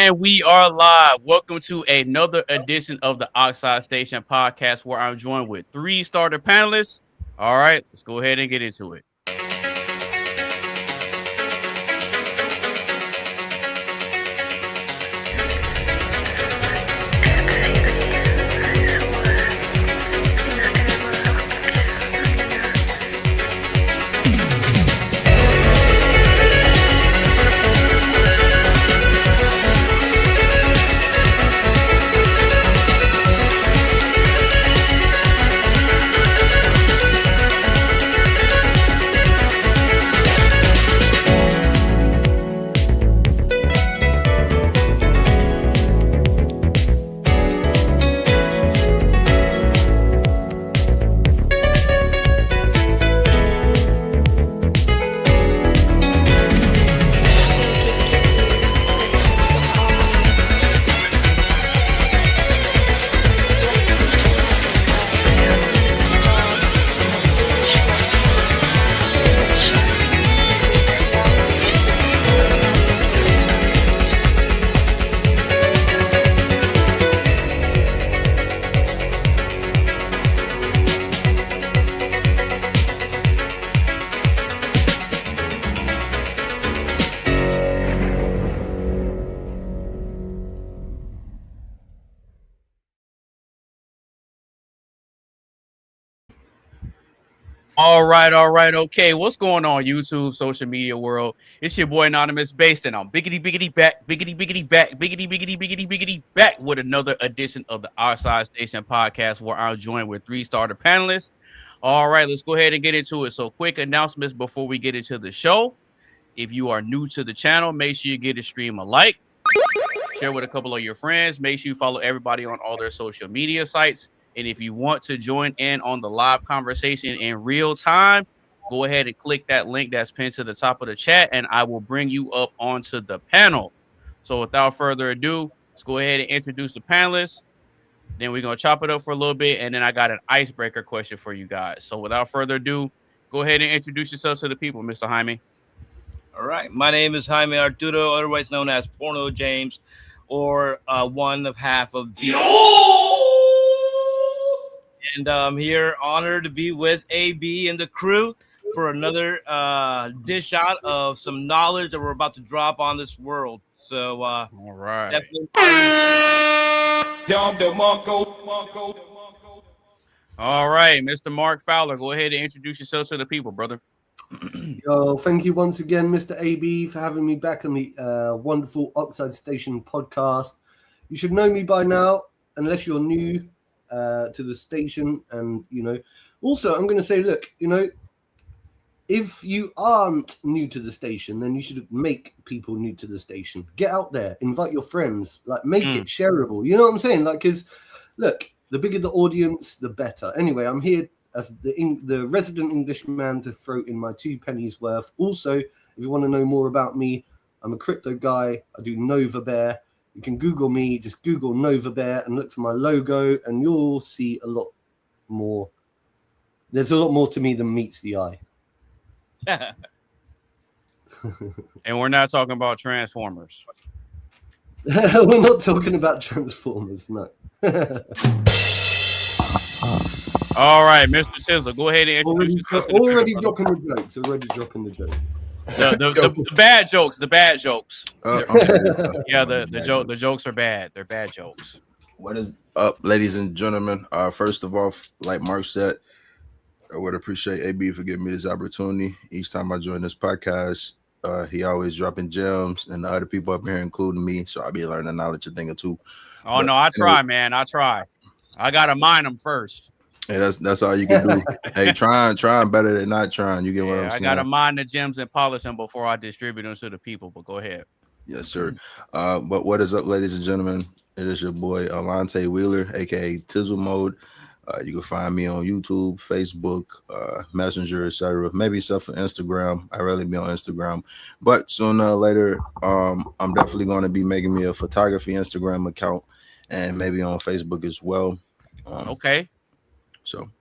And we are live. Welcome to another edition of the Oxide Station podcast where I'm joined with three starter panelists. All right, let's go ahead and get into it. All right, okay. What's going on, YouTube, social media world? It's your boy AnonymousBased, and I'm biggity back with another edition of the Oxide Station podcast where I'm joined with three starter panelists. All right, let's go ahead and get into it. So, quick announcements before we get into the show. If you are new to the channel, make sure you give the stream a like, share with a couple of your friends. Make sure you follow everybody on all their social media sites. And if you want to join in on the live conversation in real time, go ahead and click that link that's pinned to the top of the chat, and I will bring you up onto the panel. So without further ado, let's go ahead and introduce the panelists. Then we're going to chop it up for a little bit, and then I got an icebreaker question for you guys. So without further ado, go ahead and introduce yourselves to the people, Mr. Jaime. All right. My name is Jaime Arturo, otherwise known as Porno James, or one of half of B. And I'm here honored to be with AB and the crew for another dish out of some knowledge that we're about to drop on this world. So, all right. Definitely. All right, Mr. Mark Fowler, go ahead and introduce yourself to the people, brother. Yo, thank you once again, Mr. AB, for having me back on the wonderful Oxide Station podcast. You should know me by now, unless you're new to the station. And, also, I'm going to say, look, if you aren't new to the station, then you should make people new to the station. Get out there, invite your friends, make it shareable. You know what I'm saying? Because, look, the bigger the audience, the better. Anyway, I'm here as the resident Englishman to throw in my 2 pennies worth. Also, if you want to know more about me, I'm a crypto guy. I do Nova Bear. You can Google me, just Google Nova Bear and look for my logo, and you'll see a lot more. There's a lot more to me than meets the eye. And we're not talking about Transformers. We're not talking about Transformers, no. All right, Mr. Tizzle, go ahead and introduce yourself. Already dropping the jokes. The bad jokes. The jokes are bad. They're bad jokes. What is up, ladies and gentlemen? First of all, like Mark said, I would appreciate AB for giving me this opportunity. Each time I join this podcast, he always dropping gems, and the other people up here, including me, so I'll be learning knowledge a thing or two. Oh, no, I try, man. I try. I got to mine them first. Hey, that's all you can do. Hey, trying better than not trying. You get what I'm saying? I gotta mine the gems and polish them before I distribute them to the people. But go ahead. Yes, sir. But what is up, ladies and gentlemen? It is your boy Aluntay Wheeler, aka Tizzle Mode. You can find me on YouTube, Facebook, Messenger, etc. Maybe except for Instagram. I rarely be on Instagram, but sooner or later, I'm definitely going to be making me a photography Instagram account and maybe on Facebook as well. Okay. So,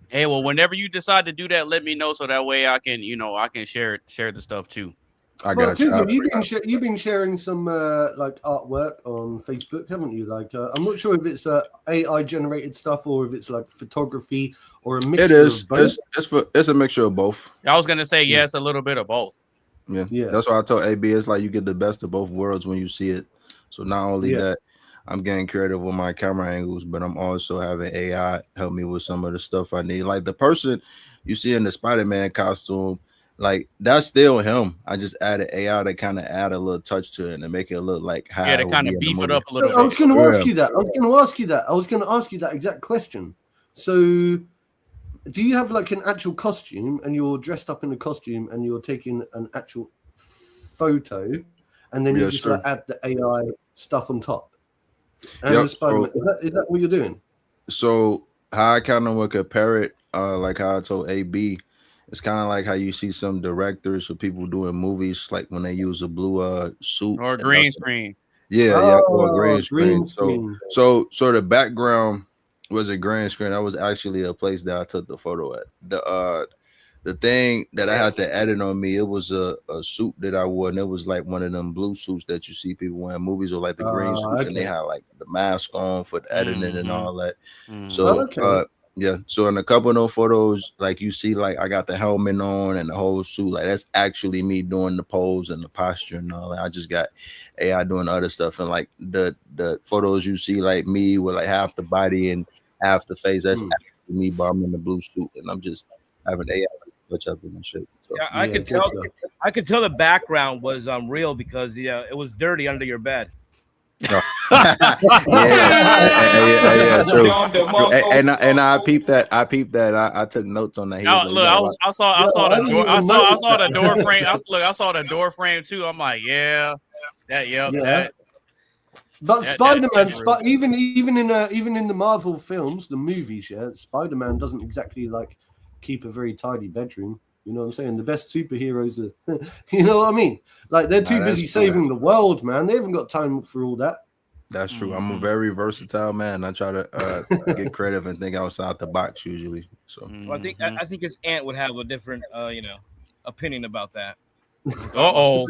hey, well, whenever you decide to do that, let me know so that way I can, I can share the stuff too. I Well, got you. Tizzle, you've been sharing some like artwork on Facebook, haven't you? Like, I'm not sure if it's AI generated stuff or if it's like photography or a mixture It is. of both. It's a mixture of both. I was gonna say yes, a little bit of both. Yeah. That's why I told AB it's like you get the best of both worlds when you see it. So not only that, I'm getting creative with my camera angles, but I'm also having AI help me with some of the stuff I need. Like the person you see in the Spider-Man costume, like that's still him. I just added AI to kind of add a little touch to it and make it look like how to kind of beef it up a little bit. I was going to ask you that. I was going to ask you that exact question. So, do you have like an actual costume and you're dressed up in a costume and you're taking an actual photo and then you just like add the AI stuff on top? And is that what you're doing? So how I kind of would compare it, like how I told AB, it's kind of like how you see some directors or people doing movies, like when they use a blue suit or green screen. Or green screen. So the background was a green screen. That was actually a place that I took the photo at. The thing that I had to edit on me, it was a suit that I wore, and it was like one of them blue suits that you see people wearing movies, or like the green suits, and they had like the mask on for the editing and all that. So so in a couple of those photos, like you see, like I got the helmet on and the whole suit, like that's actually me doing the pose and the posture and all that. I just got AI doing other stuff, and like the photos you see, like me with like half the body and half the face, that's actually me, but I'm in the blue suit and I'm just having AI touch up and shit. So, yeah, I could tell the background was real because it was dirty under your bed. True. And I peeped that. I took notes on that. Look, I saw the door. I saw the door frame. I saw the door frame too. I'm like, But Spider-Man, even in the Marvel films, the movies, Spider-Man doesn't exactly like keep a very tidy bedroom. You know what I'm saying? The best superheroes are, you know what I mean? Like they're too busy saving the world, man. They haven't got time for all that. That's true. I'm a very versatile man. I try to get creative and think outside the box usually. So well, I think his aunt would have a different opinion about that. Oh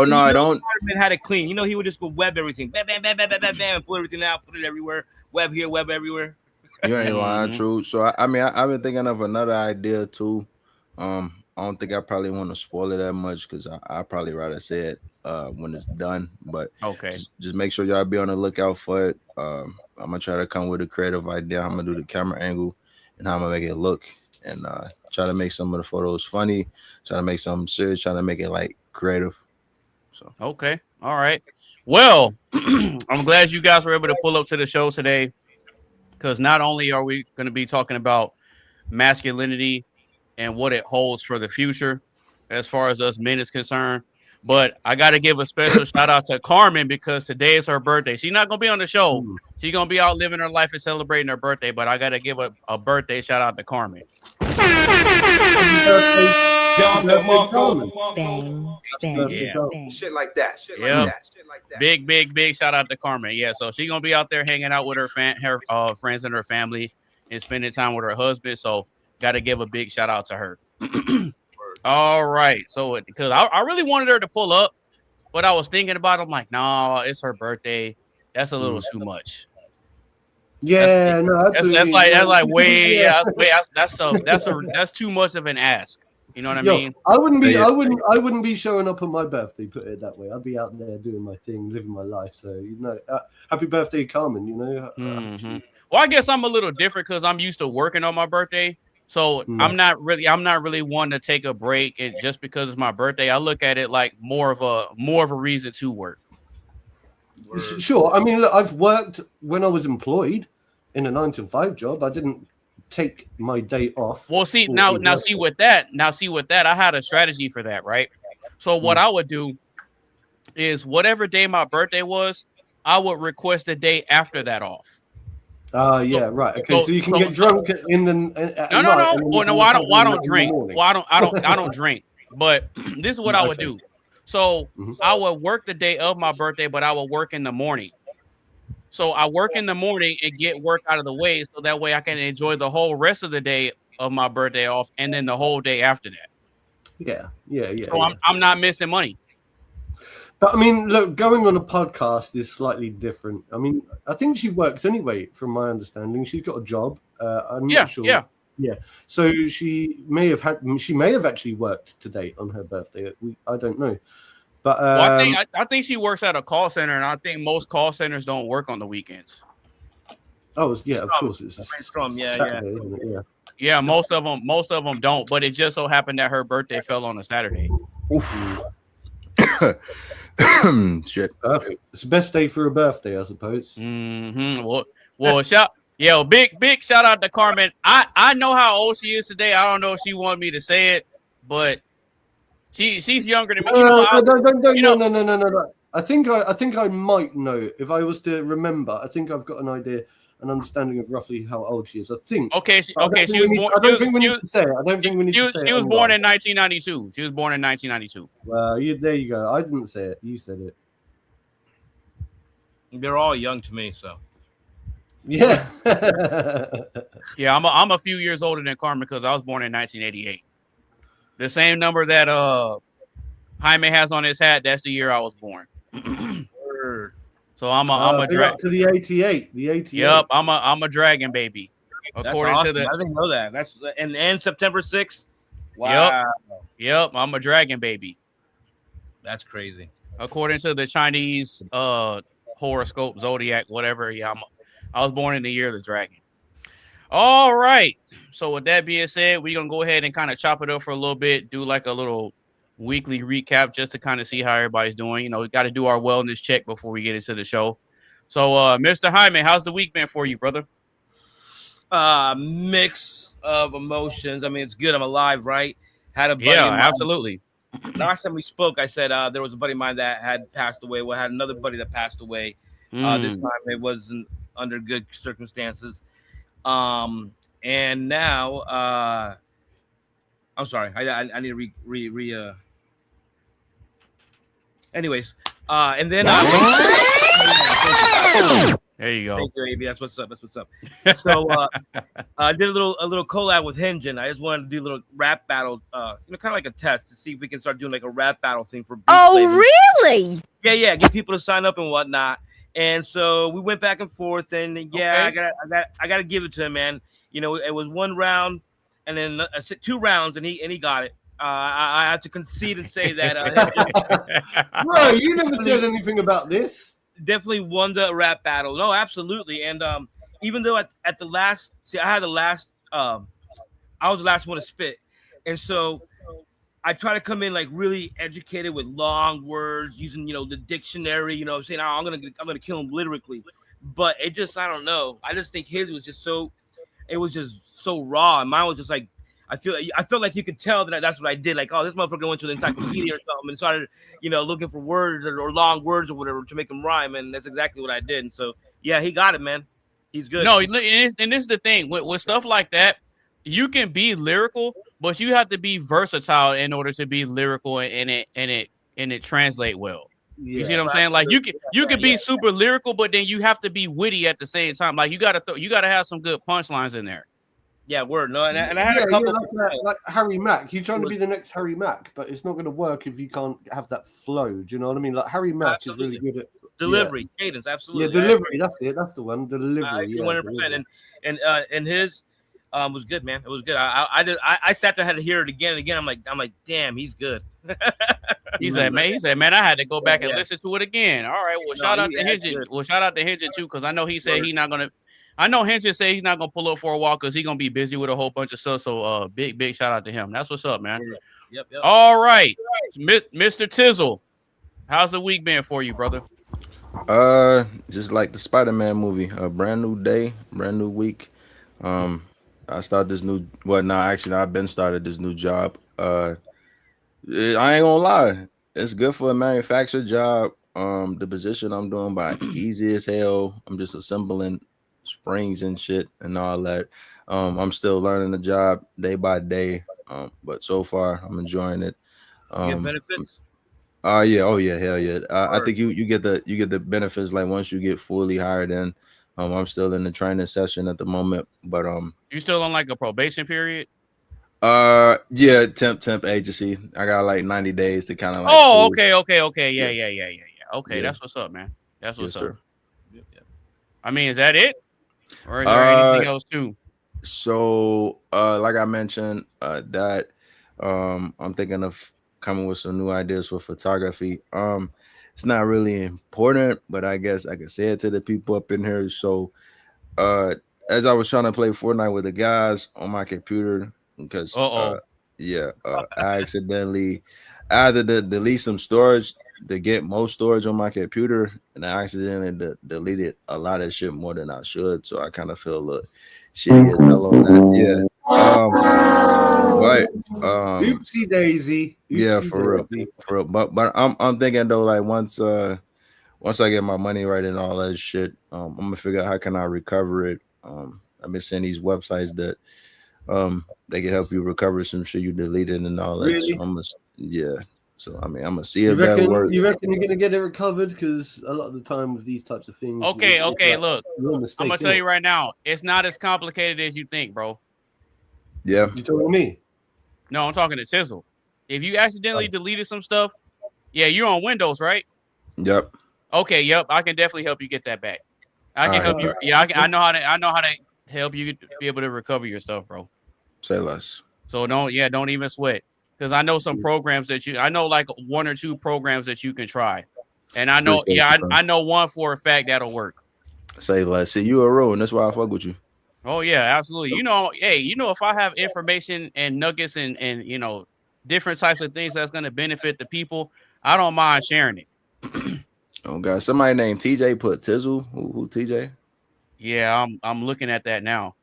no, I don't. Spider-Man had it clean. He would just go web everything, bam, bam, bam, bam, bam, bam, bam, pull everything out, put it everywhere, web here, web everywhere. You ain't lying, true. So I've been thinking of another idea too. I don't think I probably want to spoil it that much because I probably rather say it when it's done. But just make sure y'all be on the lookout for it. I'm gonna try to come with a creative idea. I'm gonna do the camera angle and how I'm gonna make it look, and try to make some of the photos funny. Try to make some serious. Try to make it like creative. So all right. Well, I'm glad you guys were able to pull up to the show today, because not only are we going to be talking about masculinity and what it holds for the future as far as us men is concerned, but I got to give a special shout out to Carmen because today is her birthday. She's not going to be on the show. She's going to be out living her life and celebrating her birthday, but I got to give a birthday shout out to Carmen. Bang. Shit like that. Big shout out to Carmen. Yeah, so she's going to be out there hanging out with her friends and her family and spending time with her husband. So got to give a big shout out to her. All right. So because I really wanted her to pull up, but I was thinking about it. I'm like, no, it's her birthday. That's a little too much. Yeah, that's too much of an ask. You know what I mean? I wouldn't be showing up on my birthday, put it that way. I'd be out there doing my thing, living my life. So happy birthday, Carmen, Well, I guess I'm a little different because I'm used to working on my birthday. So I'm not really one to take a break, and just because it's my birthday, I look at it like more of a reason to work. Sure. I mean, look, I've worked when I was employed in a 9-to-5 job. I didn't take my day off. Well, see with that, I had a strategy for that, right? So what I would do is whatever day my birthday was, I would request a day after that off. Right. Okay, so you can get drunk in the no. I don't drink. Well, I don't drink. But this is what I would do. So I would work the day of my birthday, but I would work in the morning. So I work in the morning and get work out of the way, so that way I can enjoy the whole rest of the day of my birthday off, and then the whole day after that. Yeah. So I'm not missing money. But I mean, look, going on a podcast is slightly different. I mean, I think she works anyway, from my understanding. She's got a job. I'm not sure. Yeah. So she may have actually worked today on her birthday. I don't know. But I think she works at a call center, and I think most call centers don't work on the weekends. Oh yeah, of course it's from Saturday, isn't it? Yeah. Yeah, most of them don't. But it just so happened that her birthday fell on a Saturday. Shit. Perfect. It's the best day for a birthday, I suppose. Mm-hmm. Well, big shout out to Carmen. I know how old she is today. I don't know if she wanted me to say it, but she's younger than me. No. I think I might know. If I was to remember, I think I've got an understanding of roughly how old she is. I think. Okay. She was born. I don't think we need to say it. I don't think we need to say it. She was born in 1992. She was born in 1992. Well, there you go. I didn't say it. You said it. They're all young to me, so. Yeah. Yeah, I'm a few years older than Carmen because I was born in 1988. The same number that Jaime has on his hat, that's the year I was born. So I'm a dragon to the 88. The 88. Yep, I'm a dragon baby. According awesome. to I didn't know that. That's and September 6th. Wow. Yep, I'm a dragon baby. That's crazy. According to the Chinese horoscope, zodiac, whatever. Yeah, I was born in the year of the dragon. All right. So with that being said, we're gonna go ahead and kind of chop it up for a little bit, do like a little weekly recap just to kind of see how everybody's doing. You know, we got to do our wellness check before we get into the show. So, Mr. Jaime, how's the week been for you, brother? Mix of emotions. I mean, it's good. I'm alive, right? Had a buddy absolutely. Last time we spoke, I said there was a buddy of mine that had passed away. Well, I had another buddy that passed away. This time it wasn't under good circumstances. And now, I'm sorry. I need to anyways, and then there you go. Thank you, AB. That's what's up. So I did a little collab with Hinge, and I just wanted to do a little rap battle, kind of like a test to see if we can start doing like a rap battle thing for. Really? Yeah. Get people to sign up and whatnot. And so we went back and forth, and I gotta give it to him, man. You know, it was one round, and then 2 rounds, and he got it. I have to concede and say that. Bro, you never said anything about this. Definitely won the rap battle. No, absolutely. And even though at the last, I had the last, I was the last one to spit, and so I try to come in like really educated with long words, using the dictionary. Saying I'm gonna kill him lyrically, but it just I don't know. I just think his was just so. It was just so raw, and mine was just like I felt like you could tell that that's what I did. Like, oh, this motherfucker went to the encyclopedia or something and started, looking for words or long words or whatever to make them rhyme, and that's exactly what I did. And so, yeah, he got it, man. He's good. No, and this is the thing with stuff like that. You can be lyrical, but you have to be versatile in order to be lyrical, and it translate well. Yeah, you see what I'm saying? Like you can be super lyrical, but then you have to be witty at the same time. Like you gotta have some good punchlines in there. Yeah, word. No, and I had a couple like Harry Mack. You're trying to be the next Harry Mack, but it's not going to work if you can't have that flow. Do you know what I mean? Like Harry Mack is really good at delivery, cadence. Absolutely. Yeah, delivery. That's it. That's the one. Delivery. 100%. And his was good, man. It was good. I sat there, had to hear it again and again. I'm like, damn, he's good. He said, man, I had to go back and listen to it again. All right. Well, shout out to Hinge. Well, shout out to Hinge too, because I know he said he's not gonna. I know Hinge said he's not gonna pull up for a while because he's gonna be busy with a whole bunch of stuff. So, big shout out to him. That's what's up, man. Yep. All right, Mr. Tizzle, how's the week been for you, brother? Just like the Spider-Man movie, a brand new day, brand new week. I started this new. Well, no, actually, I've been started this new job. I ain't gonna lie, it's good for a manufacturer job. The position I'm doing by easy as hell. I'm just assembling springs and shit and all that. I'm still learning the job day by day. But so far I'm enjoying it. Get benefits? Yeah, hell yeah. I think you get the benefits like once you get fully hired in. I'm still in the training session at the moment, but you still on like a probation period? Yeah, temp agency. I got like 90 days to kind of like. Oh, okay. Yeah. Okay, Yeah. that's what's up, man. That's what's up. Sir. I mean, is that it, or is there anything else too? So, like I mentioned, that I'm thinking of coming with some new ideas for photography. It's not really important, but I guess I could say it to the people up in here. So, as I was trying to play Fortnite with the guys on my computer, because I accidentally I had to delete some storage to get more storage on my computer, and I accidentally deleted a lot of shit more than I should. So I kind of feel a little shitty as hell on that. Yeah. Oopsie daisy. Yeah, for real. But I'm thinking though, like once I get my money right and all that shit, I'm gonna figure out how can I recover it. I've been seeing these websites that they can help you recover some shit you deleted and all that. Really? So I'm gonna see if that works. You reckon you're gonna get it recovered? Because a lot of the time with these types of things. Okay. Look, I'm gonna tell you right now, it's not as complicated as you think, bro. Yeah. You talking to me? No, I'm talking to Tizzle. If you accidentally deleted some stuff, yeah, you're on Windows, right? Yep. Okay. Yep. I can definitely help you get that back. I can help you. Yeah, I know how to help you be able to recover your stuff, bro. Say less. So don't even sweat. Because I know some programs I know like 1 or 2 programs that you can try. And I know, I know one for a fact that'll work. Say less. See, you a real, and that's why I fuck with you. Oh yeah, absolutely. If I have information and nuggets and different types of things that's gonna benefit the people, I don't mind sharing it. Oh God, somebody named TJ put Tizzle. Who TJ? Yeah, I'm looking at that now.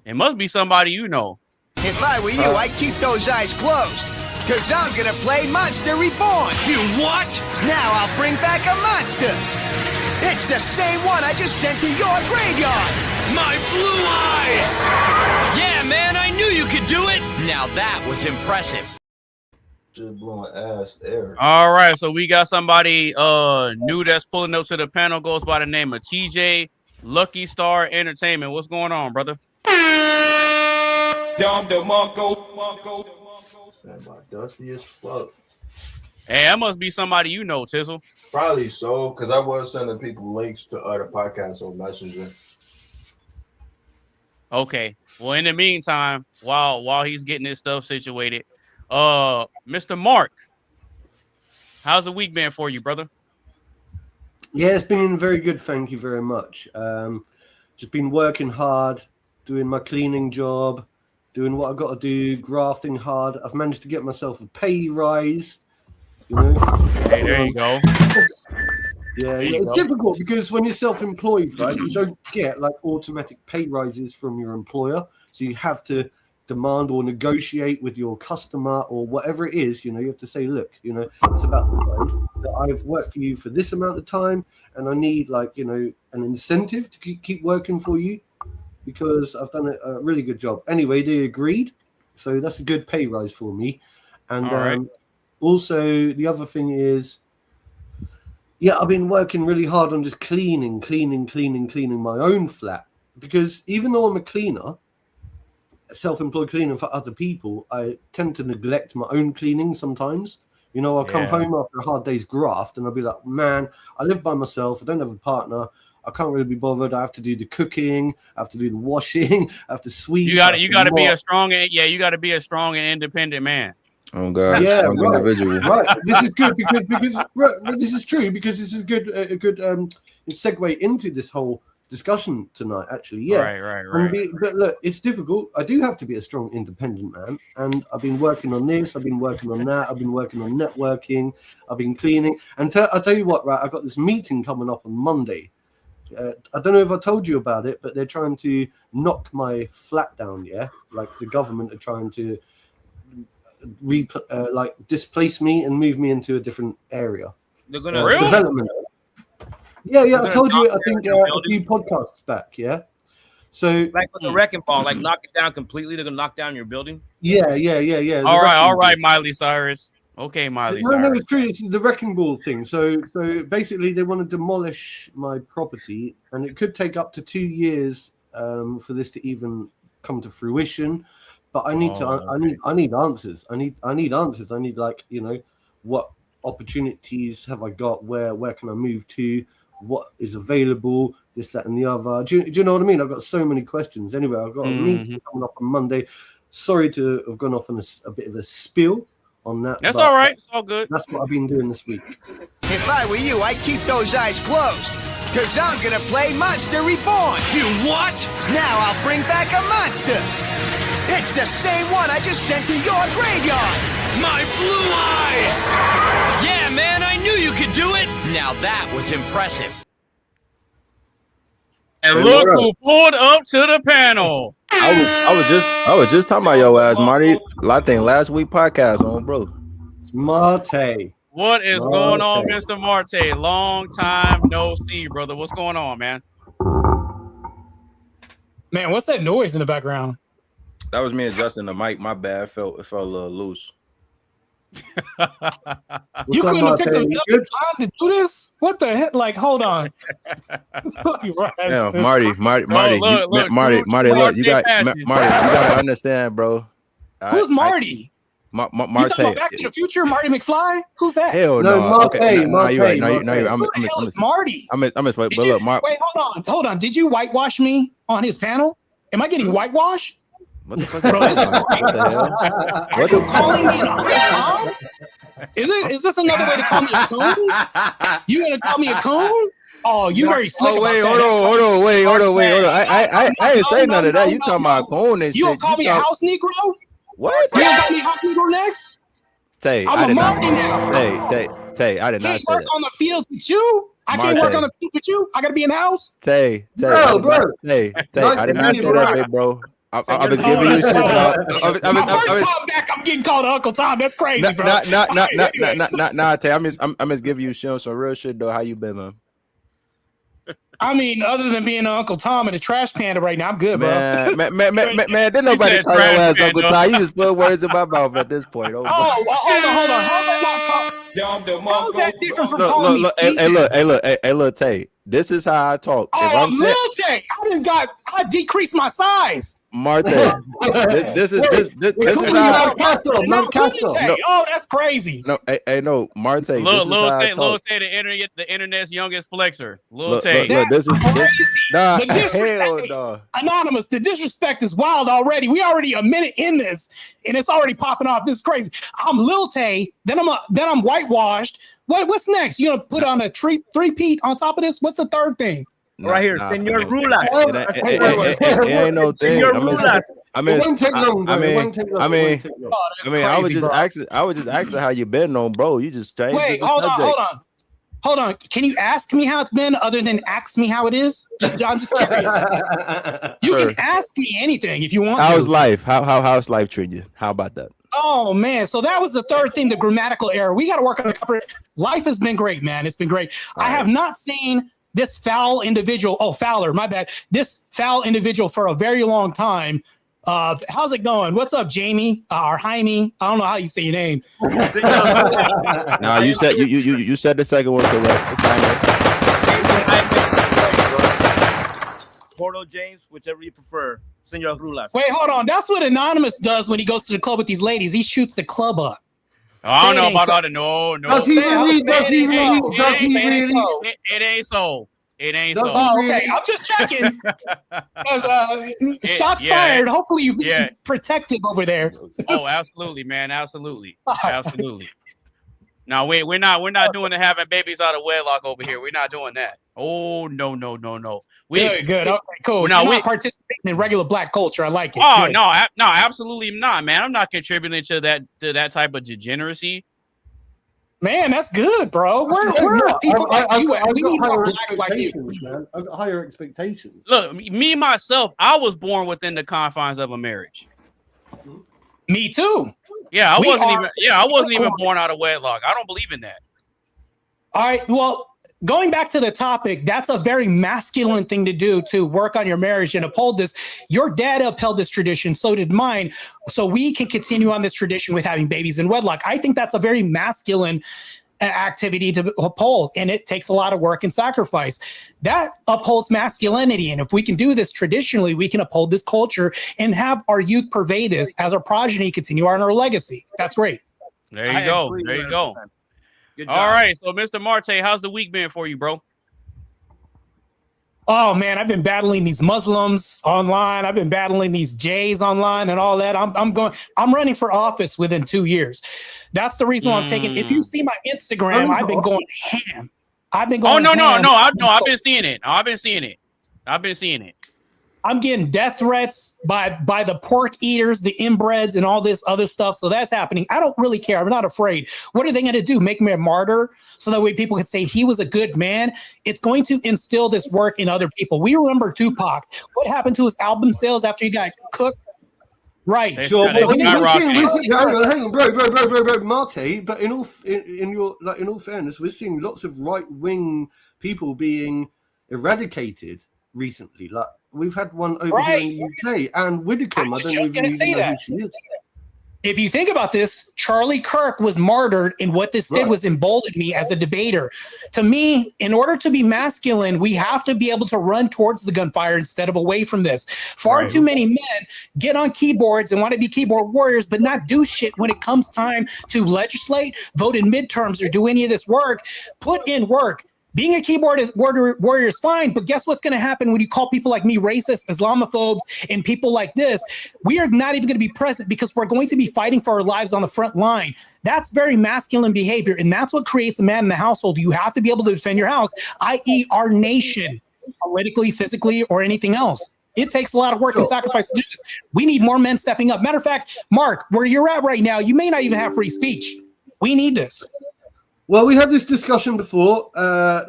It must be somebody you know. If I were you, I'd keep those eyes closed. Cause I'm gonna play Monster Reborn. You what? Now I'll bring back a monster. It's the same one I just sent to your graveyard. My blue eyes! Yeah, man, I knew you could do it. Now that was impressive. Just blowing ass air. All right, so we got somebody new that's pulling up to the panel. Goes by the name of TJ, Lucky Star Entertainment. What's going on, brother? Dusty as fuck. Hey, that must be somebody you know, Tizzle. Probably so, because I was sending people links to other podcasts on Messenger. Okay. Well, in the meantime, while he's getting his stuff situated, Mr. Mark, how's the week been for you, brother? Yeah, it's been very good. Thank you very much. Just been working hard, doing my cleaning job, doing what I got to do, grafting hard. I've managed to get myself a pay rise. You know? Hey, there you go. Yeah, it's difficult because when you're self-employed, right, you don't get like automatic pay rises from your employer. So you have to demand or negotiate with your customer or whatever it is. You know, you have to say, look, it's about the time that I've worked for you for this amount of time, and I need an incentive to keep working for you because I've done a really good job. Anyway, they agreed, so that's a good pay rise for me. And also the other thing is, I've been working really hard on just cleaning my own flat, because even though I'm a cleaner, self-employed cleaner for other people, I tend to neglect my own cleaning sometimes. I'll come home after a hard day's graft and I'll be like, man, I live by myself. I don't have a partner. I can't really be bothered. I have to do the cooking. I have to do the washing. I have to sweep. You got to be a strong and independent man. Oh God! Yeah, right. Individual. Right. This is good because this is true, because this is a good segue into this whole discussion tonight. Actually, yeah. Right. But look, it's difficult. I do have to be a strong, independent man, and I've been working on this. I've been working on that. I've been working on networking. I've been cleaning. And I'll tell you what, right? I got this meeting coming up on Monday. I don't know if I told you about it, but they're trying to knock my flat down. Yeah, like the government are trying to displace me and move me into a different area. They're gonna development. Yeah. I told you. I think a few podcasts back. Yeah. So like with the wrecking ball, like knock it down completely. They're gonna knock down your building. Yeah. All right, Miley Cyrus. Okay, Miley No, Cyrus. it's true. It's the wrecking ball thing. So basically, they want to demolish my property, and it could take up to 2 years for this to even come to fruition. But I need I need answers. I need answers. I need, like, what opportunities have I got? Where can I move to? What is available? This, that, and the other. Do you know what I mean? I've got so many questions. Anyway, I've got a meeting coming up on Monday. Sorry to have gone off on a bit of a spiel on that. That's all right. It's all good. That's what I've been doing this week. If I were you, I'd keep those eyes closed, because I'm going to play Monster Reborn. You what? Now I'll bring back a monster. It's the same one I just sent to your graveyard. My blue eyes! Yeah, man, I knew you could do it. Now that was impressive. And look who pulled up to the panel. I was just talking about your ass, Marty. I think last week podcast on, bro. It's Marte. What is going on, Mr. Marte? Long time no see, brother. What's going on, man? Man, what's that noise in the background? That was me adjusting the mic. My bad. It felt a little loose. You couldn't have picked another time to do this? What the heck? Like, hold on. Yeah, Marty, look, you gotta understand, bro. Who's Marty? Marte. You talking about Back to the Future, Marty McFly? Who's that? Hell no. Okay, no, you're right. No, you're right. Who the hell is Marty? But look, wait, hold on. Did you whitewash me on his panel? Am I getting whitewashed? What the fuck? Bro, this is what the hell? Are you calling me an Uncle Tom? Is this another way to call me a coon? You gonna call me a coon? Oh, you very slick. Oh, wait, hold on. I ain't say none of that. You talking about coon and shit? You gonna call me a house Negro? What? You gonna call me house Negro next? Tay, I'm a Marty now. Tay, I did not say that. Can't work on the fields with you. I can't work on the field with you. I gotta be in the house. Tay, bro. I did not say that, big bro. I was giving you shit. First time back, I'm getting called Uncle Tom. That's crazy, bro. Nah, Tay. I'm just giving you shit on some real shit though. How you been, man? I mean, other than being Uncle Tom and a trash panda right now, I'm good, bro. Man, didn't nobody call your ass Uncle Tom. You just put words in my mouth at this point. Hold on. How's that not called? How is that different from calling me Steve? Hey, look, Tay. This is how I talk. Oh, I'm Lil Tay. I decreased my size. Marte. This is how. Oh, that's crazy. No, no, Marte. Lil Tay, the internet's youngest flexer. Lil Tay. Look, this is nah, hell no. Anonymous, the disrespect is wild already. We already a minute in this, and it's already popping off. This is crazy. I'm Lil Tay, then I'm whitewashed. What's next? You gonna put on a three-peat on top of this? What's the third thing? Right here, Senor Rulas. It ain't no thing. I was just asking how you been on, bro. You just changed. Wait, hold on. Can you ask me how it's been other than ask me how it is? I'm just curious. You can ask me anything if you want. How's life? How's life treating you? How about that? Oh man, so that was the third thing, the grammatical error. We got to work on the life has been great, man. It's been great. I have not seen this foul individual. Oh, Fowler, my bad. This foul individual for a very long time. How's it going? What's up, Jamie or Jaime? I don't know how you say your name. No, you said the second one correct. Porto James, whichever you prefer. Senor Rulas. Wait, hold on. That's what Anonymous does when he goes to the club with these ladies. He shoots the club up. I don't know about all the no. Does he really? It ain't so. Oh, okay. I'm just checking. Shots fired. Hopefully you be protective over there. Oh, absolutely, man. Absolutely. No, we're not doing the having babies out of wedlock over here. We're not doing that. Oh, no. Good. Okay, cool. No, we're not participating in regular black culture. I like it. Oh, no, absolutely not, man. I'm not contributing to that type of degeneracy. Man, that's good, bro. We're people like you. We need more blacks like you. Man. I've got higher expectations. Look, me myself, I was born within the confines of a marriage. Me too. Yeah, I wasn't even born out of wedlock. I don't believe in that. All right. Well, going back to the topic, that's a very masculine thing to do, to work on your marriage and uphold this. Your dad upheld this tradition, so did mine. So we can continue on this tradition with having babies in wedlock. I think that's a very masculine activity to uphold, and it takes a lot of work and sacrifice. That upholds masculinity, and if we can do this traditionally, we can uphold this culture and have our youth pervade this as our progeny continue on our legacy. That's great. There you go. There you go. All right, so Mr. Marte, how's the week been for you, bro? Oh man, I've been battling these Muslims online. I've been battling these Jays online and all that. I'm running for office within 2 years. That's the reason why I'm taking. If you see my Instagram, I've been going ham. I've been going. Oh no, ham. I've been seeing it. I've been seeing it. I'm getting death threats by the pork eaters, the inbreds, and all this other stuff. So that's happening. I don't really care. I'm not afraid. What are they going to do? Make me a martyr so that way people can say he was a good man? It's going to instill this work in other people. We remember Tupac. What happened to his album sales after he got cooked? Right. Sure. Hang on, bro, Marte. But in all fairness, we're seeing lots of right-wing people being eradicated recently. Like, we've had one over here in the UK, and Widdicombe. I don't know if you know who she is. If you think about this, Charlie Kirk was martyred, and what this did was embolden me as a debater. To me, in order to be masculine, we have to be able to run towards the gunfire instead of away from this. Far too many men get on keyboards and want to be keyboard warriors, but not do shit when it comes time to legislate, vote in midterms, or do any of this work. Put in work. Being a keyboard warrior is fine, but guess what's going to happen when you call people like me racist, Islamophobes, and people like this? We are not even going to be present because we're going to be fighting for our lives on the front line. That's very masculine behavior, and that's what creates a man in the household. You have to be able to defend your house, i.e. our nation, politically, physically, or anything else. It takes a lot of work and sacrifice to do this. We need more men stepping up. Matter of fact, Mark, where you're at right now, you may not even have free speech. We need this. Well, we had this discussion before.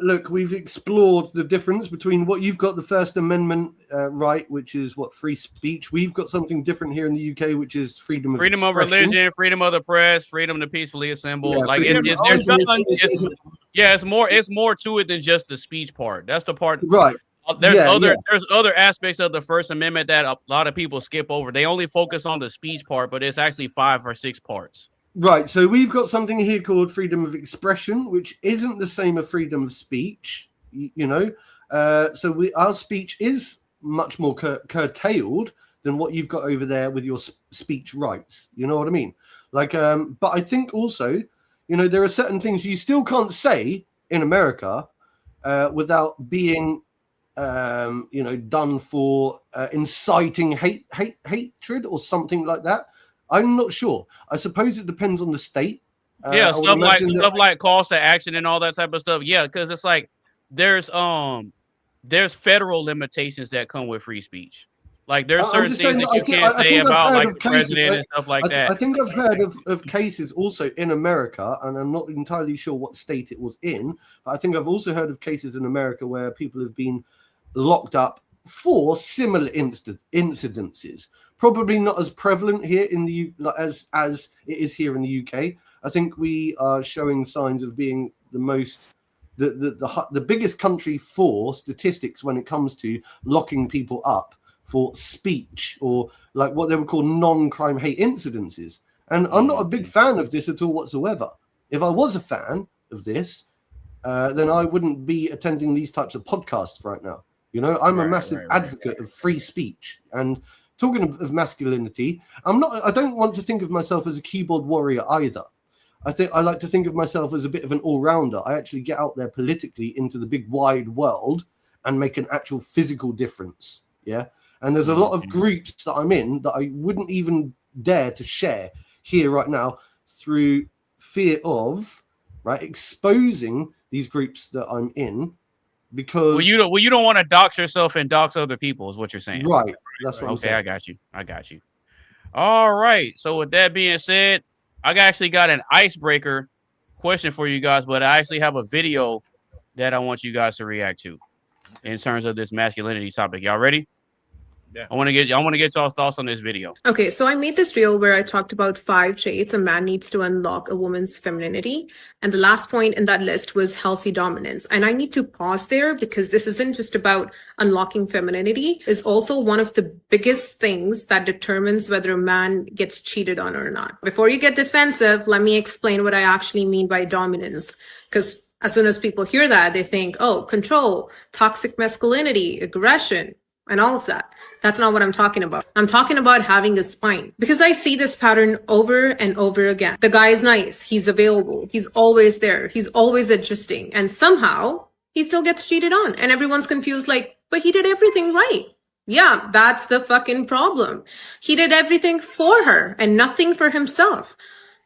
Look, we've explored the difference between what you've got, the First Amendment right, which is what, free speech. We've got something different here in the UK, which is freedom of expression. Religion, freedom of the press, freedom to peacefully assemble. Yeah, it's more to it than just the speech part. That's the part. Right. There's other aspects of the First Amendment that a lot of people skip over. They only focus on the speech part, but it's actually 5 or 6 parts. Right, so we've got something here called freedom of expression, which isn't the same as freedom of speech, So our speech is much more curtailed than what you've got over there with your speech rights. You know what I mean? But I think also, there are certain things you still can't say in America without being, done for inciting hatred or something like that. I'm not sure. I suppose it depends on the state. Stuff like calls to action and all that type of stuff. Yeah, because it's like there's federal limitations that come with free speech. Like there's certain things that you can't say about like the president and stuff like that. I think I've heard of cases also in America, and I'm not entirely sure what state it was in, but I think I've also heard of cases in America where people have been locked up for similar incidences. Probably not as prevalent here in the as it is here in the UK. I think we are showing signs of being the biggest country for statistics when it comes to locking people up for speech or like what they would call non-crime hate incidences. And I'm not a big fan of this at all whatsoever. If I was a fan of this, then I wouldn't be attending these types of podcasts right now. I'm a massive advocate of free speech. And talking of masculinity, I don't want to think of myself as a keyboard warrior either. I like to think of myself as a bit of an all-rounder. I actually get out there politically into the big wide world and make an actual physical difference. Yeah. And there's a lot of groups that I'm in that I wouldn't even dare to share here right now through fear of exposing these groups that I'm in. Because you don't want to dox yourself and dox other people is what you're saying. Right. That's what I'm saying. I got you. All right. So with that being said, I actually got an icebreaker question for you guys, but I actually have a video that I want you guys to react to in terms of this masculinity topic. Y'all ready? I want to get y'all's thoughts on this video. Okay, so I made this reel where I talked about 5 traits a man needs to unlock a woman's femininity. And the last point in that list was healthy dominance. And I need to pause there because this isn't just about unlocking femininity. It's also one of the biggest things that determines whether a man gets cheated on or not. Before you get defensive, let me explain what I actually mean by dominance. Because as soon as people hear that, they think, oh, control, toxic masculinity, aggression, and all of that. That's not what I'm talking about. I'm talking about having a spine. Because I see this pattern over and over again. The guy is nice. He's available. He's always there. He's always adjusting. And somehow he still gets cheated on. And everyone's confused like, but he did everything right. Yeah, that's the fucking problem. He did everything for her and nothing for himself.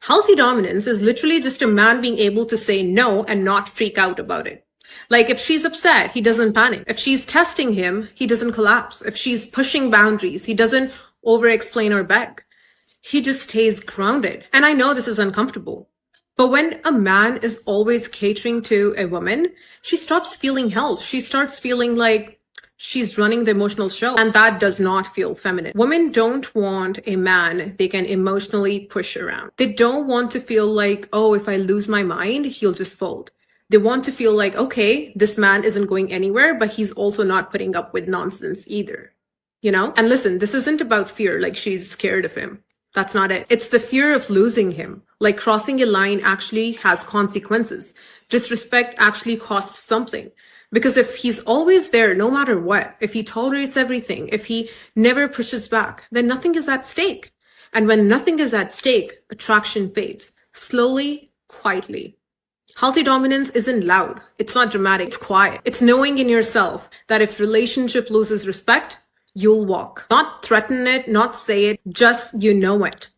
Healthy dominance is literally just a man being able to say no and not freak out about it. Like if she's upset, he doesn't panic. If she's testing him, he doesn't collapse. If she's pushing boundaries, he doesn't over-explain or beg. He just stays grounded. And I know this is uncomfortable. But when a man is always catering to a woman, she stops feeling held. She starts feeling like she's running the emotional show. And that does not feel feminine. Women don't want a man they can emotionally push around. They don't want to feel like, oh, if I lose my mind, he'll just fold. They want to feel like, okay, this man isn't going anywhere, but he's also not putting up with nonsense either. You know? And listen, this isn't about fear, like she's scared of him. That's not it. It's the fear of losing him. Like crossing a line actually has consequences. Disrespect actually costs something. Because if he's always there, no matter what, if he tolerates everything, if he never pushes back, then nothing is at stake. And when nothing is at stake, attraction fades. Slowly, quietly. Healthy dominance isn't loud. It's not dramatic. It's quiet. It's knowing in yourself that if relationship loses respect, you'll walk. Not threaten it, not say it, just you know it.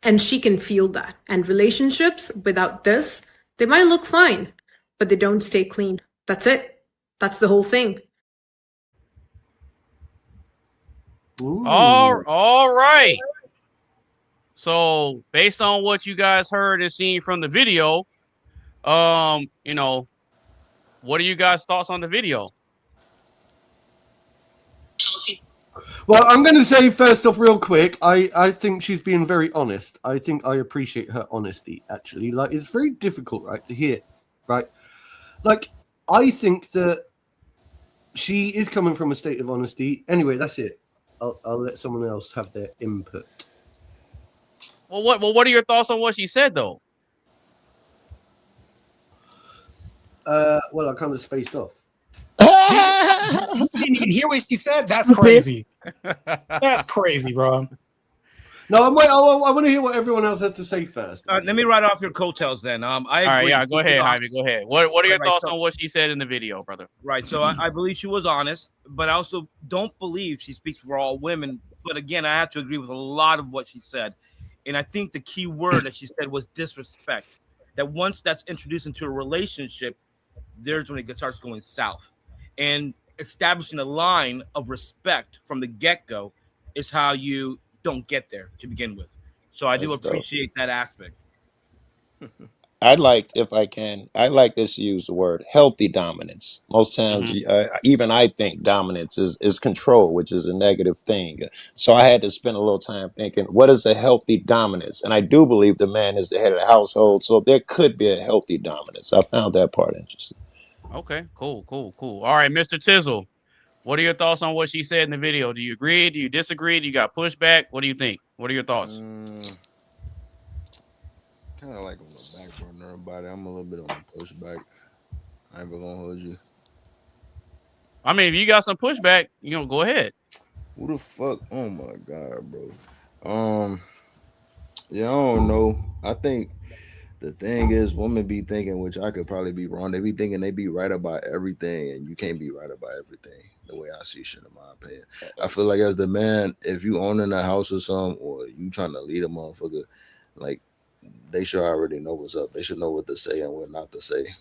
And she can feel that. And relationships without this, they might look fine, but they don't stay clean. That's it. That's the whole thing. All right. So based on what you guys heard and seen from the video, you know, what are you guys' thoughts on the video? Well, I'm going to say first off real quick, I think she's being very honest. I think I appreciate her honesty, actually. Like, it's very difficult, right, to hear, right? Like, I think that she is coming from a state of honesty. Anyway, that's it. I'll let someone else have their input. Well, what are your thoughts on what she said, though? Well, I kind of spaced off. You didn't even hear what she said? That's crazy. That's crazy, bro. No, I want to hear what everyone else has to say first. Let me ride off your coattails then. I agree. All right, yeah, go ahead, Jaime. Go ahead. What are your thoughts on what she said in the video, brother? Right. So I believe she was honest, but I also don't believe she speaks for all women. But again, I have to agree with a lot of what she said. And I think the key word that she said was disrespect. That once that's introduced into a relationship, there's when it starts going south. And establishing a line of respect from the get-go is how you don't get there to begin with. So I do appreciate that aspect. I like this to use the word healthy dominance. Most times, even I think dominance is control, which is a negative thing. So I had to spend a little time thinking, what is a healthy dominance? And I do believe the man is the head of the household, so there could be a healthy dominance. I found that part interesting. Okay, cool. All right, Mr. Tizzle, what are your thoughts on what she said in the video? Do you agree? Do you disagree? Do you got pushback? What do you think? What are your thoughts? Kind of like on the back burner about it. I'm a little bit on the pushback. I ain't gonna hold you. I mean, if you got some pushback, go ahead. Who the fuck? Oh my god, bro. Yeah, I don't know. I think the thing is, women be thinking, which I could probably be wrong. They be thinking they be right about everything, and you can't be right about everything. The way I see shit, in my opinion, I feel like as the man, if you owning a house or something, or you trying to lead a motherfucker, like, they should already know what's up. They should know what to say and what not to say,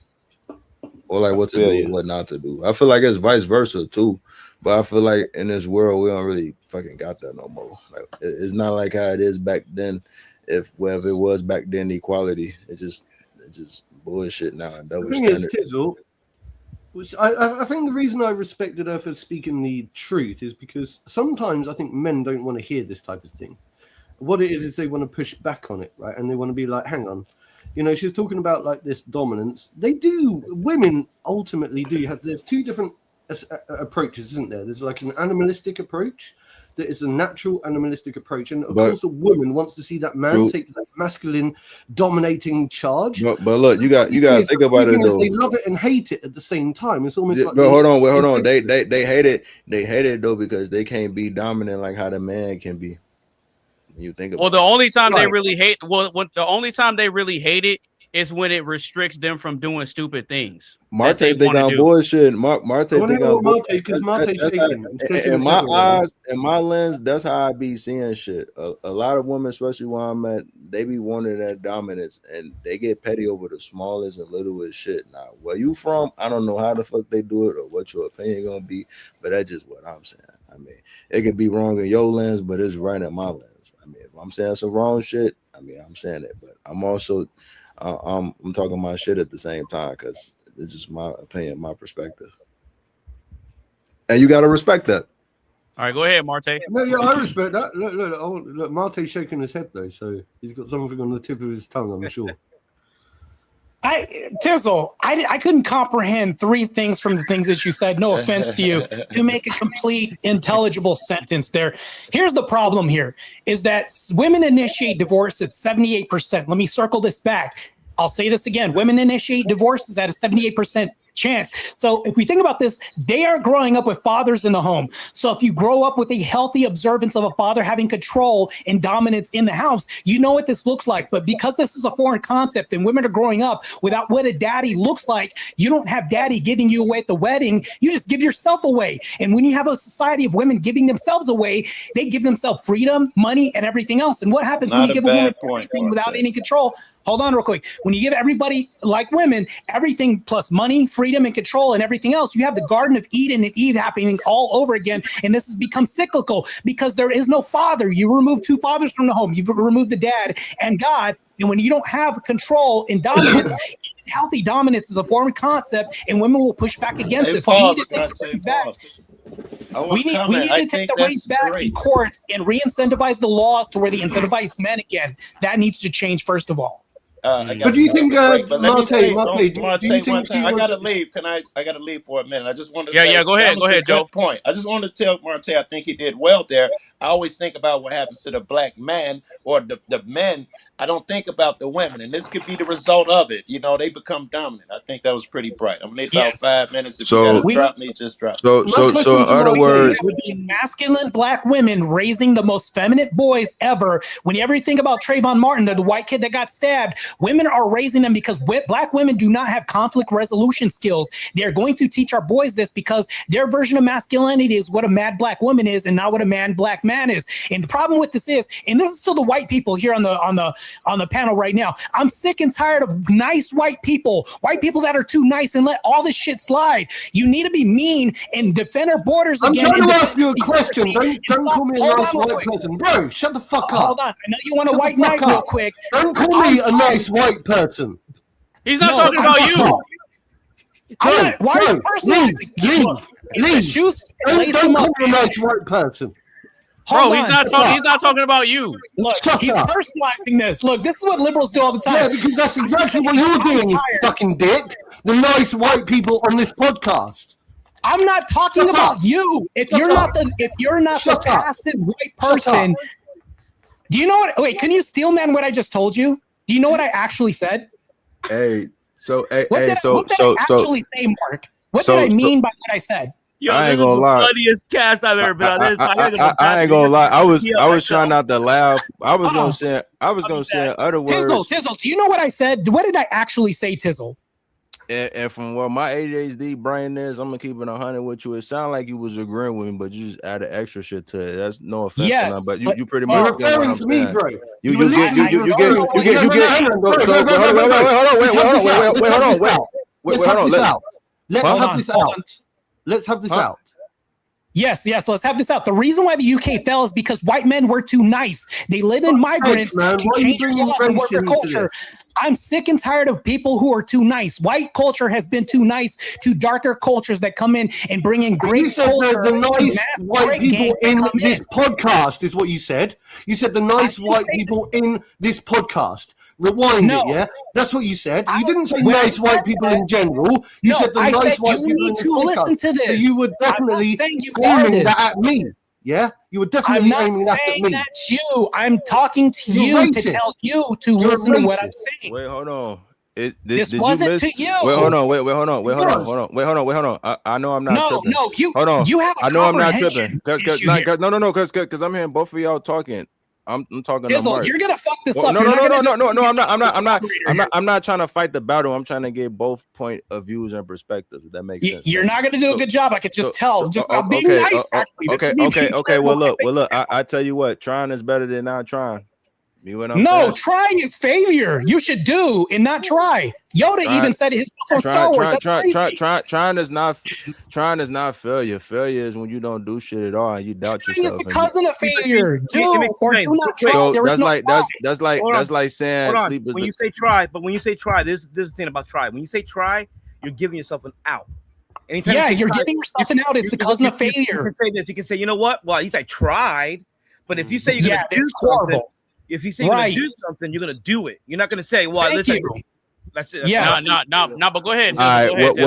or like what to do and what not to do. I feel like it's vice versa too, but I feel like in this world we don't really fucking got that no more. Like, it's not like how it is back then. If wherever it was back then, equality, it's just bullshit now and double standard. Tizzle, I think the reason I respected her for speaking the truth is because sometimes I think men don't want to hear this type of thing. What it is they want to push back on it, right? And they want to be like, hang on. You know, she's talking about like this dominance. They do. Women ultimately do have. There's two different approaches, isn't there? There's like an animalistic approach. There is a natural animalistic approach, and of course, a woman wants to see that man take that masculine, dominating charge. But look, you got to think about it though. They love it and hate it at the same time. It's almost like. But hold on. They hate it. They hate it though because they can't be dominant like how the man can be. You think about the only time they really hate the only time they really hate it is when it restricts them from doing stupid things. Marte think I'm bullshit. Marte think I'm bullshit because Marte's shaking. In my eyes, in my lens, that's how I be seeing shit. A lot of women, especially where I'm at, they be wanting that dominance and they get petty over the smallest and littlest shit. Now, where you from, I don't know how the fuck they do it or what your opinion gonna be, but that's just what I'm saying. I mean, it could be wrong in your lens, but it's right in my lens. I mean, if I'm saying some wrong shit, I mean, I'm saying it, but I'm also I'm talking my shit at the same time because it's just my opinion, my perspective, and you got to respect that. All right, go ahead, Marte. No, yeah, I respect that. Look, Marte's shaking his head though, so he's got something on the tip of his tongue, I'm sure. Tizzle, I couldn't comprehend three things from the things that you said, no offense to you, to make a complete intelligible sentence there. Here's the problem here, is that women initiate divorce at 78%. Let me circle this back. I'll say this again. Women initiate divorces at a 78% chance. So if we think about this, they are growing up with fathers in the home. So if you grow up with a healthy observance of a father having control and dominance in the house, you know what this looks like. But because this is a foreign concept and women are growing up without what a daddy looks like, you don't have daddy giving you away at the wedding. You just give yourself away. And when you have a society of women giving themselves away, they give themselves freedom, money, and everything else. And what happens when you give a woman everything without any control? Hold on real quick. When you give everybody, like women, everything plus money, freedom, and control and everything else, you have the Garden of Eden and Eve happening all over again. And this has become cyclical because there is no father. You remove two fathers from the home. You've removed the dad and God. And when you don't have control and dominance, healthy dominance is a foreign concept, and women will push back against it. So we need to take the reins back. We need to take the reins back in courts and re-incentivize the laws to where they incentivize men again. That needs to change, first of all. But do you think, Marte, I gotta leave. I gotta leave for a minute. I just want to say, go ahead, Joe. Point. I just want to tell Marte, I think he did well there. I always think about what happens to the black man or the men. I don't think about the women, and this could be the result of it. You know, they become dominant. I think that was pretty bright. I'm gonna need about 5 minutes. If you gotta drop me, just drop. So in other words, would be masculine black women raising the most feminine boys ever. Whenever you think about Trayvon Martin, the white kid that got stabbed, women are raising them because black women do not have conflict resolution skills. They're going to teach our boys this because their version of masculinity is what a mad black woman is and not what a mad black man is. And the problem with this is, and this is to the white people here on the panel right now, I'm sick and tired of nice white people that are too nice and let all this shit slide. You need to be mean and defend our borders I'm again. trying to ask you a question. Don't call me a nice white person. Bro, shut the fuck up. Hold on. I know you want a white knight real quick. Don't call me a nice white person. He's not talking about you. Why are you personalizing? Leave. Don't call me a nice white person. Bro, he's not talking about you. Look, he's personalizing this. Look, this is what liberals do all the time. Yeah, because that's exactly what you're doing, you fucking dick. The nice white people on this podcast. I'm not talking about you. If you're not the passive white person, do you know what? Wait, can you steel man what I just told you? Do you know what I actually said? Hey, what did I actually say, Mark? What did I mean by what I said? Yo, I ain't gonna lie. Funniest cast I've ever been on. I ain't gonna lie. I was trying not to laugh. I was gonna say in other words. Tizzle, do you know what I said? What did I actually say, Tizzle? And from what my ADHD brain is, I'm gonna keep it 100 with you. It sounded like you was agreeing with me, but you just added extra shit to it. That's no offense. Yes, but you pretty much you're referring to me, bro. You get. Let's have this out. Yes. Let's have this out. The reason why the UK fell is because white men were too nice. They let in migrants to change their laws and work their culture. I'm sick and tired of people who are too nice. White culture has been too nice to darker cultures that come in and bring in great culture. The nice white people in this podcast is what you said. You said the nice white people in this podcast. Rewind it, yeah? That's what you said. You didn't say nice white people in general. You said the nice white people in this podcast. Listen to this. So you were definitely aiming that at me. Yeah? You were definitely aiming that at me. I'm not saying that's you. I'm talking to you to tell you to listen to what I'm saying. Wait, hold on. This wasn't to you. Wait, hold on. I know I'm not tripping. No, hold on. You have I know I'm not tripping. Because I'm hearing both of y'all talking. I'm talking Tizzle, to Mark. You're gonna fuck this up. No. I'm not trying to fight the battle. I'm trying to get both point of views and perspectives. If that makes sense. You're not gonna do a good job. I could just tell. I'm being nice. Okay. Well, look. I tell you what. Trying is better than not trying. No, trying is failure. You should do and not try. Yoda even said his from Star Wars. Trying is not failure. Failure is when you don't do shit at all and you doubt yourself. Trying is the cousin of failure. Do or do not try. So that's like saying sleep is when you say try, but when you say try, there's a thing about try. When you say try, you're giving yourself an out. Anytime you're giving yourself an out. It's the cousin of failure. You can say this. You can say, you know what? Well, at least I tried. But if you say you're gonna do something, if you say you're gonna do something, you're gonna do it. You're not gonna say, "Well, listen." That's it. Yeah, no. But go ahead. All right.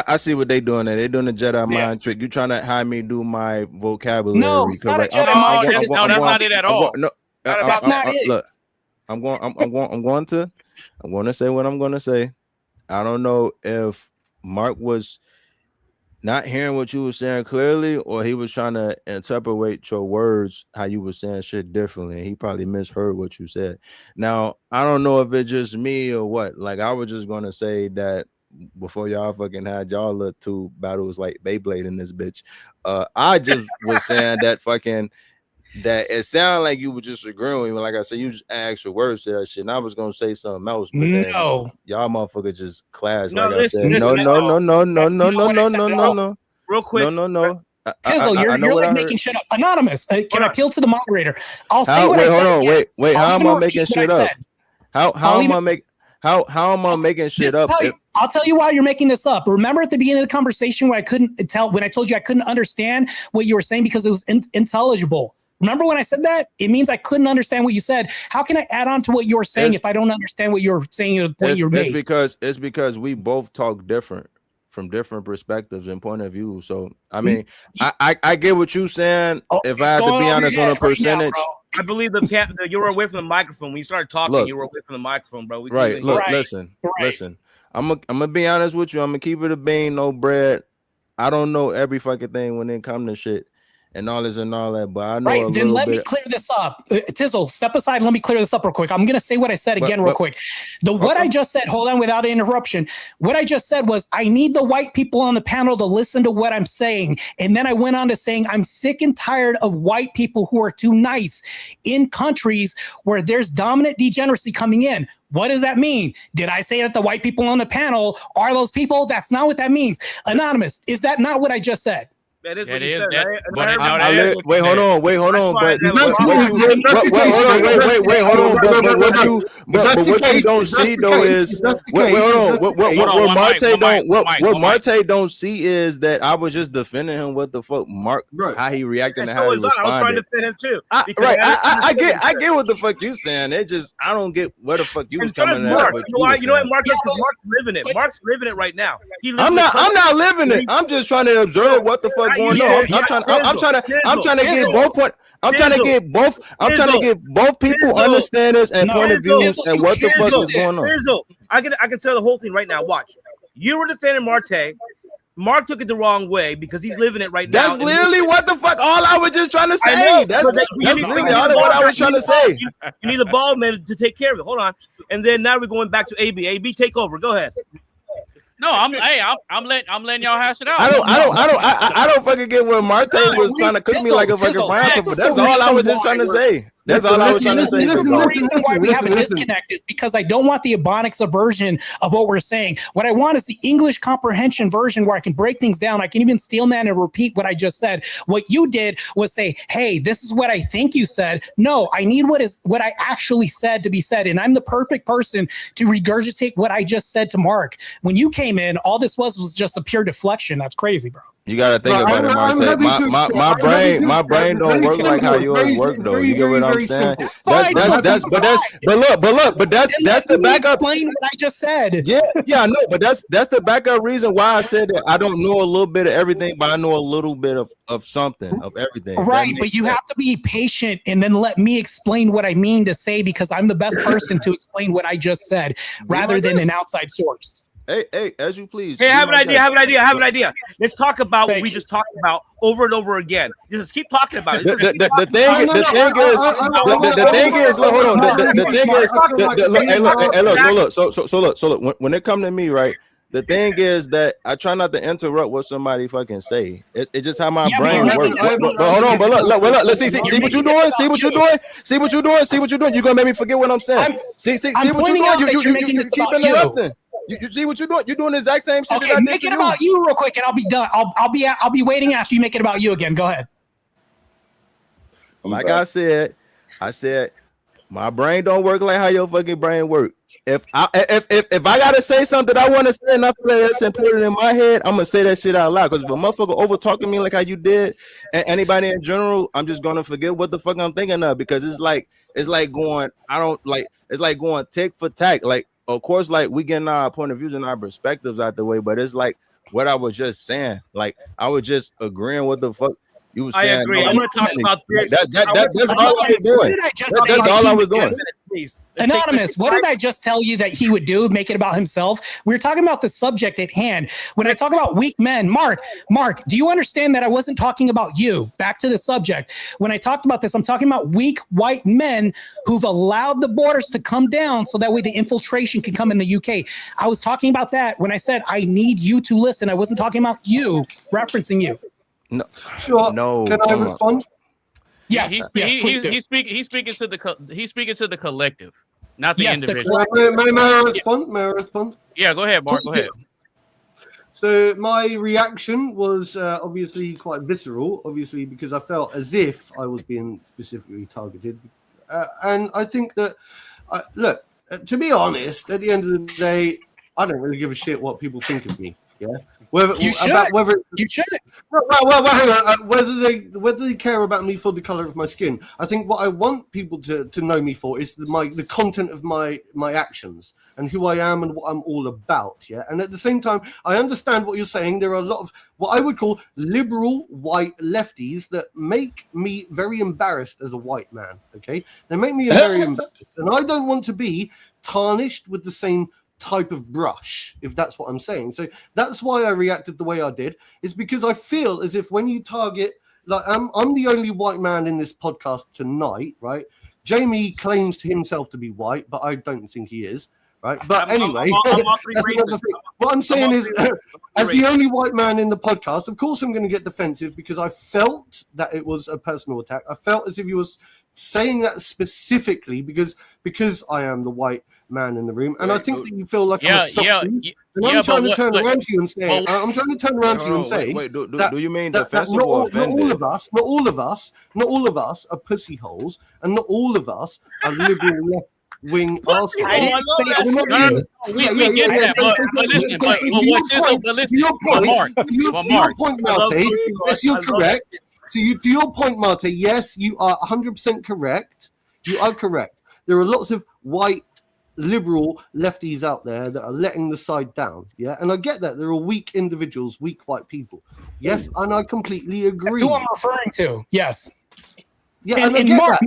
I see what they doing there. They doing the Jedi mind trick. You trying to have me do my vocabulary? No, it's not a Jedi mind trick. No, that's not it at all. That's not it. Look, I'm going to say what I'm going to say. I don't know if Mark was not hearing what you were saying clearly, or he was trying to interpret your words how you were saying shit differently. He probably misheard what you said. Now, I don't know if it's just me or what. Like, I was just gonna say that before y'all fucking had y'all little two battles like Beyblade in this bitch. I just was saying that it sounded like you were just agreeing with me. Like I said, you just asked your words to that shit. And I was gonna say something else, but no, y'all motherfuckers just clash. No, like I said, no. Real quick, no. Tizzle, you're like making shit up. Anonymous, can I appeal to the moderator? I'll say what I said. Hold on, wait. How am I making shit up? How am I making shit up? I'll tell you why you're making this up. Remember at the beginning of the conversation when I told you I couldn't understand what you were saying because it was intelligible. Remember when I said that? It means I couldn't understand what you said. How can I add on to what you're saying if I don't understand what you're saying? It's because we both talk different from different perspectives and point of view. So I mean, I get what you're saying. If I have to be honest on a percentage, I believe you were away from the microphone when you started talking. You were away from the microphone, bro. Listen. I'm gonna be honest with you. I'm gonna keep it a bean, no bread. I don't know every fucking thing when it comes to shit. And all this and all that, but I know. Then let me clear this up. Tizzle, step aside. Let me clear this up real quick. I'm going to say what I said again real quick. What I just said, hold on without interruption. What I just said was I need the white people on the panel to listen to what I'm saying. And then I went on to saying I'm sick and tired of white people who are too nice in countries where there's dominant degeneracy coming in. What does that mean? Did I say that the white people on the panel are those people? That's not what that means. Anonymous, is that not what I just said? That is what you said, right? Wait, hold on. But what you don't see though is what Marte don't see is that I was just defending him. What the fuck, Mark? How he reacted and how he responded. I was trying to defend him too. I get what the fuck you saying. It just I don't get where the fuck you was coming at. You know what, Mark? Because Mark's living it. Mark's living it right now. I'm not living it. I'm just trying to observe what the fuck going on. I'm trying to get both point. I'm trying to get both people understandings and point of views and what the fuck is going on. I can tell the whole thing right now. Watch. You were defending Marte. Mark took it the wrong way because he's living it right now. That's literally what the fuck. All I was just trying to say. That's literally all what I was trying to say. You need the ball man to take care of it. Hold on. And then now we're going back to AB. AB, take over. Go ahead. No, I'm letting y'all hash it out. I don't fucking get where Marte was trying to cook me like a fucking pineapple, but that's all I was just trying to say. That's all I was trying to say. This is the reason why we have a disconnect is because I don't want the Ebonics version of what we're saying. What I want is the English comprehension version where I can break things down. I can even steal man and repeat what I just said. What you did was say, hey, this is what I think you said. No, I need what I actually said to be said. And I'm the perfect person to regurgitate what I just said to Mark. When you came in, all this was just a pure deflection. That's crazy, bro. You gotta think about it, Marte. My brain don't work like how yours work, though. You get what I'm saying? But that's the backup. Explain what I just said. Yeah, I know, but that's the backup reason why I said that I don't know a little bit of everything, but I know a little bit of something of everything. Right, but you have to be patient and then let me explain what I mean to say because I'm the best person to explain what I just said, rather than an outside source. Hey, as you please. Hey, I have an idea. Let's talk about what we just talked about over and over again. Just keep talking about it. The thing is, look, when it come to me, right? The thing is that I try not to interrupt what somebody fucking say. It's just how my brain works. But hold on, but look, let's see what you're doing. See what you're doing. You're gonna make me forget what I'm saying. See what you're doing. You keep interrupting. You see what you're doing? You're doing the exact same shit. Okay, make it about you real quick, and I'll be done. I'll be waiting after you make it about you again. Go ahead. Like I said my brain don't work like how your fucking brain work. If I gotta say something I want to say and I feel like that's important in my head, I'm gonna say that shit out loud. Because if a motherfucker over talking me like how you did, and anybody in general, I'm just gonna forget what the fuck I'm thinking of. Because it's like going tick for tack. Like, of course, like we getting our point of views and our perspectives out the way, but it's like what I was just saying. Like I was just agreeing with the fuck you were saying. I agree. I'm gonna talk about this. That's all I was doing. That's all I was doing. Anonymous, what did I just tell you that he would do? Make it about himself? We were talking about the subject at hand. When I talk about weak men, Mark, do you understand that I wasn't talking about you? Back to the subject. When I talked about this, I'm talking about weak white men who've allowed the borders to come down so that way the infiltration can come in the UK. I was talking about that when I said I need you to listen. I wasn't talking about you, referencing you. No, sure. No. Can I respond? Yes. He's speaking to the collective, not the individual. May I respond? Yeah, go ahead, Mark. Go ahead. So my reaction was obviously quite visceral, obviously because I felt as if I was being specifically targeted, and I think that look, to be honest, at the end of the day, I don't really give a shit what people think of me. Yeah. You should. Well, hang on. Whether they care about me for the color of my skin, I think what I want people to know me for is the content of my actions and who I am and what I'm all about. Yeah, and at the same time, I understand what you're saying. There are a lot of what I would call liberal white lefties that make me very embarrassed as a white man. Okay, they make me very embarrassed, and I don't want to be tarnished with the same type of brush, if that's what I'm saying. So that's why I reacted the way I did, is because I feel as if when you target, like I'm the only white man in this podcast tonight, right? Jamie claims to himself to be white, but I don't think he is, right? But anyway, what I'm saying is, as the only white man in the podcast, of course I'm going to get defensive because I felt that it was a personal attack. I felt as if he was saying that specifically because I am the white man in the room, and I think that you feel like I'm a softie. And I'm trying to turn around to you and say, I'm trying to turn around to you and say, do you mean defensive or offended? Not all of us are pussy holes, and not all of us are liberal left wing arseholes. I didn't say we get that, but listen, Mark. Yes, you're correct. To your point, Marte, yes, you are 100% correct. You are correct. There are lots of white liberal lefties out there that are letting the side down. Yeah, and I get that. There are weak individuals, weak white people. Yes, and I completely agree. That's who I'm referring to. Yes. Yeah, and I get that.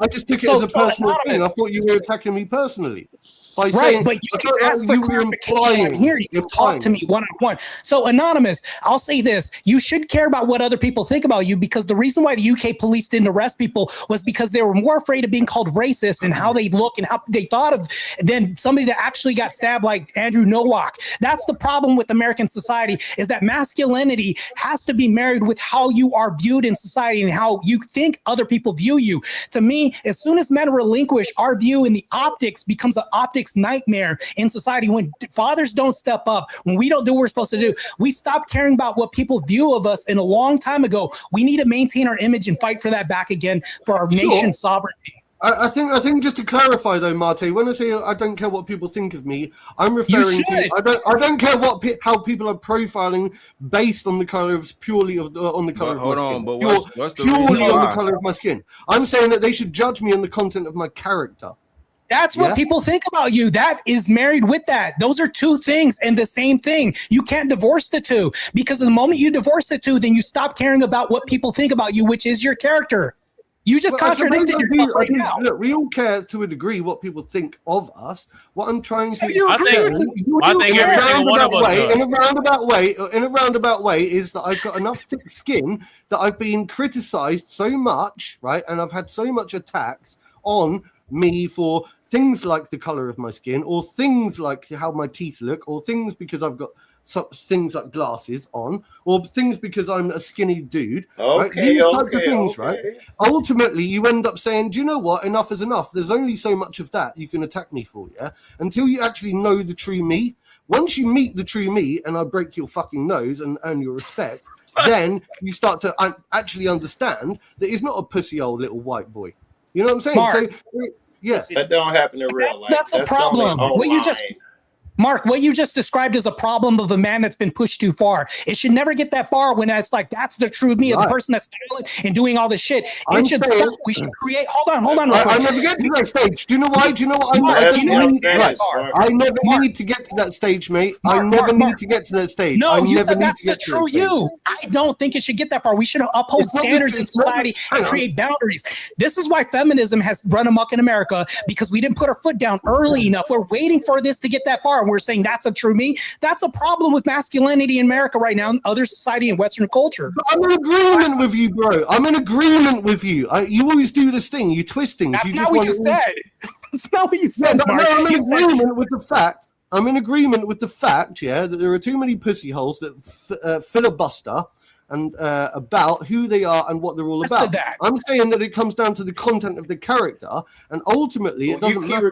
I just took it as a personal thing. I thought you were attacking me personally. By saying, but you can ask for clarification here. You can talk to me one-on-one. So, Anonymous, I'll say this. You should care about what other people think about you, because the reason why the UK police didn't arrest people was because they were more afraid of being called racist and how they look and how they thought of than somebody that actually got stabbed like Andrew Nowak. That's the problem with American society, is that masculinity has to be married with how you are viewed in society and how you think other people view you. To me, as soon as men relinquish our view in the optics becomes an optics nightmare in society. When fathers don't step up, when we don't do what we're supposed to do, we stop caring about what people view of us. And a long time ago, we need to maintain our image and fight for that back again for our nation's sovereignty. I think just to clarify though, Marte, when I say I don't care what people think of me, I'm referring to I don't care how people are profiling based on the color of on the color of my skin. But what's the purely on the color of my skin. I'm saying that they should judge me on the content of my character. That's what people think about you. That is married with that. Those are two things and the same thing. You can't divorce the two, because the moment you divorce the two, then you stop caring about what people think about you, which is your character. You just contradicted yourself right now. Look, we all care to a degree what people think of us. What I'm trying to say, I think every single one of us does. in a roundabout way, is that I've got enough thick skin that I've been criticized so much, right? And I've had so much attacks on me for things like the color of my skin, or things like how my teeth look, or things because I've got things like glasses on, or things because I'm a skinny dude. Right? These types of things, right? Ultimately, you end up saying, do you know what? Enough is enough. There's only so much of that you can attack me for, yeah? Until you actually know the true me. Once you meet the true me and I break your fucking nose and earn your respect, then you start to actually understand that he's not a pussy old little white boy. You know what I'm saying? Mark, so, yeah. That don't happen in real life. That's a problem. Mark, what you just described is a problem of a man that's been pushed too far. It should never get that far when it's like, that's the true me of the person that's violent and doing all this shit. It should stop. We should create. Hold on. I never get to that stage. Do you know why? Do you know what? I never need to get to that stage, mate. I never need to get to that stage. No, you said that's the true you. I don't think it should get that far. We should uphold standards in society and create boundaries. This is why feminism has run amok in America, because we didn't put our foot down early enough. We're waiting for this to get that far. We're saying that's a true me. That's a problem with masculinity in America right now, and other society and Western culture. But I'm in agreement with you, bro. I'm in agreement with you. You always do this thing. You twist things. That's not what you said. That's not what you said, Mark. I'm in agreement with the fact. I'm in agreement with the fact, yeah, that there are too many pussy holes that filibuster and about who they are and what they're all about. I'm saying that it comes down to the content of the character, and ultimately it doesn't matter.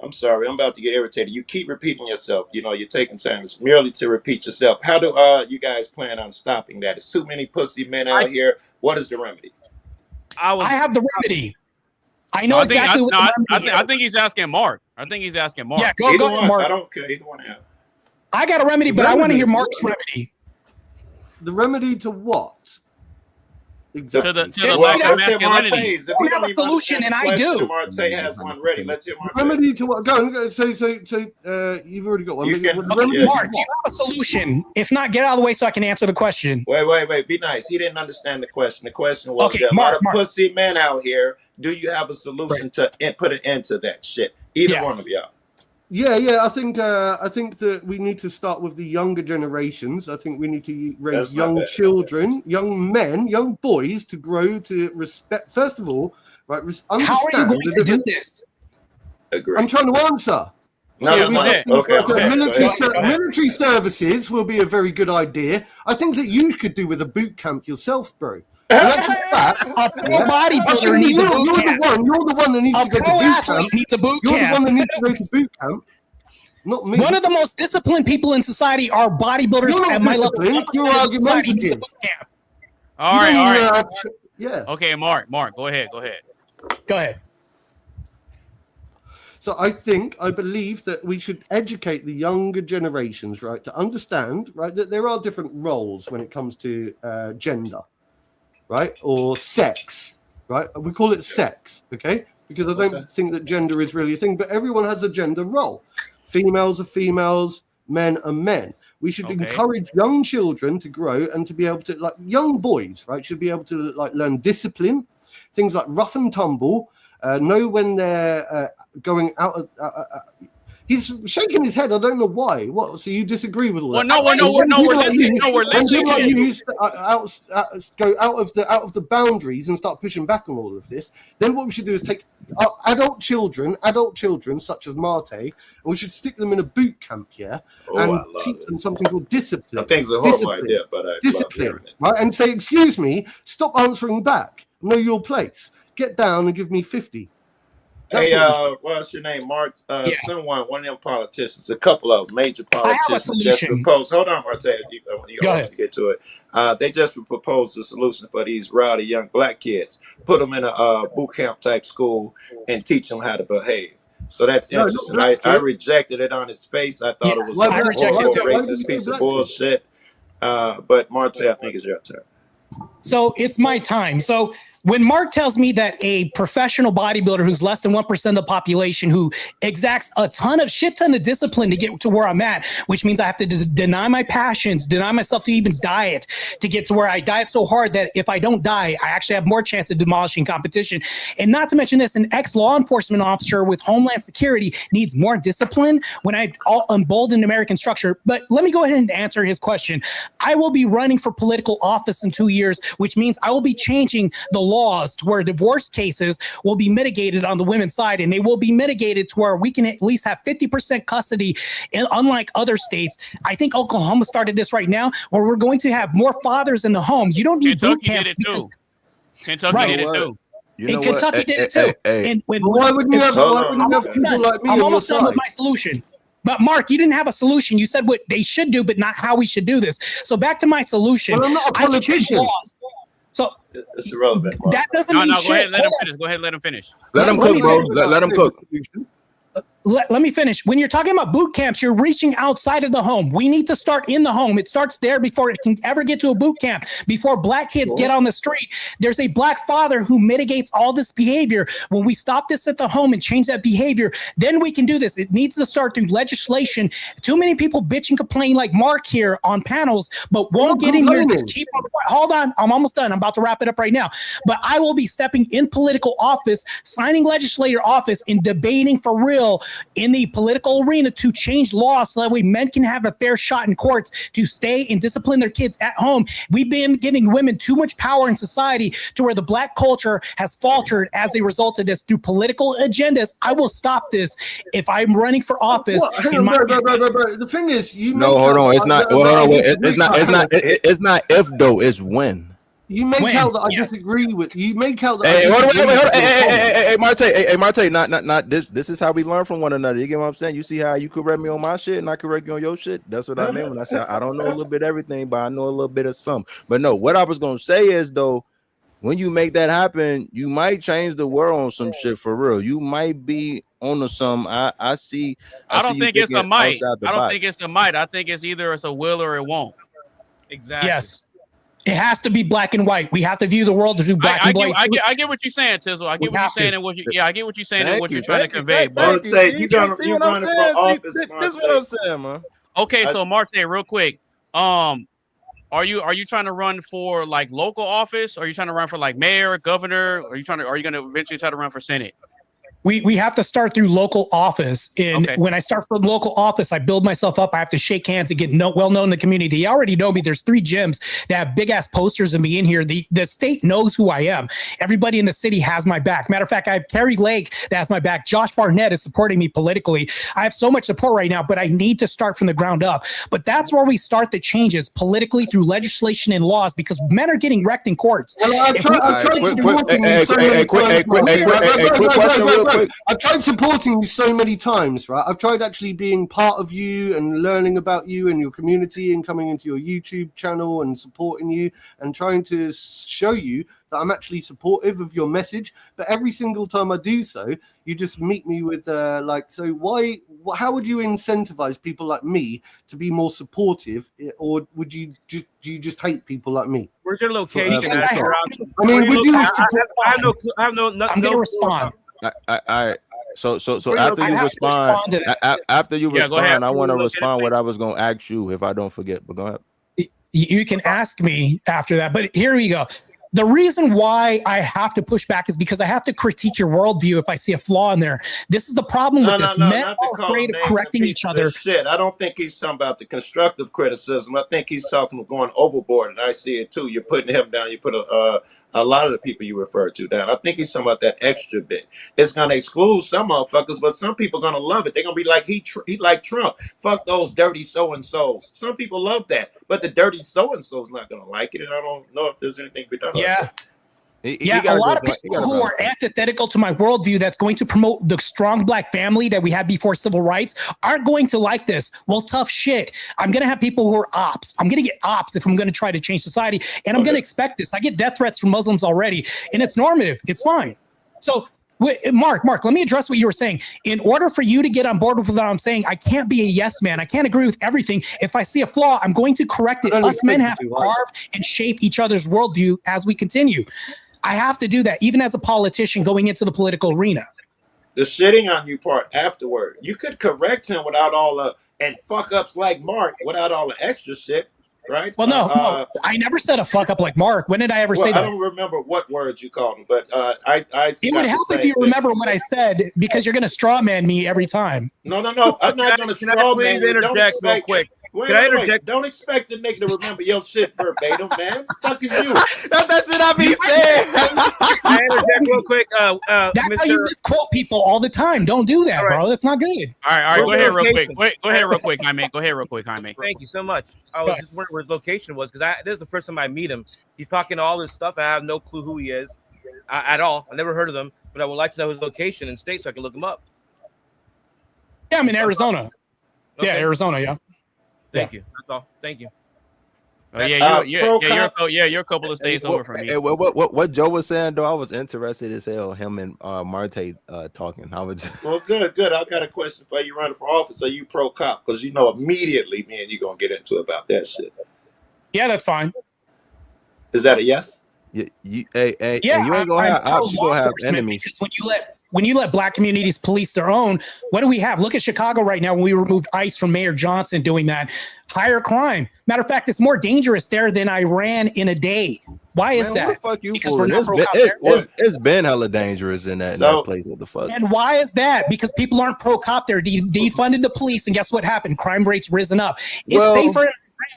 I'm sorry, I'm about to get irritated. You keep repeating yourself. You know, you're taking time. It's merely to repeat yourself. How do you guys plan on stopping that? There's too many pussy men out here. What is the remedy? I have the remedy. I know exactly what the remedy is. I think he's asking Mark. Yeah, go one. Mark. I don't care. Either one out. I got a remedy, but I want to hear Mark's remedy. The remedy to what? Exactly. To the lack of masculinity. If you have a solution, and I do. Marte has one ready. Let's hear Marte. Remedy to what? Go. So you've already got one. Mark, do you have a solution? If not, get out of the way so I can answer the question. Wait. Be nice. He didn't understand the question. The question was, there are a lot of pussy men out here. Do you have a solution to put an end to that shit? Either one of y'all. Yeah. I think that we need to start with the younger generations. I think we need to raise young children, young men, young boys to grow to respect. First of all, right? How are you going to do this? Agree. I'm trying to answer. Military services will be a very good idea. I think that you could do with a boot camp yourself, bro. Bodybuilder needs a boot camp. You're the one that needs to go to boot camp. Needs a boot You're camp. the one that needs to go to boot camp. Not me. One of the most disciplined people in society are bodybuilders at my level. You're argumentative. All right. Yeah. Okay, Mark, go ahead. Go ahead. So I believe that we should educate the younger generations, right, to understand, right, that there are different roles when it comes to gender, right, or sex, right? We call it sex, okay? Because I don't think that gender is really a thing, but everyone has a gender role. Females are females, men are men. We should encourage young children to grow and to be able to, like young boys, right, should be able to like learn discipline, things like rough and tumble, know when they're going out of. He's shaking his head. I don't know why. What? So you disagree with all that? We're listening. We're listening. Go out of the boundaries and start pushing back on all of this. Then what we should do is take adult children such as Marte, and we should stick them in a boot camp, and teach them something called discipline. I think it's a horrible idea, but I love hearing it. Right, and say, excuse me, stop answering back. Know your place. Get down and give me 50. Hey, what's your name, Mark? Someone, one of them politicians, a couple of major politicians just proposed. Hold on, Marte. I want you to get to it. They just proposed a solution for these rowdy young black kids. Put them in a boot camp type school and teach them how to behave. So that's interesting. I rejected it on his face. I thought it was a racist piece of bullshit. But Marte, I think it's your turn. So it's my time. So when Mark tells me that a professional bodybuilder who's less than 1% of the population, who exacts a shit ton of discipline to get to where I'm at, which means I have to deny my passions, deny myself to even diet to get to where I diet so hard that if I don't die, I actually have more chance of demolishing competition. And not to mention this, an ex-law enforcement officer with Homeland Security needs more discipline when I embolden American structure. But let me go ahead and answer his question. I will be running for political office in 2 years, which means I will be changing the laws to where divorce cases will be mitigated on the women's side, and they will be mitigated to where we can at least have 50% custody. And unlike other states, I think Oklahoma started this right now, where we're going to have more fathers in the home. You don't need boot camp. Kentucky did it too. Kentucky did it too. And why wouldn't you have people like me? I'm almost done with my solution. But Mark, you didn't have a solution. You said what they should do, but not how we should do this. So back to my solution. Well, I'm not a politician. So it's irrelevant. That doesn't mean shit. Go ahead, let him finish. Go ahead, let him finish. Let him cook, bro. Let him cook. Let me finish. When you're talking about boot camps, you're reaching outside of the home. We need to start in the home. It starts there before it can ever get to a boot camp. Before black kids get on the street, there's a black father who mitigates all this behavior. When we stop this at the home and change that behavior, then we can do this. It needs to start through legislation. Too many people bitch and complain like Mark here on panels, but won't get in here. Just keep on. Hold on. I'm almost done. I'm about to wrap it up right now. But I will be stepping in political office, signing legislator office, and debating for real in the political arena to change laws so that way men can have a fair shot in courts to stay and discipline their kids at home. We've been giving women too much power in society to where the black culture has faltered as a result of this through political agendas. I will stop this if I'm running for office. The thing is, hold on. It's not. It's not if though. It's when. You make out that I disagree with you. Make out that. Hey, Marte, not this. This is how we learn from one another. You get what I'm saying? You see how you correct me on my shit and I correct you on your shit. That's what I meant when I said I don't know a little bit of everything, but I know a little bit of some. But no, what I was gonna say is though, when you make that happen, you might change the world on some shit for real. You might be on to some. I see. I don't think it's a might. I don't think it's a might. I think it's either it's a will or it won't. Exactly. Yes. It has to be black and white. We have to view the world through black and white. I get what you're saying, Tizzle. I get what you're saying and what you. I get what you're saying and what you're trying to convey. But you running for office. That's what I'm saying, man. Okay, so Marte, real quick, are you trying to run for like local office? Or are you trying to run for like mayor, governor? Or are you going to eventually try to run for Senate? We have to start through local office. And when I start from local office, I build myself up. I have to shake hands and get well known in the community. They already know me. There's 3 gyms that have big ass posters of me in here. The state knows who I am. Everybody in the city has my back. Matter of fact, I have Terry Lake that has my back. Josh Barnett is supporting me politically. I have so much support right now, but I need to start from the ground up. But that's where we start the changes politically through legislation and laws, because men are getting wrecked in courts. I've tried supporting you so many times, right? I've tried actually being part of you and learning about you and your community and coming into your YouTube channel and supporting you and trying to show you that I'm actually supportive of your message. But every single time I do so, you just meet me with so why? How would you incentivize people like me to be more supportive, or would you just hate people like me? Where's your location? I mean, would you? I have no. I'm gonna respond. So after you respond, I want to respond what I was going to ask you if I don't forget. But go ahead. You can ask me after that. But here we go. The reason why I have to push back is because I have to critique your worldview if I see a flaw in there. This is the problem with this. Men are afraid of correcting each other. Shit, I don't think he's talking about the constructive criticism. I think he's talking going overboard, and I see it too. You're putting him down. You put a lot of the people you refer to down. I think he's talking about that extra bit. It's gonna exclude some motherfuckers, but some people gonna love it. They're gonna be like he like Trump. Fuck those dirty so and so's. Some people love that, but the dirty so and so's not gonna like it, and I don't know if there's anything to be done. Yeah. A lot of people who are antithetical to my worldview that's going to promote the strong black family that we had before civil rights aren't going to like this. Well, tough shit. I'm going to have people who are ops. I'm going to get ops if I'm going to try to change society. And I'm going to expect this. I get death threats from Muslims already, and it's normative. It's fine. So, Mark, let me address what you were saying. In order for you to get on board with what I'm saying, I can't be a yes man. I can't agree with everything. If I see a flaw, I'm going to correct it. Us men have to carve and shape each other's worldview as we continue. I have to do that, even as a politician going into the political arena. The shitting on you part afterward. You could correct him without all the and fuck ups like Mark without all the extra shit, right? Well, no, I never said a fuck up like Mark. When did I ever say that? I don't remember what words you called him, but it would help if you remember what I said, because you're going to straw man me every time. No. I'm not going to straw man you. Interject real quick. Wait. Don't expect the nigga to remember your shit verbatim, man. What the fuck is you? That's what I be saying. Can I interject real quick? That's how you misquote people all the time. Don't do that, bro. That's not good. All right. Go ahead real quick. Go ahead real quick, Jaime. Thank you so much. I was just wondering where his location was, because this is the first time I meet him. He's talking all this stuff. I have no clue who he is at all. I never heard of him, but I would like to know his location and state so I can look him up. Yeah, I'm in Arizona. Okay. Yeah, Arizona. Yeah. Thank you. That's all. Thank you. You're a couple of states over from me. What Joe was saying though, I was interested as hell. Him and Marte talking. Well, good. I got a question for you. Running for office? Are you pro cop? Because you know immediately, man, you're gonna get into about that shit. Yeah, that's fine. Is that a yes? You ain't gonna have enemies. Because when you let black communities police their own, what do we have? Look at Chicago right now when we removed ICE from Mayor Johnson doing that. Higher crime. Matter of fact, it's more dangerous there than Iran in a day. Why is that? What the fuck you because fooling? It's been hella dangerous in that place. What the fuck? And why is that? Because people aren't pro-cop there. Defunded the police, and guess what happened? Crime rates risen up. It's safer in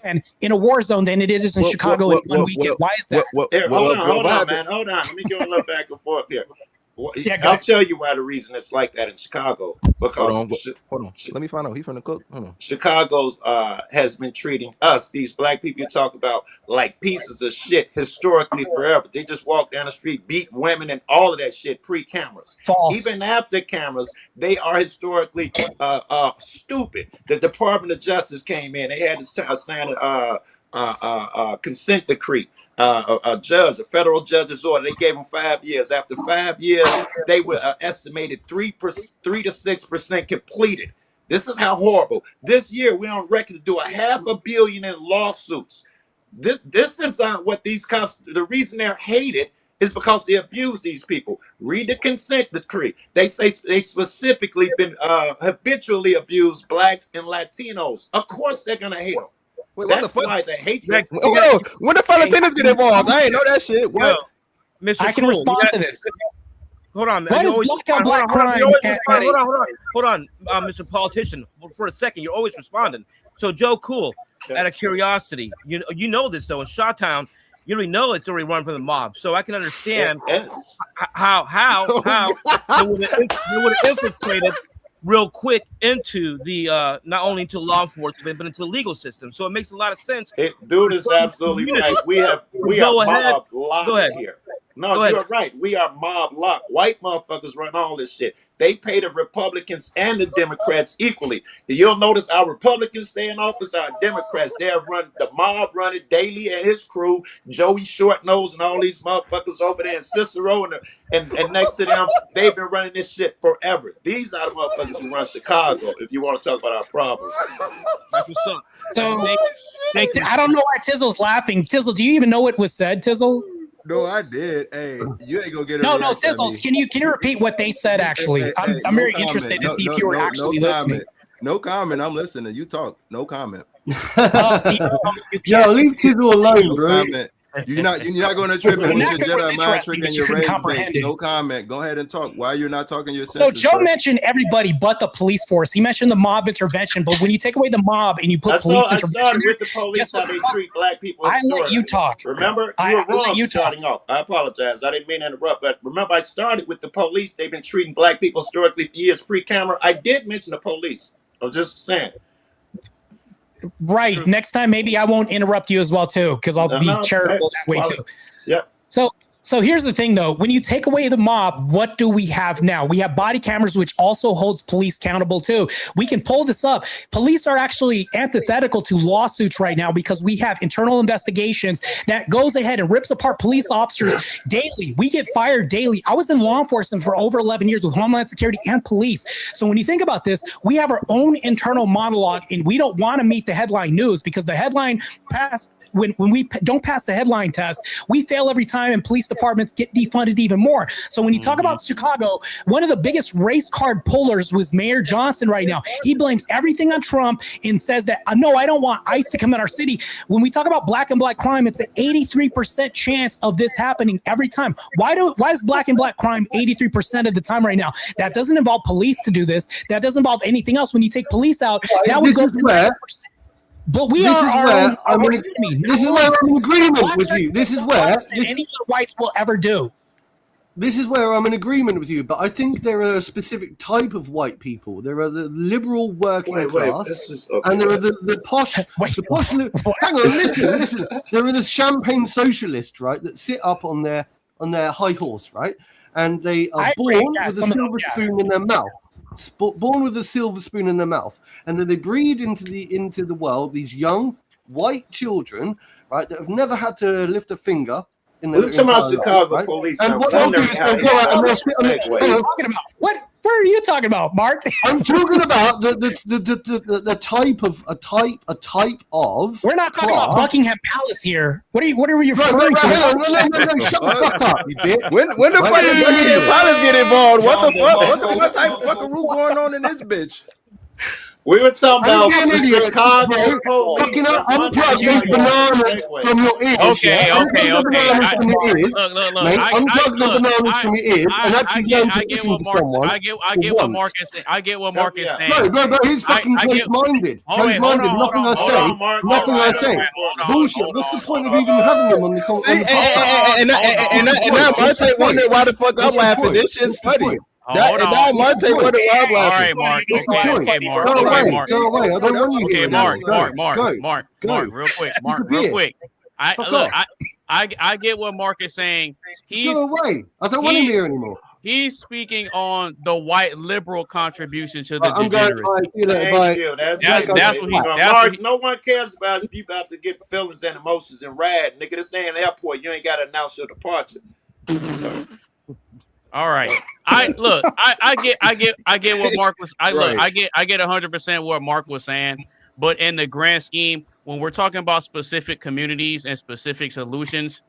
Iran in a war zone than it is in Chicago in one weekend. Why is that? Hold on, man. Hold on. Let me go a little back and forth here. I'll tell you why the reason it's like that in Chicago. Because hold on. Let me find out. He from the cook. Hold on. Chicago has been treating us, these black people you talk about, like pieces of shit historically forever. They just walk down the street, beat women, and all of that shit pre-cameras. False. Even after cameras, they are historically stupid. The Department of Justice came in. They had to sign consent decree. A federal judge's order. They gave them 5 years. After 5 years, they were estimated 3 to 6% completed. This is how horrible. This year, we're on record to do $500 million in lawsuits. This is what these cops. The reason they're hated is because they abuse these people. Read the consent decree. They say they specifically been habitually abused blacks and Latinos. Of course, they're gonna hate them. Wait, that's why the hatred. When the fellow tenants get involved, I ain't know that shit. What? I can respond to this. Hold on, man. What is black crime? Hold on, Mr. Politician. For a second, you're always responding. So, Joe Cool, out of curiosity, you know this though. In Shawtown, you already know it's already run from the mob. So I can understand how they would have infiltrated real quick into the not only into law enforcement but into the legal system. So it makes a lot of sense. Dude is absolutely right. We are mob locked here. No, you're right. We are mob locked. White motherfuckers run all this shit. They pay the Republicans and the Democrats equally. You'll notice our Republicans stay in office, our Democrats, the mob run it daily and his crew, Joey Shortnose and all these motherfuckers over there, and Cicero and next to them, they've been running this shit forever. These are the motherfuckers who run Chicago, if you want to talk about our problems. So, I don't know why Tizzle's laughing. Tizzle, do you even know what was said, Tizzle? No, I did. Hey, you ain't gonna get it. No, Tizzle. Can you repeat what they said? Actually, I'm very interested to see if you were actually listening. No comment. I'm listening. You talk. No comment. Yo, leave Tizzle alone, bro. You're not going to trip me with your Jedi mind trick and your rage. No comment. Go ahead and talk. Why you're not talking your senses? So Joe mentioned everybody but the police force. He mentioned the mob intervention, but when you take away the mob and you put police intervention, I started with the police how they treat black people. I let you talk. Remember, you were wrong starting off. I apologize. I didn't mean to interrupt, but remember, I started with the police. They've been treating black people historically for years pre-camera. I did mention the police. I'm just saying. Right. Next time, maybe I won't interrupt you as well, too, because I'll be charitable that way, too. Yeah. So So here's the thing, though. When you take away the mob, what do we have now? We have body cameras, which also holds police accountable, too. We can pull this up. Police are actually antithetical to lawsuits right now because we have internal investigations that goes ahead and rips apart police officers daily. We get fired daily. I was in law enforcement for over 11 years with Homeland Security and police. So when you think about this, we have our own internal monologue, and we don't want to meet the headline news because the headline when we don't pass the headline test, we fail every time, and police departments get defunded even more. So when you talk about Chicago, one of the biggest race card pullers was Mayor Johnson right now. He blames everything on Trump and says that, no, I don't want ICE to come in our city. When we talk about black and black crime, it's an 83% chance of this happening every time. Why is black and black crime 83% of the time right now? That doesn't involve police to do this. That doesn't involve anything else. When you take police out, that would go to 90%. But we are our own enemy. This is where I'm in agreement with you. This is where any whites will ever do. This is where I'm in agreement with you, but I think there are a specific type of white people. There are the liberal working class, and there are the posh. Hang on, listen. There are the champagne socialists, right, that sit up on their high horse, right, and they are born with a silver spoon in their mouth. Born with a silver spoon in their mouth, and then they breed into the world these young white children, right, that have never had to lift a finger in their entire life, Chicago right? police. And what they'll do is they'll go out and what are you talking about, Mark? I'm talking about the type of. We're not talking about Buckingham Palace here. What are you referring to? No, shut the fuck up, you bitch. When the fuck did Buckingham Palace get involved? What the fuck? What type of fucking rule going on in this bitch? We were talking about Chicago. Fucking unplug these bananas from your ears. Okay. Unplug the bananas from your ears and actually learn to listen to someone. I get what Mark is saying. I get what Mark is saying. No, he's fucking close-minded. Close-minded. Nothing I say. Bullshit. What's the point of even having him on the podcast? And now Marte wondering why the fuck I'm laughing. This shit's funny. Now Marte wondering why I'm laughing. All right, Mark. Okay, Mark. Go away. I don't want you Okay, here. Mark, real quick. I get what Mark is saying. Go away. I don't want him here anymore. He's speaking on the white liberal contribution to the degeneracy. Thank you. That's what he's Mark, no one cares about if you about to get feelings and emotions and rad. Nigga, this ain't an airport. You ain't got to announce your departure. All right. I get what Mark was. I get 100% what Mark was saying, but in the grand scheme, when we're talking about specific communities and specific solutions,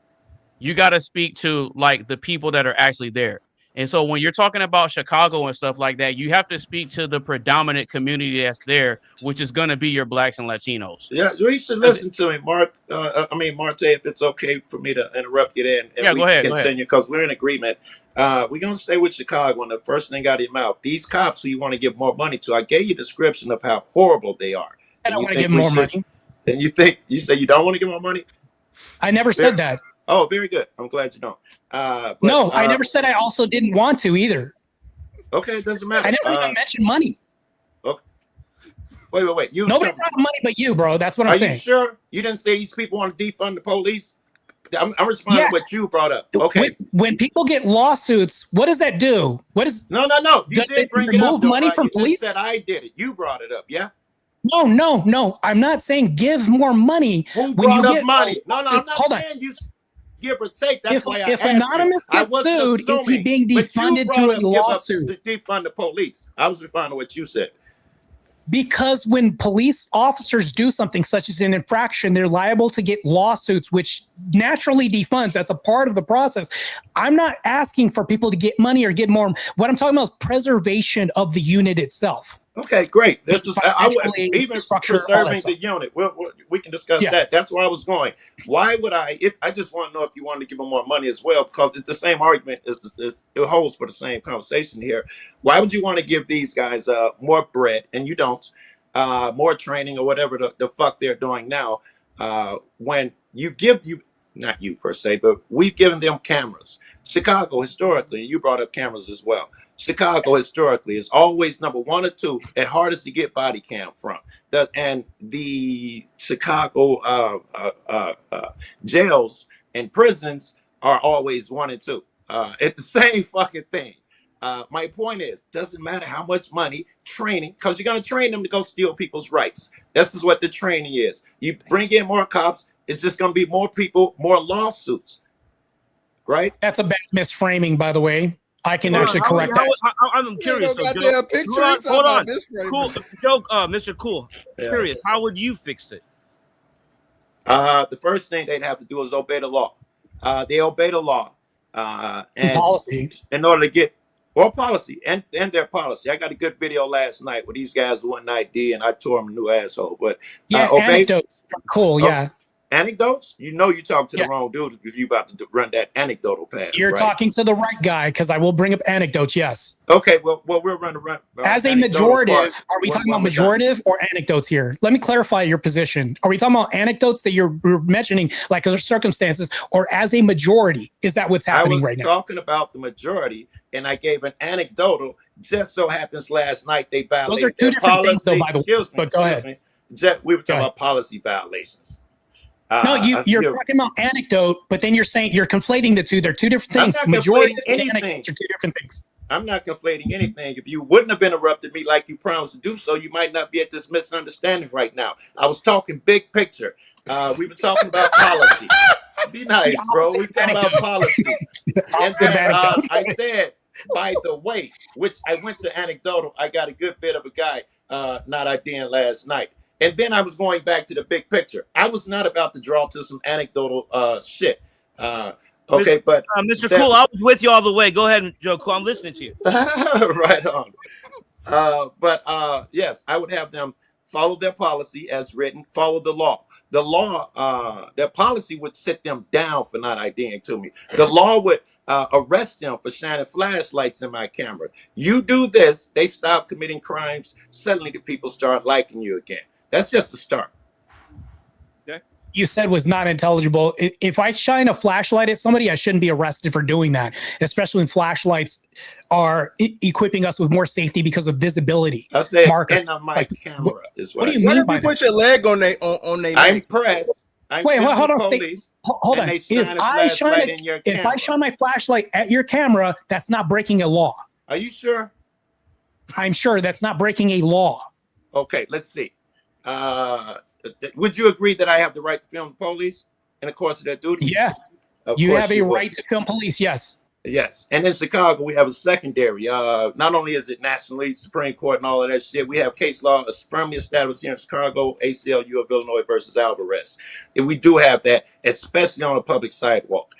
you got to speak to like the people that are actually there. And so when you're talking about Chicago and stuff like that, you have to speak to the predominant community that's there, which is going to be your blacks and Latinos. Yeah, you should listen to me, Mark. Marte, if it's okay for me to interrupt you there and go ahead. Continue because we're in agreement. We're going to stay with Chicago, and the first thing out of your mouth, these cops who you want to give more money to, I gave you a description of how horrible they are. I don't want to give more money. And you say you don't want to give more money? I never said that. Oh, very good. I'm glad you don't. No, I never said I also didn't want to either. Okay, it doesn't matter. I never even mentioned money. Okay. Wait. Nobody brought money but you, bro. That's what I'm saying. Are you sure? You didn't say these people want to defund the police? I'm responding to what you brought up. Okay. When people get lawsuits, what does that do? What is No. You did bring it up. Remove money from police? Said I did it. You brought it up, yeah? No. I'm not saying give more money. Who brought up money? No, I'm not saying you give or take. That's why if Anonymous gets sued, is he being defunded through a lawsuit? To defund the police. I was responding to what you said. Because when police officers do something such as an infraction, they're liable to get lawsuits, which naturally defunds. That's a part of the process. I'm not asking for people to get money or get more. What I'm talking about is preservation of the unit itself. Okay, great. This is even preserving the unit. We can discuss that. That's where I was going. Why would I just want to know if you wanted to give them more money as well, because it's the same argument. It holds for the same conversation here. Why would you want to give these guys more bread, and you don't, more training or whatever the fuck they're doing now, when not you per se, but we've given them cameras. Chicago historically, and you brought up cameras as well. Chicago historically is always number 1 or 2 at hardest to get body cam from. And the Chicago jails and prisons are always 1 and 2. It's the same fucking thing. My point is, doesn't matter how much money, training, because you're going to train them to go steal people's rights. This is what the training is. You bring in more cops, it's just going to be more people, more lawsuits, right? That's a bad misframing, by the way. I can actually correct that. I'm curious. No goddamn picture. Hold on. Cool. Joke, Mr. Cool. Yeah. Curious. How would you fix it? The first thing they'd have to do is obey the law. They obey the law. And policy. In order to get policy and their policy. I got a good video last night where these guys won ID and I tore them a new asshole. But yeah, anecdotes. Cool. Yeah. Anecdotes? You know you talk to the wrong dude if you about to run that anecdotal path. You're talking to the right guy because I will bring up anecdotes. Yes. Okay. Well, we'll run as a majorative. Are we talking about majorative or anecdotes here? Let me clarify your position. Are we talking about anecdotes that you're mentioning, like other circumstances, or as a majority? Is that what's happening right now? I was talking about the majority, and I gave an anecdotal. Just so happens last night they violated. Those are two different things, though. By the way, but go ahead. We were talking about policy violations. No, you're talking about anecdote, but then you're saying you're conflating the two. They're two different things. Majority and anecdotes are two different things. I'm not conflating anything. If you wouldn't have interrupted me like you promised to do so, you might not be at this misunderstanding right now. I was talking big picture. We were talking about policy. Be nice, bro. We talking about policy. And then, I said, by the way, which I went to anecdotal. I got a good bit of a guy not IDing last night. And then I was going back to the big picture. I was not about to draw to some anecdotal shit. Okay, but Mr. Cool, I was with you all the way. Go ahead, Joe Cool. I'm listening to you. Right on. But yes, I would have them follow their policy as written, follow the law. The law, their policy would sit them down for not IDing to me. The law would arrest them for shining flashlights in my camera. You do this, they stop committing crimes. Suddenly the people start liking you again. That's just the start. You said was not intelligible. If I shine a flashlight at somebody, I shouldn't be arrested for doing that, especially when flashlights are equipping us with more safety because of visibility. I said, and on my camera is what do you mean by that? Put your leg on they I'm pressed. Wait, hold on. Hold on. If I shine my flashlight at your camera, that's not breaking a law. Are you sure? I'm sure that's not breaking a law. Okay, let's see. Would you agree that I have the right to film the police in the course of their duty? Yeah. You have a right to film police, yes. Yes. And in Chicago, we have a secondary. Not only is it nationally, Supreme Court and all of that shit, we have case law firmly established here in Chicago, ACLU of Illinois versus Alvarez. And we do have that, especially on a public sidewalk.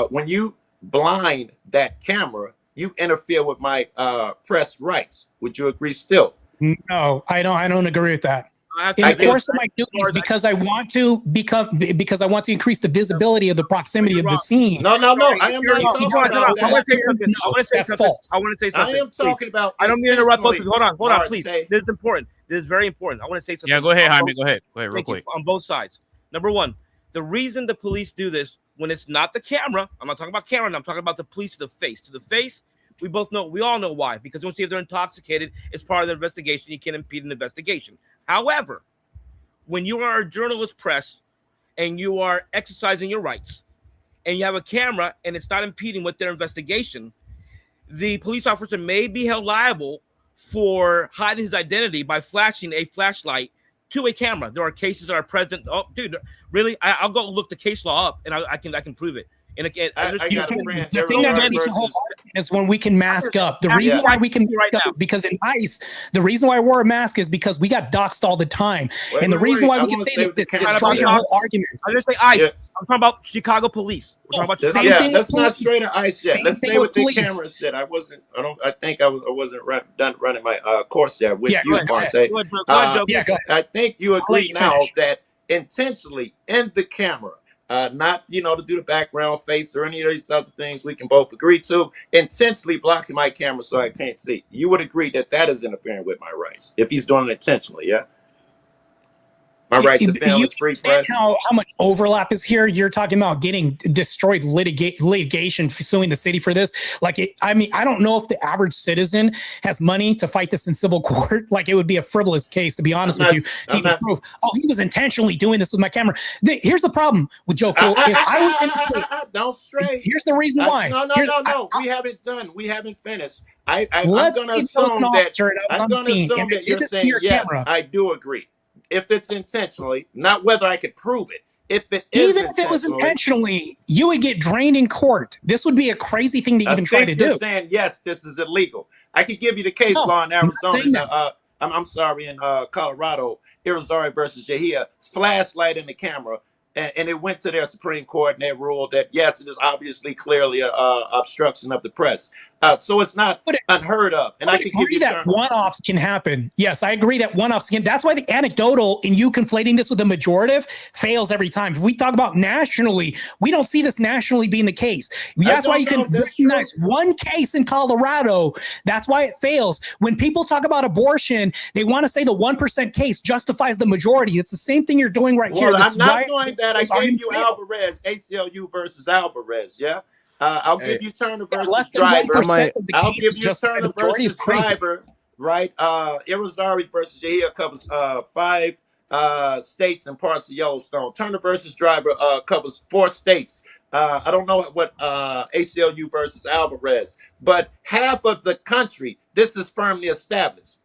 When you blind that camera, you interfere with my press rights. Would you agree still? No, I don't agree with that. In the course of my duties, because I want to increase the visibility of the proximity of the scene. No. I am not talking about that. I want to say something. I want to say something. I am talking about. I don't mean to interrupt both of you. Hold on, please. This is important. This is very important. I want to say something. Yeah, go ahead, Jaime. Go ahead, real quick. On both sides. Number one, the reason the police do this when it's not the camera. I'm not talking about camera. I'm talking about the police to the face. To the face. We all know why. Because once you see if they're intoxicated, it's part of the investigation. You can't impede an investigation. However, when you are a journalist press and you are exercising your rights and you have a camera and it's not impeding with their investigation, the police officer may be held liable for hiding his identity by flashing a flashlight to a camera. There are cases that are present. Oh, dude, really? I'll go look the case law up and I can prove it. And again, the thing that makes the whole is when we can mask up. The reason why we can mask up is because in ICE, the reason why I wore a mask is because we got doxxed all the time. And the reason why we can say this destroys your whole argument. I'm going to say ICE. Yeah. I'm talking about Chicago police. We're talking about Chicago. That's not straight to ICE yet. Let's stay with the camera shit. I wasn't done running my course yet with you, Aluntay. I think you agree now that intentionally in the camera, not, to do the background face or any of these other things we can both agree to, intentionally blocking my camera so I can't see. You would agree that is interfering with my rights if he's doing it intentionally, yeah? My right to film is free press. How much overlap is here? You're talking about getting destroyed litigation, suing the city for this. Like, I mean, I don't know if the average citizen has money to fight this in civil court. Like, it would be a frivolous case, to be honest with you. Proof. Oh, he was intentionally doing this with my camera. Here's the problem with Joe Cool. Don't stray. Here's the reason why. No. We haven't finished. I'm going to assume that you're saying yes. Camera. I do agree. If it's intentionally, not whether I could prove it. If it was intentionally, you would get drained in court. This would be a crazy thing to even try to do. You're saying yes, this is illegal. I could give you the case law in Arizona. I'm sorry, in Colorado, Irizarry versus Yahia, flashlight in the camera. And it went to their Supreme Court, and they ruled that, yes, it is obviously clearly obstruction of the press. So it's not unheard of. And I can give you that one-offs can happen. Yes, I agree that one-offs can. That's why the anecdotal in you conflating this with the majorative fails every time. If we talk about nationally, we don't see this nationally being the case. That's why you can recognize one case in Colorado. That's why it fails. When people talk about abortion, they want to say the 1% case justifies the majority. It's the same thing you're doing right here. I'm not doing that. I gave you Alvarez, ACLU versus Alvarez, yeah? I'll give you Turner versus Driver. I'll give you Turner versus Driver, right? Irizarry versus Yahia covers 5 states and parts of Yellowstone. Turner versus Driver covers 4 states. I don't know what ACLU versus Alvarez, but half of the country, this is firmly established.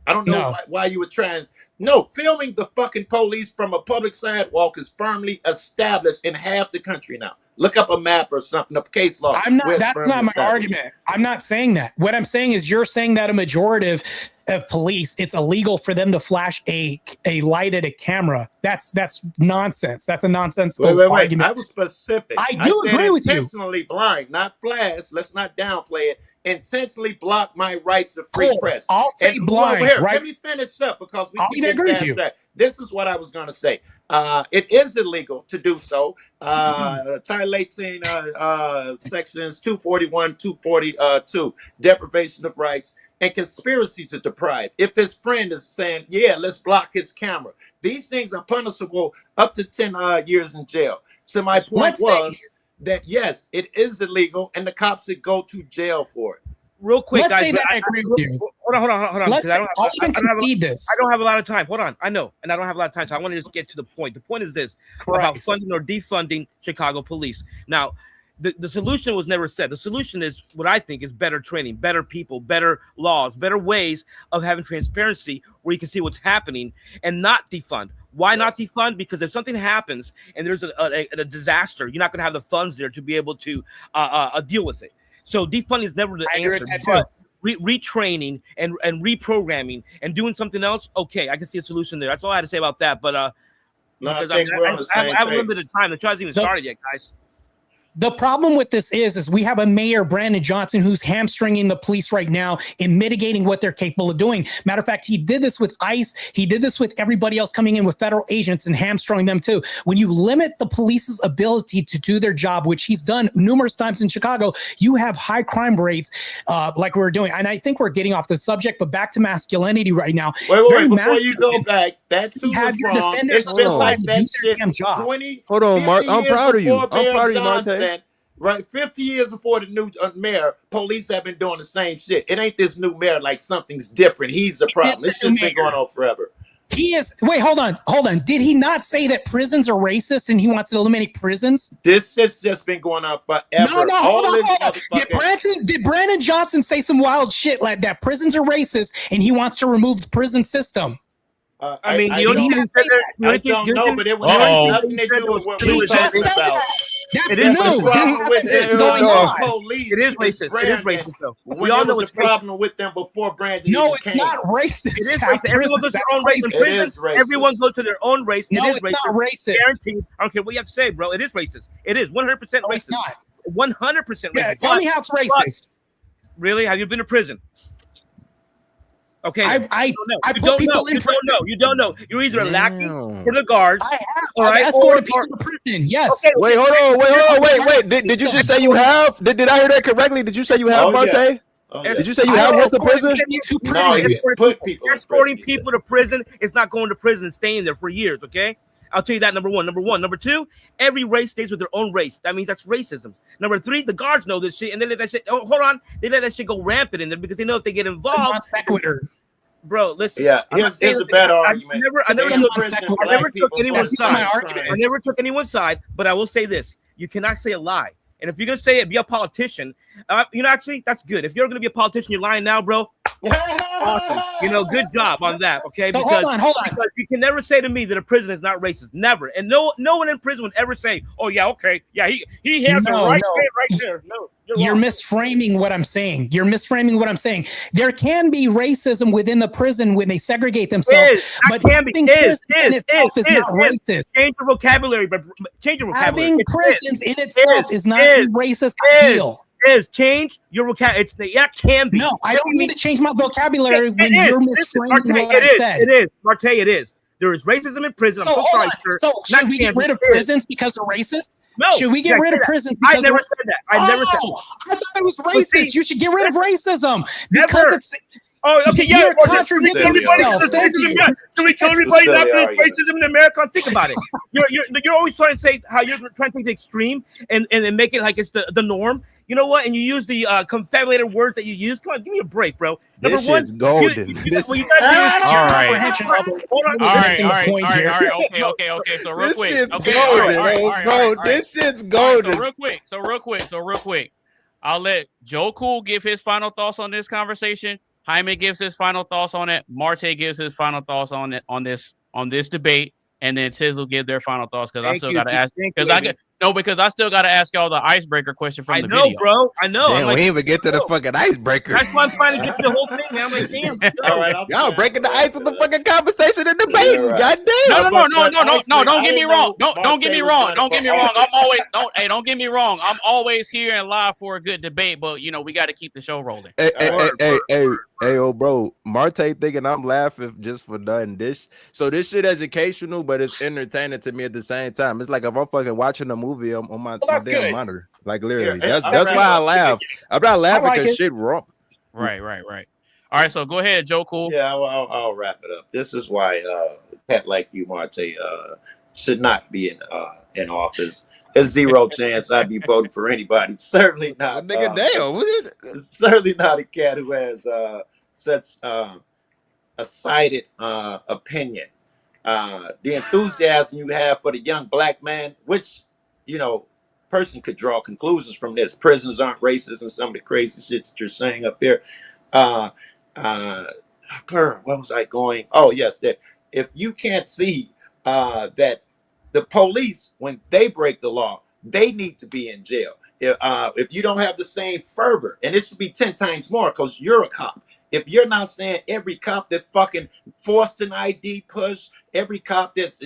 I don't know why you were trying. No, filming the fucking police from a public sidewalk is firmly established in half the country now. Look up a map or something of case law. That's not my argument. I'm not saying that. What I'm saying is you're saying that a majorative of police, it's illegal for them to flash a light at a camera. That's nonsense. That's a nonsensical argument. I was specific. I do agree with you. Intentionally blind, not flash. Let's not downplay it. Intentionally block my rights to free press. I'll say blind. Right? Let me finish up because we can get past that. This is what I was going to say. It is illegal to do so. Title 18, sections 241, 242, deprivation of rights and conspiracy to deprive. If his friend is saying, yeah, let's block his camera. These things are punishable up to 10 years in jail. So my point was that, yes, it is illegal and the cops should go to jail for it. Real quick, Let's guys. say that I agree with you. Hold on. I don't have a lot of time. Hold on. I know. And I don't have a lot of time. So I want to just get to the point. The point is this about funding or defunding Chicago police. Now, the solution was never said. The solution is what I think is better training, better people, better laws, better ways of having transparency where you can see what's happening and not defund. Why not defund? Because if something happens and there's a disaster, you're not going to have the funds there to be able to deal with it. So defunding is never the answer. But retraining and reprogramming and doing something else, okay, I can see a solution there. That's all I had to say about that. But I have a little bit of time. The trial's even started yet, guys. The problem with this is we have a mayor, Brandon Johnson, who's hamstringing the police right now in mitigating what they're capable of doing. Matter of fact, he did this with ICE. He did this with everybody else coming in with federal agents and hamstringing them too. When you limit the police's ability to do their job, which he's done numerous times in Chicago, you have high crime rates like we were doing. And I think we're getting off the subject, but back to masculinity right now. Wait, before you go back, that too was wrong. It's been like that shit 20. Hold on, Mark. I'm proud of you. I'm proud of you, Monte. Right, 50 years before the new mayor, police have been doing the same shit. It ain't this new mayor like something's different. He's the problem. This shit's been going on forever. He is. Wait, hold on. Did he not say that prisons are racist and he wants to eliminate prisons? This shit's just been going on forever. No, hold on. Did Brandon Johnson say some wild shit like that? Prisons are racist and he wants to remove the prison system. I mean, I don't know, but it was nothing to do with what we talking about. That's new. It is racist. Though. We all know it's a problem with them before Brandon. No, it's not racist. It is racist. Everyone goes to their own race. It is racist. Everyone goes to their own race. It is racist. It's not racist. Guaranteed. I don't care what you have to say, bro. It is racist. It is 100% racist. It's not. 100% racist. Yeah, tell me how it's racist. Really? Have you been to prison? Okay, I put people in prison. You don't know. You're either lacking for the guards. I have. I've escorted people to prison. Yes. Okay, wait, hold on. Wait. Did you just say you have? Did I hear that correctly? Did you say you have, Monte? Did you say you have went to prison? No, you put people in escorting prison. people to prison is not going to prison and staying there for years. Okay, I'll tell you that. Number one. Number two, every race stays with their own race. That means that's racism. Number three, the guards know this shit, and they let that shit. Oh, hold on, they let that shit go rampant in there because they know if they get involved. Bro, listen. Yeah, here's a better argument. I never took anyone's side, but I will say this: you cannot say a lie. And if you're gonna say it, be a politician. Actually, that's good. If you're gonna be a politician, you're lying now, bro. Awesome. Good job on that. Okay, so because hold on. Because you can never say to me that a prison is not racist. Never. And no one in prison would ever say, "Oh yeah, okay, yeah, he has it right there." No. You're misframing what I'm saying. There can be racism within the prison when they segregate themselves, but having prisons in itself is not racist. Change your vocabulary, but change your vocabulary. Having prisons in itself is not a racist deal. Change your vocabulary. Can be. No, I don't need to change my vocabulary when you're misframing what I said. It is. Marte, it is. There is racism in prison. I'm so sorry, sir. So should we get rid of prisons because they're racist? No. Should we get rid of prisons because I never said that. I never said that. I thought it was racist. You should get rid of racism because it's. Oh, okay, yeah. You're contradicting yourself. Thank you. So we kill everybody now because racism in America. Think about it. You're always trying to say how you're trying to take the extreme and make it like it's the norm. You know what? And you use the confabulated words that you use. Come on, give me a break, bro. Number this one, shit's golden. All right. Okay. So real quick. This shit's golden. So real quick. I'll let Joe Cool give his final thoughts on this conversation. Jaime gives his final thoughts on it. Marte gives his final thoughts on it on this debate. And then Tizzle give their final thoughts because I still got to ask because I still got to ask y'all the icebreaker question from the video. I know, bro. I know. Damn, we ain't even get to the fucking icebreaker. That's why I'm trying to get to the whole thing, man. I'm like, damn. All right, y'all breaking the ice of the fucking conversation and debating. Goddamn. No. Don't get me wrong. Don't get me wrong. Don't get me wrong. I'm always here and live for a good debate, but we got to keep the show rolling. Hey, bro, Marte thinking I'm laughing just for nothing. This shit educational, but it's entertaining to me at the same time. It's like if I'm fucking watching a movie on my damn monitor. Like literally, that's why I laugh. I'm not laughing because shit wrong. Right. All right, so go ahead, Joe Cool. Yeah, I'll wrap it up. This is why Pat like you, Marte, should not be in office. There's zero chance I'd be voting for anybody. Certainly not. Certainly not a cat who has such a sided opinion. The enthusiasm you have for the young black man, which person could draw conclusions from this. Prisons aren't racist and some of the crazy shit that you're saying up here. Where was I going? Oh yes, that if you can't see that the police, when they break the law, they need to be in jail. If you don't have the same fervor, and it should be 10 times more because you're a cop. If you're not saying every cop that fucking forced an ID push, every cop that's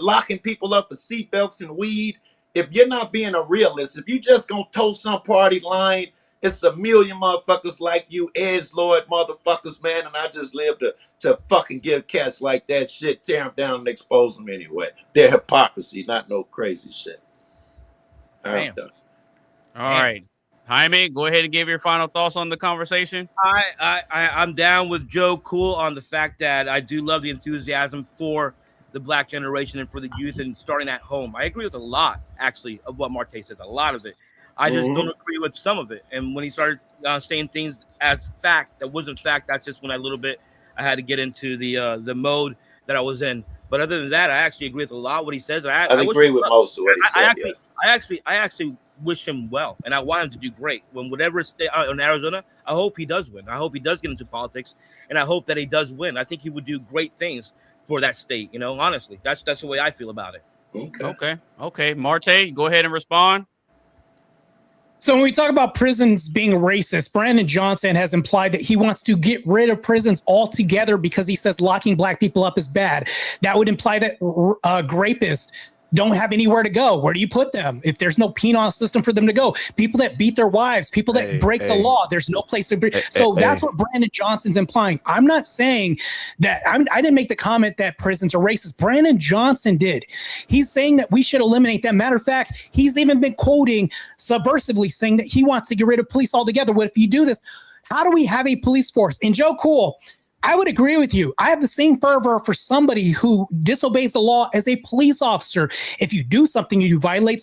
locking people up for seatbelts and weed, if you're not being a realist, if you just gonna toe some party line, it's a million motherfuckers like you, edgelord motherfuckers, man, and I just live to fucking give cats like that shit, tear them down and expose them anyway. Their hypocrisy, not no crazy shit. I'm done. All right. Jaime, go ahead and give your final thoughts on the conversation. I'm down with Joe Cool on the fact that I do love the enthusiasm for the black generation and for the youth and starting at home. I agree with a lot, actually, of what Marte says, a lot of it. I just don't agree with some of it. And when he started saying things as fact that wasn't fact, that's just when I had to get into the mode that I was in. But other than that, I actually agree with a lot of what he says. I agree with most of what he said. I actually wish him well, and I want him to do great. When whatever state in Arizona, I hope he does win. I hope he does get into politics, and I hope that he does win. I think he would do great things for that state. Honestly, that's the way I feel about it. Okay. Marte, go ahead and respond. So when we talk about prisons being racist, Brandon Johnson has implied that he wants to get rid of prisons altogether because he says locking black people up is bad. That would imply that rapists don't have anywhere to go. Where do you put them? If there's no penal system for them to go, people that beat their wives, people that break the law, there's no place to be. So that's what Brandon Johnson's implying. I'm not saying that I didn't make the comment that prisons are racist. Brandon Johnson did. He's saying that we should eliminate them. Matter of fact, he's even been quoting subversively saying that he wants to get rid of police altogether. What if you do this? how do we have a police force? And Joe Cool, I would agree with you. I have the same fervor for somebody who disobeys the law as a police officer. If you do something, you violate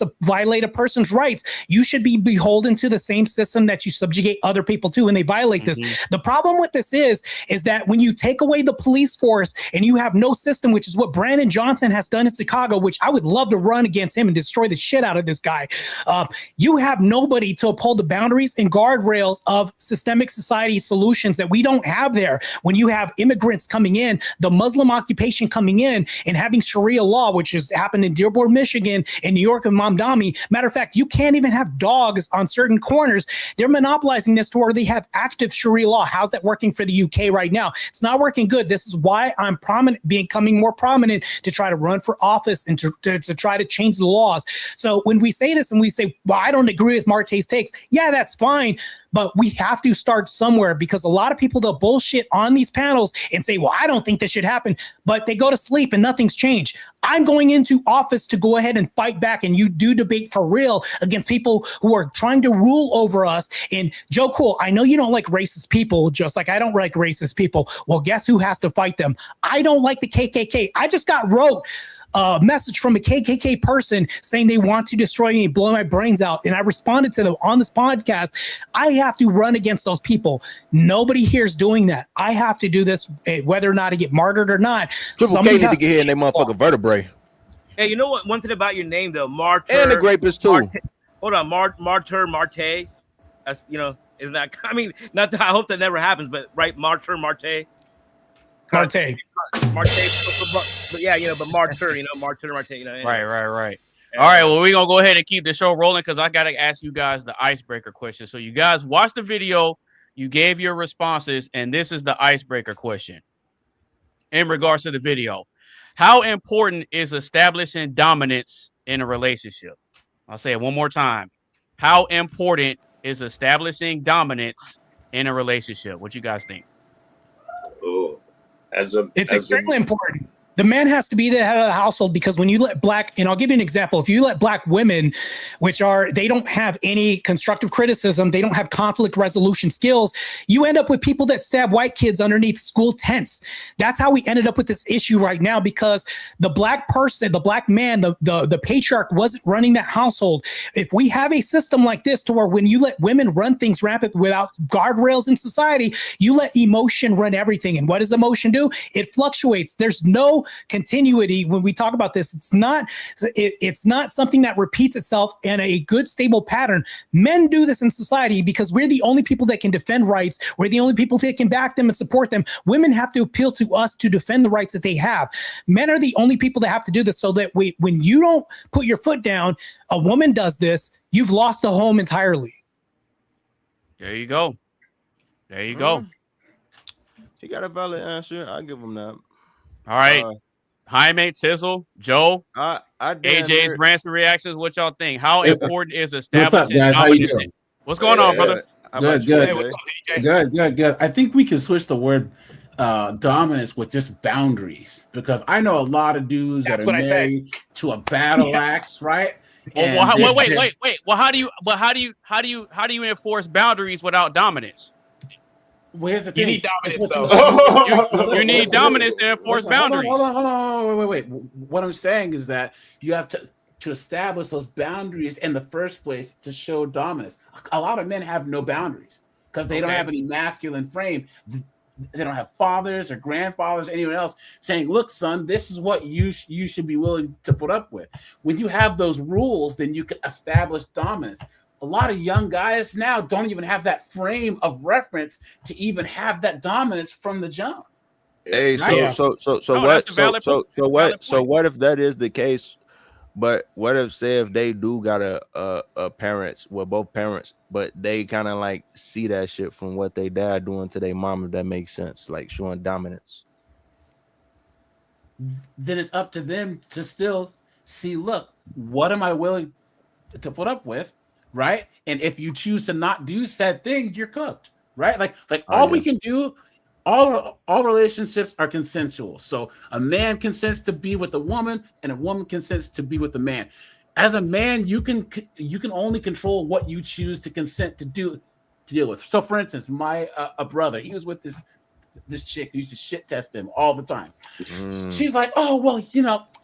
a person's rights, you should be beholden to the same system that you subjugate other people to when they violate this. The problem with this is that when you take away the police force and you have no system, which is what Brandon Johnson has done in Chicago, which I would love to run against him and destroy the shit out of this guy. You have nobody to uphold the boundaries and guardrails of systemic society solutions that we don't have there. When you have immigrants coming in, the Muslim occupation coming in, and having Sharia law, which has happened in Dearborn, Michigan, in New York, and Mamdani. Matter of fact, you can't even have dogs on certain corners. They're monopolizing this to where they have active Sharia law. How's that working for the UK right now? It's not working good. This is why I'm becoming more prominent to try to run for office and to try to change the laws. So when we say this and we say, well, I don't agree with Marte's takes, yeah, that's fine. But we have to start somewhere, because a lot of people, they'll bullshit on these panels and say, well, I don't think this should happen, but they go to sleep and nothing's changed. I'm going into office to go ahead and fight back, and you do debate for real against people who are trying to rule over us. And Joe Cool, I know you don't like racist people, just like I don't like racist people. Well, guess who has to fight them? I don't like the KKK. I just wrote a message from a KKK person saying they want to destroy me, blow my brains out. And I responded to them on this podcast. I have to run against those people. Nobody here is doing that. I have to do this, whether or not I get martyred or not. Triple K need to get here in their motherfucking vertebrae. Hey, you know what? One thing about your name, though, Martyr. And the grapist, too. Hold on, Martyr, Marte. That's, isn't that, I mean, not that I hope that never happens, but right, Martyr, Marte. Marte. But yeah, but Martyr, Martyr, Marte, Right. All right, well, we're going to go ahead and keep the show rolling, because I got to ask you guys the icebreaker question. So you guys watched the video, you gave your responses, and this is the icebreaker question in regards to the video. How important is establishing dominance in a relationship? I'll say it one more time. How important is establishing dominance in a relationship? What you guys think? Oh, it's extremely important. The man has to be the head of the household, because when you let and I'll give you an example. If you let black women, they don't have any constructive criticism, they don't have conflict resolution skills, you end up with people that stab white kids underneath school tents. That's how we ended up with this issue right now, because the black person, the black man, the patriarch wasn't running that household. If we have a system like this, to where when you let women run things rampant without guardrails in society, you let emotion run everything. And what does emotion do? It fluctuates. There's no continuity when we talk about this. It's not something that repeats itself in a good, stable pattern. Men do this in society because we're the only people that can defend rights. We're the only people that can back them and support them. Women have to appeal to us to defend the rights that they have. Men are the only people that have to do this, so that when you don't put your foot down, a woman does this, you've lost the home entirely. There you go. He got a valid answer. I'll give him that. All right, Jaime, Tizzle, Joe, AJ's rants and reactions. What y'all think? How important is establishing dominance? What's going on, brother? Good. I think we can switch the word dominance with just boundaries, because I know a lot of dudes that are married to a battle axe, right? Well, wait. Well, how do you enforce boundaries without dominance? Well, here's the thing. You need dominance, though. you need dominance to enforce boundaries. Hold on. Wait. What I'm saying is that you have to establish those boundaries in the first place to show dominance. A lot of men have no boundaries because they don't have any masculine frame. They don't have fathers or grandfathers, anyone else saying, look, son, this is what you should be willing to put up with. When you have those rules, then you can establish dominance. A lot of young guys now don't even have that frame of reference to even have that dominance from the jump. Hey, what if that is the case? But what if, say, if they do got a parents, well, both parents, but they kind of like see that shit from what they dad doing to their mom, if that makes sense, like showing dominance. Then it's up to them to still see, look, what am I willing to put up with? Right. And if you choose to not do said thing, you're cooked. Right. Like we can do, all relationships are consensual. So a man consents to be with a woman and a woman consents to be with a man. As a man, you can only control what you choose to consent to do to deal with. So, for instance, my a brother, he was with this chick who used to shit test him all the time. She's like, oh, well,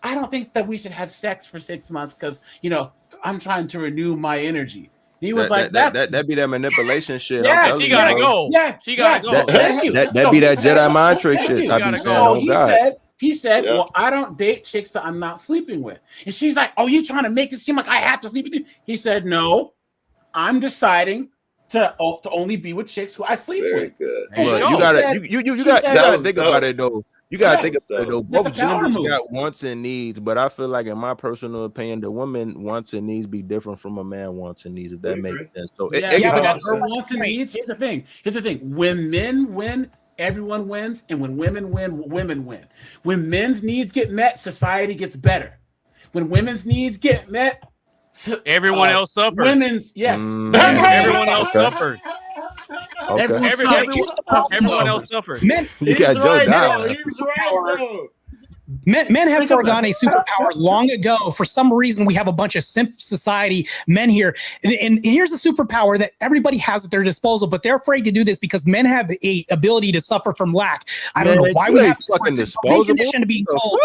I don't think that we should have sex for 6 months because, I'm trying to renew my energy. He was that be that manipulation shit. Yeah, she gotta go. Yeah, she gotta go. That be that Jedi mind trick shit. I be saying, oh God. He said, well, I don't date chicks that I'm not sleeping with. And she's like, oh, you trying to make it seem like I have to sleep with you? He said, no, I'm deciding to only be with chicks who I sleep with. Good. Look, you gotta think about it though. You gotta think about it though. Both genders got wants and needs, but I feel like, in my personal opinion, the woman wants and needs be different from a man wants and needs. If that makes sense. So but that's her wants and needs. Here's the thing. When men win, everyone wins, and when women win, women win. When men's needs get met, society gets better. When women's needs get met, everyone else suffers. Women's everyone else suffers. Okay. Everyone else suffers. Men, you got Joe down. He's right though. Men have foregone a superpower long ago. For some reason, we have a bunch of simp society men here. And here's a superpower that everybody has at their disposal, but they're afraid to do this because men have a ability to suffer from lack. I don't know why we have fucking disposable. Condition to being told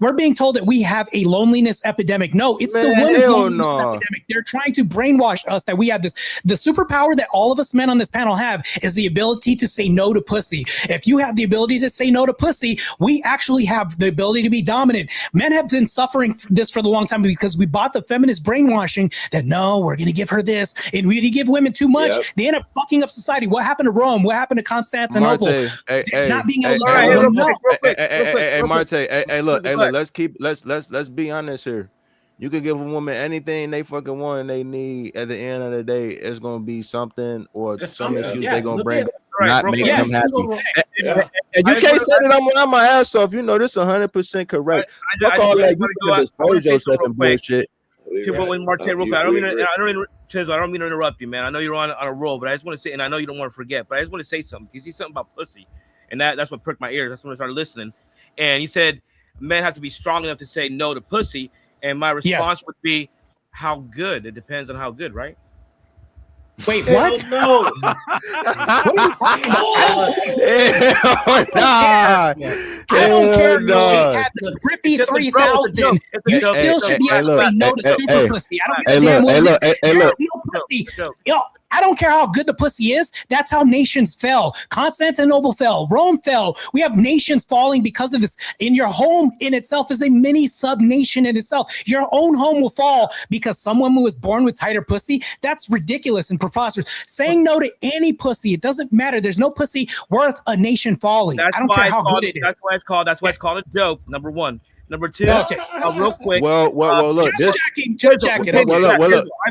we're being told that we have a loneliness epidemic. No, it's the women's loneliness epidemic. They're trying to brainwash us that we have this. The superpower that all of us men on this panel have is the ability to say no to pussy. If you have the ability to say no to pussy, we actually have the ability to be dominant. Men have been suffering this for a long time because we bought the feminist brainwashing that no, we're going to give her this, and we give women too much. Yep. They end up fucking up society. What happened to Rome? What happened to Constantinople? Not being able to Hey, Marte. Hey, look. Let's be honest here. You could give a woman anything they fucking want and they need. At the end of the day, it's gonna be something or some issues they're gonna bring, not make them happy. And you can't say that I'm lying my ass off. You know this 100% correct. Fuck all that. You can dispose yourself and bullshit. With Marte, real quick. I don't mean to interrupt you, man. I know you're on a roll, but I just want to say, and I know you don't want to forget, but I just want to say something. You see something about pussy, and that's what pricked my ears. That's when I started listening. And you said men have to be strong enough to say no to pussy, and my response would be, how good? It depends on how good, right? Wait, what? No. I don't care if she had the grippy 3000. You still should be able to say no to super pussy. I don't care. Pussy. Yo, I don't care how good the pussy is. That's how nations fell. Constantinople fell. Rome fell. We have nations falling because of this. In your home in itself is a mini sub-nation in itself. Your own home will fall because someone who was born with tighter pussy. That's ridiculous and preposterous. Saying no to any pussy, it doesn't matter. There's no pussy worth a nation falling. I don't care how good it is. That's why it's called a joke. Number one. Number two, real quick. Well, look.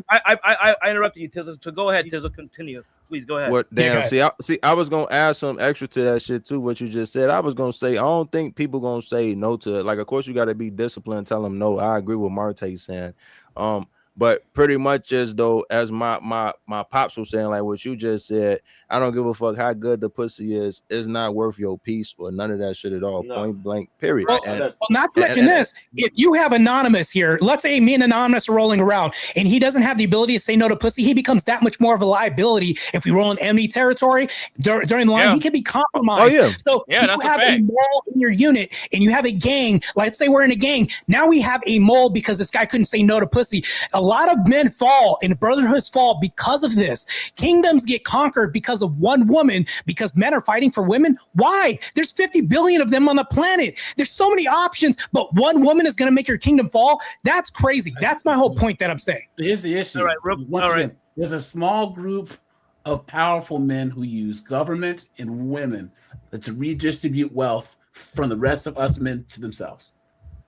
I interrupted you, Tizzle. So go ahead, Tizzle. Continue. Please go ahead. Well, damn. See, I was gonna add some extra to that shit too. What you just said, I was gonna say, I don't think people gonna say no to it. Like, of course, you got to be disciplined. Tell them no. I agree with Marte saying. But pretty much as my pops was saying, like what you just said, I don't give a fuck how good the pussy is. It's not worth your peace or none of that shit at all. No. Point blank, period. Well, not to mention this. If you have Anonymous here, let's say me and Anonymous are rolling around and he doesn't have the ability to say no to pussy, he becomes that much more of a liability. If we roll in enemy territory during the line, he can be compromised. So you have a mole in your unit and you have a gang. Let's say we're in a gang. Now we have a mole because this guy couldn't say no to pussy. A lot of men fall and brotherhoods fall because of this. Kingdoms get conquered because of one woman, because men are fighting for women. Why? There's 50 billion of them on the planet. There's so many options, but one woman is going to make your kingdom fall. That's crazy. That's my whole point that I'm saying. Here's the issue. Again, there's a small group of powerful men who use government and women to redistribute wealth from the rest of us men to themselves.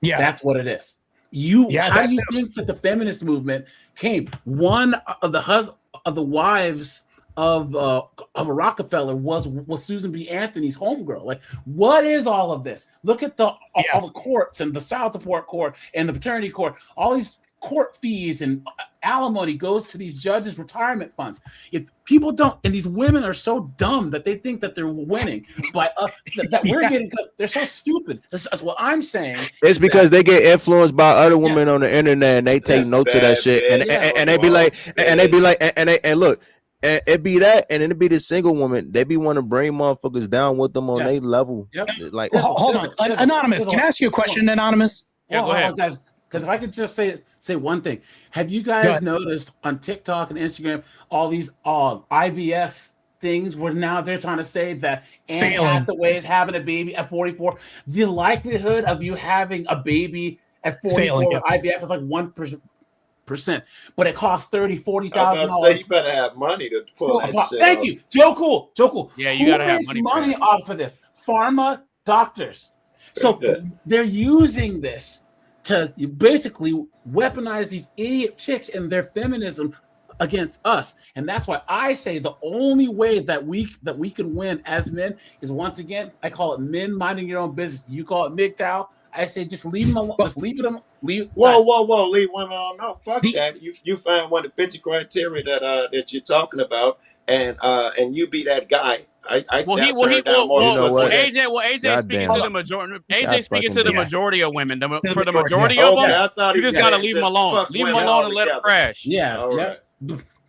Yeah, that's what it is. How do you think that the feminist movement came? One of the wives of a Rockefeller was Susan B. Anthony's homegirl. Like, what is all of this? Look at all the courts and the child support court and the paternity court. All these court fees and alimony goes to these judges' retirement funds. If people don't, and these women are so dumb that they think that they're winning, but that we're getting good. They're so stupid. That's what I'm saying. It's because they get influenced by other women on the internet and they take note to that shit. And they be like, and look, And it be that, and then it be the single woman. They be want to bring motherfuckers down with them on their level. Yep. Like, hold on, Anonymous. Can I ask you a question, Anonymous? Yeah, go ahead, guys. Because if I could just say one thing, have you guys noticed on TikTok and Instagram all these IVF things where now they're trying to say that Anne Hathaway is having a baby at 44? The likelihood of you having a baby at 44 IVF is like 1%, but it costs $30,000-$40,000. You better have money to pull that shit. Thank you, Joe Cool. Yeah, you gotta have money off of this. Pharma doctors. So they're using this to basically weaponize these idiot chicks and their feminism against us. And that's why I say the only way that we can win as men is, once again, I call it men minding your own business. You call it MGTOW. I say just leave them alone. Just leave them. Leave. Whoa! Leave women alone. No, fuck that. You find one of the 50 criteria that you're talking about, and you be that guy. AJ speaking to the majority. AJ speaking to the majority of women. For the majority of them, you just gotta leave them alone. Leave them alone and let them crash. Yeah.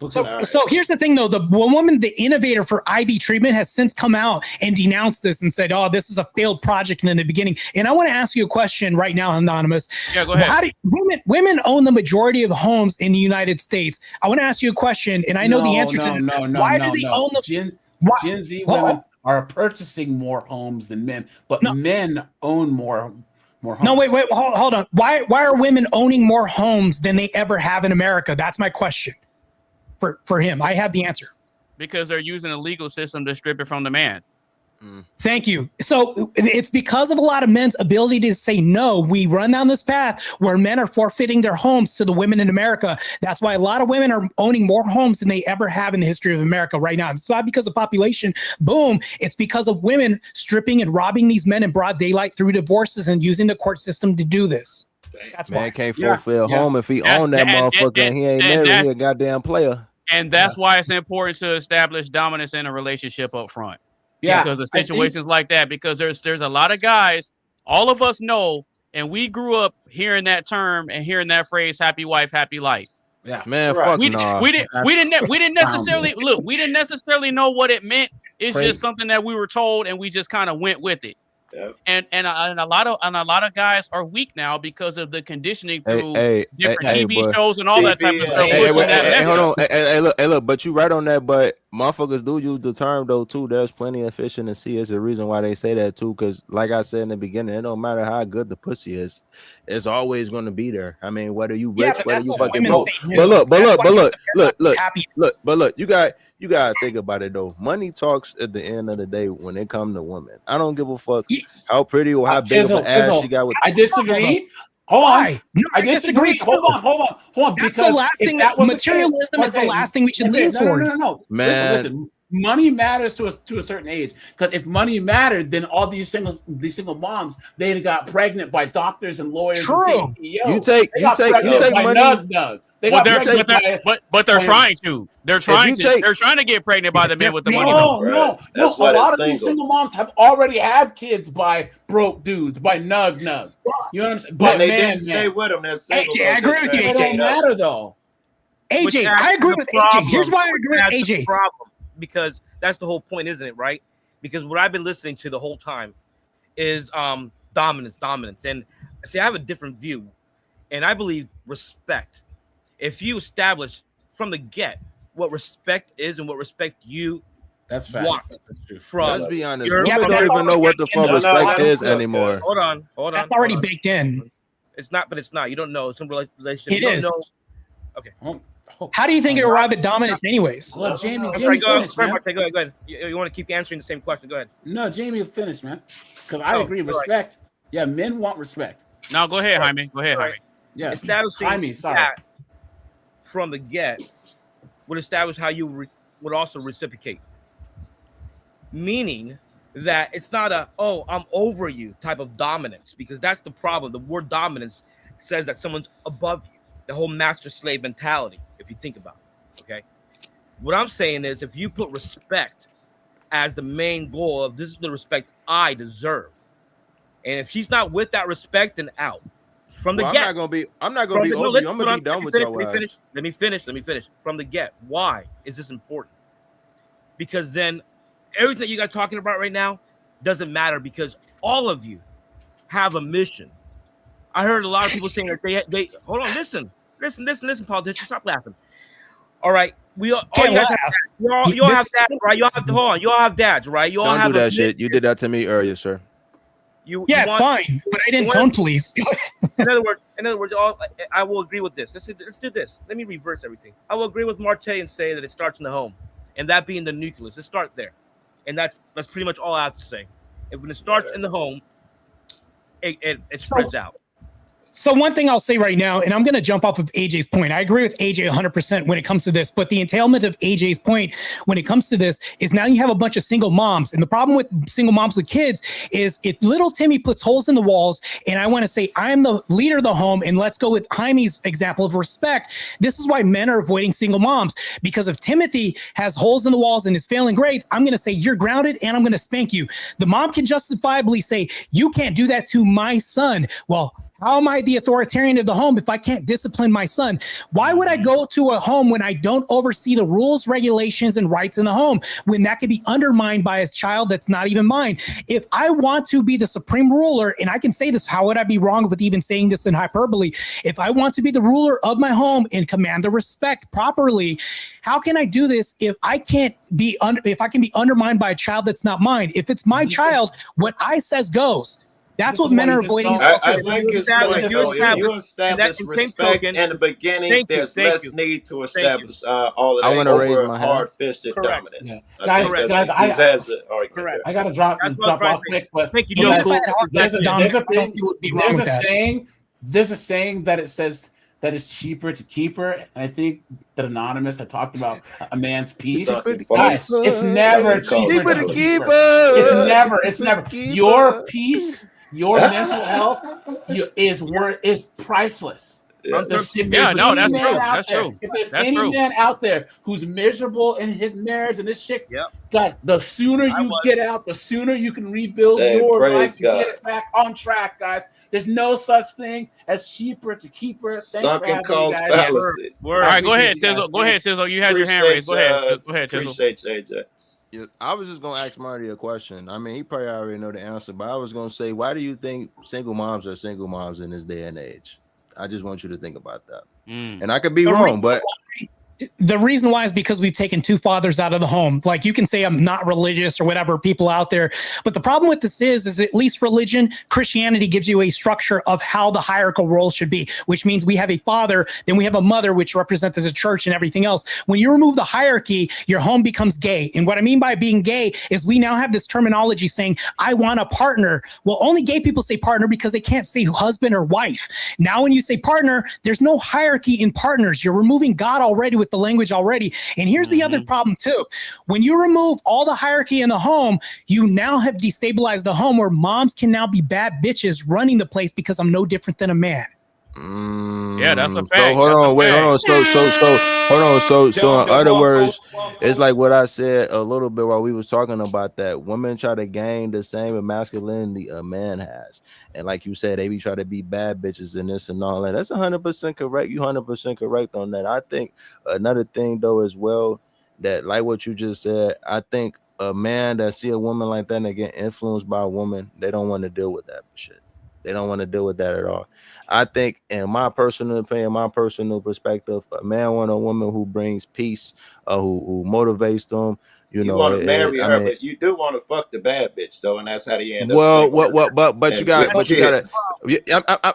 So here's the thing, though. The woman, the innovator for IV treatment, has since come out and denounced this and said, "Oh, this is a failed project in the beginning." And I want to ask you a question right now, Anonymous. Yeah, go ahead. How do women own the majority of homes in the United States? I want to ask you a question, and I know the answer to no. Why do they own the Gen Z women are purchasing more homes than men, but men own more homes. No, wait, hold on. Why are women owning more homes than they ever have in America? That's my question. For him, I have the answer. Because they're using a legal system to strip it from the man. Thank you. So it's because of a lot of men's ability to say no. We run down this path where men are forfeiting their homes to the women in America. That's why a lot of women are owning more homes than they ever have in the history of America right now. It's not because of population boom. It's because of women stripping and robbing these men in broad daylight through divorces and using the court system to do this. That's man can't fulfill a home if he own that motherfucker and he ain't married. He a goddamn player. And that's why it's important to establish dominance in a relationship up front. Yeah, because of situations like that. Because there's a lot of guys, all of us know, and we grew up hearing that term and hearing that phrase, "happy wife, happy life." Yeah, man, fuck we didn't necessarily look. We didn't necessarily know what it meant. It's just something that we were told, and we just kind of went with it. Yep. And a lot of guys are weak now because of the conditioning through different TV shows and all that type of stuff. Hold on, hey, look, but you right on that. But motherfuckers do use the term though too. There's plenty of fish in the sea. It's a reason why they say that too. Because like I said in the beginning, it don't matter how good the pussy is, it's always going to be there. I mean, whether you rich, whether you fucking broke. But look, you gotta think about it though. Money talks at the end of the day when it comes to women. I don't give a fuck how pretty or how big of an ass she got. I disagree. Hold on. I disagree. Hold on. Because the last thing materialism is the last thing we should lean towards. No. Man. Listen. Money matters to a certain age. Because if money mattered, then all these single moms, they got pregnant by doctors and lawyers. True. And CEOs. You take money. But they're trying to. They're trying to get pregnant by the men with the money. No. A lot of these single moms have already had kids by broke dudes, by nug. You know what I'm saying? But they didn't stay with them. AJ, I agree with you, AJ. It don't matter though. AJ, I agree with AJ. Here's why I agree with AJ. Problem, because that's the whole point, isn't it? Right? Because what I've been listening to the whole time is dominance. And see, I have a different view, and I believe respect. If you establish from the get what respect is and what respect you want from, let's be honest, women don't even know what the fuck respect is anymore. Hold on. That's already baked in. It's not, but it's not. You don't know. It's in relationship. It is. Okay. How do you think you arrive at dominance, anyways? Well, Jamie, go ahead. You want to keep answering the same question? Go ahead. No, Jamie, finish, man. Because I agree. Respect. Right. Yeah, men want respect. No, go ahead, Jaime. Jaime. Yeah, establishing Jaime. Sorry. From the get would establish how you would also reciprocate, meaning that it's not a I'm over you type of dominance, because that's the problem. The word dominance says that someone's above you, the whole master slave mentality, if you think about it. Okay, what I'm saying is, if you put respect as the main goal of this is the respect I deserve, and if she's not with that respect, then out. From the get, I'm not gonna be over you. I'm gonna be done with your ass. Let me finish. From the get, why is this important? because then everything that you guys are talking about right now doesn't matter because all of you have a mission. I heard a lot of people saying that they hold on, listen, politicians, stop laughing. All right, you all have dads, right? You all have hold on, you all have dads, right? You all Don't have do that shit. You did that to me earlier, sir. It's fine, but I didn't tone police. In other words, I will agree with this. Let's do this. Let me reverse everything. I will agree with Marte and say that it starts in the home, and that being the nucleus. Let's start there, and that's pretty much all I have to say. When it starts in the home, it spreads out. So one thing I'll say right now, and I'm going to jump off of AJ's point. I agree with AJ 100% when it comes to this, but the entailment of AJ's point when it comes to this is now you have a bunch of single moms. And the problem with single moms with kids is if little Timmy puts holes in the walls, and I want to say I'm the leader of the home, and let's go with Jaime's example of respect. This is why men are avoiding single moms, because if Timothy has holes in the walls and is failing grades, I'm going to say you're grounded and I'm going to spank you. The mom can justifiably say, you can't do that to my son. Well, how am I the authoritarian of the home if I can't discipline my son? Why would I go to a home when I don't oversee the rules, regulations, and rights in the home, when that could be undermined by a child that's not even mine? If I want to be the supreme ruler, and I can say this, how would I be wrong with even saying this in hyperbole? If I want to be the ruler of my home and command the respect properly, how can I do this if I can't be if I can be undermined by a child that's not mine? If it's my child, what I says goes. That's what men are avoiding. I like his point, though. If you establish respect in the beginning, there's less need to establish all of that over hard-fisted dominance. Guys, I got to drop off quick, but there's a saying that it says that it's cheaper to keep her. And I think that Anonymous had talked about a man's peace. Guys, it's never cheaper to keep her. It's never. Your peace, your mental health is priceless. That's true. That's true. If there's any man out there who's miserable in his marriage and this shit, God, the sooner you get out, the sooner you can rebuild your life and get it back on track, guys. There's no such thing as cheaper to keep her. Sunken cost fallacy. All right, go ahead, Tizzle. Go ahead, Tizzle. You had your hand raised. Go ahead. Go ahead, Tizzle. Appreciate you, AJ. Yeah, I was just gonna ask Marty a question. I mean, he probably already know the answer, but I was gonna say, why do you think single moms are single moms in this day and age? I just want you to think about that. And I could be wrong, but the reason why is because we've taken two fathers out of the home. Like, you can say I'm not religious or whatever, people out there, but the problem with this is at least religion, Christianity gives you a structure of how the hierarchical role should be, which means we have a father, then we have a mother, which represents as a church and everything else. When you remove the hierarchy, your home becomes gay. And what I mean by being gay is we now have this terminology saying, I want a partner. Well, only gay people say partner because they can't say husband or wife. Now, when you say partner, there's no hierarchy in partners. You're removing God already with the language already. And here's the other problem too. When you remove all the hierarchy in the home, you now have destabilized the home where moms can now be bad bitches running the place because I'm no different than a man. Yeah, that's a fact. So hold on. So in other words, it's like what I said a little bit while we was talking about that. Women try to gain the same masculinity a man has, and like you said, they be try to be bad bitches and this and all that. That's 100% correct. You 100% correct on that. I think another thing though as well, that like what you just said, I think a man that see a woman like that and they get influenced by a woman, they don't want to deal with that shit. They don't want to deal with that at all. I think, in my personal opinion, my personal perspective, a man want a woman who brings peace, who motivates them. You know, want to marry her, but you do want to fuck the bad bitch though, and that's how they end up. But you got.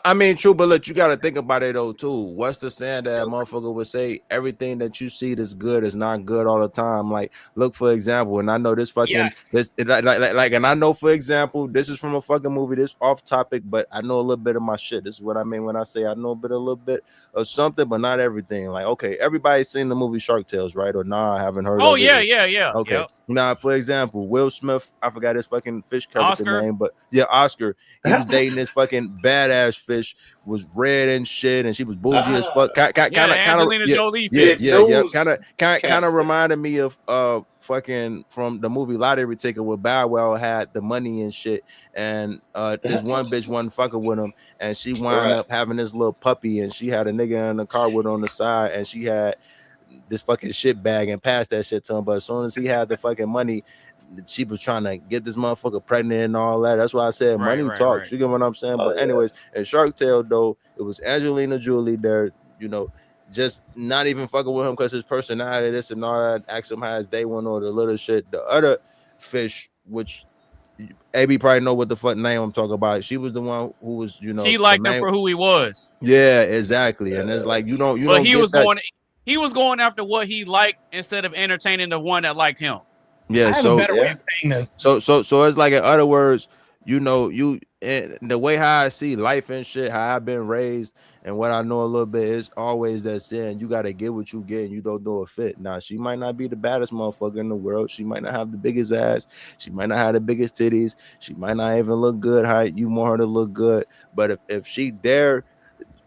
I mean, true, but look, you got to think about it though too. What's the saying that a motherfucker would say? Everything that you see that's good is not good all the time. Like, look for example, and I know this fucking and I know for example, this is from a fucking movie. This off topic, but I know a little bit of my shit. This is what I mean when I say I know a little bit of something, but not everything. Like, okay, everybody's seen the movie Shark Tales, right? Or nah, I haven't heard. Oh of yeah, it. yeah. Okay. Yep. Now, for example, Will Smith, I forgot his fucking fish character name, but yeah, Oscar. He was dating this fucking badass fish, was red and shit, and she was bougie as fuck. Kind of reminded me of fucking from the movie Lottery Ticket where Bow Wow had the money and shit, and this one bitch wasn't fucking with him, and she wound up having this little puppy, and she had a nigga in the car with her on the side, and she had this fucking shit bag and passed that shit to him. But as soon as he had the fucking money, she was trying to get this motherfucker pregnant and all that. That's why I said money talks. You get what I'm saying? But anyways, in Shark Tale though, it was Angelina Jolie there, you know, just not even fucking with him because his personality, this and all that. Ask him how his day went or the little shit. The other fish, which AB probably know what the fuck name I'm talking about. She was the one who was, you know, she liked him for who he was. Yeah, exactly. And it's like you don't. But he was going after what he liked instead of entertaining the one that liked him. Yeah, I have a better way of saying this. So it's like, in other words, you know, and the way how I see life and shit, how I've been raised, and what I know a little bit is always that saying, you got to get what you get and you don't do a fit. Now, she might not be the baddest motherfucker in the world. She might not have the biggest ass. She might not have the biggest titties. She might not even look good how you want her to look good. But if she dare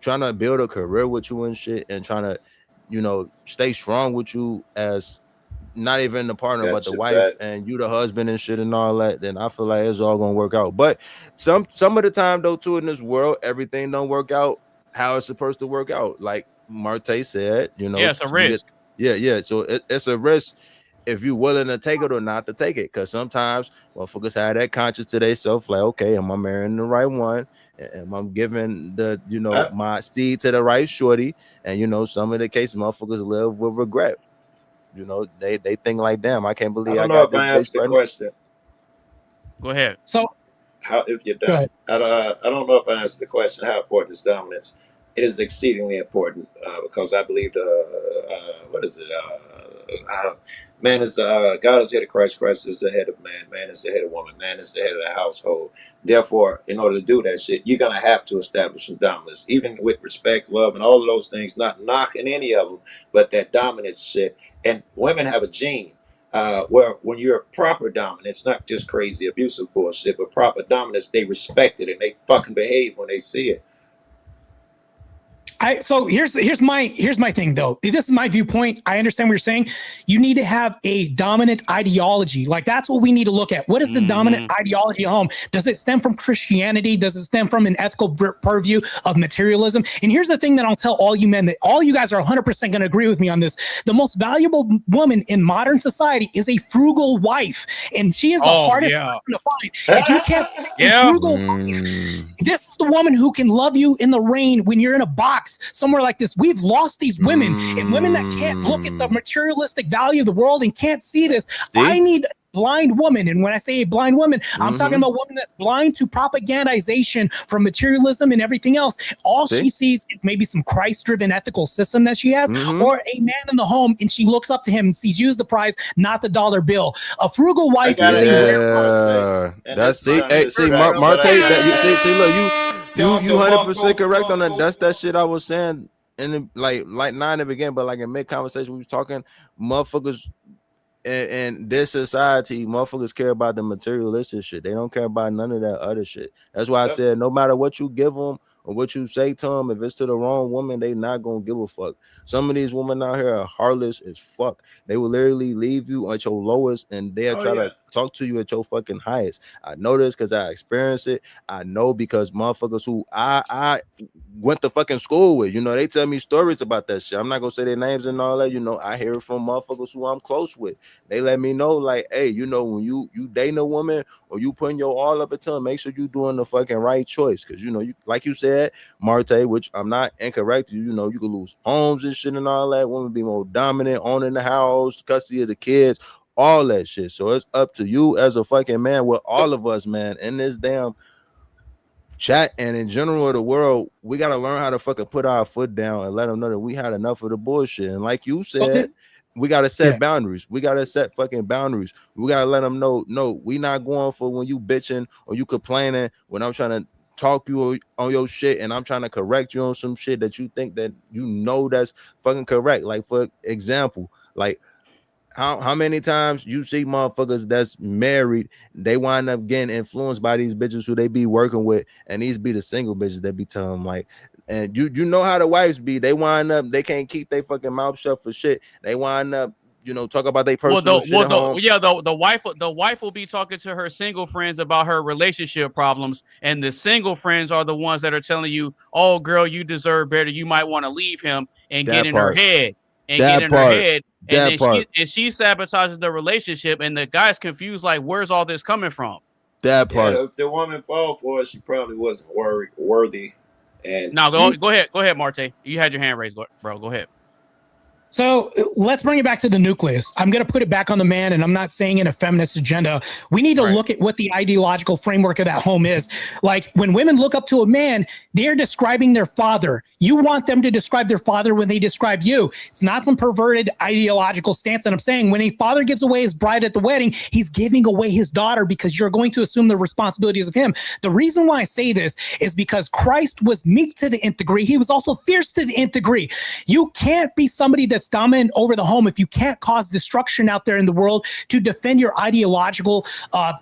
trying to build a career with you and shit and trying to, you know, stay strong with you as not even the partner, but the wife, and you the husband and shit and all that, then I feel like it's all gonna work out. But some of the time though, too, in this world, everything don't work out how it's supposed to work out. Like Marte said, you know, it's a risk. So it's a risk if you're willing to take it or not to take it. Because sometimes motherfuckers have that conscience to themselves, like, okay, am I marrying the right one? Am I giving the, you know, my seed to the right shorty? And you know, some of the cases motherfuckers live with regret. You know, they think like, damn, I can't believe I got this. I asked the question. Go ahead. So, how if you're done? I don't know if I answered the question. How important is dominance? It is exceedingly important because I believe man is God is the head of Christ. Christ is the head of man. Man is the head of woman. Man is the head of the household. Therefore, in order to do that shit, you're gonna have to establish some dominance, even with respect, love, and all of those things. Not knocking any of them, but that dominance shit. And women have a gene where when you're proper dominance, not just crazy abusive bullshit, but proper dominance, they respect it and they fucking behave when they see it. So here's my thing though. This is my viewpoint. I understand what you're saying. You need to have a dominant ideology. Like that's what we need to look at. What is the dominant ideology at home? Does it stem from Christianity? Does it stem from an ethical purview of materialism? And here's the thing that I'll tell all you men, that all you guys are 100% going to agree with me on this. The most valuable woman in modern society is a frugal wife, and she is the hardest person to find. If you can't a frugal wife, this is the woman who can love you in the rain when you're in a box somewhere like this. We've lost these women, and women that can't look at the materialistic value of the world and can't see this. I need a blind woman, and when I say a blind woman, I'm talking about a woman that's blind to propagandization from materialism and everything else. All she sees is maybe some Christ-driven ethical system that she has, or a man in the home, and she looks up to him and sees you as the prize, not the dollar bill. A frugal wife is a that's it. Hey, see, Marte, see, look, you 100% correct on that. That's that shit I was saying in the, like not in the beginning, but like in mid conversation we was talking. Motherfuckers in this society, motherfuckers care about the materialistic shit. They don't care about none of that other shit. That's why I said no matter what you give them or what you say to them, if it's to the wrong woman, they not gonna give a fuck. Some of these women out here are heartless as fuck. They will literally leave you at your lowest and they'll try to talk to you at your fucking highest. I know this because I experienced it. I know because motherfuckers who I went to fucking school with, you know, they tell me stories about that shit. I'm not gonna say their names and all that, you know. I hear it from motherfuckers who I'm close with. They let me know, like, hey, you know, when you dating a woman or you putting your all up into her, make sure you doing the fucking right choice. Cause you know, you like you said, Marte, which I'm not incorrect, you know, you could lose homes and shit and all that. Women be more dominant, owning the house, custody of the kids, all that shit. So it's up to you as a fucking man, with all of us, man, in this damn chat and in general of the world, we got to learn how to fucking put our foot down and let them know that we had enough of the bullshit. And like you said, we got to set boundaries. We got to set fucking boundaries. We got to let them know, no, we not going for when you bitching or you complaining when I'm trying to talk you on your shit and I'm trying to correct you on some shit that you think that you know that's fucking correct. Like, for example, like how many times you see motherfuckers that's married, they wind up getting influenced by these bitches who they be working with, and these be the single bitches that be telling them, like, and you know how the wives be, they wind up, they can't keep their fucking mouth shut for shit. They wind up, you know, talk about their personal shit at home. The wife will be talking to her single friends about her relationship problems, and the single friends are the ones that are telling you, oh girl, you deserve better, you might want to leave him, and get in her head. and get in her head, and then she sabotages the relationship, and the guy's confused, like, where's all this coming from? That part. Yeah, if the woman fall for it, she probably wasn't worthy. And now go ahead, Marte. You had your hand raised, bro. Go ahead. So let's bring it back to the nucleus. I'm going to put it back on the man, and I'm not saying in a feminist agenda. We need to look at what the ideological framework of that home is. Like when women look up to a man, they're describing their father. You want them to describe their father when they describe you. It's not some perverted ideological stance. And I'm saying when a father gives away his bride at the wedding, he's giving away his daughter because you're going to assume the responsibilities of him. The reason why I say this is because Christ was meek to the nth degree. He was also fierce to the nth degree. You can't be somebody that's dominant over the home if you can't cause destruction out there in the world to defend your ideological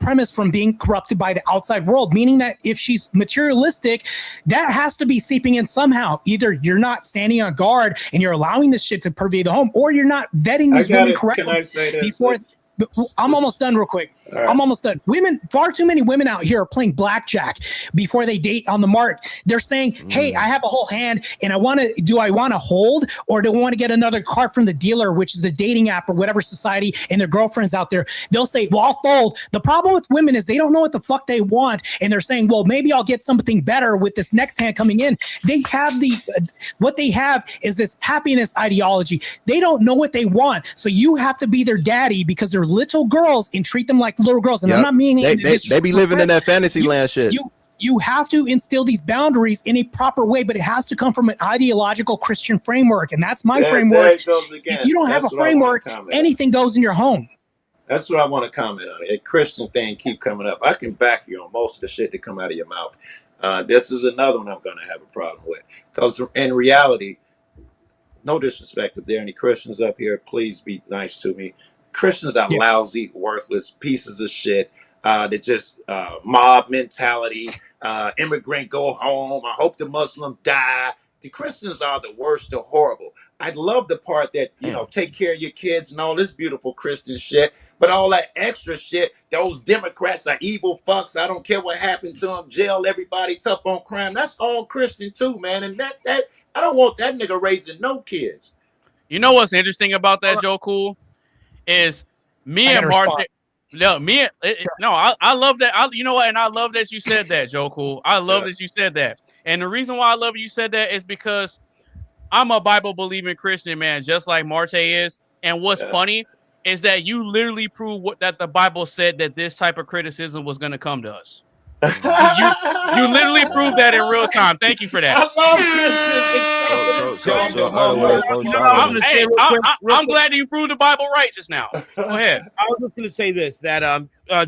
premise from being corrupted by the outside world, meaning that if she's materialistic, that has to be seeping in somehow. Either you're not standing on guard and you're allowing this shit to pervade the home, or you're not vetting these women correctly. Can I say this? Before I'm almost done real quick. Right. I'm almost done. Far too many women out here are playing blackjack before they date on the mark. They're saying, hey, I have a whole hand and I want to hold, or do I want to get another card from the dealer, which is the dating app or whatever society, and their girlfriends out there. They'll say, well, I'll fold. The problem with women is they don't know what the fuck they want. And they're saying, well, maybe I'll get something better with this next hand coming in. They have what they have is this happiness ideology. They don't know what they want. So you have to be their daddy because they're little girls and treat them like little girls. And I'm not meaning they be living in that fantasy land shit. You have to instill these boundaries in a proper way, but it has to come from an ideological Christian framework. And that's my framework. If you don't have a framework, anything goes in your home. That's what I want to comment on. A Christian thing keep coming up. I can back you on most of the shit that come out of your mouth. This is another one I'm going to have a problem with. Because in reality, no disrespect, if there are any Christians up here, please be nice to me. Christians are lousy, worthless pieces of shit. That just mob mentality, immigrant go home. I hope the Muslim die. The Christians are the worst. They're horrible. I love the part that, take care of your kids and all this beautiful Christian shit. But all that extra shit, those Democrats are evil fucks. I don't care what happened to them. Jail everybody, tough on crime. That's all Christian too, man. And that I don't want that nigga raising no kids. You know what's interesting about that, Joe Cool? Is me and Martin. I love that. You know what? And I love that you said that, Joe Cool. I love that you said that. And the reason why I love you said that is because I'm a Bible believing Christian, man, just like Marte is. And what's funny is that you literally prove that the Bible said that this type of criticism was going to come to us. You literally proved that in real time. Thank you for that. I'm glad you proved the Bible right just now. Go ahead. I was just going to say this, that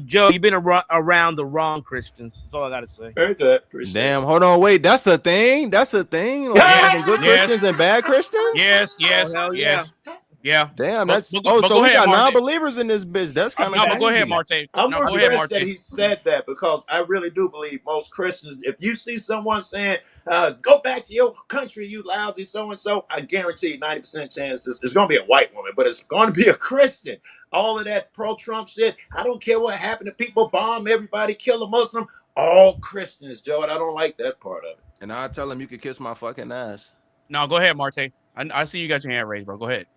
Joe, you've been around the wrong Christians. That's all I got to say. Damn, hold on, wait. That's a thing? That's a thing? Like having good Christians and bad Christians? Yes. Yeah. Damn, that's so we got non-believers in this bitch. That's kind of crazy. Go ahead, Marte. I'm impressed that he said that, because I really do believe most Christians, if you see someone saying, go back to your country, you lousy so-and-so, I guarantee you 90% chance it's going to be a white woman, but it's going to be a Christian. All of that pro-Trump shit, I don't care what happened to people, bomb everybody, kill a Muslim, all Christians, Joe, and I don't like that part of it. And I'll tell him you can kiss my fucking ass. No, go ahead, Marte. I see you got your hand raised, bro. Go ahead.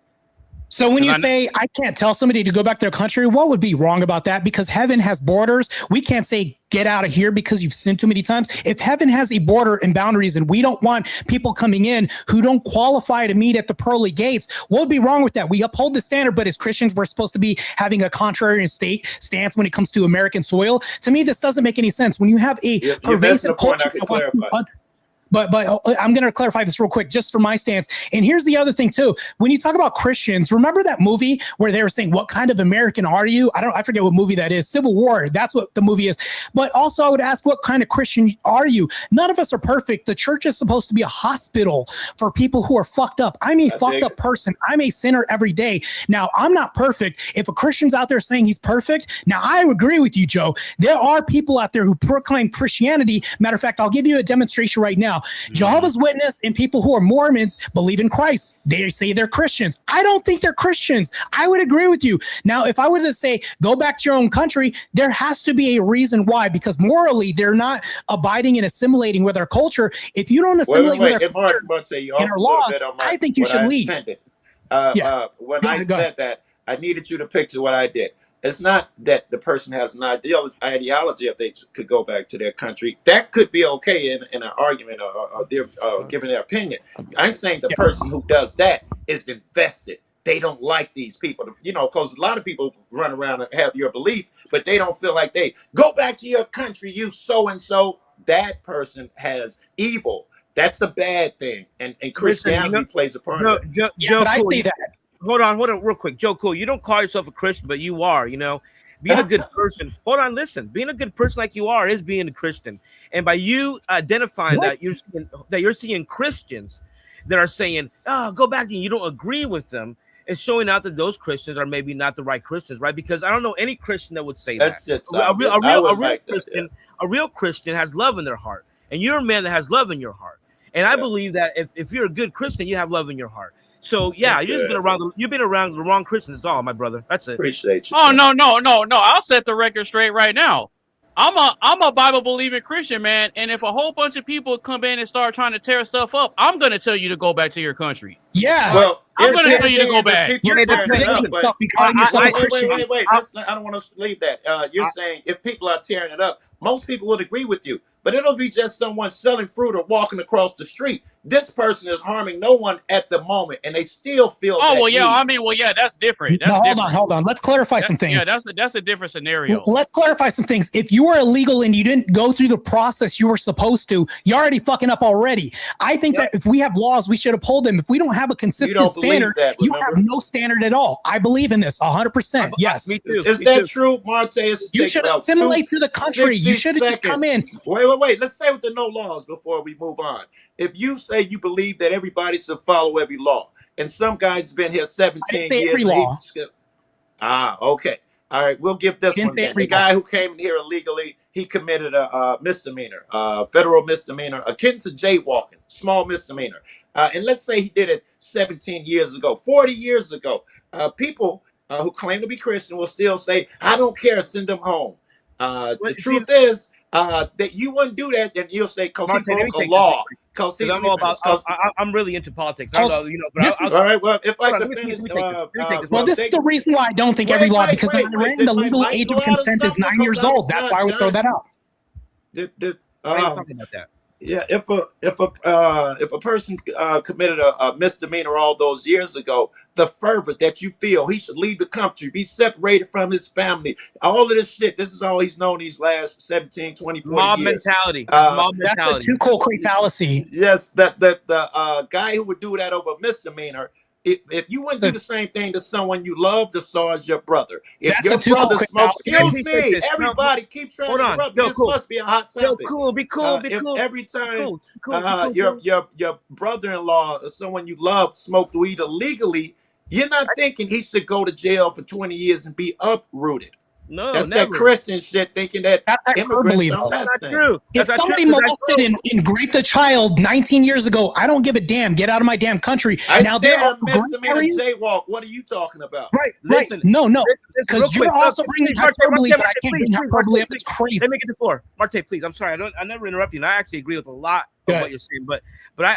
So when you say I can't tell somebody to go back to their country, what would be wrong about that? Because heaven has borders. We can't say get out of here because you've sinned too many times. If heaven has a border and boundaries and we don't want people coming in who don't qualify to meet at the pearly gates, what would be wrong with that? We uphold the standard, but as Christians, we're supposed to be having a contrary stance when it comes to American soil. To me, this doesn't make any sense. When you have a pervasive culture that wants to But I'm going to clarify this real quick, just for my stance. And here's the other thing too. When you talk about Christians, remember that movie where they were saying, "What kind of American are you?" I forget what movie that is. Civil War. That's what the movie is. But also, I would ask, what kind of Christian are you? None of us are perfect. The church is supposed to be a hospital for people who are fucked up. I'm a fucked up person. I'm a sinner every day. Now, I'm not perfect. If a Christian's out there saying he's perfect, now I agree with you, Joe. There are people out there who proclaim Christianity. Matter of fact, I'll give you a demonstration right now. Jehovah's Witness and people who are Mormons believe in Christ. They say they're Christians. I don't think they're Christians. I would agree with you. Now, if I were to say, go back to your own country, there has to be a reason why, because morally, they're not abiding and assimilating with our culture. If you don't assimilate with our culture and our law, I think you should leave. When I said that, I needed you to picture what I did. It's not that the person has an ideology if they could go back to their country. That could be okay in an argument or they're giving their opinion. I'm saying the person who does that is invested. They don't like these people, you know, because a lot of people run around and have your belief, but they don't feel like they go back to your country, you so-and-so. That person has evil. That's a bad thing. And Christianity plays a part of it. Joe, I see that. Hold on, real quick. Joe Cool, you don't call yourself a Christian, but you are, you know. Being a good person, hold on, listen. Being a good person like you are is being a Christian. And by you identifying that you're seeing Christians that are saying, oh, go back, and you don't agree with them, it's showing out that those Christians are maybe not the right Christians, right? Because I don't know any Christian that would say that. A real Christian has love in their heart. And you're a man that has love in your heart. And I believe that if you're a good Christian, you have love in your heart. So yeah, you've been around the wrong Christians. That's all, my brother. That's it. Appreciate you. Oh no. I'll set the record straight right now. I'm a Bible believing Christian, man. And if a whole bunch of people come in and start trying to tear stuff up, I'm gonna tell you to go back to your country. Yeah. Well, I'm gonna tell you to go back. Wait. I don't want to leave that. You're saying if people are tearing it up, most people would agree with you. But it'll be just someone selling fruit or walking across the street. This person is harming no one at the moment, and they still feel. That's different. Hold on. Let's clarify some things. Yeah, that's a different scenario. Let's clarify some things. If you are illegal and you didn't go through the process you were supposed to, you're already fucking up already. I think that if we have laws, we should uphold them. If we don't have a consistent standard, you have no standard at all. I believe in this 100%. Yes. Me too. Is that true, Marte? You should assimilate to the country. You shouldn't just come in. Wait. Let's say with the no laws before we move on. If you say you believe that everybody should follow every law, and some guy's been here 17 years. Every law. Okay. All right, we'll give this one then. The guy who came in here illegally, he committed a misdemeanor, federal misdemeanor, akin to jaywalking, small misdemeanor. And let's say he did it 17 years ago, 40 years ago. People who claim to be Christian will still say, I don't care, send them home. The truth is that you wouldn't do that, and you'll say, because he broke a law. I'm really into politics. I don't know, all right. Well, if I could finish, this is the reason why I don't think every law, because in Iran, the legal age of consent is 9 years old. That's why I would throw that out. Talking about that. Yeah, if a person committed a misdemeanor all those years ago, the fervor that you feel, he should leave the country, be separated from his family, all of this shit. This is all he's known these last 17, 20, 40 mob years. Mentality. That's a too concrete fallacy. Yes, that the guy who would do that over a misdemeanor. If you wouldn't do the same thing to someone you love, to saw as your brother. If your brother smokes, excuse me, everybody keep trying to interrupt me. This must be a hot topic. Be cool. If every time your brother-in-law or someone you love smoked weed illegally, you're not thinking he should go to jail for 20 years and be uprooted. No, that's never. that Christian shit, thinking that immigrants are less than. True. If somebody molested and raped a child 19 years ago, I don't give a damn. Get out of my damn country. Now they're a misdemeanor jaywalk. What are you talking about? Right. No. Because you're also bringing hyperbole, but I can't bring hyperbole up. It's crazy. Let me get the floor, Marte. Please. I'm sorry. I never interrupt you. And I actually agree with a lot of what you're saying. But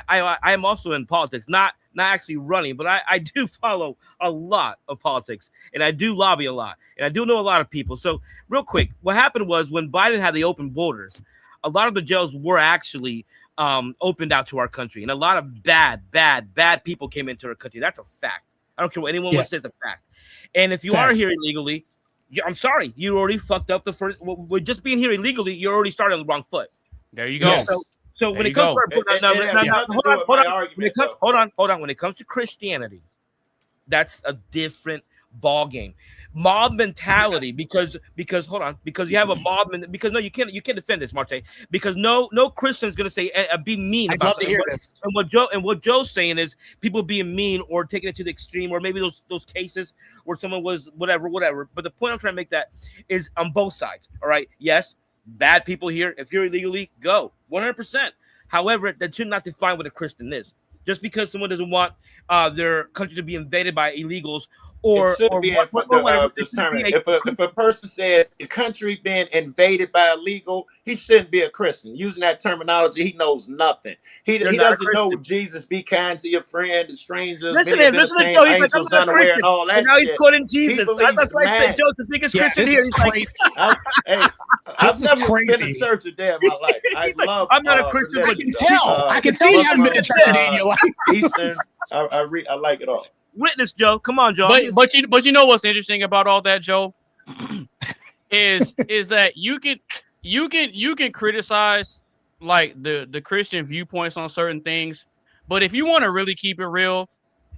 I am also in politics, not actually running, but I do follow a lot of politics, and I do lobby a lot, and I do know a lot of people. So real quick, what happened was when Biden had the open borders, a lot of the jails were actually opened out to our country, and a lot of bad people came into our country. That's a fact. I don't care what anyone wants to say, it's a fact. And if you are here illegally, I'm sorry, you already fucked up the first. With just being here illegally, you're already starting on the wrong foot. There you go. Yes. So when it comes when it comes to Christianity, that's a different ball game. Mob mentality, because you have a mob because you can't defend this, Marte, because no Christian's gonna say be mean. I'd love to hear this. And what Joe's saying is people being mean or taking it to the extreme, or maybe those cases where someone was whatever. But the point I'm trying to make that is on both sides. All right, yes. Bad people here. If you're illegally, go 100%. However, that should not define what a Christian is. Just because someone doesn't want their country to be invaded by illegals or it should or be what, whatever. It should determined. be If a person says the country being invaded by illegal, he shouldn't be a Christian. Using that terminology, he knows nothing. You're He not a doesn't know Christian. Jesus, be kind to your friend, the strangers, Listen many to have listen to entertained Joe. He's like, I'm angels not a unaware, Christian, and all and that now he's shit. quoting He Jesus. believes That's why I said man. Joe's the biggest Yeah, Christian this here. is He's like, crazy. Hey, I've This is never been crazy. to church a day in my life. I he's like, love I'm not a Christian, but I religion, can though. tell. I can tell you haven't been to church a day in your life. Eastern, I like it all. witness, Joe. Come on, Joe. But you know what's interesting about all that, Joe, is that you can criticize like the Christian viewpoints on certain things, but if you want to really keep it real,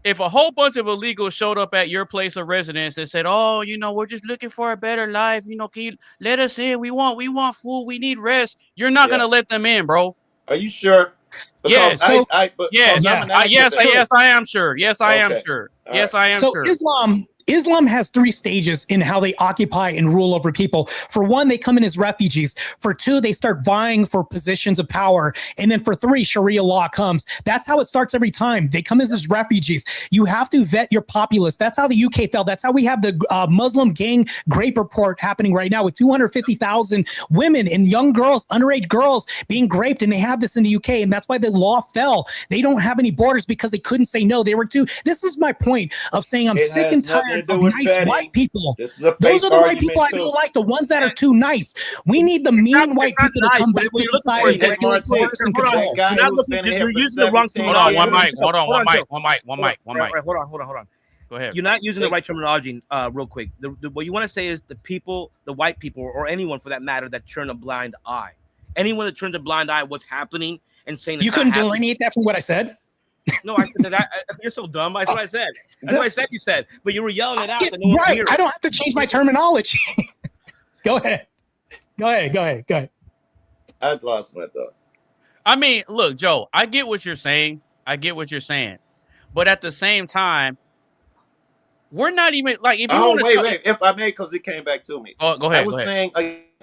if a whole bunch of illegals showed up at your place of residence and said, "Oh, we're just looking for a better life. Can you let us in? We want food. We need rest." You're not gonna let them in, bro. Are you sure? Yes. Yes. Yes. Yes, I am sure. Yes, I am Okay. sure. All Yes, right. I am So sure. Islam has 3 stages in how they occupy and rule over people. For 1, they come in as refugees. For 2, they start vying for positions of power. And then for 3, Sharia law comes. That's how it starts every time. They come as refugees. You have to vet your populace. That's how the UK fell. That's how we have the Muslim gang grape report happening right now with 250,000 women and young girls, underage girls being graped. And they have this in the UK. And that's why the law fell. They don't have any borders because they couldn't say no. They were too. This is my point of saying I'm sick and tired of nice white people. Those are the white people I don't like, the ones that are too nice. We need the mean white people to come back to society, regulate borders and control. You're using the wrong terminology. One mic. Hold on. Hold on. Go ahead. You're not using the right terminology. Real quick, what you want to say is the people, the white people, or anyone for that matter, that turn a blind eye. Anyone that turns a blind eye, what's happening, and saying you couldn't delineate that from what I said. No, I said that. You're so dumb. That's what I said. That's what I said. You said, but you were yelling it out. That no right. I don't have to change my terminology. Go ahead. I've lost my thought. I mean, look, Joe, I get what you're saying. But at the same time, we're not even like if you wait. If I may, because it came back to me. Oh, go ahead. I was saying,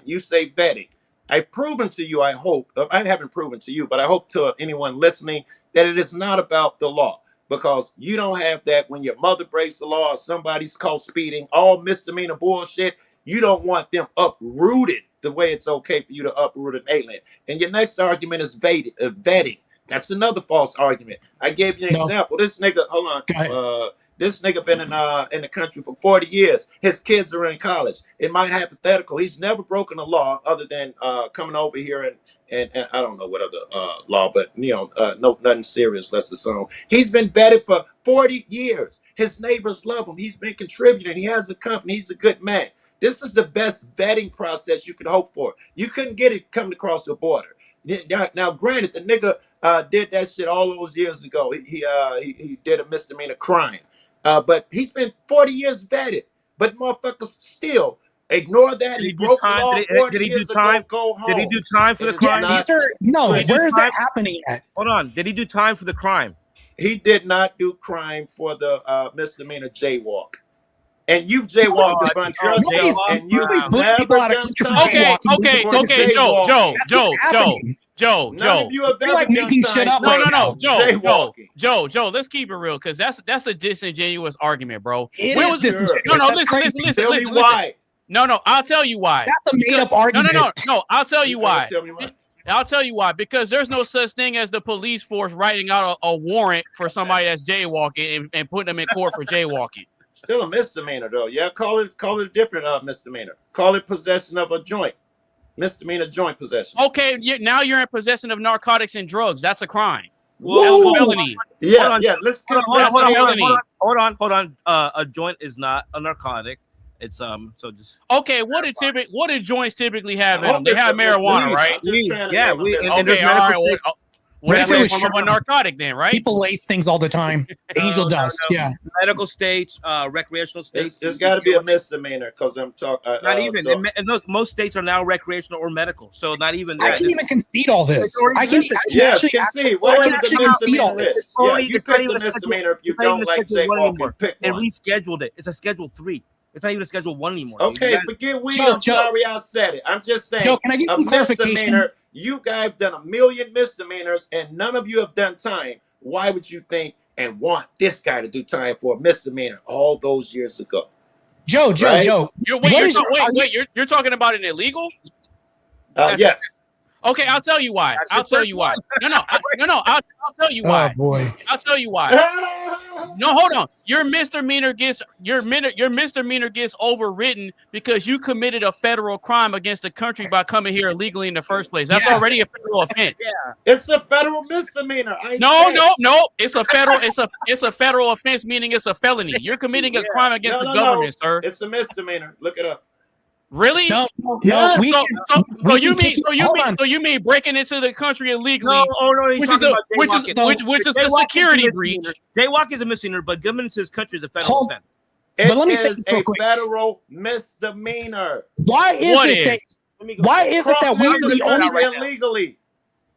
you say vetting. I've proven to you, I hope, I haven't proven to you, but I hope to anyone listening that it is not about the law, because you don't have that when your mother breaks the law or somebody's caught speeding, all misdemeanor bullshit. You don't want them uprooted the way it's okay for you to uproot an alien. And your next argument is vetting. That's another false argument. I gave you an example. This nigga, hold on. This nigga been in the country for 40 years. His kids are in college. In my hypothetical, he's never broken a law other than coming over here and I don't know what other law, but nothing serious, let's assume. He's been vetted for 40 years. His neighbors love him. He's been contributing. He has a company. He's a good man. This is the best vetting process you could hope for. You couldn't get it coming across the border. Now, granted, the nigga did that shit all those years ago. He did a misdemeanor crime. But he's been 40 years vetted. But motherfuckers still ignore that. He broke the law 40 years ago. Go home. Did he do time for the crime? Where is that happening at? Hold on. Did he do time for the crime? He did not do crime for the misdemeanor jaywalk. And you've jaywalked a bunch yourself, and you've never done time. Okay, Joe. None of you have ever like making shit up. No, Joe. Let's keep it real, because that's a disingenuous argument, bro. It is disingenuous. Listen. Tell me why. No, I'll tell you why. That's a made up argument. No, I'll tell you why. Tell me why. I'll tell you why. Because there's no such thing as the police force writing out a warrant for somebody that's jaywalking and putting them in court for jaywalking. Still a misdemeanor, though. Yeah, call it a different misdemeanor. Call it possession of a joint. Misdemeanor joint possession. Okay, now you're in possession of narcotics and drugs. That's a crime. Whoa. Felony. Yeah. Let's hold on. A joint is not a narcotic. It's so just okay. What do joints typically have in them? They have marijuana, right? Yeah. Okay, all right. What if it was a narcotic then, right? People lace things all the time. Angel dust. Yeah. Medical states, recreational states. There's got to be a misdemeanor because I'm talking. Not even. And look, most states are now recreational or medical, so not even that. I can even concede all this. I can actually concede. What can actually concede all this. Yeah, you pick the misdemeanor if you don't like jaywalking. Pick one. And rescheduled it. It's a Schedule 3. It's not even a Schedule 1 anymore. Okay, forget weed. I'm sorry I said it. I'm just saying. Joe, can I get some clarification? You guys have done 1 million misdemeanors and none of you have done time. Why would you think and want this guy to do time for a misdemeanor all those years ago. Joe. You're talking about an illegal? Yes. Okay, I'll tell you why. I'll tell you why. I'll tell you why. Oh boy. I'll tell you why. No, hold on. Your misdemeanor gets overwritten because you committed a federal crime against the country by coming here illegally in the first place. That's already a federal offense. Yeah. It's a federal misdemeanor. No. It's a federal offense, meaning it's a felony. You're committing a crime against the government, sir. It's a misdemeanor. Look it up. Really? No. So you mean breaking into the country illegally? Which is a security breach. Jaywalking is a misdemeanor, but coming into this country is a federal offense. It is a federal misdemeanor. Why is it that we're the only illegally?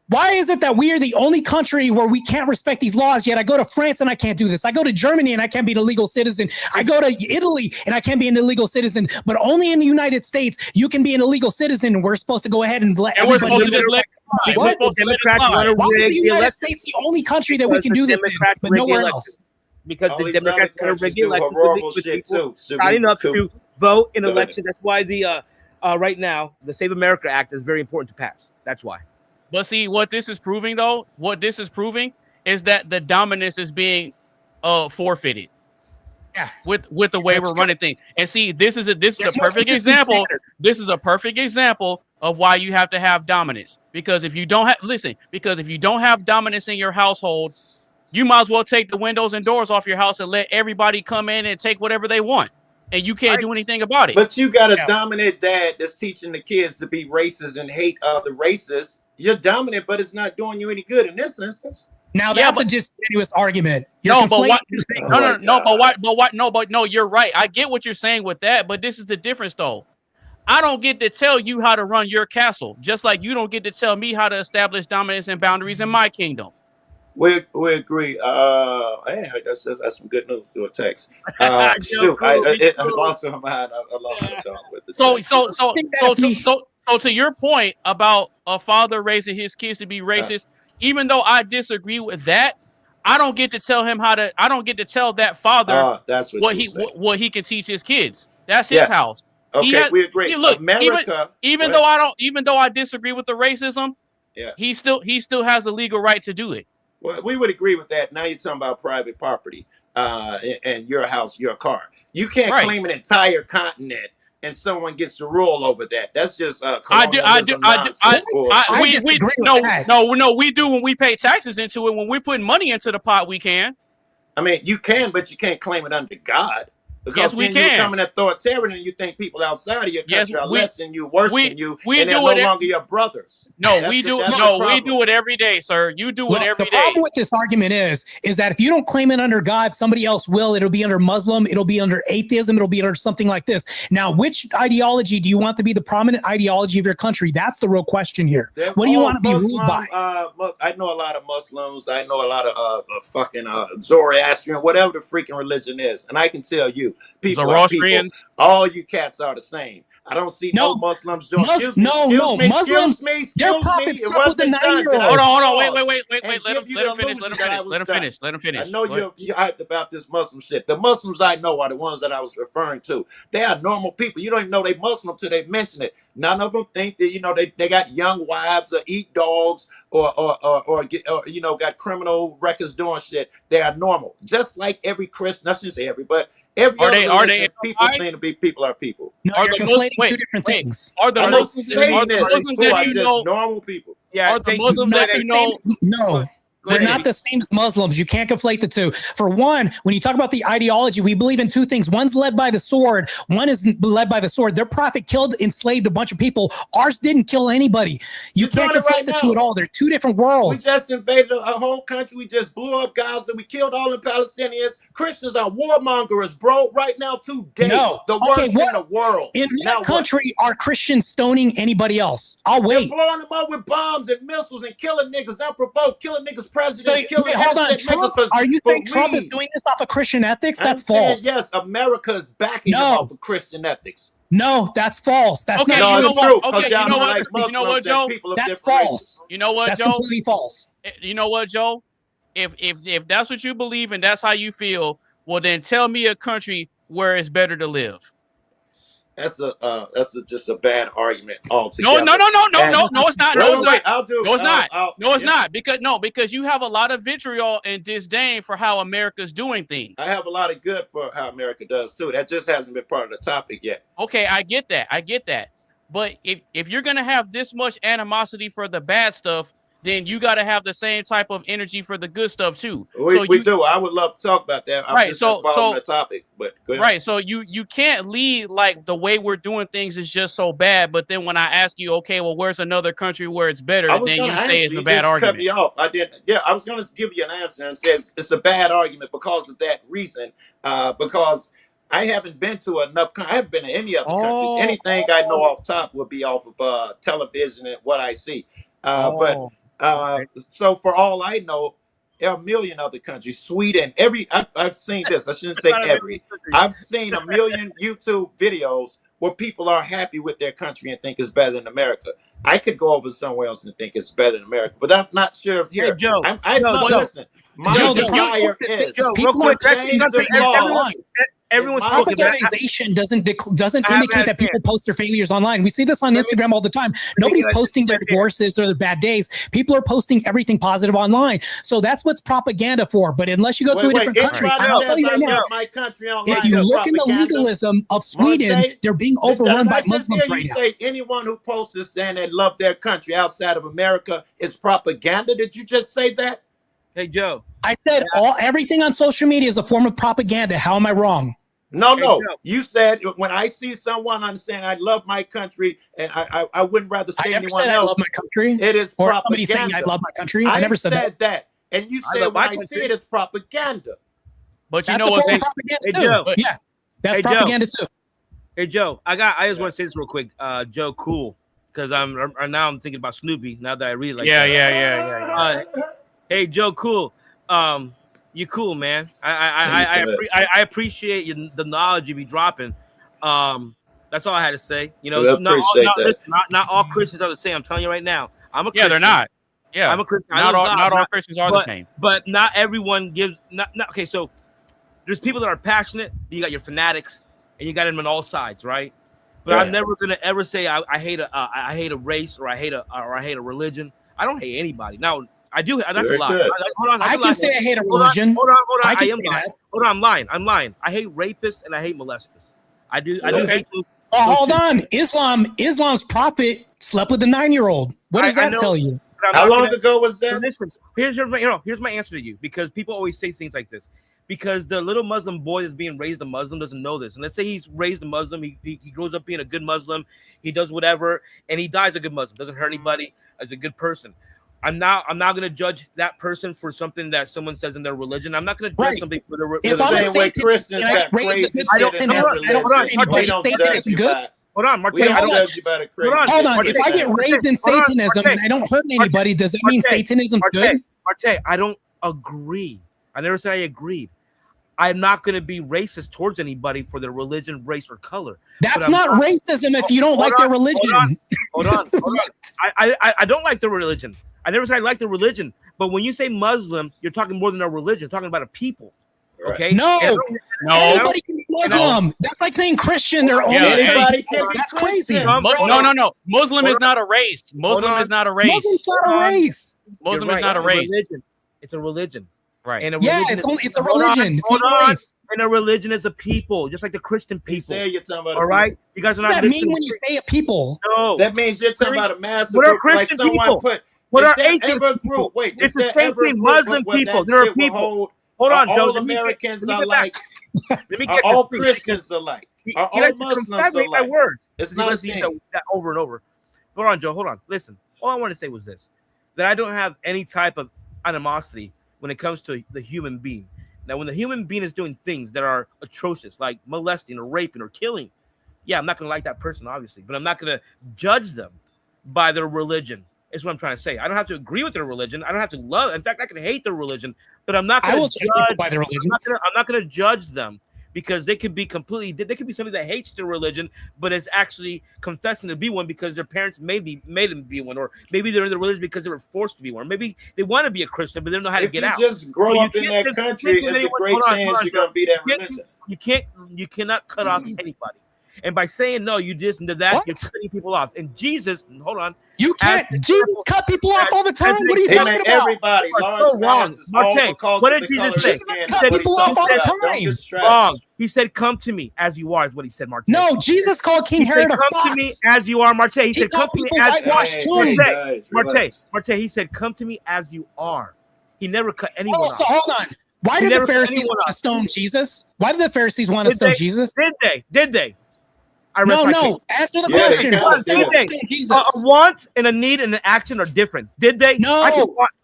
Why is it that we are the only country where we can't respect these laws, yet I go to France and I can't do this? I go to Germany and I can't be an illegal citizen. I go to Italy and I can't be an illegal citizen. But only in the United States, you can be an illegal citizen and we're supposed to go ahead and let everybody... Why is the United States the only country that we can do this in, but nowhere else? Because the Democrats want to rig elections with people signing up to vote in elections. That's why the right now, the Save America Act is very important to pass. That's why. But see, what this is proving is that the dominance is being forfeited. Yeah, with the way we're running things. And see, this is a perfect example. This is a perfect example of why you have to have dominance. Because if you don't have dominance in your household, you might as well take the windows and doors off your house and let everybody come in and take whatever they want. And you can't do anything about it. But you got a dominant dad that's teaching the kids to be racist and hate other races. You're dominant, but it's not doing you any good in this instance. Now that's a disingenuous argument. You're right. I get what you're saying with that, but this is the difference, though. I don't get to tell you how to run your castle, just like you don't get to tell me how to establish dominance and boundaries in my kingdom. We agree. Hey, that's some good news to a text. Shoot, I lost my mind. I lost my thought with the So to your point about a father raising his kids to be racist, even though I disagree with that, I don't get to tell him how to. I don't get to tell that father what he can teach his kids. That's his house. Okay, we agree. Look, America, even though I disagree with the racism, he still has a legal right to do it. Well, we would agree with that. Now you're talking about private property and your house, your car. You can't claim an entire continent and someone gets to rule over that. That's just colonialism nonsense. We do when we pay taxes into it. When we're putting money into the pot, we can. I mean, you can, but you can't claim it under God. Because we then can. you become an authoritarian and you think people outside of your country are less than you, worse than you, and they're no longer your brothers. We do it every day, sir. You do it every day. The problem with this argument is that if you don't claim it under God, somebody else will. It'll be under Muslim. It'll be under atheism. It'll be under something like this. Now, which ideology do you want to be the prominent ideology of your country? That's the real question here. What do you want to be ruled by? I know a lot of Muslims. I know a lot of fucking Zoroastrian, whatever the freaking religion is. And I can tell you, people are people. All you cats are the same. I don't see no Muslims doing. Excuse me. Muslims. Their prophets slept with a 9-year-old. Hold on. Wait. Let him finish. I know you're hyped about this Muslim shit. The Muslims I know are the ones that I was referring to. They are normal people. You don't even know they Muslim till they mention it. None of them think that they got young wives or eat dogs or got criminal records doing shit. They are normal, just like every Christian. I shouldn't say every, but every are they people seem to be people are people. No, you're conflating two different things. Are the Muslims that you know normal people? Yeah, are the Muslims that you know? No. They're not the same as Muslims. You can't conflate the two. For one, when you talk about the ideology, we believe in two things. One's led by the sword. One is led by the sword. Their prophet killed, enslaved a bunch of people. Ours didn't kill anybody. You can't conflate the two at all. They're two different worlds. We just invaded a whole country. We just blew up Gaza. We killed all the Palestinians. Christians are warmongers, bro. Right now, today, the worst in the world. In that country, are Christians stoning anybody else? I'll wait. They're blowing them up with bombs and missiles and killing niggas unprovoked, killing niggas. President killing hold on, Trump, are you saying Trump is doing this off of Christian ethics? That's false. Yes, America is backing him off of Christian ethics. No, that's false. That's not true. You know what, Joe? That's false. You know what, Joe? That's completely false. You know what, Joe? if that's what you believe and that's how you feel, well then tell me a country where it's better to live. That's just a bad argument altogether. No, it's not. No, it's not. I'll do. No, it's not. No, it's yeah. not. Because you have a lot of vitriol and disdain for how America's doing things. I have a lot of good for how America does too. That just hasn't been part of the topic yet. Okay, I get that. But if you're gonna have this much animosity for the bad stuff, then you got to have the same type of energy for the good stuff too. We do. I would love to talk about that. I'm just following the topic, but go ahead. Right. So you can't lead like the way we're doing things is just so bad. But then when I ask you, okay, well, where's another country where it's better? Then you say it's a bad argument. Cut me off. I did. Yeah, I was going to give you an answer and say it's a bad argument because of that reason. Because I haven't been to enough. I haven't been to any other countries. Anything I know off top would be off of television and what I see. So for all I know, there are a million other countries. Sweden, I've seen this. I shouldn't say every. I've seen a million YouTube videos where people are happy with their country and think it's better than America. I could go over somewhere else and think it's better than America, but I'm not sure here. Hey, Joe, listen. My desire is to change the law. Everyone's propagandization doesn't indicate that people post their failures online. We see this on Instagram all the time. Nobody's posting their divorces or their bad days. People are posting everything positive online. So that's what's propaganda for. But unless you go to a different country, I'll tell you right now, if you look in the legalism of Sweden, they're being overrun by Muslims right now. Anyone who posts this saying they love their country outside of America is propaganda. Did you just say that? Hey, Joe. I said everything on social media is a form of propaganda. How am I wrong? No. You said when I see someone saying I love my country and I wouldn't rather stay anyone else. I love my country. It is or propaganda. Somebody saying I love my country. I never said that. And you said when I see it, it's propaganda. But you know what's propaganda too. Yeah, that's propaganda too. Hey Joe, I just want to say this real quick. Joe Cool, because I'm thinking about Snoopy now that I read like that. Yeah. Hey Joe Cool, you cool, man. I appreciate the knowledge you be dropping. That's all I had to say. You know, not all Christians are the same. I'm telling you right now. I'm a Christian. Yeah, they're not. Yeah, I'm a Christian. Not all Christians are the same. But not everyone gives. Okay, so there's people that are passionate. You got your fanatics, and you got them on all sides, right? But I'm never gonna ever say I hate a race or I hate a religion. I don't hate anybody. Now I do. That's a lie. I can say I hate a religion. Hold on. I am lying. Hold on, I'm lying. I hate rapists and I hate molesters. I do hate those. Oh, hold on. Islam's prophet slept with a 9-year-old. What does that tell you? How long ago was that? Listen, here's my answer to you, because people always say things like this. Because the little Muslim boy that's being raised a Muslim doesn't know this. And let's say he's raised a Muslim, he grows up being a good Muslim, he does whatever, and he dies a good Muslim, doesn't hurt anybody, as a good person. I'm not going to judge that person for something that someone says in their religion. I'm not going to judge something for their religion. If I'm a Satanist and I raise a Satanist, I don't hurt anybody. Satanism good? Hold on, Mark. Hold on. If I get raised in Satanism and I don't hurt anybody, does that mean Satanism's good? Marte, I don't agree. I never said I agreed. I'm not going to be racist towards anybody for their religion, race, or color. That's not racism if you don't like their religion. Hold on. I don't like their religion. I never said I like the religion, but when you say Muslim, you're talking more than a religion. You're talking about a people. Okay? No. Anybody can be Muslim. That's like saying Christian. They're only that's crazy. No. Muslim is not a race. Muslim is not a race. Muslim's not a race. Muslim is not a race. It's a religion. Right. And it's a religion. It's not a race. And a religion is a people, just like the Christian people. You're talking about all right? You guys are not. What does that mean when you say a people? No. That means you're talking about a massive group. What are Christian people? What are atheist people? Wait, it's the same thing. Muslim people. There are people. Hold on, Joe. All Americans are like. All Christians are like. Are all Muslims are like. It's not a thing. That over and over. Hold on, Joe. Hold on. Listen. All I want to say was this: that I don't have any type of animosity when it comes to the human being. Now, when the human being is doing things that are atrocious, like molesting or raping or killing, yeah, I'm not going to like that person, obviously, but I'm not going to judge them by their religion. Is what I'm trying to say. I don't have to agree with their religion. I don't have to love. In fact, I can hate their religion, but I'm not going to judge by their religion. I'm not going to judge them because they could be somebody that hates their religion, but is actually confessing to be one because their parents made them be one, or maybe they're in the religion because they were forced to be one. Maybe they want to be a Christian, but they don't know how to get out. If you just grow up in that country, there's a great chance you're going to be that religion. You cannot cut off anybody. And by saying no, you just into that, you're cutting people off. And Jesus, hold on. You can't. Jesus cut people off all the time. What are you talking about? Everybody, large masses, all because what of did the color Jesus say? of skin. He cut people off all the time. Wrong. He said, "Come to me as you are," is what he said, Marte. No, Jesus called King Herod a fox. Come to me as you are, Marte. He said, "Come to me as you are." Marte. He said, "Come to me as you are." He never cut anyone off. So hold on. Why did the Pharisees want to stone Jesus? Why did the Pharisees want to stone Jesus? Did they? No. Answer the question. A want and a need and an action are different. Did they? No.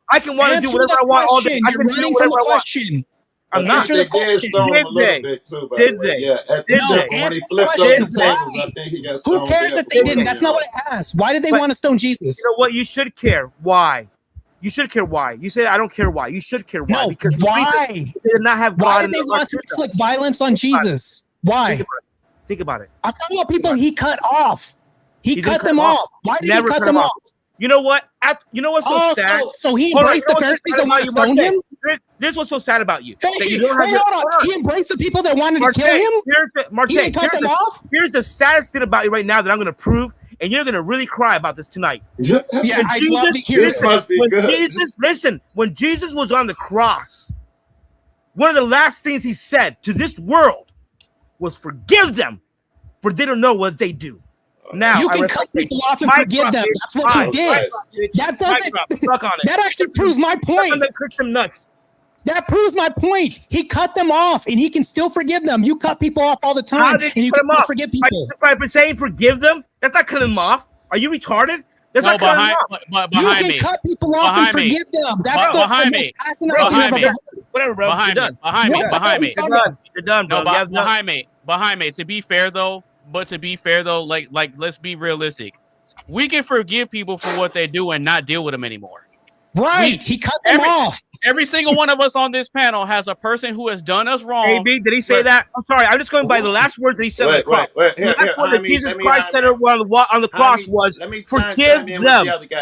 I can want to do whatever I want all day. I can do whatever I want. I'm not sure the question. Did they? Yeah. When he flipped over the tables, I think he got stoned. Who cares if they didn't? That's not what I asked. Why did they want to stone Jesus? You know what? You should care. Why? You should care why. You say I don't care why. You should care why. No, because why? They did not have God. Why did they want to inflict violence on Jesus? Why? Think about it. I'm talking about people he cut off. He cut them off. Why did he cut them off? You know what? You know what's so sad? So he embraced the Pharisees that want to stone him? This was so sad about you. Hold on. He embraced the people that wanted to kill him? He didn't cut them off? Here's the saddest thing about you right now that I'm going to prove, and you're going to really cry about this tonight. Yeah, I'd love to hear this. Must be good. When Jesus was on the cross, one of the last things he said to this world was forgive them, for they don't know what they do. Now you can cut people off and forgive them. That's what he did. That doesn't. That actually proves my point. That proves my point. He cut them off, and he can still forgive them. You cut people off all the time, and you can still forgive people. By saying forgive them, that's not cutting them off. Are you retarded? That's not cutting them off. You can cut people off and forgive them. That's behind me. Whatever, bro. Behind me. You're done, bro. Behind me. To be fair though, like let's be realistic. We can forgive people for what they do and not deal with them anymore. Right. He cut them off. Every single one of us on this panel has a person who has done us wrong. AB, did he say that? I'm sorry. I'm just going by the last words that he said on the cross. The last word that Jesus Christ said on the cross was, forgive them,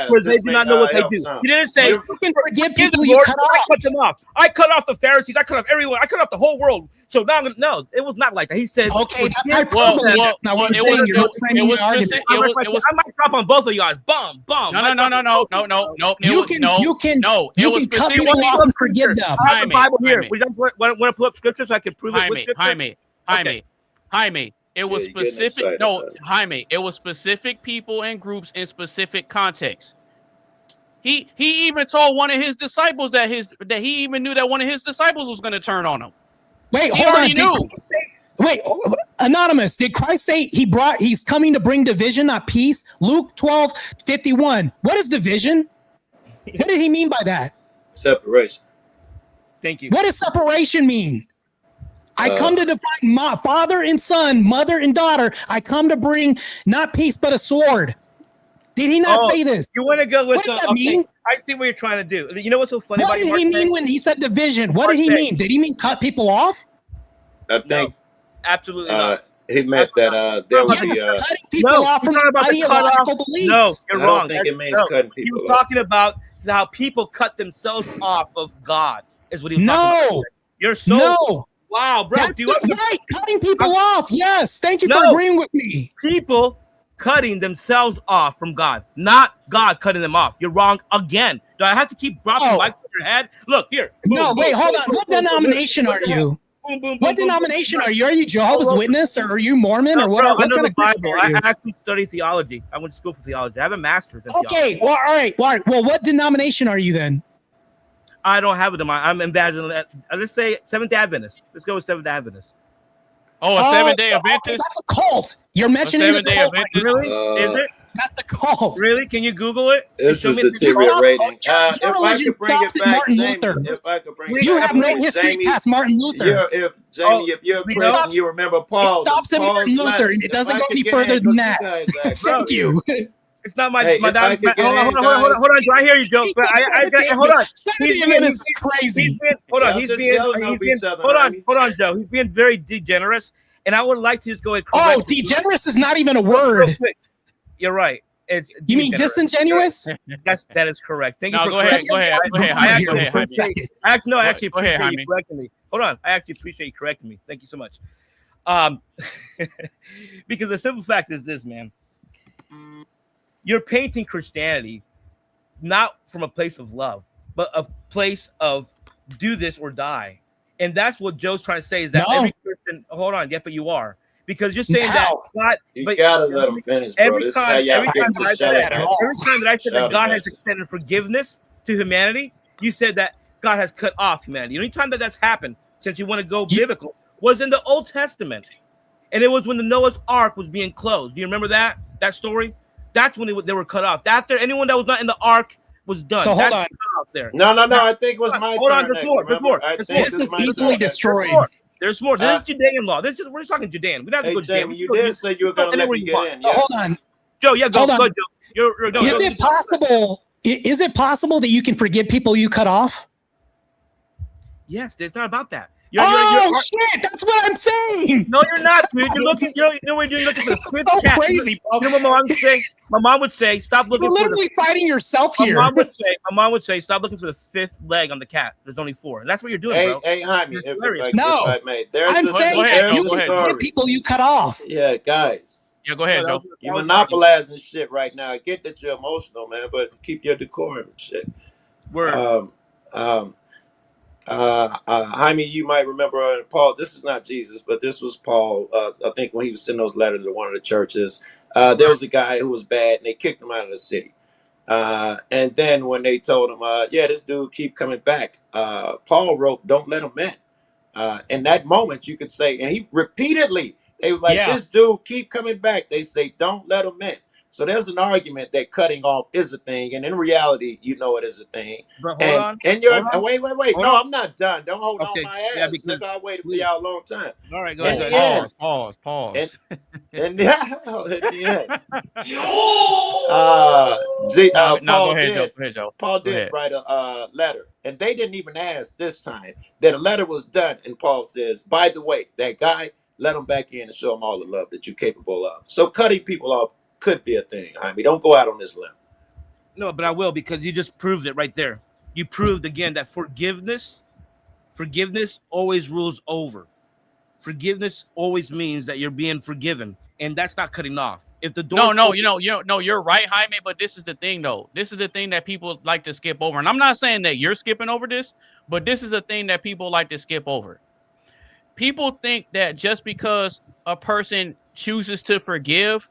for they do not know what they do. He didn't say, you can forgive people you cut off. I cut them off. I cut off the Pharisees. I cut off everyone. I cut off the whole world. So now, no, it was not like that. He said, okay, that's how it was. I might drop on both of you guys. Bomb. No. You can cut people off and forgive them. I have the Bible here. We just want to pull up scripture so I can prove it with scripture. Jaime. It was specific. Jaime. It was specific people and groups in specific contexts. He even told one of his disciples that he even knew that one of his disciples was going to turn on him. Wait, hold on. Wait, Anonymous, did Christ say he's coming to bring division, not peace? Luke 12:51. What is division? What did he mean by that? Separation. Thank you. What does separation mean? I come to define father and son, mother and daughter. I come to bring not peace, but a sword. Did he not say this? You want to go with what does that mean? I see what you're trying to do. You know what's so funny? What did he mean when he said division? What did he mean? Did he mean cut people off? I think absolutely not. He meant that there would be cutting people off from ideological beliefs. No, you're wrong. I don't think it means cutting people off. He was talking about how people cut themselves off of God. Is what he was talking about. You're so wow, bro. That's right. Cutting people off. Yes. Thank you for agreeing with me. People cutting themselves off from God, not God cutting them off. You're wrong again. Do I have to keep dropping mics on your head? Look here. Wait, hold on. What denomination are you? What denomination are you? Are you Jehovah's Witness or are you Mormon or what? I know the Bible. I actually study theology. I went to school for theology. I have a master's in theology. Okay, well, all right. Well, what denomination are you then? I don't have a denomination. I'm evangelist. Let's say Seventh-day Adventist. Let's go with Seventh-day Adventist. Oh, a 7-day Adventist? That's a cult. You're mentioning the cult. Really? Is it? Not the cult. Really? Can you Google it? This is deteriorating. If I could bring it back, Jamie, you have no history past Martin Luther. If you're a Christian, you remember Paul. It stops at Martin Luther. It doesn't go any further than that. Thank you. It's not my. Hey, my if I dad, could get hold on, in, hold on, hold on. I hear you, Joe. But hold on. He's minutes is crazy. Hold on. Y'all He's just being. yelling over each other, Jaime. Hold on, Joe. He's being very degenerous, and I would like to just go ahead. Oh, degenerous is not even a word. You're right. It's you mean disingenuous? That is correct. Thank you for go ahead. I actually Go ahead, appreciate Jaime. you correcting me. Hold on. I actually appreciate you correcting me. Thank you so much. Because the simple fact is this, man. You're painting Christianity not from a place of love, but a place of do this or die. And that's what Joe's trying to say is that every Christian, hold on, but you are. Because you're saying that God, you gotta let him finish, bro. every This time, is how y'all every time get to that I said that God has extended forgiveness to humanity, you said that God has cut off humanity. The only time that that's happened, since you want to go biblical, was in the Old Testament. And it was when the Noah's Ark was being closed. Do you remember that story? That's when they were cut off. After anyone that was not in the Ark was done. So hold on. There. No. I think it was my turn. Hold on, there's more. This is easily destroyed. There's more. This is Judean law. We're just talking Judean. We don't have to go Jamie, you did say you were gonna let me get in. Yeah. Hold on, Joe. Yeah, go, hold on. Joe. Is it possible? Is it possible that you can forgive people you cut off? Yes, it's not about that. Shit! That's what I'm saying. No, you're not, dude. You're looking. You're looking for the fifth cat. Crazy, bro. You know what my mom would say? My mom would say, "Stop looking." You're literally fighting yourself here. My mom would say, "Stop looking for the fifth leg on the cat. There's only 4." And that's what you're doing, bro. Hey, Jaime. I'm saying you can forgive people you cut off. Yeah, guys. Yeah, go ahead, Joe. You're monopolizing shit right now. I get that you're emotional, man, but keep your decorum and shit. Word. Jaime, you might remember Paul. This is not Jesus, but this was Paul. I think when he was sending those letters to one of the churches, there was a guy who was bad, and they kicked him out of the city. And then when they told him, this dude keep coming back, Paul wrote, "Don't let him in." In that moment, you could say, and he repeatedly, they were like, "This dude keep coming back." They say, "Don't let him in." So there's an argument that cutting off is a thing, and in reality, it is a thing. But hold on. And you're wait. Hold No, on. I'm not done. Don't hold on my ass. Look, I waited for y'all a long time. All right, go In ahead. the end, Pause. in the end, Paul did write a letter, and they didn't even ask this time that a letter was done. And Paul says, "By the way, that guy, let him back in and show him all the love that you're capable of." So cutting people off could be a thing. I mean, don't go out on this limb. No, but I will, because you just proved it right there. You proved again that forgiveness always rules over. Forgiveness always means that you're being forgiven, and that's not cutting off. If the door you're right, Jaime. But this is the thing, though. This is the thing that people like to skip over, and I'm not saying that you're skipping over this, but this is the thing that people like to skip over. People think that just because a person chooses to forgive,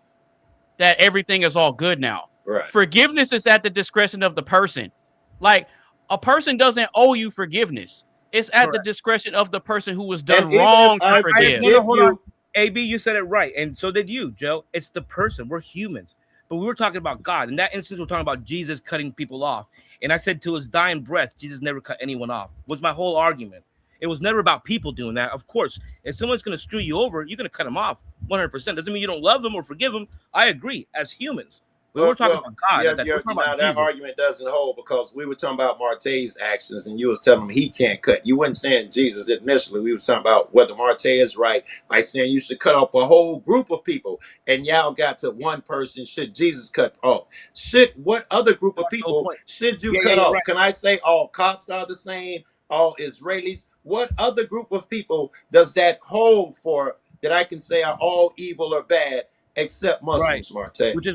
that everything is all good now. Right. Forgiveness is at the discretion of the person. Like, a person doesn't owe you forgiveness. It's at the discretion of the person who was done wrong to forgive. Hold on. AB, you said it right, and so did you, Joe. It's the person. We're humans. But we were talking about God. In that instance, we're talking about Jesus cutting people off. And I said to his dying breath, Jesus never cut anyone off. Was my whole argument. It was never about people doing that. Of course, if someone's going to screw you over, you're going to cut them off 100%. Doesn't mean you don't love them or forgive them. I agree, as humans. But we're talking about God. That argument doesn't hold, because we were talking about Marte's actions, and you was telling him he can't cut. You weren't saying Jesus initially. We were talking about whether Marte is right by saying you should cut off a whole group of people, and y'all got to one person. Should Jesus cut off? What other group of people should you cut off? Right. Can I say all cops are the same? All Israelis? What other group of people does that hold for that I can say are all evil or bad? Except Muslims, right. Marte. Which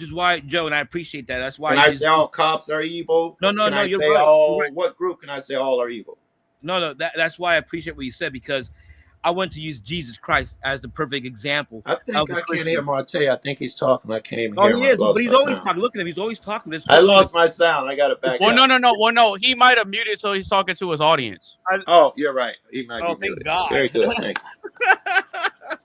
is why, Joe, and I appreciate that. That's why. Can I say all cops are evil? No. You're right. All, right. What group can I say all are evil? No. That's why I appreciate what you said, because I want to use Jesus Christ as the perfect example. I think I can't hear Marte. I think he's talking. I can't even hear him. He is, but he's always talking. Look at him. He's always talking. I lost my sound. I got it back. Well, no. He might have muted, so he's talking to his audience. You're right. He might be muted. God. Very good. Thank you.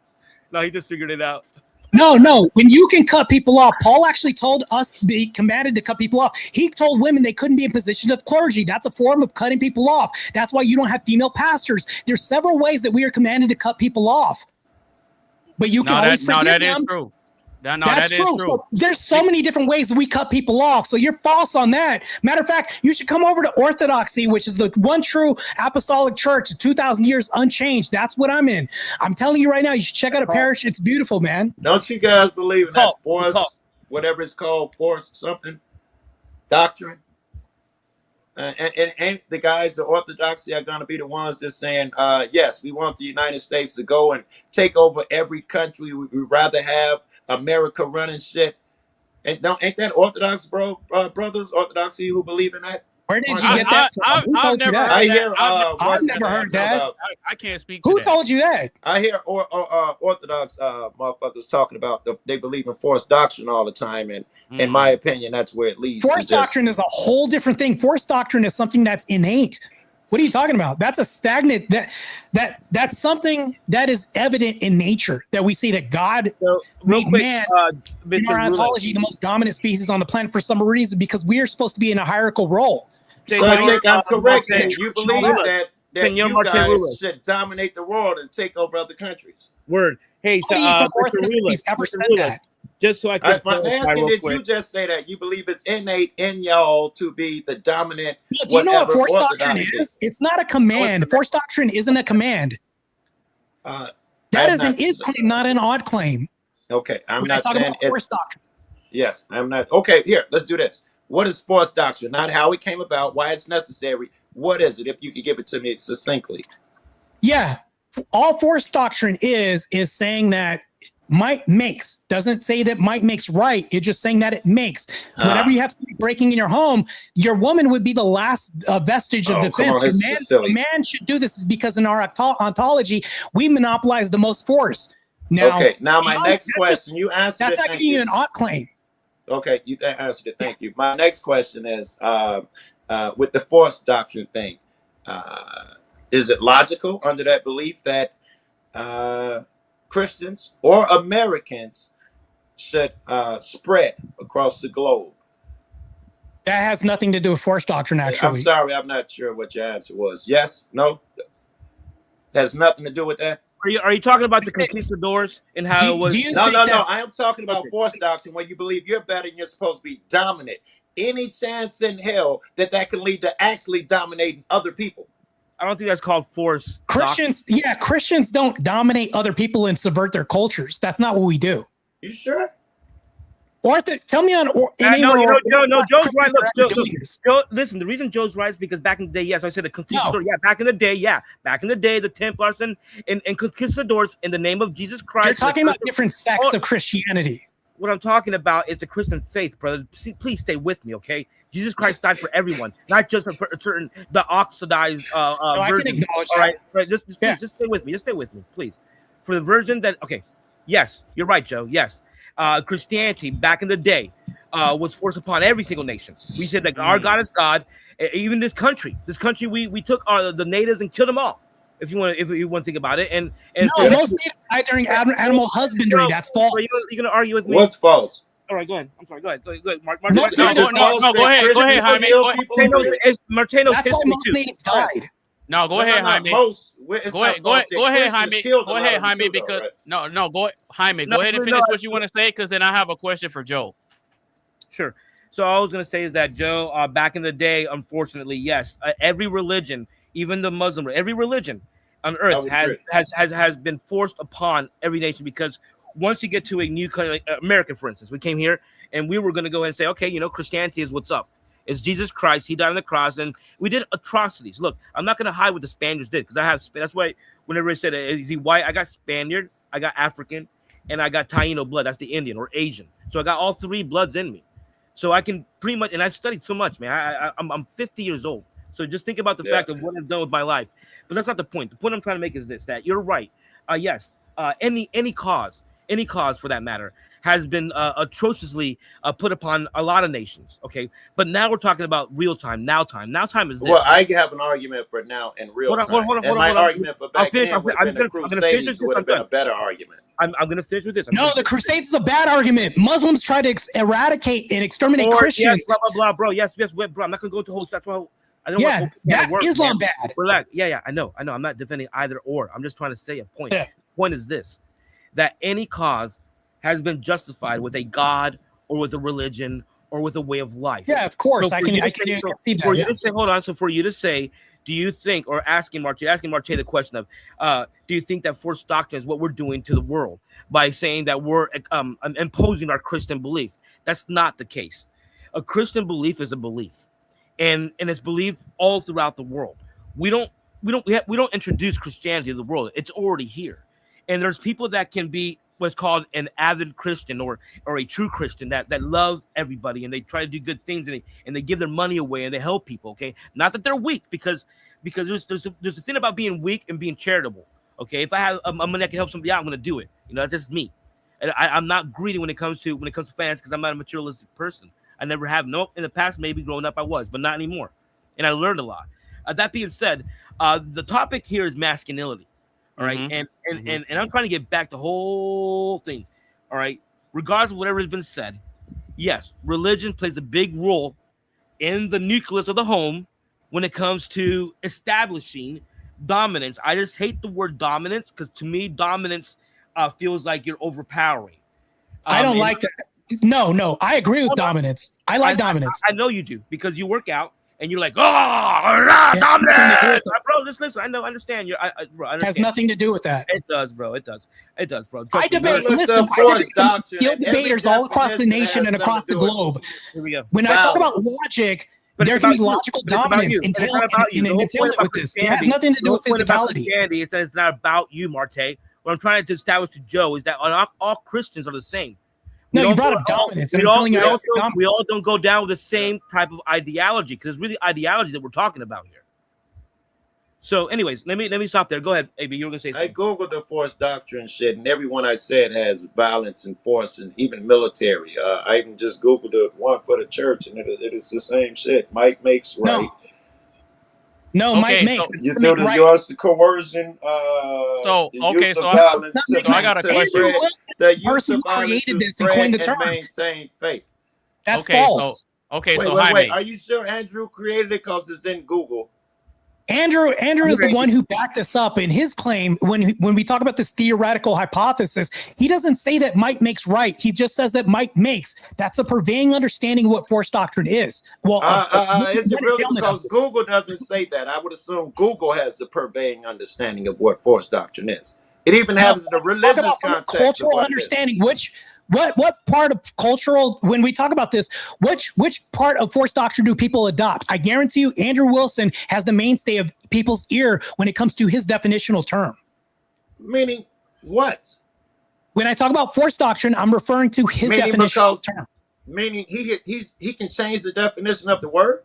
No, he just figured it out. No. When you can cut people off, Paul actually told us to be commanded to cut people off. He told women they couldn't be in position of clergy. That's a form of cutting people off. That's why you don't have female pastors. There's several ways that we are commanded to cut people off. But you can always forgive them. That is true. That's true. So there's so many different ways we cut people off. So you're false on that. Matter of fact, you should come over to Orthodoxy, which is the one true apostolic church, 2,000 years unchanged. That's what I'm in. I'm telling you right now, you should check out a parish. It's beautiful, man. Don't you guys believe in that force, whatever it's called, force something doctrine? And the guys, the Orthodoxy, are going to be the ones that's saying, yes, we want the United States to go and take over every country. We'd rather have America running shit. And ain't that Orthodox, brothers, Orthodoxy, who believe in that? Where did you get that from? I've never heard that. I've never heard that. I can't speak to Who that. told you that? I hear Orthodox motherfuckers talking about they believe in force doctrine all the time, and in my opinion, that's where it leads. Force doctrine is a whole different thing. Force doctrine is something that's innate. What are you talking about? That's a stagnant that's something that is evident in nature, that we see that God made man in our ontology the most dominant species on the planet for some reason, because we are supposed to be in a hierarchical role. So I think I'm correct. You believe that you guys should dominate the world and take over other countries. Word. Hey, so just so I can. I'm asking, did you just say that you believe it's innate in y'all to be the dominant? Do you know what force doctrine is? It's not a command. Force doctrine isn't a command. That is an is claim, not an odd claim. Okay, I'm We're not talking saying about force doctrine. Yes, I'm not. Okay, here, let's do this. What is force doctrine? Not how it came about, why it's necessary. What is it? If you could give it to me succinctly. Yeah, all force doctrine is saying that might makes, doesn't say that might makes right. It's just saying that it makes. Whenever you have somebody breaking in your home, your woman would be the last vestige of defense. A man should do this is because in our ontology, we monopolize the most force. Now, okay, now my next question, you answered that's it. not giving you an ought claim. Okay, you answered it. Thank you. My next question is with the force doctrine thing. Is it logical under that belief that Christians or Americans should spread across the globe? That has nothing to do with force doctrine, actually. I'm sorry, I'm not sure what your answer was. Yes? No? Has nothing to do with that? Are you talking about the conquistadors and how it was? No. I am talking about force doctrine, when you believe you're better and you're supposed to be dominant. Any chance in hell that can lead to actually dominating other people? I don't think that's called force. Christians, Christians don't dominate other people and subvert their cultures. That's not what we do. You sure? Tell me on Joe's right. Look, Joe, listen, the reason Joe's right is because back in the day, yes, I said the conquistadors. Yeah, back in the day, the Templars and conquistadors in the name of Jesus Christ. You're talking about different sects of Christianity. What I'm talking about is the Christian faith, brother. Please stay with me, okay? Jesus Christ died for everyone, not just for certain the oxidized I can acknowledge that. All right, just stay with me. Just stay with me, please. For the version that, okay, yes, you're right, Joe. Yes. Christianity back in the day was forced upon every single nation. We said that our God is God. Even this country, we took the natives and killed them all. If you want to think about it, and no, most natives died during animal husbandry. That's false. You're gonna argue with me? What's false? All right, go ahead. I'm sorry. Go ahead. Mark. No, go ahead, Jaime. Martino's that's why most natives died. No, go ahead, Jaime. Go ahead, Jaime. Go ahead, Jaime. Because go Jaime. Go ahead and finish what you want to say, because then I have a question for Joe. Sure. So all I was going to say is that, Joe, back in the day, unfortunately, yes, every religion, even the Muslim, every religion on earth has been forced upon every nation, because once you get to a new country, like America, for instance, we came here and we were going to go ahead and say, okay, Christianity is what's up. It's Jesus Christ. He died on the cross, and we did atrocities. Look, I'm not going to hide what the Spaniards did, because that's why whenever I said, is he white? I got Spaniard, I got African, and I got Taino blood. That's the Indian or Asian. So I got all three bloods in me. So I can pretty much, and I've studied so much, man. I'm 50 years old. So just think about the fact of what I've done with my life. But that's not the point. The point I'm trying to make is this, that you're right. Yes, any cause for that matter has been atrociously put upon a lot of nations, okay? But now we're talking about real time, now time. Now time is this. Well, I have an argument for now and real time. Hold on, my argument for back then would have been the Crusades would have been a better argument. I'm going to finish with this. No, the Crusades is a bad argument. Muslims try to eradicate and exterminate Christians. Yes, blah, blah, blah, bro. Yes, bro. I'm not going to go into whole... That's why... That's Islam bad. Relax. Yeah, I know. I'm not defending either or. I'm just trying to say a point. Yeah. Point is this, that any cause has been justified with a God or with a religion or with a way of life. Yeah, of course. So I can see that. For Yeah. you to say, hold on. So for you to say, do you think, or asking Marte the question of, do you think that forced doctrine is what we're doing to the world by saying that we're imposing our Christian belief? That's not the case. A Christian belief is a belief, and it's belief all throughout the world. We don't introduce Christianity to the world. It's already here, and there's people that can be what's called an avid Christian or a true Christian that love everybody and they try to do good things and they give their money away and they help people. Okay, not that they're weak because there's a thing about being weak and being charitable. Okay, if I have money that can help somebody out, I'm going to do it. You know, that's just me. And I'm not greedy when it comes to finance because I'm not a materialistic person. I never have. No, in the past, maybe growing up I was, but not anymore. And I learned a lot. That being said, the topic here is masculinity. All right. Mm-hmm. And I'm trying to get back the whole thing. All right. Regardless of whatever has been said, yes, religion plays a big role in the nucleus of the home when it comes to establishing dominance. I just hate the word dominance because to me, dominance feels like you're overpowering. I don't like that. No, I agree with dominance. I like dominance. I know you do because you work out. And you're like, dominant, bro. Listen. I understand. I understand. Has nothing to do with that. It does, bro. It does, bro. I debate. Listen, I debate skilled debaters all across the nation and across the globe. Here we go. When I talk about logic, there can be logical dominance entailed with this. It has nothing to do with physicality. It's not about you, Marte. What I'm trying to establish to Joe is that all Christians are the same. No, you brought up dominance. We all don't go down with the same type of ideology because it's really ideology that we're talking about here. So, anyways, let me stop there. Go ahead, AB. You were gonna say something. I googled the force doctrine shit, and everyone I said has violence and force, and even military. I even just googled the one for the church, and it is the same shit. Might makes right. No, Mike makes. You do the use of coercion. So I got a question. The person who created this and coined the term. Maintain faith. That's false. Wait. Are you sure Andrew created it? Because it's in Google. Andrew is the one who backed this up in his claim. When we talk about this theoretical hypothesis, he doesn't say that might makes right. He just says that might makes. That's a purveying understanding of what force doctrine is. Well, is it really? Because Google doesn't say that. I would assume Google has the purveying understanding of what force doctrine is. It even has the religious context. Cultural understanding, what part of cultural, when we talk about this, which part of force doctrine do people adopt? I guarantee you, Andrew Wilson has the mainstay of people's ear when it comes to his definitional term. Meaning what? When I talk about force doctrine, I'm referring to his definitional term. Meaning he can change the definition of the word?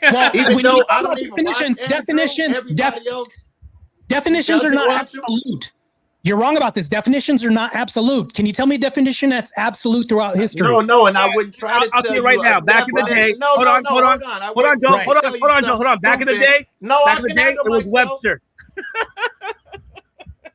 Well, even though I don't even definitions are not absolute. You're wrong about this. Definitions are not absolute. Can you tell me a definition that's absolute throughout history? No, and I wouldn't try to tell you right now. Back in the day, hold on, Joe. Back in the day, it was Webster.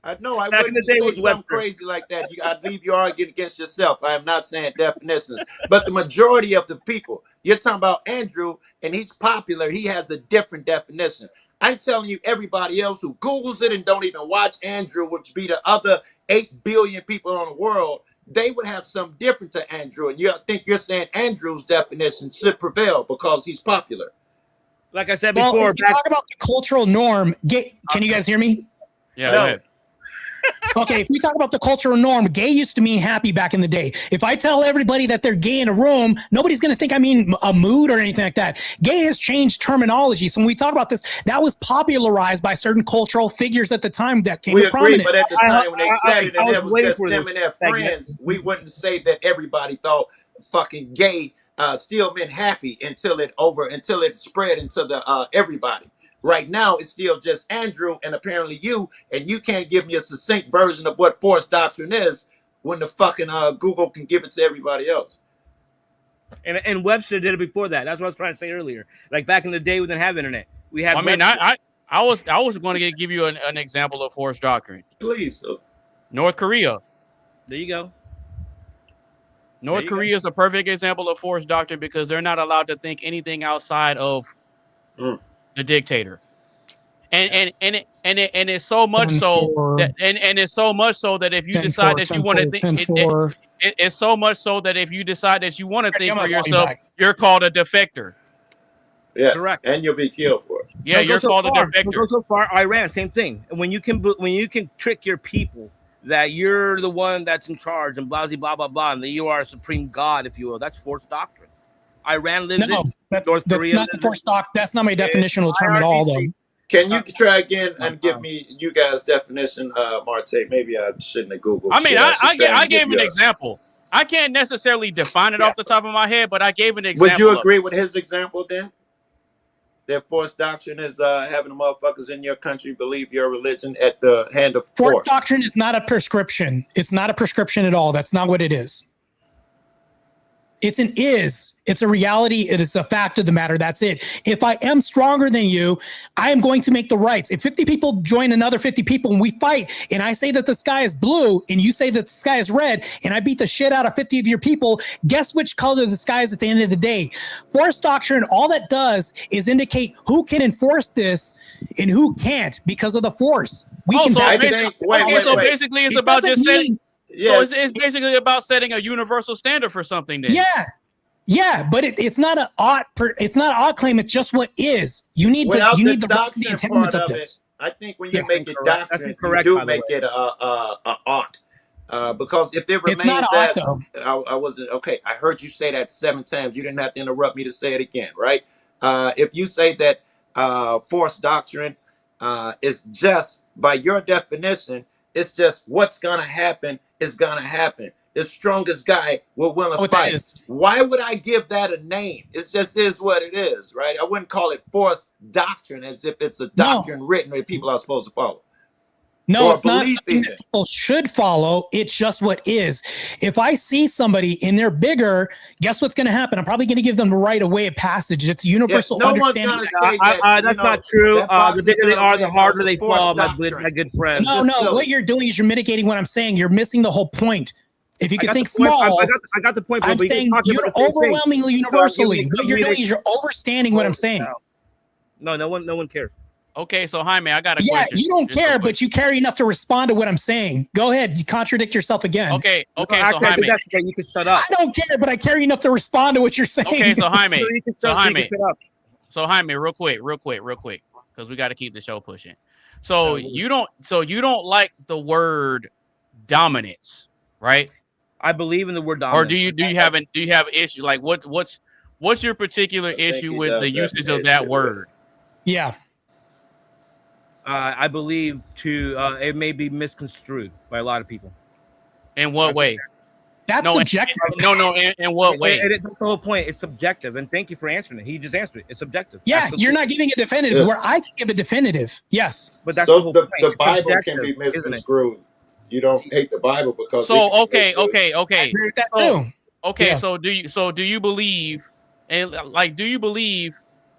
I know I wouldn't say something crazy like that. I'd leave you arguing against yourself. I am not saying definitions, but the majority of the people, you're talking about Andrew, and he's popular. He has a different definition. I'm telling you, everybody else who Googles it and don't even watch Andrew, which be the other 8 billion people in the world, they would have something different to Andrew. And you think you're saying Andrew's definition should prevail because he's popular. Like I said before. If you talk about the cultural norm, can you guys hear me? Yeah, go ahead. Okay, if we talk about the cultural norm, gay used to mean happy back in the day. If I tell everybody that they're gay in a room, nobody's going to think I mean a mood or anything like that. Gay has changed terminology. So when we talk about this, that was popularized by certain cultural figures at the time that came to prominence. But at the time when they said it, and it was just them and their friends, we wouldn't say that everybody thought fucking gay still meant happy until it spread into the everybody. Right now, it's still just Andrew and apparently you, and you can't give me a succinct version of what force doctrine is when the fucking Google can give it to everybody else. And Webster did it before that. That's what I was trying to say earlier. Like back in the day, we didn't have internet. We had. I was going to give you an example of force doctrine. Please. North Korea. There you go. North Korea is a perfect example of force doctrine because they're not allowed to think anything outside of the dictator. And it's so much so that and it's so much so that if you decide that you want to think, it's so much so that if you decide that you want to think for yourself, you're called a defector. Yes, correct, and you'll be killed for it. Yeah, you're called a defector. Don't go so far. Iran, same thing. And when you can trick your people that you're the one that's in charge and blah blah blah blah, and that you are a supreme god, if you will, that's forced doctrine. Iran lives in North Korea. That's not forced doc. That's not my definitional term at all, though. Can you try again and give me you guys' definition, Marte? Maybe I shouldn't have Googled. I mean, I gave an example. I can't necessarily define it off the top of my head, but I gave an example. Would you agree with his example then? That forced doctrine is having the motherfuckers in your country believe your religion at the hand of force. Forced doctrine is not a prescription. It's not a prescription at all. That's not what it is. It's a reality. It is a fact of the matter. That's it. If I am stronger than you, I am going to make the rights. If 50 people join another 50 people and we fight and I say that the sky is blue and you say that the sky is red and I beat the shit out of 50 of your people, guess which color the sky is at the end of the day? Forced doctrine, all that does is indicate who can enforce this and who can't because of the force. Basically it's about just setting. Yeah. So it's basically about setting a universal standard for something. Then. Yeah, but it's not an odd. It's not an odd claim. It's just what is. You need the doctrine part of this. I think when you make it doctrine, you do make it a ought. Because if it remains as I wasn't okay. I heard you say that 7 times. You didn't have to interrupt me to say it again, right? If you say that forced doctrine is just by your definition, it's just what's gonna happen is gonna happen. The strongest guy will win a fight. Why would I give that a name? It just is what it is, right? I wouldn't call it forced doctrine as if it's a doctrine written that people are supposed to follow. No, it's not something that people should follow. It's just what is. If I see somebody and they're bigger, guess what's going to happen? I'm probably going to give them the right of way of passage. It's universal understanding. That's not true. The bigger they are, the harder they fall, my good friend. No. What you're doing is you're mitigating what I'm saying. You're missing the whole point. If you could think small, I got the point. I'm saying you're overwhelmingly universally. What you're doing is you're overstanding what I'm saying. No one cares. Okay, so Jaime, I got a question. Yeah, you don't care, but you care enough to respond to what I'm saying. Go ahead, you contradict yourself again. Okay, so Jaime, you can shut up. I don't care, but I care enough to respond to what you're saying. Okay, so Jaime, so Jaime, real quick, because we got to keep the show pushing. So you don't like the word dominance, right? I believe in the word dominance. Or do you have an issue? Like what's your particular issue with the usage of that word? Yeah. I believe it may be misconstrued by a lot of people. In what way? That's subjective. In what way? That's the whole point. It's subjective. And thank you for answering it. He just answered it. It's subjective. Yeah, you're not giving a definitive where I can give a definitive. Yes. But that's so the Bible can be misconstrued. You don't hate the Bible because okay. Yeah. So do you believe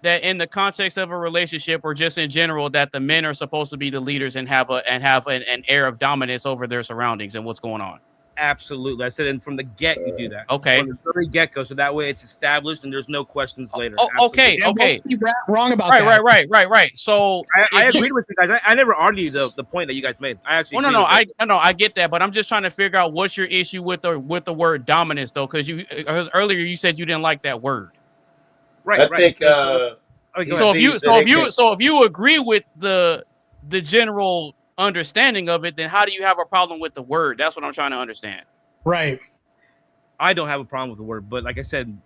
that in the context of a relationship or just in general that the men are supposed to be the leaders and have an air of dominance over their surroundings and what's going on? Absolutely. I said, and from the get, you do that. Okay. From the very get-go, so that way it's established and there's no questions later. Okay. You're wrong about that. Right. So I agreed with you guys. I never argued the point that you guys made. I actually. I get that, but I'm just trying to figure out what's your issue with the word dominance, though, because earlier you said you didn't like that word. Right. I think. If you agree with the general understanding of it, then how do you have a problem with the word? That's what I'm trying to understand. Right. I don't have a problem with the word, but like I said,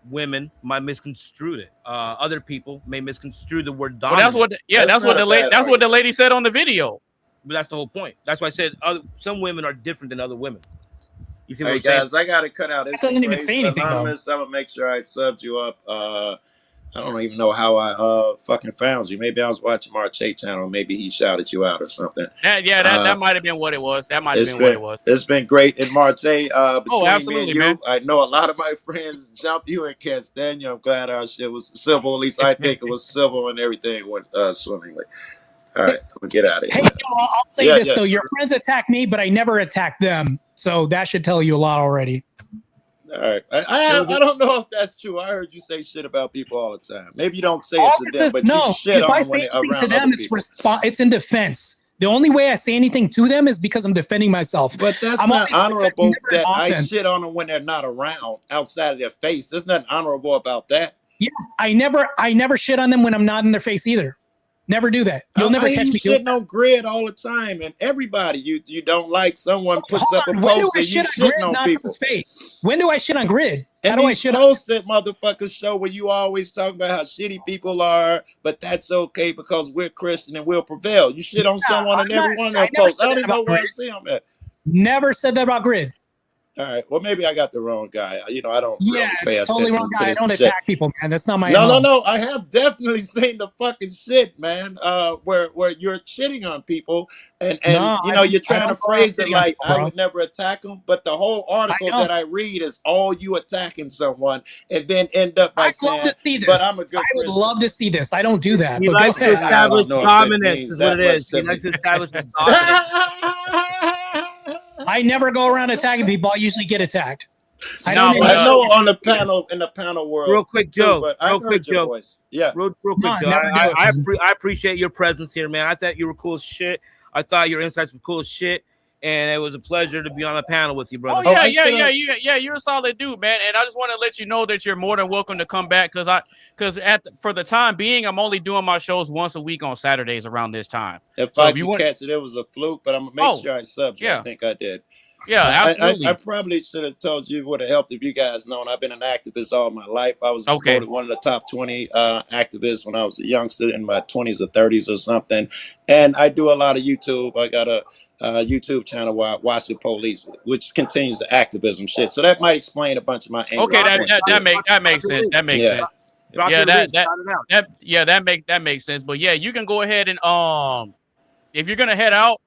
women might misconstrue it. Other people may misconstrue the word dominant. Well, that's what the lady said on the video. But that's the whole point. That's why I said some women are different than other women. You see what I'm guys, I gotta cut out. That doesn't even say anything. Anonymous, I'm gonna make sure I subbed you up. I don't even know how I fucking found you. Maybe I was watching Marche channel. Maybe he shouted you out or something. That might have been what it was. It's been great. And Marche, between absolutely, me and you, man. I know a lot of my friends jumped you and can't stand you. I'm glad our shit was civil. At least I think it was civil and everything went swimmingly. All right, I'm gonna get out of here. Hey, I'll say this though. Your friends attack me, but I never attack them. So that should tell you a lot already. All right. I don't know if that's true. I heard you say shit about people all the time. Maybe you don't say it to them, but you shit if on I them say when they're anything to around them, other people. it's in defense. The only way I say anything to them is because I'm defending myself. But that's I'm not honorable that I offense. shit on them when they're not around outside of their face. There's nothing honorable about that. Yeah, I never shit on them when I'm not in their face either. Never do that. You'll never catch me doing shitting on Grid all the time, and everybody you don't like. Someone puts up a poster, you shitting on people. Face. When do I shit on Grid? And these posted motherfuckers show where you always talk about how shitty people are, but that's okay because we're Christian and we'll prevail. You shit on someone in every one of their posts. I don't even know where I see them at. Never said that about Grid. All right. Well, maybe I got the wrong guy. You know, I don't really pay it's attention totally wrong to guy. I this don't shit. attack people, man. That's not my No. I have definitely seen the fucking shit, man. Where you're shitting on people, and you know you're trying to phrase it like I would never attack them, but the whole article that I read is all you attacking someone, and then end up by saying, "But I'm a good." I would love to see this. I don't do that. He likes to establish dominance, is what it is. He likes to establish his dominance. I never go around attacking people. I usually get attacked. I know on the panel in the panel world. Real quick, Joe. But I heard your voice. Yeah. Real quick, Joe. I appreciate your presence here, man. I thought you were cool as shit. I thought your insights were cool as shit. And it was a pleasure to be on the panel with you, brother. Oh yeah. You're a solid dude, man. And I just want to let you know that you're more than welcome to come back for the time being, I'm only doing my shows once a week on Saturdays around this time. If I could catch it, it was a fluke, but I'm gonna make sure I subbed you. I think I did. Yeah, absolutely. I probably should have told you, would have helped if you guys known. I've been an activist all my life. I was voted one of the top 20 activists when I was a youngster in my 20s or 30s or something. And I do a lot of YouTube. I got a YouTube channel where I watch the police, which continues the activism shit. So that might explain a bunch of my anger. Okay, that makes sense. That makes sense. That makes sense. But yeah, you can go ahead and if you're gonna head out.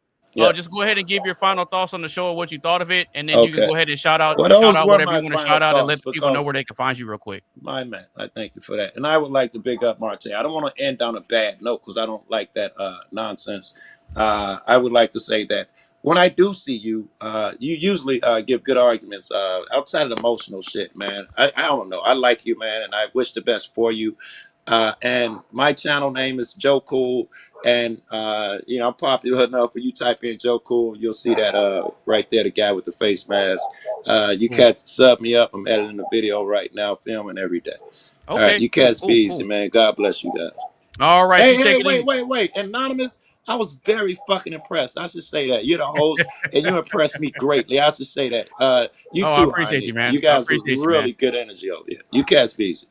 Just go ahead and give your final thoughts on the show or what you thought of it, and then you can go ahead and shout out whatever you want to shout out and let the people know where they can find you real quick. My man, I thank you for that. And I would like to big up Marte. I don't want to end on a bad note because I don't like that nonsense. I would like to say that when I do see you, you usually give good arguments outside of the emotional shit, man. I don't know. I like you, man, and I wish the best for you. And my channel name is Joe Cool, and I'm popular enough when you type in Joe Cool, you'll see that right there, the guy with the face mask. You cats sub me up. I'm editing the video right now, filming every day. All right, you cats be easy, man. God bless you guys. All right. Hey, wait. Anonymous, I was very fucking impressed. I should say that. You're the host, and you impressed me greatly. I should say that. You too, I appreciate you, man. You guys have really good energy over here. You cats be easy.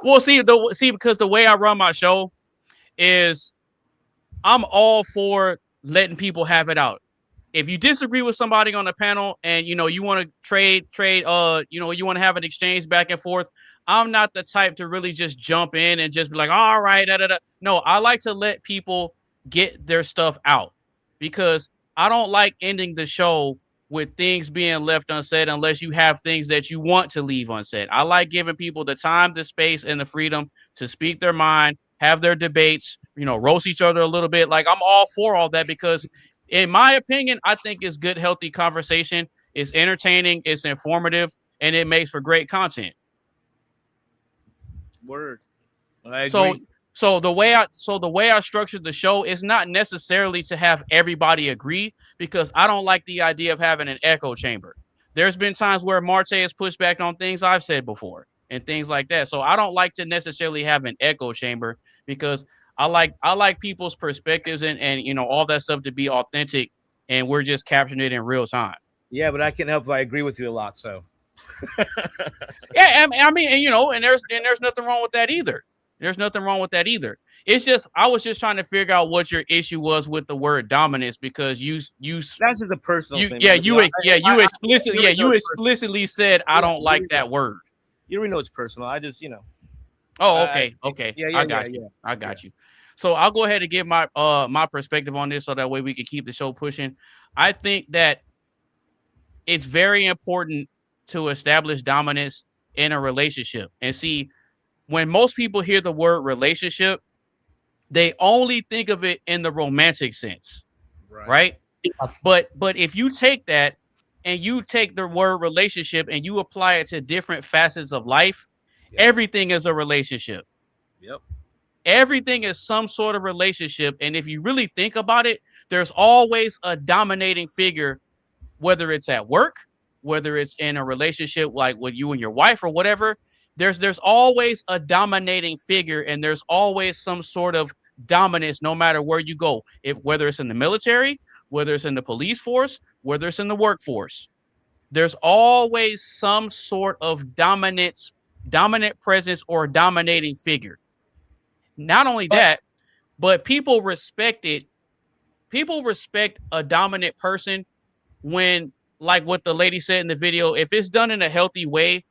Well, because the way I run my show is I'm all for letting people have it out. If you disagree with somebody on the panel and, you want to trade, you want to have an exchange back and forth, I'm not the type to really just jump in and just be like, all right, No, I like to let people get their stuff out because I don't like ending the show with things being left unsaid unless you have things that you want to leave unsaid. I like giving people the time, the space, and the freedom to speak their mind, have their debates, roast each other a little bit. Like, I'm all for all that because, in my opinion, I think it's good, healthy conversation. It's entertaining, it's informative, and it makes for great content. Word. I agree. So the way I structured the show is not necessarily to have everybody agree because I don't like the idea of having an echo chamber. There's been times where Marte has pushed back on things I've said before and things like that. So I don't like to necessarily have an echo chamber because I like people's perspectives and all that stuff to be authentic, and we're just capturing it in real time. Yeah, but I can't help if I agree with you a lot. So yeah, I mean, and there's nothing wrong with that either. There's nothing wrong with that either. It's just I was just trying to figure out what your issue was with the word dominance because you that's just a personal thing. You explicitly said I don't like that word. You already know it's personal. I just Oh, okay. Yeah, I got you. So I'll go ahead and give my my perspective on this so that way we can keep the show pushing. I think that it's very important to establish dominance in a relationship. And see, when most people hear the word relationship, they only think of it in the romantic sense, right? But if you take that and you take the word relationship and you apply it to different facets of life, everything is a relationship. Yep. Everything is some sort of relationship. And if you really think about it, there's always a dominating figure, whether it's at work, whether it's in a relationship like with you and your wife or whatever. There's always a dominating figure, and there's always some sort of dominance no matter where you go. Whether it's in the military, whether it's in the police force, whether it's in the workforce, there's always some sort of dominant presence or dominating figure. Not only that, but people respect it. People respect a dominant person when, like what the lady said in the video, if it's done in a healthy way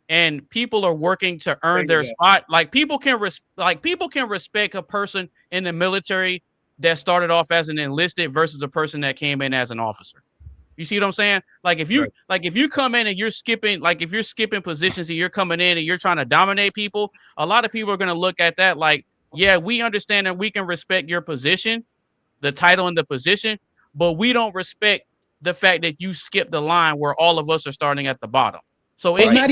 and people are working to earn their spot, like people can respect a person in the military that started off as an enlisted versus a person that came in as an officer. You see what I'm saying? Like if you come in and you're skipping positions and you're coming in and you're trying to dominate people, a lot of people are going to look at that like, yeah, we understand that we can respect your position, the title and the position, but we don't respect the fact that you skipped the line where all of us are starting at the bottom. So it's not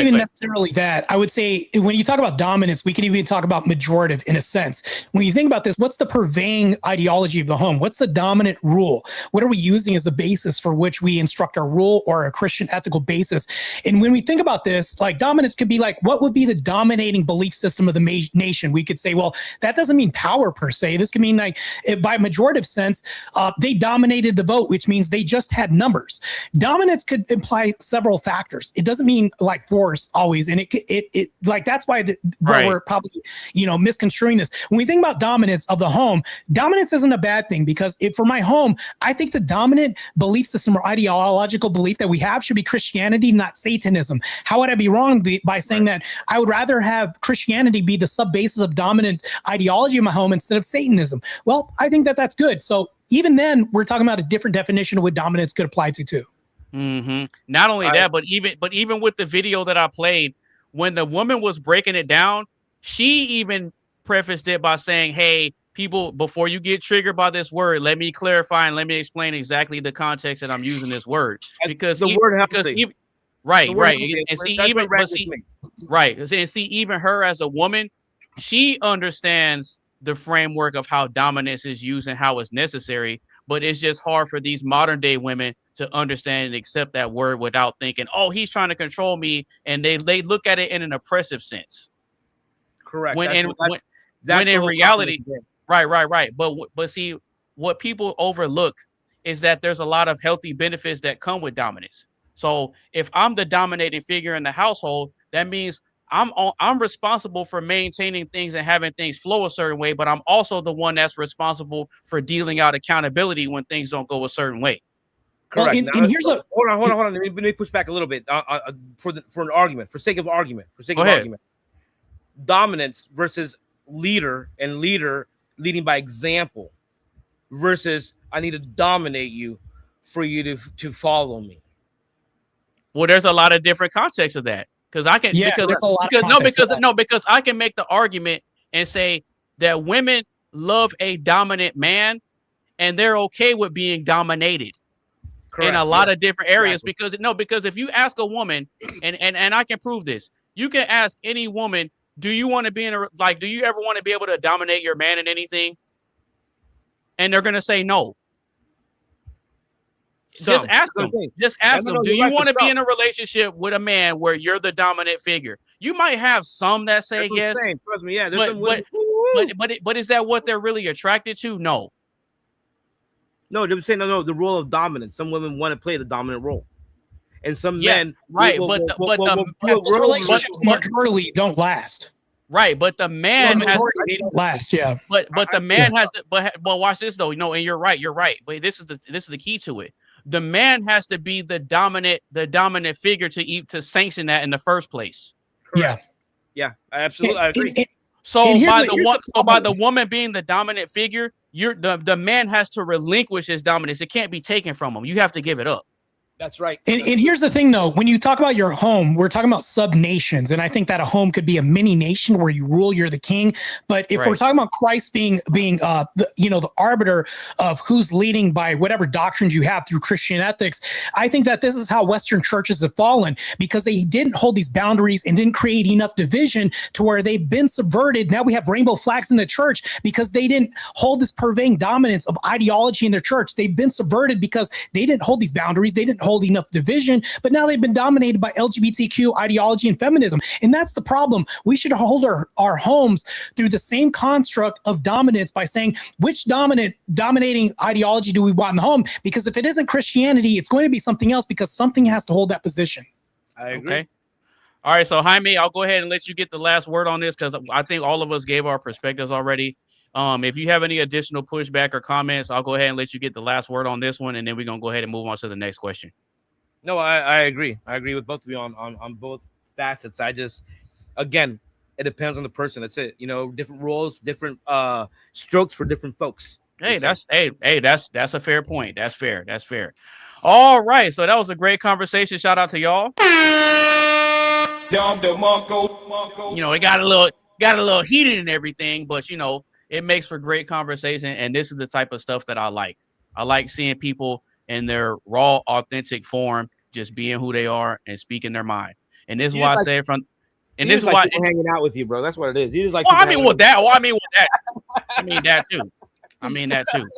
even necessarily that. I would say when you talk about dominance, we can even talk about majorative in a sense. When you think about this, what's the purveying ideology of the home? What's the dominant rule? What are we using as the basis for which we instruct our rule or a Christian ethical basis? And when we think about this, like dominance could be like, what would be the dominating belief system of the nation? We could say, well, that doesn't mean power per se. This could mean like by majorative sense, they dominated the vote, which means they just had numbers. Dominance could imply several factors. It doesn't mean like force always, and it like that's why we're probably misconstruing this. When we think about dominance of the home, dominance isn't a bad thing, because for my home, I think the dominant belief system or ideological belief that we have should be Christianity, not Satanism. How would I be wrong by saying that I would rather have Christianity be the sub basis of dominant ideology in my home instead of Satanism? Well, I think that's good. So even then, we're talking about a different definition of what dominance could apply to too. Mm-hmm. Not only that, but even with the video that I played, when the woman was breaking it down, she even prefaced it by saying, "Hey, people, before you get triggered by this word, let me clarify and let me explain exactly the context that I'm using this word." Because the word and see, even her as a woman, she understands the framework of how dominance is used and how it's necessary. But it's just hard for these modern day women to understand and accept that word without thinking, "Oh, he's trying to control me," and they look at it in an oppressive sense. Correct. When in reality, right. But see, what people overlook is that there's a lot of healthy benefits that come with dominance. So if I'm the dominating figure in the household, that means I'm responsible for maintaining things and having things flow a certain way, but I'm also the one that's responsible for dealing out accountability when things don't go a certain way. Correct. Well, and here's hold on. Let me push back a little bit for an argument, for sake of argument. Dominance versus leader, and leading by example versus I need to dominate you for you to follow me. Well, there's a lot of different contexts of that. Because I can, because I can make the argument and say that women love a dominant man, and they're okay with being dominated. Correct. In a lot of different areas. Exactly. Because if you ask a woman, and I can prove this, you can ask any woman, do you want to be do you ever want to be able to dominate your man in anything? And they're gonna say no. Just ask them. Do you want to be in a relationship with a man where you're the dominant figure? You might have some that say yes. Trust me, yeah. But is that what they're really attracted to? No. No, they're saying no. The role of dominance. Some women want to play the dominant role, and some men, those relationships majorly don't last. Right, but the man has they don't last. Yeah, but the man has to. But watch this though. And you're right. But this is the key to it. The man has to be the dominant figure to sanction that in the first place. Correct. Yeah, absolutely. I agree. By the woman being the dominant figure, the man has to relinquish his dominance. It can't be taken from him. You have to give it up. That's right. And here's the thing, though. When you talk about your home, we're talking about sub-nations. And I think that a home could be a mini nation where you rule, you're the king. But if we're talking about Christ being the arbiter of who's leading by whatever doctrines you have through Christian ethics, I think that this is how Western churches have fallen, because they didn't hold these boundaries and didn't create enough division to where they've been subverted. Now we have rainbow flags in the church because they didn't hold this pervading dominance of ideology in their church. They've been subverted because they didn't hold these boundaries. They didn't hold enough division, but now they've been dominated by LGBTQ ideology and feminism. And that's the problem. We should hold our homes through the same construct of dominance by saying, which dominating ideology do we want in the home? Because if it isn't Christianity, it's going to be something else, because something has to hold that position. I agree. Okay. All right. So Jaime, I'll go ahead and let you get the last word on this, because I think all of us gave our perspectives already. If you have any additional pushback or comments, I'll go ahead and let you get the last word on this one, and then we're going to go ahead and move on to the next question. No, I agree. I agree with both of you on both facets. I just, again, it depends on the person. That's it. Different roles, different strokes for different folks. Hey, that's a fair point. That's fair. All right. So that was a great conversation. Shout out to y'all. It got a little heated and everything, but it makes for great conversation, and this is the type of stuff that I like. I like seeing people in their raw, authentic form, just being who they are and speaking their mind. And this is why I say from. And this is why hanging out with you, bro. That's what it is. You just like. I mean that too.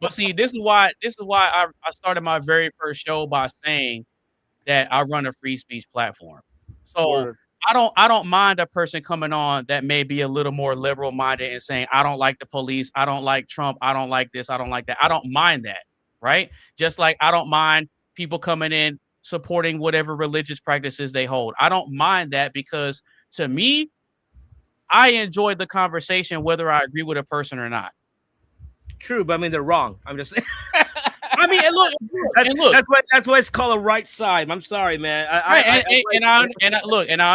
But see, this is why I started my very first show by saying that I run a free speech platform. So I don't mind a person coming on that may be a little more liberal minded and saying, I don't like the police, I don't like Trump, I don't like this, I don't like that. I don't mind that, right? Just like I don't mind people coming in supporting whatever religious practices they hold. I don't mind that, because to me, I enjoy the conversation whether I agree with a person or not. True, but I mean they're wrong. I'm just saying. I mean, and look. That's why it's called a right side. I'm sorry, man. I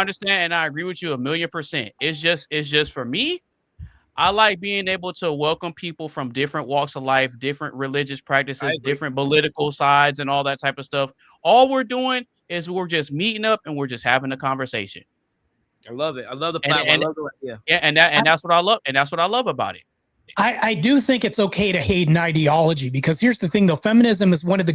understand, and I agree with you 1,000,000%. It's just for me. I like being able to welcome people from different walks of life, different religious practices, different political sides, and all that type of stuff. All we're doing is we're just meeting up and we're just having a conversation. I love it. I love the platform. And that's what I love, and that's what I love about it. I do think it's okay to hate an ideology, because here's the thing, though. Feminism is one of the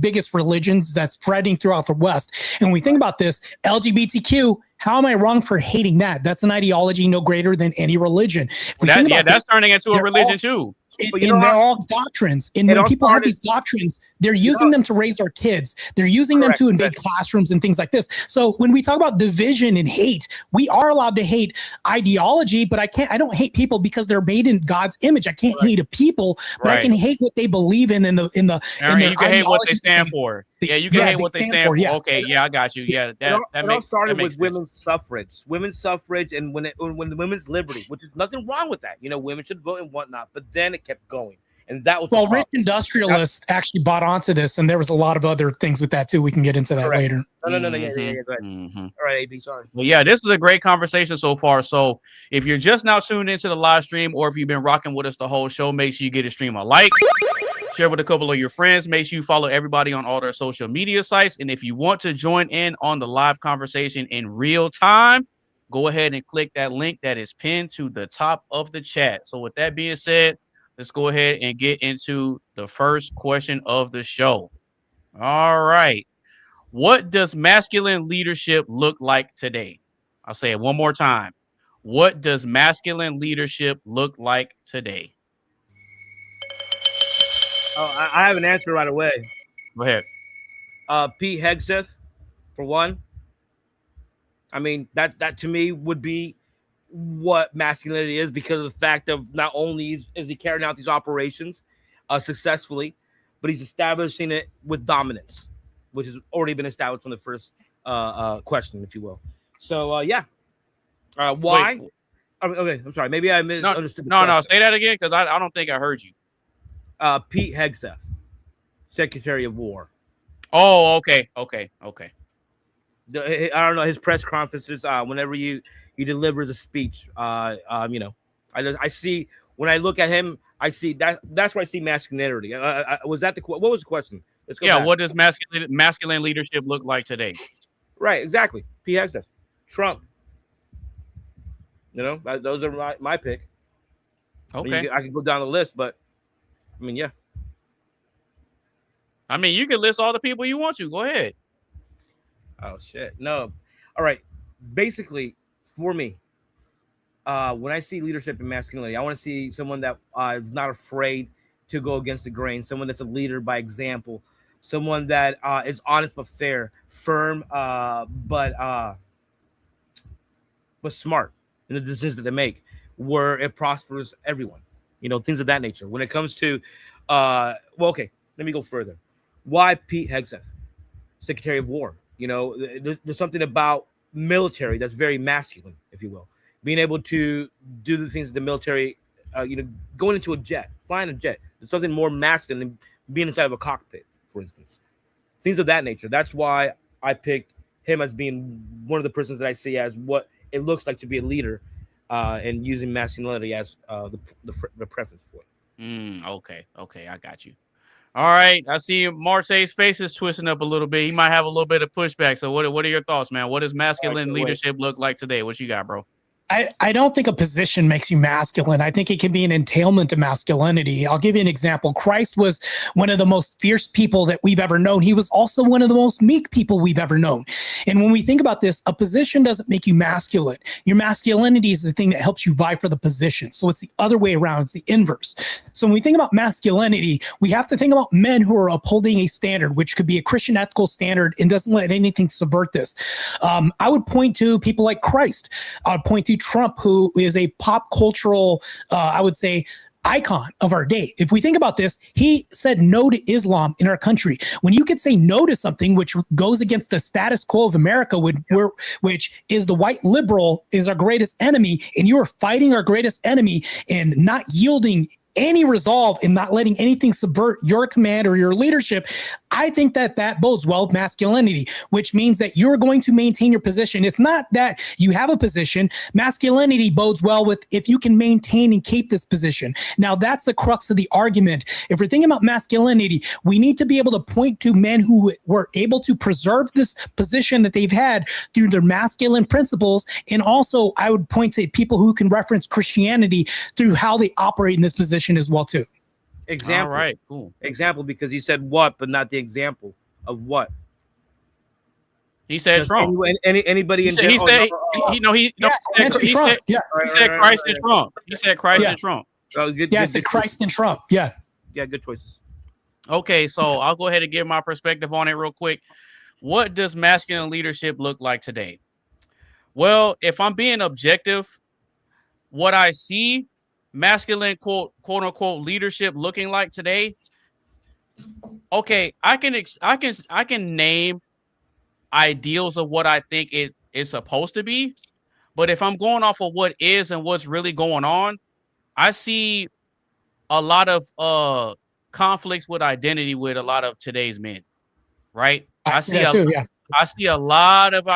biggest religions that's spreading throughout the West. And when we think about this, LGBTQ, how am I wrong for hating that? That's an ideology no greater than any religion. That's turning into a religion too. They're all doctrines. And when people have these doctrines, they're using them to raise our kids. They're using them to invade classrooms and things like this. So when we talk about division and hate, we are allowed to hate ideology, but I don't hate people because they're made in God's image. I can't hate a people, but I can hate what they believe in the you can hate what they stand for. Yeah, you can hate what they stand for. Yeah. Okay, yeah, I got you. Yeah, it all started with women's suffrage, and when the women's liberty, which is nothing wrong with that. Women should vote and whatnot. But then it kept going, and that was rich industrialists actually bought onto this, and there was a lot of other things with that too. We can get into that later. No. Yeah, go ahead. All right, AB, sorry. Well, yeah, this is a great conversation so far. So if you're just now tuned into the live stream, or if you've been rocking with us the whole show, make sure you get a stream a like. Share with a couple of your friends. Make sure you follow everybody on all their social media sites. And if you want to join in on the live conversation in real time, go ahead and click that link that is pinned to the top of the chat. So with that being said, let's go ahead and get into the first question of the show. All right. What does masculine leadership look like today? I'll say it one more time. What does masculine leadership look like today? Oh, I have an answer right away. Go ahead. Pete Hegseth, for one. I mean, that to me would be what masculinity is, because of the fact of not only is he carrying out these operations successfully, but he's establishing it with dominance, which has already been established from the first question, if you will. So, yeah. Why? Okay, I'm sorry. Maybe I misunderstood. No, say that again, because I don't think I heard you. Pete Hegseth, Secretary of War. Oh, okay. I don't know, his press conferences. Whenever he delivers a speech, I see, when I look at him, I see that's where I see masculinity. Was that what was the question? Let's go Yeah, back. what does masculine leadership look like today? Right, exactly. P. Hegseth, Trump. You know, those are my pick. Okay. I can go down the list, but I mean, yeah. I mean, you can list all the people you want to. Go ahead. Oh shit, no. All right. Basically, for me, when I see leadership and masculinity, I want to see someone that is not afraid to go against the grain, someone that's a leader by example, someone that is honest but fair, firm but smart in the decisions that they make, where it prospers everyone. You know, things of that nature. When it comes to, okay, let me go further. Why Pete Hegseth, Secretary of War? You know, there's something about military that's very masculine, if you will. Being able to do the things that the military, going into a jet, flying a jet. There's something more masculine than being inside of a cockpit, for instance. Things of that nature. That's why I picked him as being one of the persons that I see as what it looks like to be a leader, and using masculinity as the preference for it. Okay, I got you. All right, I see Marseille's face is twisting up a little bit. He might have a little bit of pushback. So what are your thoughts, man? What does masculine leadership look like today? What you got, bro? I don't think a position makes you masculine. I think it can be an entailment of masculinity. I'll give you an example. Christ was one of the most fierce people that we've ever known. He was also one of the most meek people we've ever known. And when we think about this, a position doesn't make you masculine. Your masculinity is the thing that helps you vie for the position. So it's the other way around. It's the inverse. So when we think about masculinity, we have to think about men who are upholding a standard, which could be a Christian ethical standard and doesn't let anything subvert this. I would point to people like Christ. I would point to Trump, who is a pop cultural, I would say, icon of our day. If we think about this, he said no to Islam in our country. When you could say no to something which goes against the status quo of America, which is the white liberal is our greatest enemy, and you are fighting our greatest enemy and not yielding any resolve in not letting anything subvert your command or your leadership, I think that bodes well with masculinity, which means that you're going to maintain your position. It's not that you have a position. Masculinity bodes well with if you can maintain and keep this position. Now, that's the crux of the argument. If we're thinking about masculinity, we need to be able to point to men who were able to preserve this position that they've had through their masculine principles. And also, I would point to people who can reference Christianity through how they operate in this position as well too. Example. All right, cool. Example, because he said what, but not the example of what. He said Trump. Anybody in he said Christ and Trump. He said Christ and Trump. I said Christ and Trump. Yeah, good choices. Okay, so I'll go ahead and give my perspective on it real quick. What does masculine leadership look like today? Well, if I'm being objective, what I see masculine quote unquote leadership looking like today, okay, I can name ideals of what I think it is supposed to be, but if I'm going off of what is and what's really going on, I see a lot of conflicts with identity with a lot of today's men, right? I see a lot of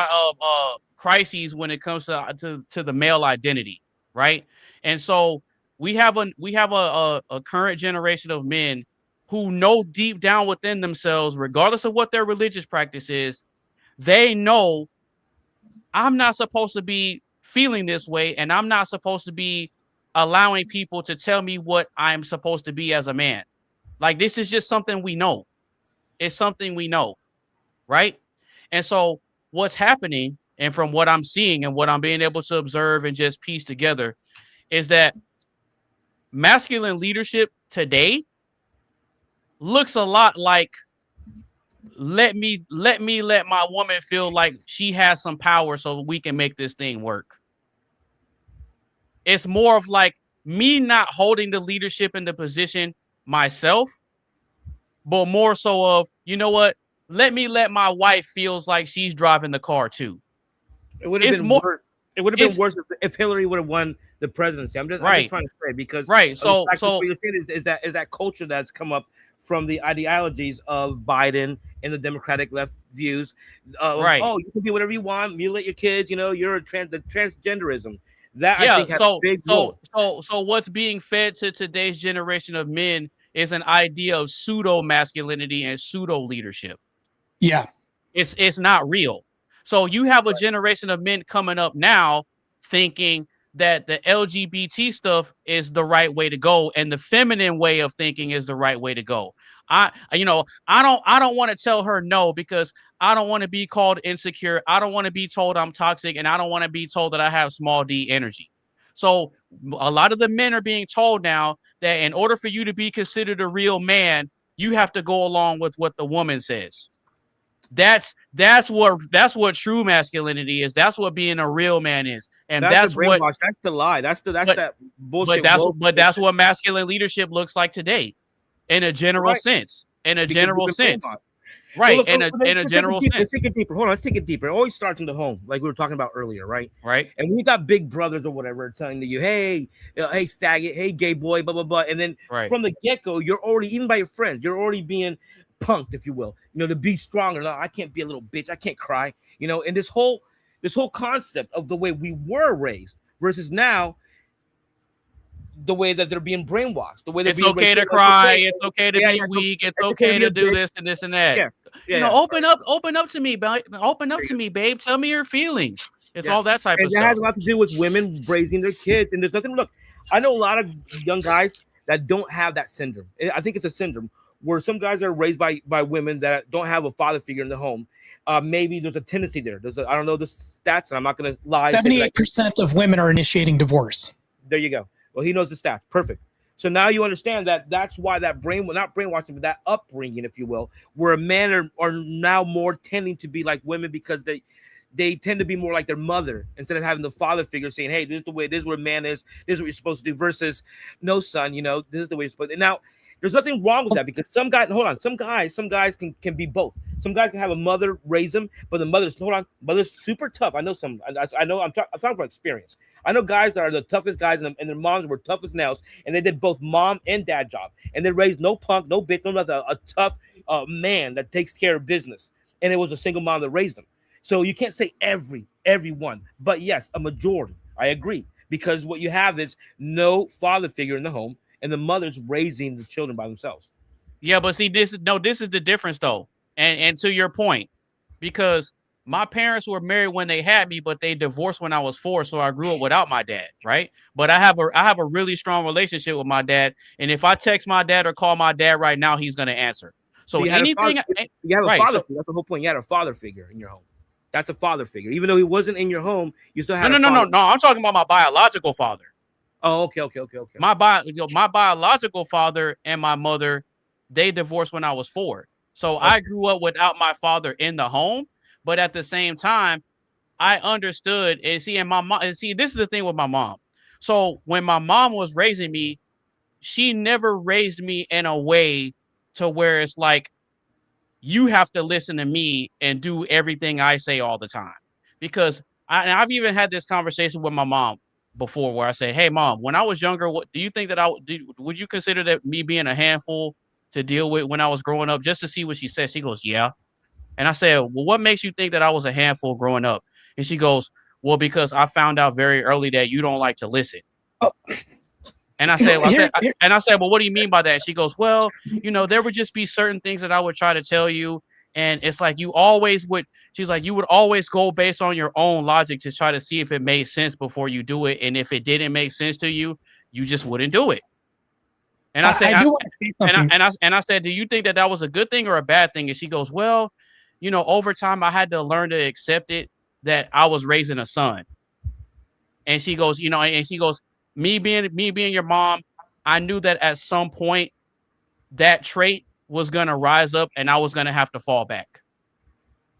crises when it comes to the male identity, right? And so we have a current generation of men who know deep down within themselves, regardless of what their religious practice is, they know I'm not supposed to be feeling this way, and I'm not supposed to be allowing people to tell me what I'm supposed to be as a man. Like, this is just something we know. It's something we know, right? And so what's happening, and from what I'm seeing and what I'm being able to observe and just piece together, is that masculine leadership today looks a lot like let my woman feel like she has some power so we can make this thing work. It's more of like me not holding the leadership in the position myself, but more so of, you know what, let my wife feels like she's driving the car too. It would have been more. It would have been worse if Hillary would have won the presidency. I'm just trying to say, because So what you're saying is that culture that's come up from the ideologies of Biden and the Democratic left views. Right. Oh, you can do whatever you want, mutilate your kids. You know, you're the transgenderism. That I think has a big role. So what's being fed to today's generation of men is an idea of pseudo masculinity and pseudo leadership. Yeah. It's not real. So you have a generation of men coming up now thinking that the LGBT stuff is the right way to go and the feminine way of thinking is the right way to go. I don't want to tell her no because I don't want to be called insecure. I don't want to be told I'm toxic, and I don't want to be told that I have small d energy. So a lot of the men are being told now that in order for you to be considered a real man, you have to go along with what the woman says. That's what true masculinity is. That's what being a real man is, and that's what. That's the lie. That's that bullshit. But that's what masculine leadership looks like today, in a general sense. In a general sense, right? In a general sense. Let's take it deeper. Hold on. Let's take it deeper. It always starts in the home, like we were talking about earlier, right? Right. And we got big brothers or whatever telling you, hey, hey, faggot, hey, gay boy, blah blah blah, and then from the get go, you're already even by your friends, you're already being punked, if you will, to be stronger. No, I can't be a little bitch. I can't cry, and this whole concept of the way we were raised versus now, the way that they're being brainwashed, the way they're it's okay to cry, it's okay to be weak, it's okay to do this and this and that. Open up to me, babe. Tell me your feelings. It's all that type of stuff. That has a lot to do with women raising their kids, and there's nothing. Look, I know a lot of young guys that don't have that syndrome. I think it's a syndrome where some guys are raised by women that don't have a father figure in the home. Maybe there's a tendency there. I don't know the stats, and I'm not going to lie. 78% of women are initiating divorce. There you go. Well, he knows the stats. Perfect. So now you understand that that's why that not brainwashing, but that upbringing, if you will, where men are now more tending to be like women because they tend to be more like their mother instead of having the father figure saying, hey, this is the way, this is what a man is, this is what you're supposed to do, versus no, son, this is the way you're supposed to. And now there's nothing wrong with that because some guys can be both. Some guys can have a mother raise them, but the mother's super tough. I know I'm talking about experience. I know guys that are the toughest guys and their moms were tough as nails, and they did both mom and dad job, and they raised no punk, no bitch, no nothing, a tough man that takes care of business, and it was a single mom that raised them. So you can't say everyone, but yes, a majority. I agree, because what you have is no father figure in the home, and the mother's raising the children by themselves. Yeah, but see, this is the difference though. And to your point, because my parents were married when they had me, but they divorced when I was 4, so I grew up without my dad, right? But I have a really strong relationship with my dad, and if I text my dad or call my dad right now, he's going to answer. So you anything you have a father figure. That's the whole point. You had a father figure in your home. That's a father figure. Even though he wasn't in your home, you still had No. I'm talking about my biological father. Oh, okay. My biological father and my mother, they divorced when I was 4. So I grew up without my father in the home, but at the same time, I understood this is the thing with my mom. So when my mom was raising me, she never raised me in a way to where it's like, you have to listen to me and do everything I say all the time. Because I've even had this conversation with my mom before where I say, hey, mom, when I was younger, what do you think that would you consider that me being a handful to deal with when I was growing up? Just to see what she said. She goes, yeah. And I said, well, what makes you think that I was a handful growing up? And she goes, well, because I found out very early that you don't like to listen. Oh. And I said, well, what do you mean by that? And she goes, well, there would just be certain things that I would try to tell you. And it's like you would always go based on your own logic to try to see if it made sense before you do it. And if it didn't make sense to you, you just wouldn't do it. And I said, I said, do you think that was a good thing or a bad thing? And she goes, well, over time I had to learn to accept it that I was raising a son. And she goes, me being your mom, I knew that at some point that trait was going to rise up and I was going to have to fall back.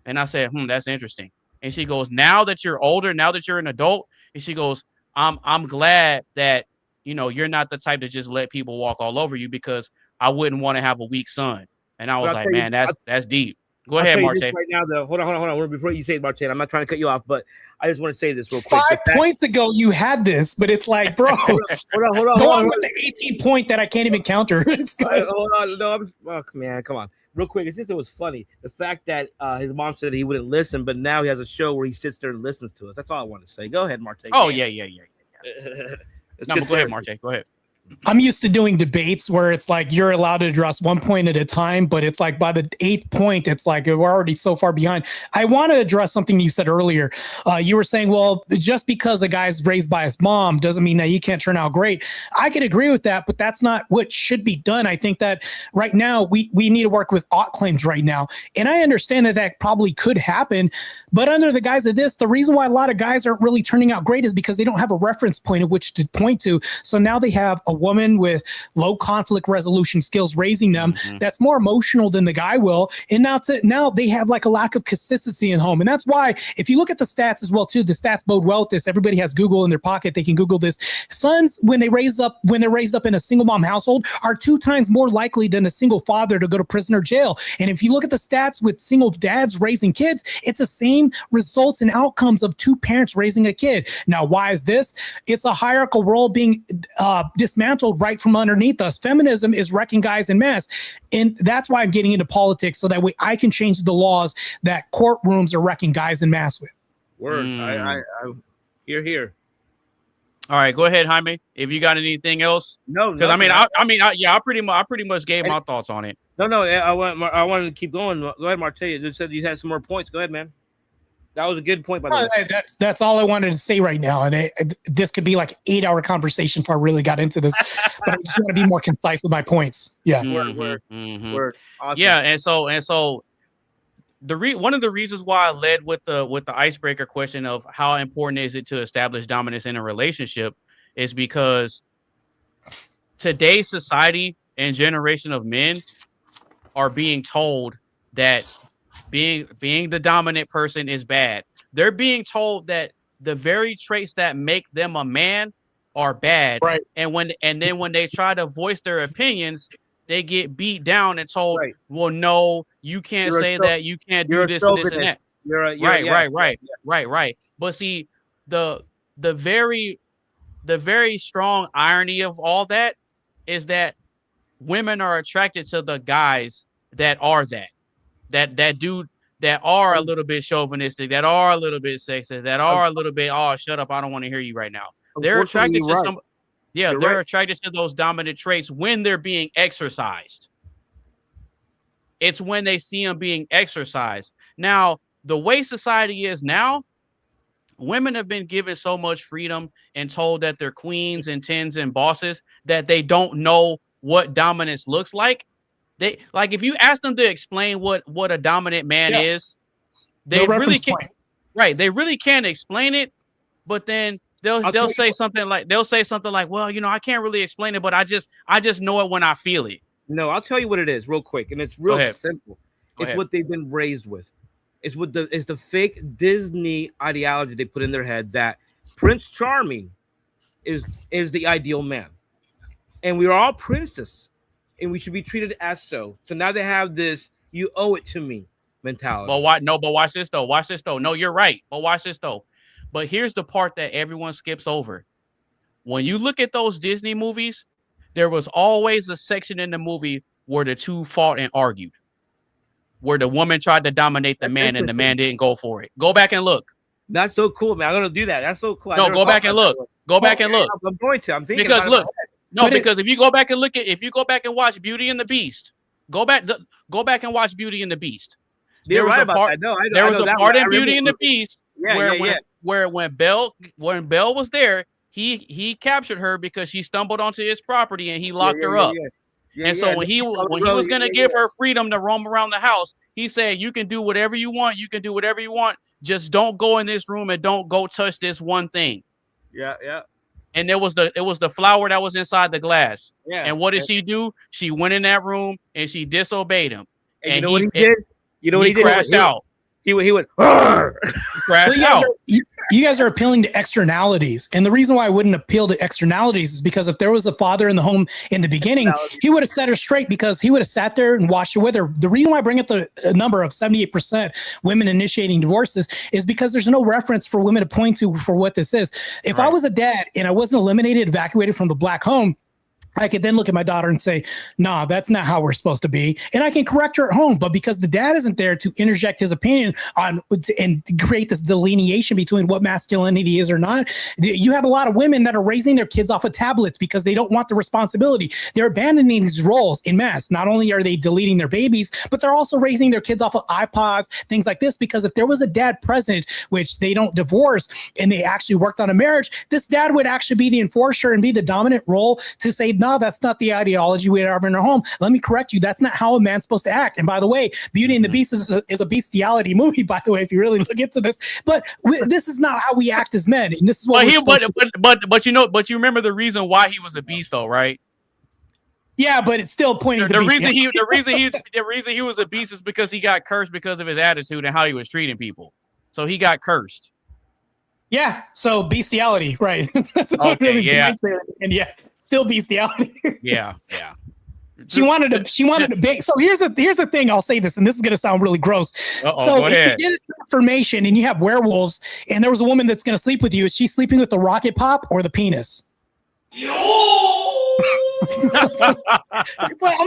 And I said, that's interesting. And she goes, now that you're older, now that you're an adult, and she goes, I'm glad that, you're not the type to just let people walk all over you, because I wouldn't want to have a weak son. And I was like, man, that's deep. Go ahead, Marte. Right now, hold on. Before you say it, Marte, I'm not trying to cut you off, but I just want to say this real quick. 5 points ago, you had this, but it's like, bro, hold on with the 18 point that I can't even counter. It's good. Hold on. No, come on. Real quick, it was funny. The fact that his mom said he wouldn't listen, but now he has a show where he sits there and listens to us. That's all I want to say. Go ahead, Marte. Oh, yeah. No, go ahead, Marte. Go ahead. I'm used to doing debates where it's like you're allowed to address one point at a time, but it's like by the 8th point, it's like we're already so far behind. I want to address something you said earlier. You were saying, well, just because a guy's raised by his mom doesn't mean that he can't turn out great. I could agree with that, but that's not what should be done. I think that right now we need to work with ought claims right now. And I understand that probably could happen, but under the guise of this, the reason why a lot of guys aren't really turning out great is because they don't have a reference point at which to point to. So now they have a woman with low conflict resolution skills raising them that's more emotional than the guy will, and now they have like a lack of consistency in home. And that's why if you look at the stats as well too, the stats bode well with this. Everybody has Google in their pocket, they can Google this. Sons, when they're raised up in a single mom household, are 2 times more likely than a single father to go to prison or jail. And if you look at the stats with single dads raising kids, it's the same results and outcomes of 2 parents raising a kid. Now, why is this? It's a hierarchical role being dismantled right from underneath us. Feminism is wrecking guys en masse. And that's why I'm getting into politics, so that way I can change the laws that courtrooms are wrecking guys en masse with. Word. I here. All right, go ahead, Jaime. If you got anything else, no, because I pretty much gave my thoughts on it. No, I wanted to keep going. Go ahead, Martell. You just said you had some more points. Go ahead, man. That was a good point, by the way. That's all I wanted to say right now. And this could be like 8-hour conversation if I really got into this. But I just want to be more concise with my points. Yeah. Word. Awesome. Yeah, and so one of the reasons why I led with the icebreaker question of how important is it to establish dominance in a relationship is because today's society and generation of men are being told that being the dominant person is bad. They're being told that the very traits that make them a man are bad. Right. And then when they try to voice their opinions, they get beat down and told, well, no, you can't say that, you can't do this and this and that. Right. But see, the very strong irony of all that is that women are attracted to the guys that are that are a little bit chauvinistic, that are a little bit sexist, that are a little bit, oh, shut up, I don't want to hear you right now. They're attracted to some, they're attracted to those dominant traits when they're being exercised. It's when they see them being exercised. Now, the way society is now, women have been given so much freedom and told that they're queens and tens and bosses that they don't know what dominance looks like. They like if you ask them to explain what a dominant man is, they really can't. Right, they really can't explain it. But then they'll say something like well, I can't really explain it, but I just know it when I feel it. No, I'll tell you what it is real quick, and it's real simple. It's what they've been raised with. It's the fake Disney ideology they put in their head that Prince Charming is the ideal man, and we are all princes. And we should be treated as so. So now they have this "you owe it to me" mentality. But watch this though. No, you're right. But watch this though. But here's the part that everyone skips over. When you look at those Disney movies, there was always a section in the movie where the two fought and argued, where the woman tried to dominate the man and the man didn't go for it. Go back and look. That's so cool, man. I'm gonna do that. That's so cool. No, go back and look. Go back and look. I'm going to. I'm thinking because look. No, because if you go back and watch Beauty and the Beast, go back and watch Beauty and the Beast. You're right about that. No, there was a part in Beauty and the Beast where when Belle was there, he captured her because she stumbled onto his property and he locked her up. And so when he was gonna give her freedom to roam around the house, he said, "You can do whatever you want. You can do whatever you want. Just don't go in this room and don't go touch this one thing." Yeah. And it was the flower that was inside the glass. Yeah. And what did she do? She went in that room and she disobeyed him. And you know what he did? You know what he did? Crashed out. He went. Crashed out. You guys are appealing to externalities. And the reason why I wouldn't appeal to externalities is because if there was a father in the home in the beginning, he would have set her straight because he would have sat there and watched it with her. The reason why I bring up the number of 78% women initiating divorces is because there's no reference for women to point to for what this is. If I was a dad and I wasn't evacuated from the black home, I could then look at my daughter and say, nah, that's not how we're supposed to be. And I can correct her at home. But because the dad isn't there to interject his opinion on and create this delineation between what masculinity is or not, you have a lot of women that are raising their kids off of tablets because they don't want the responsibility. They're abandoning these roles in mass. Not only are they deleting their babies, but they're also raising their kids off of iPods, things like this. Because if there was a dad present, which they don't divorce, and they actually worked on a marriage, this dad would actually be the enforcer and be the dominant role to say, no, that's not the ideology we have in our home. Let me correct you. That's not how a man's supposed to act. And by the way, Beauty and the Beast is a bestiality movie, by the way, if you really look into this. But this is not how we act as men. And this is what but you remember the reason why he was a beast, though, right? Yeah, but it's still pointing to the reason he was a beast is because he got cursed because of his attitude and how he was treating people. So he got cursed. Yeah, so bestiality, right? Okay, really yeah, and yeah, still bestiality. yeah. She wanted to bake. So here's the thing. I'll say this, and this is going to sound really gross. So if you get information and you have werewolves, and there was a woman that's going to sleep with you, is she sleeping with the rocket pop or the penis? I'm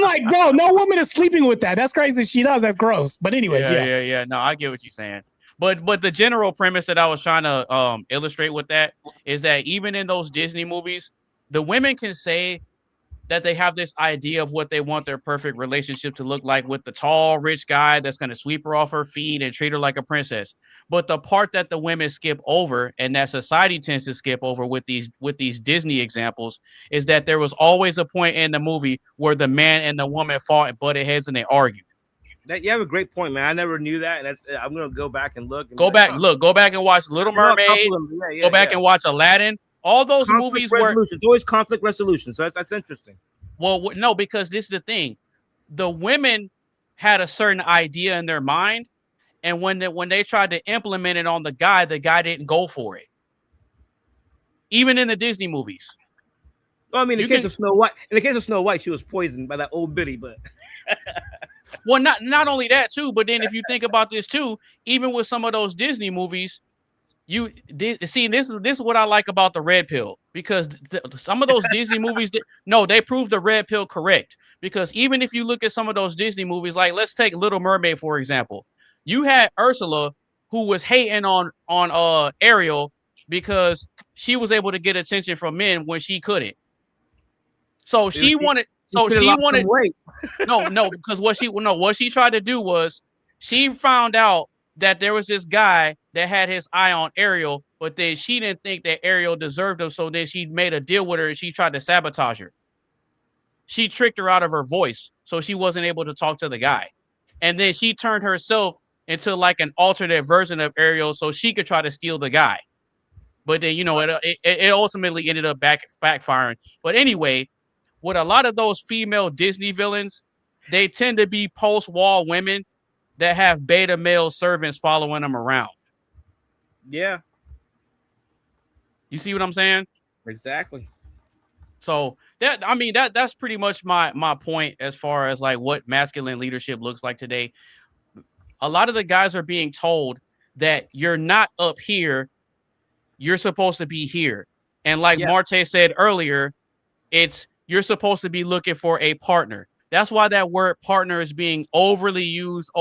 like, bro, no woman is sleeping with that. That's crazy. She does. That's gross. But anyways, yeah. No, I get what you're saying. But the general premise that I was trying to illustrate with that is that even in those Disney movies, the women can say that they have this idea of what they want their perfect relationship to look like with the tall, rich guy that's going to sweep her off her feet and treat her like a princess. But the part that the women skip over, and that society tends to skip over with these Disney examples, is that there was always a point in the movie where the man and the woman fought and butted heads and they argued. You have a great point, man. I never knew that, and I'm gonna go back and look. Go back and watch Little Mermaid. Go back and watch Aladdin. All those movies were always conflict resolution. So that's interesting. Well, no, because this is the thing: the women had a certain idea in their mind, and when they tried to implement it on the guy didn't go for it. Even in the Disney movies. Well, I mean, in the case of Snow White, she was poisoned by that old biddy, but. Well, not only that too, but then if you think about this too, even with some of those Disney movies, this is what I like about the red pill, because some of those Disney movies, they prove the red pill correct. Because even if you look at some of those Disney movies, like let's take Little Mermaid for example, you had Ursula who was hating on Ariel because she was able to get attention from men when she couldn't. So she wanted. So she wanted because what she tried to do was she found out that there was this guy that had his eye on Ariel, but then she didn't think that Ariel deserved him. So then she made a deal with her and she tried to sabotage her. She tricked her out of her voice, so she wasn't able to talk to the guy. And then she turned herself into like an alternate version of Ariel so she could try to steal the guy. But then, it ultimately ended up backfiring. But anyway, with a lot of those female Disney villains, they tend to be post-wall women that have beta male servants following them around. Yeah. You see what I'm saying? Exactly. So that's pretty much my point as far as like what masculine leadership looks like today. A lot of the guys are being told that you're not up here, you're supposed to be here. And like Marte said earlier, you're supposed to be looking for a partner. That's why that word partner is being overly used. I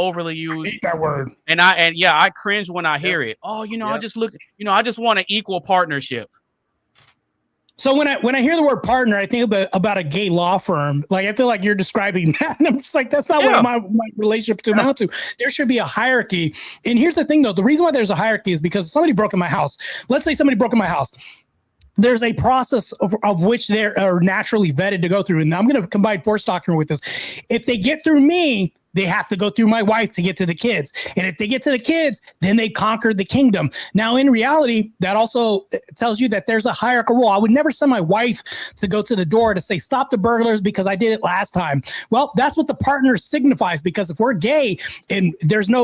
hate that word. And I cringe when I hear it. Oh, I just want an equal partnership. So when I hear the word partner, I think about a gay law firm. Like I feel like you're describing that. And I'm just like, that's not what my relationship to amount to. There should be a hierarchy. And here's the thing though. The reason why there's a hierarchy is because somebody broke in my house. Let's say somebody broke in my house. There's a process of which they are naturally vetted to go through. And I'm going to combine force doctrine with this. If they get through me, they have to go through my wife to get to the kids. And if they get to the kids, then they conquered the kingdom. Now, in reality, that also tells you that there's a hierarchical rule. I would never send my wife to go to the door to say, stop the burglars because I did it last time. Well, that's what the partner signifies, because if we're gay and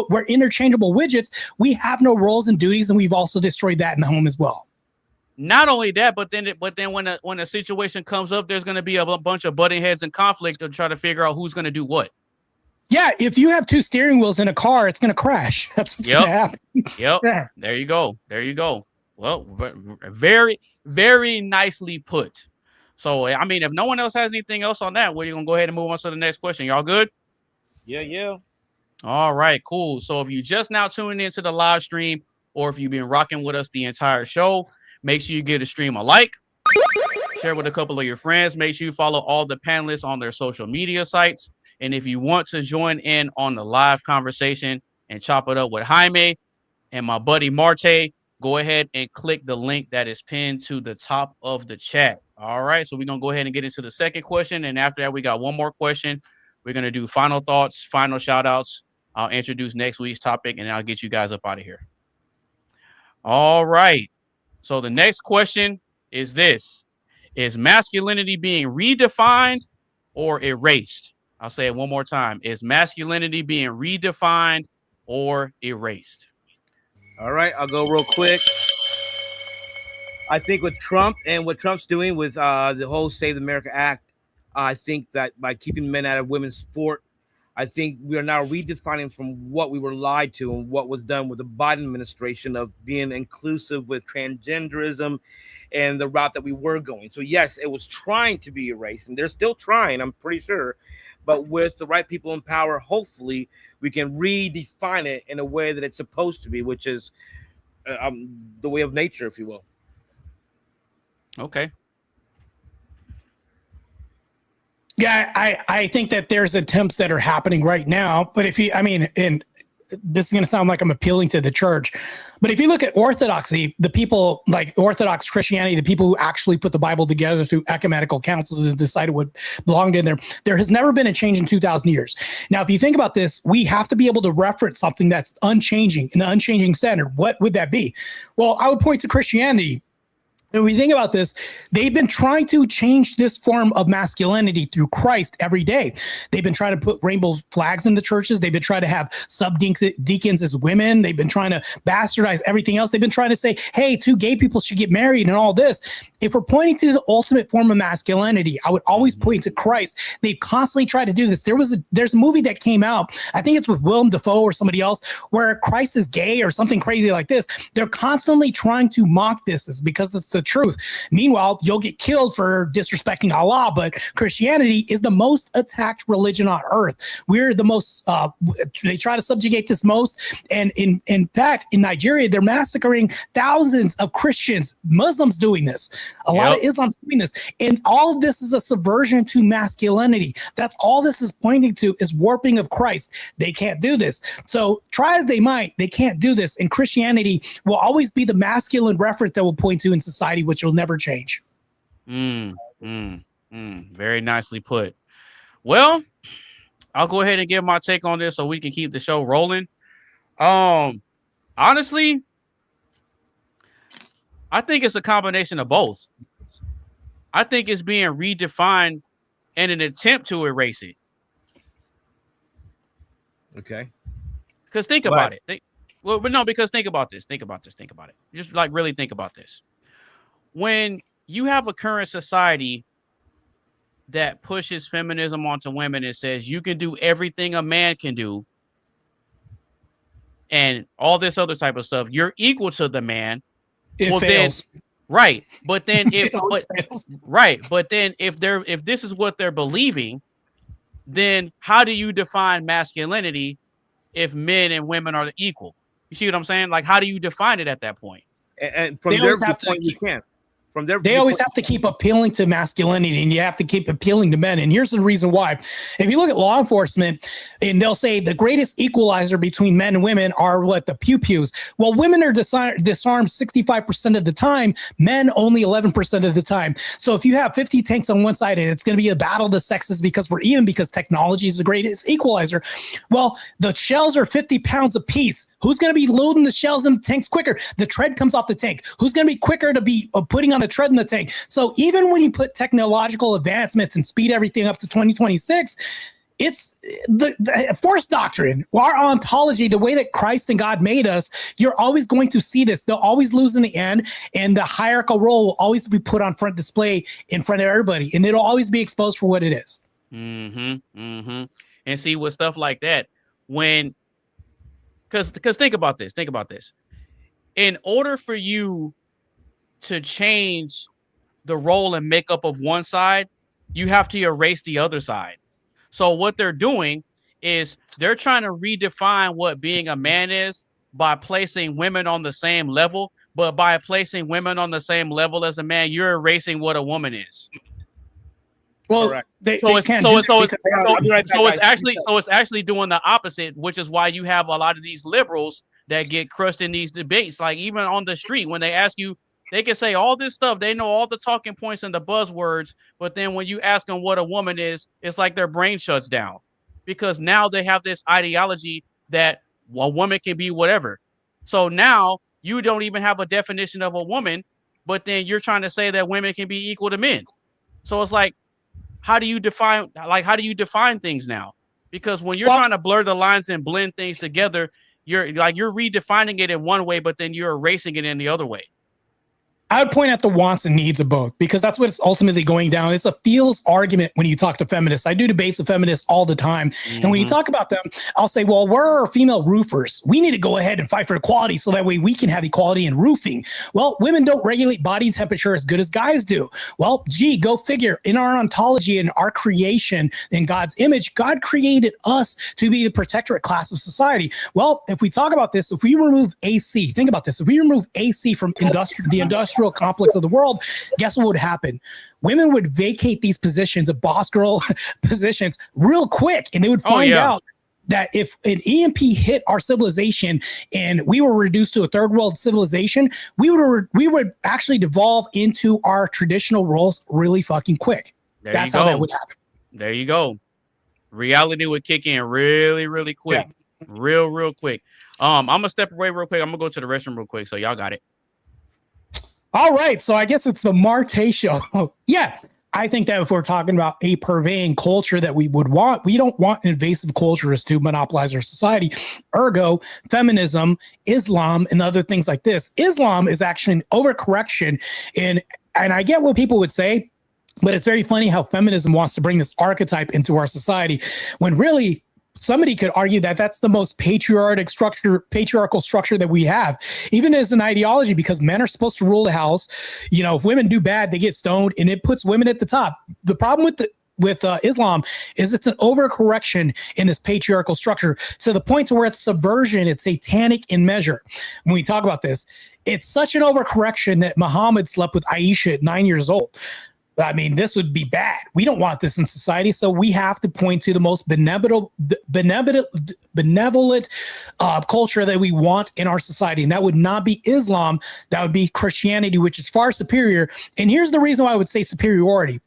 we're interchangeable widgets, we have no roles and duties. And we've also destroyed that in the home as well. Not only that, but then when a situation comes up, there's going to be a bunch of butting heads and conflict to try to figure out who's going to do what. Yeah, if you have two steering wheels in a car, it's going to crash. That's what's going to happen. Yep. Yeah. There you go. Well, very, very nicely put. So, I mean, if no one else has anything else on that, we're going to go ahead and move on to the next question. Y'all good? Yeah. All right, cool. So if you just now tuning into the live stream, or if you've been rocking with us the entire show, make sure you give the stream a like, share with a couple of your friends. Make sure you follow all the panelists on their social media sites. And if you want to join in on the live conversation and chop it up with Jaime and my buddy Marte, go ahead and click the link that is pinned to the top of the chat. All right, so we're going to go ahead and get into the second question. And after that, we got one more question. We're going to do final thoughts, final shout outs. I'll introduce next week's topic, and I'll get you guys up out of here. All right. So the next question is this. Is masculinity being redefined or erased? I'll say it one more time. Is masculinity being redefined or erased? All right, I'll go real quick. I think with Trump and what Trump's doing with the whole Save America Act, I think that by keeping men out of women's sport, I think we are now redefining from what we were lied to and what was done with the Biden administration of being inclusive with transgenderism and the route that we were going. So yes, it was trying to be erased, and they're still trying, I'm pretty sure. But with the right people in power, hopefully we can redefine it in a way that it's supposed to be, which is the way of nature, if you will. Okay. Yeah, I think that there's attempts that are happening right now. But and this is going to sound like I'm appealing to the church, but if you look at orthodoxy, the people like Orthodox Christianity, the people who actually put the Bible together through ecumenical councils and decided what belonged in there has never been a change in 2,000 years. Now, if you think about this, we have to be able to reference something that's unchanging, an unchanging standard. What would that be? Well, I would point to Christianity. When we think about this, they've been trying to change this form of masculinity through Christ every day. They've been trying to put rainbow flags in the churches. They've been trying to have sub-deacons as women. They've been trying to bastardize everything else. They've been trying to say, hey, 2 gay people should get married and all this. If we're pointing to the ultimate form of masculinity, I would always point to Christ. They constantly try to do this. There's a movie that came out, I think it's with Willem Dafoe or somebody else, where Christ is gay or something crazy like this. They're constantly trying to mock this. It's because it's the truth. Meanwhile, you'll get killed for disrespecting Allah, but Christianity is the most attacked religion on earth. We're the most, they try to subjugate this most. And in fact, in Nigeria, they're massacring thousands of Christians, Muslims doing this. A lot of Islam's doing this. And all of this is a subversion to masculinity. That's all this is pointing to, is warping of Christ. They can't do this. So try as they might, they can't do this. And Christianity will always be the masculine reference that will point to in society, which will never change. Very nicely put. Well, I'll go ahead and give my take on this so we can keep the show rolling. Honestly, I think it's a combination of both. I think it's being redefined in an attempt to erase it. Okay. Because think about it. Because think about this. Think about it. Just like really think about this. When you have a current society that pushes feminism onto women and says you can do everything a man can do and all this other type of stuff, you're equal to the man. It fails. Right. But then if this is what they're believing, then how do you define masculinity if men and women are equal? You see what I'm saying? Like, how do you define it at that point? And from their point, you can't. They always have to keep appealing to masculinity, and you have to keep appealing to men. And here's the reason why. If you look at law enforcement, and they'll say the greatest equalizer between men and women are what? The pew-pews. Well, women are disarmed 65% of the time, men only 11% of the time. So if you have 50 tanks on one side and it's going to be a battle of the sexes because we're even, because technology is the greatest equalizer. Well, the shells are 50 pounds apiece. Who's going to be loading the shells in the tanks quicker? The tread comes off the tank. Who's going to be quicker to be putting on the tread in the tank? So even when you put technological advancements and speed everything up to 2026, it's the force doctrine, our ontology, the way that Christ and God made us. You're always going to see this. They'll always lose in the end, and the hierarchical role will always be put on front display in front of everybody, and it'll always be exposed for what it is. And see, with stuff like that, because think about this. In order for you to change the role and makeup of one side, you have to erase the other side. So what they're doing is they're trying to redefine what being a man is by placing women on the same level. But by placing women on the same level as a man, you're erasing what a woman is. Well, it's actually doing the opposite, which is why you have a lot of these liberals that get crushed in these debates. Like even on the street, when they ask you, they can say all this stuff. They know all the talking points and the buzzwords, but then when you ask them what a woman is, it's like their brain shuts down because now they have this ideology that a woman can be whatever. So now you don't even have a definition of a woman, but then you're trying to say that women can be equal to men. So it's like, how do you define things now? Because when you're trying to blur the lines and blend things together, you're redefining it in one way, but then you're erasing it in the other way. I would point out the wants and needs of both because that's what it's ultimately going down. It's a feels argument when you talk to feminists. I do debates with feminists all the time. Mm-hmm. And when you talk about them, I'll say, well, we're our female roofers. We need to go ahead and fight for equality so that way we can have equality in roofing. Well, women don't regulate body temperature as good as guys do. Well, gee, go figure. In our ontology and our creation in God's image, God created us to be the protectorate class of society. Well, if we talk about this, if we remove AC, think about this. If we remove AC from the industrial complex of the world, guess what would happen? Women would vacate these positions of boss girl positions real quick, and they would find out that if an EMP hit our civilization and we were reduced to a third world civilization, we would actually devolve into our traditional roles really fucking quick. That's how that would happen. There you go. Reality would kick in really, really quick. Yeah. Real quick. I'm gonna step away real quick. I'm gonna go to the restroom real quick, so y'all got it. All right, so I guess it's the Marte show. Yeah, I think that if we're talking about a pervading culture that we would want, we don't want invasive cultures to monopolize our society. Ergo, feminism, Islam, and other things like this. Islam is actually an overcorrection, and I get what people would say, but it's very funny how feminism wants to bring this archetype into our society when really somebody could argue that that's the most patriarchal structure that we have, even as an ideology, because men are supposed to rule the house. You know, if women do bad, they get stoned, and it puts women at the top. The problem with Islam is it's an overcorrection in this patriarchal structure to the point to where it's subversion, it's satanic in measure. When we talk about this, it's such an overcorrection that Muhammad slept with Aisha at 9 years old. I mean, this would be bad. We don't want this in society. So we have to point to the most benevolent culture that we want in our society. And that would not be Islam. That would be Christianity, which is far superior. And here's the reason why I would say superiority.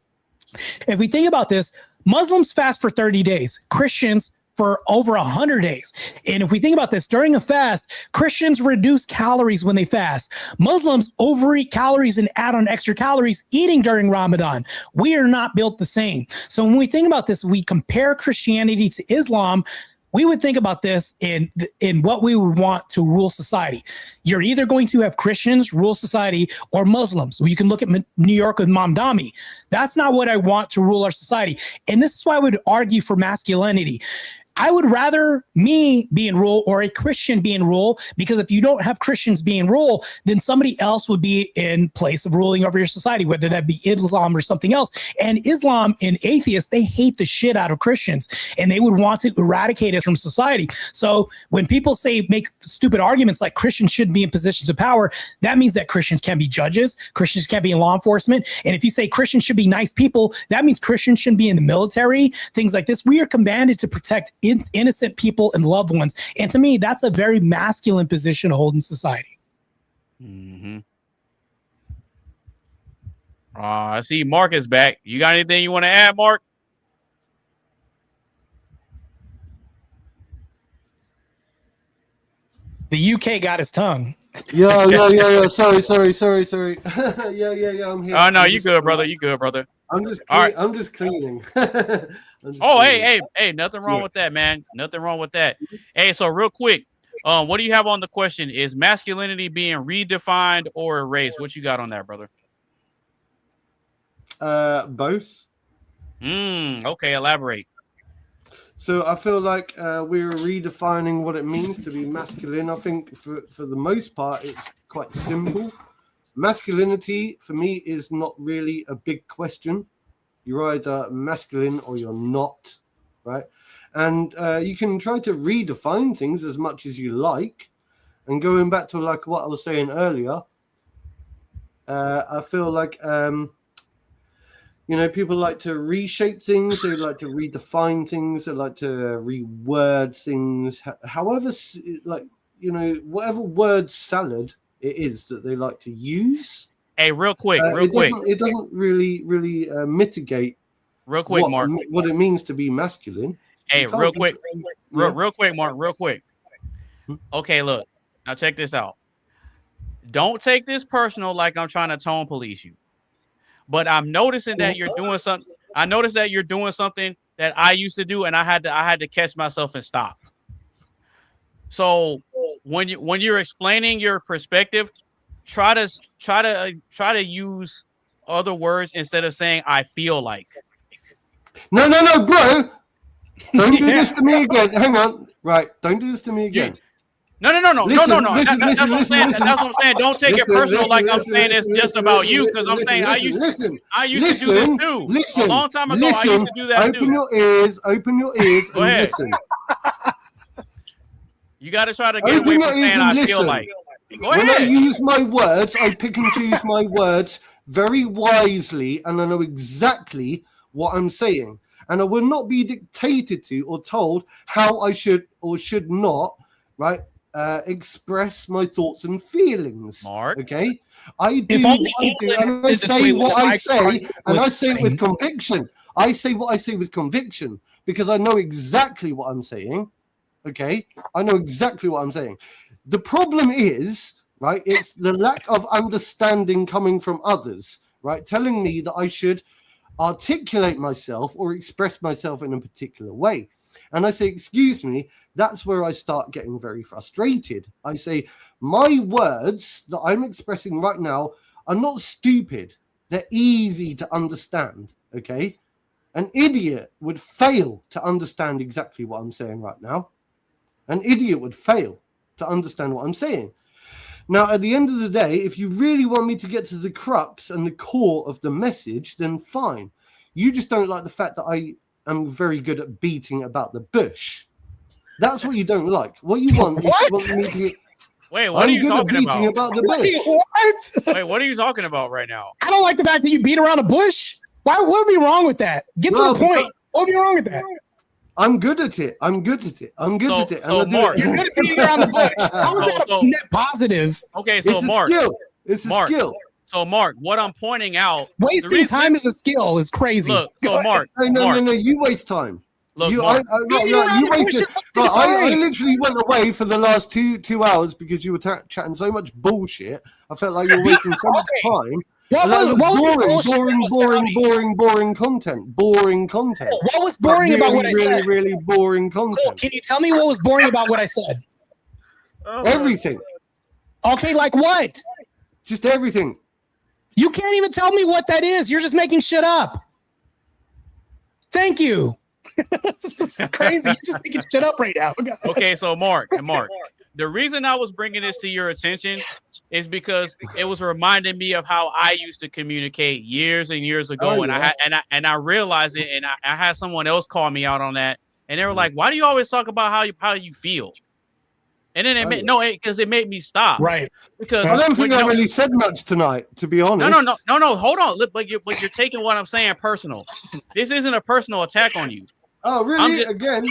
If we think about this, Muslims fast for 30 days. Christians for over 100 days. And if we think about this, during a fast, Christians reduce calories when they fast. Muslims overeat calories and add on extra calories eating during Ramadan. We are not built the same. So when we think about this, we compare Christianity to Islam, we would think about this in what we would want to rule society. You're either going to have Christians rule society or Muslims. You can look at New York with Mamdani. That's not what I want to rule our society. And this is why I would argue for masculinity. I would rather me be in rule or a Christian be in rule, because if you don't have Christians be in rule, then somebody else would be in place of ruling over your society, whether that be Islam or something else. And Islam and atheists, they hate the shit out of Christians, and they would want to eradicate us from society. So when people make stupid arguments like Christians shouldn't be in positions of power, that means that Christians can't be judges, Christians can't be in law enforcement. And if you say Christians should be nice people, that means Christians shouldn't be in the military, things like this. We are commanded to protect innocent people and loved ones. And to me, that's a very masculine position to hold in society. Mm-hmm. I see Mark is back. You got anything you want to add, Mark? The UK got his tongue. Yeah. Sorry. Yeah. I'm here. Oh no, you good, brother. You good, brother. I'm just cleaning. Hey, nothing wrong with that, man. Nothing wrong with that. Hey, so real quick, what do you have on the question? Is masculinity being redefined or erased? What you got on that, brother? Both. Okay, elaborate. So I feel like we're redefining what it means to be masculine. I think for the most part, it's quite simple. masculinity for me is not really a big question. You're either masculine or you're not, right? And you can try to redefine things as much as you like. And going back to like what I was saying earlier, I feel like people like to reshape things, they like to redefine things, they like to reword things. However, whatever word salad it is that they like to use. Hey, real quick. It doesn't really mitigate. Real quick, Mark. What it means to be masculine. Hey, real quick, Mark. Real quick. Okay, look. Now check this out. Don't take this personal, like I'm trying to tone police you. But I'm noticing that you're doing something. I noticed that you're doing something that I used to do, and I had to catch myself and stop. So when you're explaining your perspective, try to use other words instead of saying "I feel like." No, bro. Don't do this to me again. Hang on. Right. Don't do this to me again. No. That's what I'm saying. That's what I'm saying. Don't take it personal like I'm saying it's just about you, because I'm saying I used to do this too. A long time ago, I used to do that too. Open your ears Go and ahead. listen. You got to try to get away from saying I feel like. Go ahead. When I use my words, I pick and choose my words very wisely, and I know exactly what I'm saying. And I will not be dictated to or told how I should or should not, right, express my thoughts and feelings. Mark. Okay? I do what I do, and I say what I say, and I say it with conviction. I say what I say with conviction because I know exactly what I'm saying. Okay? I know exactly what I'm saying. The problem is, right, it's the lack of understanding coming from others, right, telling me that I should articulate myself or express myself in a particular way. And I say, excuse me, that's where I start getting very frustrated. I say, my words that I'm expressing right now are not stupid. They're easy to understand, okay? An idiot would fail to understand exactly what I'm saying right now. An idiot would fail to understand what I'm saying. Now, at the end of the day, if you really want me to get to the crux and the core of the message, then fine. You just don't like the fact that I am very good at beating about the bush. That's what you don't like. What you want is you want me to... Wait, what are you talking about the bush. What? Wait, what are you talking about right now? I don't like the fact that you beat around the bush. What would be wrong with that? Get to the point. What would be wrong with that? I'm good at it. So, Mark, you're good at beating around the bush. How is that a net positive? Okay, so Mark, it's a skill. So Mark, what I'm pointing out, wasting time is a skill is crazy. Look, so Mark, no, you waste time. Look, you wasted. I literally went away for the last two hours because you were chatting so much bullshit. I felt like you were wasting so much time. Boring content. Boring content. What was boring about what I said? Really boring content. Cool. Can you tell me what was boring about what I said? Everything. Okay, like what? Just everything. You can't even tell me what that is. You're just making shit up. Thank you. This is crazy. You're just making shit up right now. Okay, so Mark, the reason I was bringing this to your attention is because it was reminding me of how I used to communicate years and years ago, and I realized it, and I had someone else call me out on that, and they were like, "Why do you always talk about how you feel?" And then because it made me stop. Right. Because I don't think I really said much tonight, to be honest. No. Hold on. But you're taking what I'm saying personal. This isn't a personal attack on you. Oh, really? Again?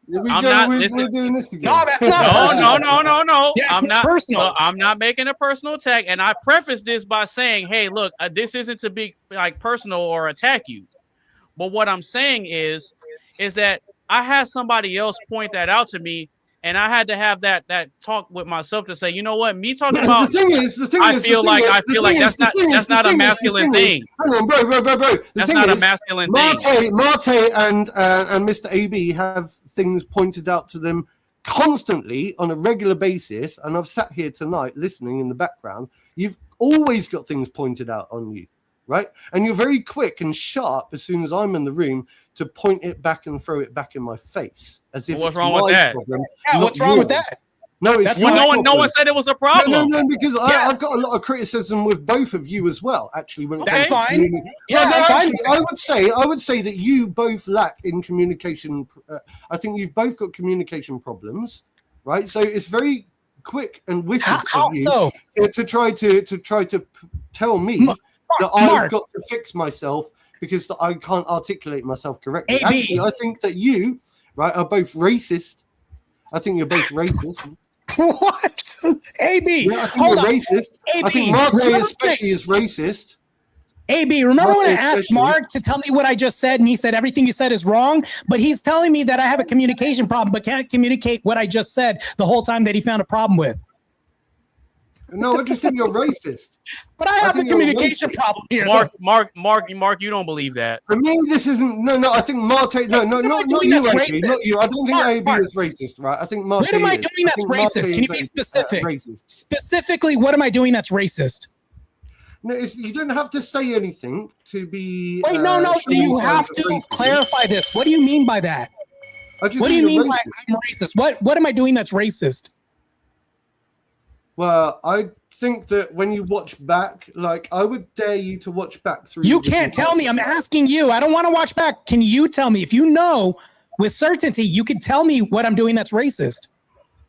We're doing this again. No, that's not no. Yeah, I'm not personal. I'm not making a personal attack. And I preface this by saying, hey, look, this isn't to be like personal or attack you. But what I'm saying is that I had somebody else point that out to me. And I had to have that talk with myself to say, you know what, me talking about I feel like that's not a masculine thing. Hang on, bro. That's not a masculine thing. Marte and Mr. AB have things pointed out to them constantly on a regular basis, and I've sat here tonight listening in the background. You've always got things pointed out on you, right? And you're very quick and sharp as soon as I'm in the room to point it back and throw it back in my face as if what's wrong with that? Problem, what's wrong with that? No, it's no one said it was a problem. No, because I've got a lot of criticism with both of you as well. Actually, when that's fine. I would say that you both lack in communication. I think you've both got communication problems, right? So it's very quick and wicked of you to try to tell me that I've got to fix myself because I can't articulate myself correctly. Actually, I think that you, right, are both racist. I think you're both racist. What? AB, yeah, I think you're racist. AB, I think Marte especially is racist. AB, remember when I asked Mark to tell me what I just said, and he said everything you said is wrong, but he's telling me that I have a communication problem, but can't communicate what I just said the whole time that he found a problem with. No, I just think you're racist. But I have a communication problem here. Mark, you don't believe that. For me, this isn't. No. I think Marte. No, not you, AB. Not you. I don't think AB is racist, right? I think Marte. What am I doing that's racist? Can you be specific? Specifically, what am I doing that's racist? No, you don't have to say anything to be. Wait, no. You have to clarify this. What do you mean by that? What do you mean by I'm racist? What am I doing that's racist? Well, I think that when you watch back, like I would dare you to watch back through. You can't tell me. I'm asking you. I don't want to watch back. Can you tell me if you know with certainty? You can tell me what I'm doing that's racist.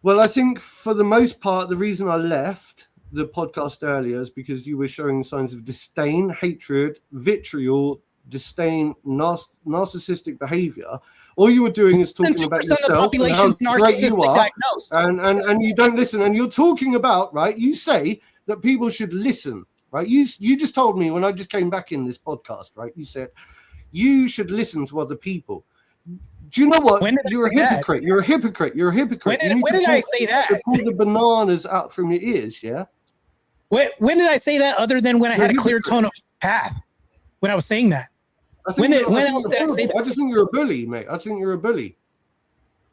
Well, I think for the most part, the reason I left the podcast earlier is because you were showing signs of disdain, hatred, vitriol, disdain, narcissistic behavior. All you were doing is talking about yourself and how great you are, and you don't listen. And you're talking about, right? You say that people should listen, right? You just told me when I just came back in this podcast, right? You said you should listen to other people. Do you know what? You're a hypocrite. You're a hypocrite. You're a hypocrite. When did I say that? To pull the bananas out from your ears, yeah? When did I say that other than when I had a clear tone of path? When I was saying that? When else did I say that? I just think you're a bully, mate. I think you're a bully.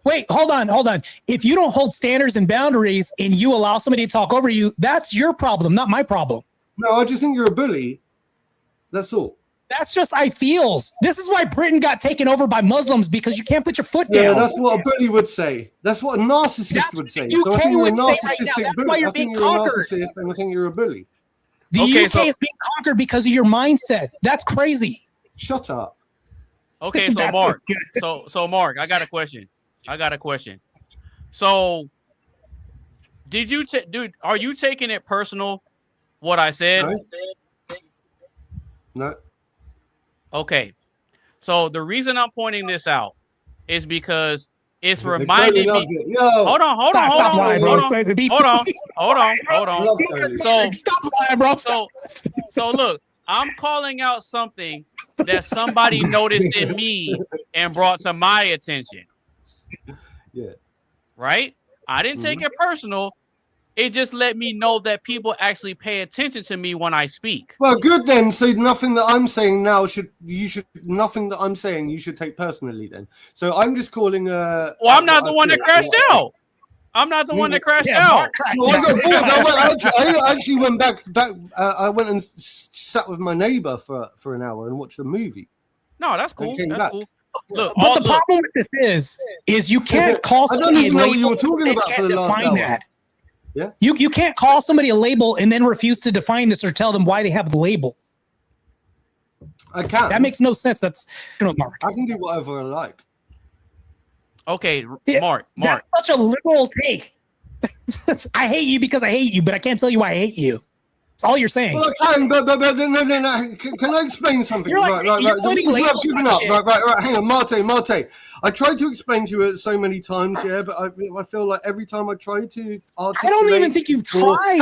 Wait, hold on. If you don't hold standards and boundaries and you allow somebody to talk over you, that's your problem, not my problem. No, I just think you're a bully. That's all. That's just feels. This is why Britain got taken over by Muslims, because you can't put your foot down. Yeah, that's what a bully would say. That's what a narcissist would say. So I think you're a narcissistic bully. That's why you're being conquered. I think you're a bully. The UK is being conquered because of your mindset. That's crazy. Shut up. Okay, so Mark. So Mark, I got a question. So are you taking it personal what I said? No. Okay. So the reason I'm pointing this out is because it's reminding me. Hold on. Stop lying, bro. So stop lying, bro. So look, I'm calling out something that somebody noticed in me and brought to my attention. Yeah. Right? I didn't take it personal. It just let me know that people actually pay attention to me when I speak. Well, good then. So nothing that I'm saying now you should take personally then. So I'm just calling well, I'm not the one that crashed out. I'm not the one that crashed out. I actually went back. I went and sat with my neighbor for an hour and watched a movie. No, that's cool. That's cool. Look, but the problem with this is you can't call somebody a label. You were talking about for the last hour. That. Yeah. You can't call somebody a label and then refuse to define this or tell them why they have the label. I can't. That makes no sense. That's Mark. I can do whatever I like. Okay, Mark. That's such a liberal take. I hate you because I hate you, but I can't tell you why I hate you. That's all you're saying. Well, I can, but no. Can I explain something? Right. Right. Hang on, Marte. I tried to explain to you so many times, yeah, but I feel like every time I try to articulate... I don't even think you've tried.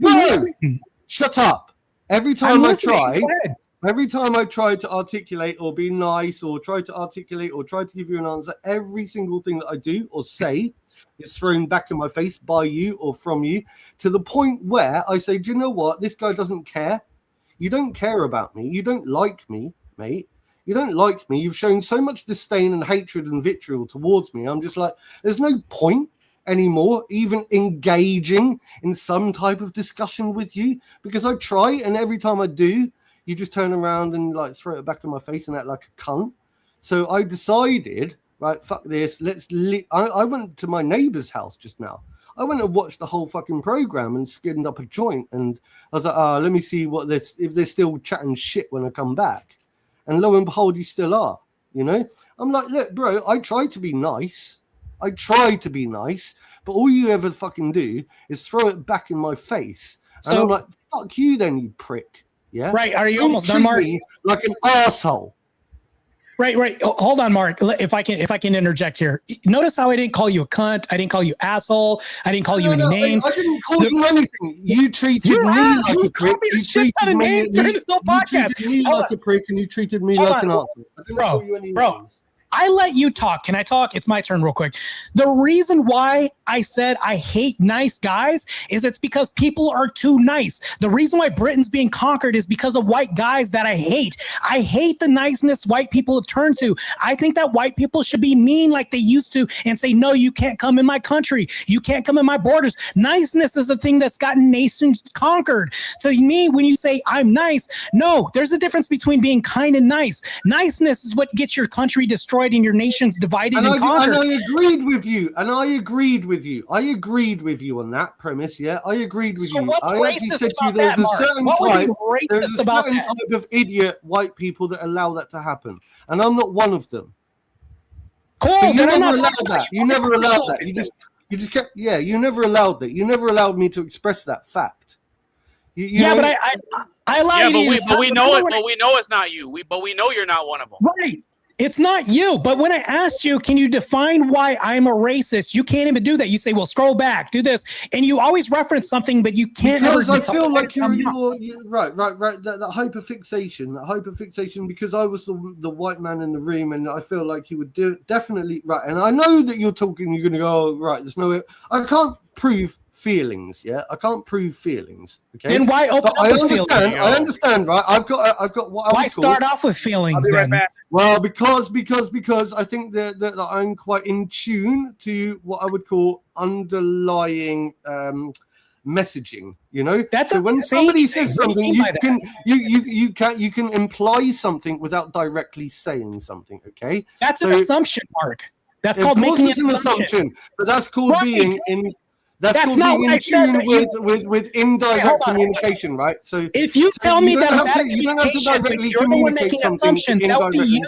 No! Shut up. Every time I try to articulate or be nice or try to articulate or try to give you an answer, every single thing that I do or say is thrown back in my face by you or from you, to the point where I say, do you know what? This guy doesn't care. You don't care about me. You don't like me, mate. You don't like me. You've shown so much disdain and hatred and vitriol towards me. I'm just like, there's no point anymore even engaging in some type of discussion with you, because I try, and every time I do, you just turn around and like throw it back in my face and act like a cunt. So I decided, right, fuck this. I went to my neighbor's house just now. I went and watched the whole fucking program and skinned up a joint, and I was like, let me see if they're still chatting shit when I come back. And lo and behold, you still are. You know, I'm like, look, bro, I try to be nice. But all you ever fucking do is throw it back in my face. And I'm like, fuck you then, you prick. Yeah. Right. Are you almost done, Mark? Like an asshole. Right. Hold on, Mark. If I can interject here. Notice how I didn't call you a cunt. I didn't call you asshole. I didn't call you any names. I didn't call you anything. You treated me like a prick. You treated me during this whole podcast. You treated me like a prick, and you treated me like an asshole. I didn't call you any names. I let you talk. Can I talk? It's my turn real quick. The reason why I said I hate nice guys is it's because people are too nice. The reason why Britain's being conquered is because of white guys that I hate. I hate the niceness white people have turned to. I think that white people should be mean like they used to and say, no, you can't come in my country. You can't come in my borders. Niceness is the thing that's gotten nations conquered. To me, when you say I'm nice, no, there's a difference between being kind and nice. Niceness is what gets your country destroyed and your nations divided and conquered. And I agreed with you. I agreed with you on that premise. Yeah, I agreed with you. I actually said to you there's a certain type of idiot white people that allow that to happen, and I'm not one of them. Cool. So you never allowed that. You never allowed that. You just kept. Yeah, you never allowed that. You never allowed me to express that fact. But I allow you. But we know it. But we know it's not you. But we know you're not one of them. Right. It's not you. But when I asked you, can you define why I'm a racist? You can't even do that. You say, well, scroll back, do this. And you always reference something, but you can't. Because I feel like you're right. That hyperfixation, because I was the white man in the room, and I feel like you would definitely, right. And I know that you're talking, you're going to go, oh, right, there's no way. I can't prove feelings. Yeah, I can't prove feelings. Okay. Then why open up with feelings? I understand, right? I've got what. Why start off with feelings then? Well, because I think that I'm quite in tune to what I would call underlying messaging. You know, so when somebody says something, you can imply something without directly saying something. Okay, that's an assumption, Mark. That's called making an assumption. But that's called being in. That's called being in tune with indirect communication, right? So if you tell me that I'm bad at communication, but you're the one making assumptions, that would be you.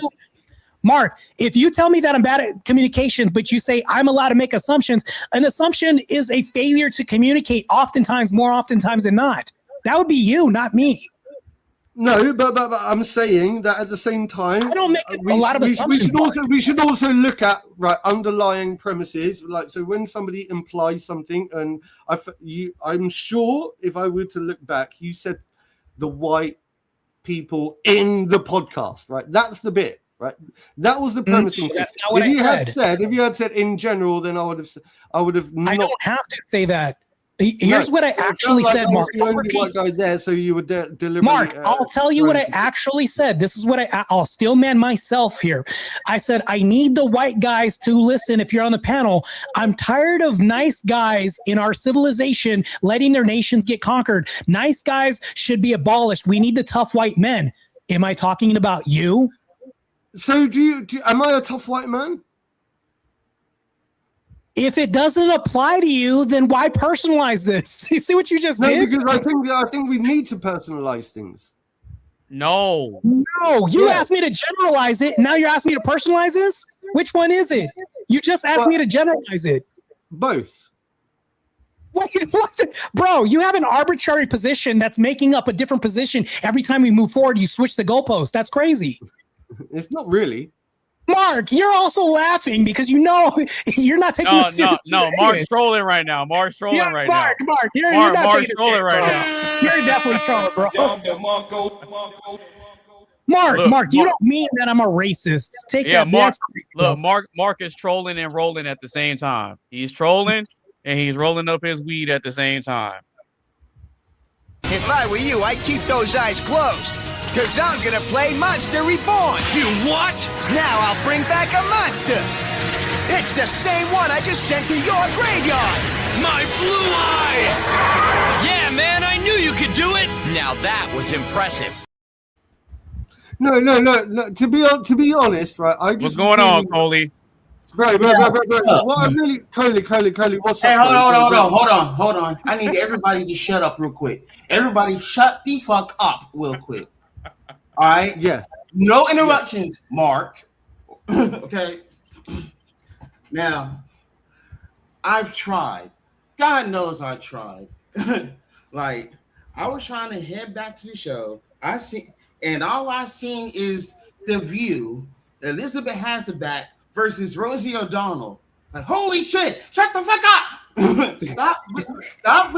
Mark, if you tell me that I'm bad at communications, but you say I'm allowed to make assumptions, an assumption is a failure to communicate more oftentimes than not. That would be you, not me. No, but I'm saying that at the same time, I don't make a lot of assumptions. We should also look at underlying premises. Like, so when somebody implies something, and I'm sure if I were to look back, you said the white people in the podcast, right? That's the bit, right? That was the premising. That's not what I said. If you had said in general, then I would have. I don't have to say that. Here's what I actually said, Mark. White guy there, so you would deliver. Mark, I'll tell you what I actually said. This is what I'll still man myself here. I said, I need the white guys to listen. If you're on the panel, I'm tired of nice guys in our civilization letting their nations get conquered. Nice guys should be abolished. We need the tough white men. Am I talking about you? So am I a tough white man? If it doesn't apply to you, then why personalize this? You see what you just did? Because I think we need to personalize things. No, you asked me to generalize it. Now you're asking me to personalize this? Which one is it? You just asked me to generalize it. Both. What? Bro, you have an arbitrary position that's making up a different position. Every time we move forward, you switch the goalpost. That's crazy. It's not really. Mark, you're also laughing because you know you're not taking this seriously. No, Mark's trolling right now. Mark, you're not Mark's trolling right now. You're definitely trolling, bro. Mark, you don't mean that I'm a racist. Take that. Mark is trolling and rolling at the same time. He's trolling and he's rolling up his weed at the same time. If I were you, I'd keep those eyes closed. Cause I'm gonna play Monster Reborn. You what? Now I'll bring back a monster. It's the same one I just sent to your graveyard. My blue eyes! Yeah, man, I knew you could do it. Now that was impressive. No. To be honest, right? What's going on, Coley? Bro. What I really, Coley, what's hey, up? Hold on. I need everybody to shut up real quick. Everybody shut the fuck up real quick. All right? Yeah. No interruptions, Mark. Okay? Now, I've tried. God knows I tried. Like, I was trying to head back to the show. And all I seen is The View, Elizabeth Hasselbeck versus Rosie O'Donnell. Like, holy shit! Shut the fuck up! Stop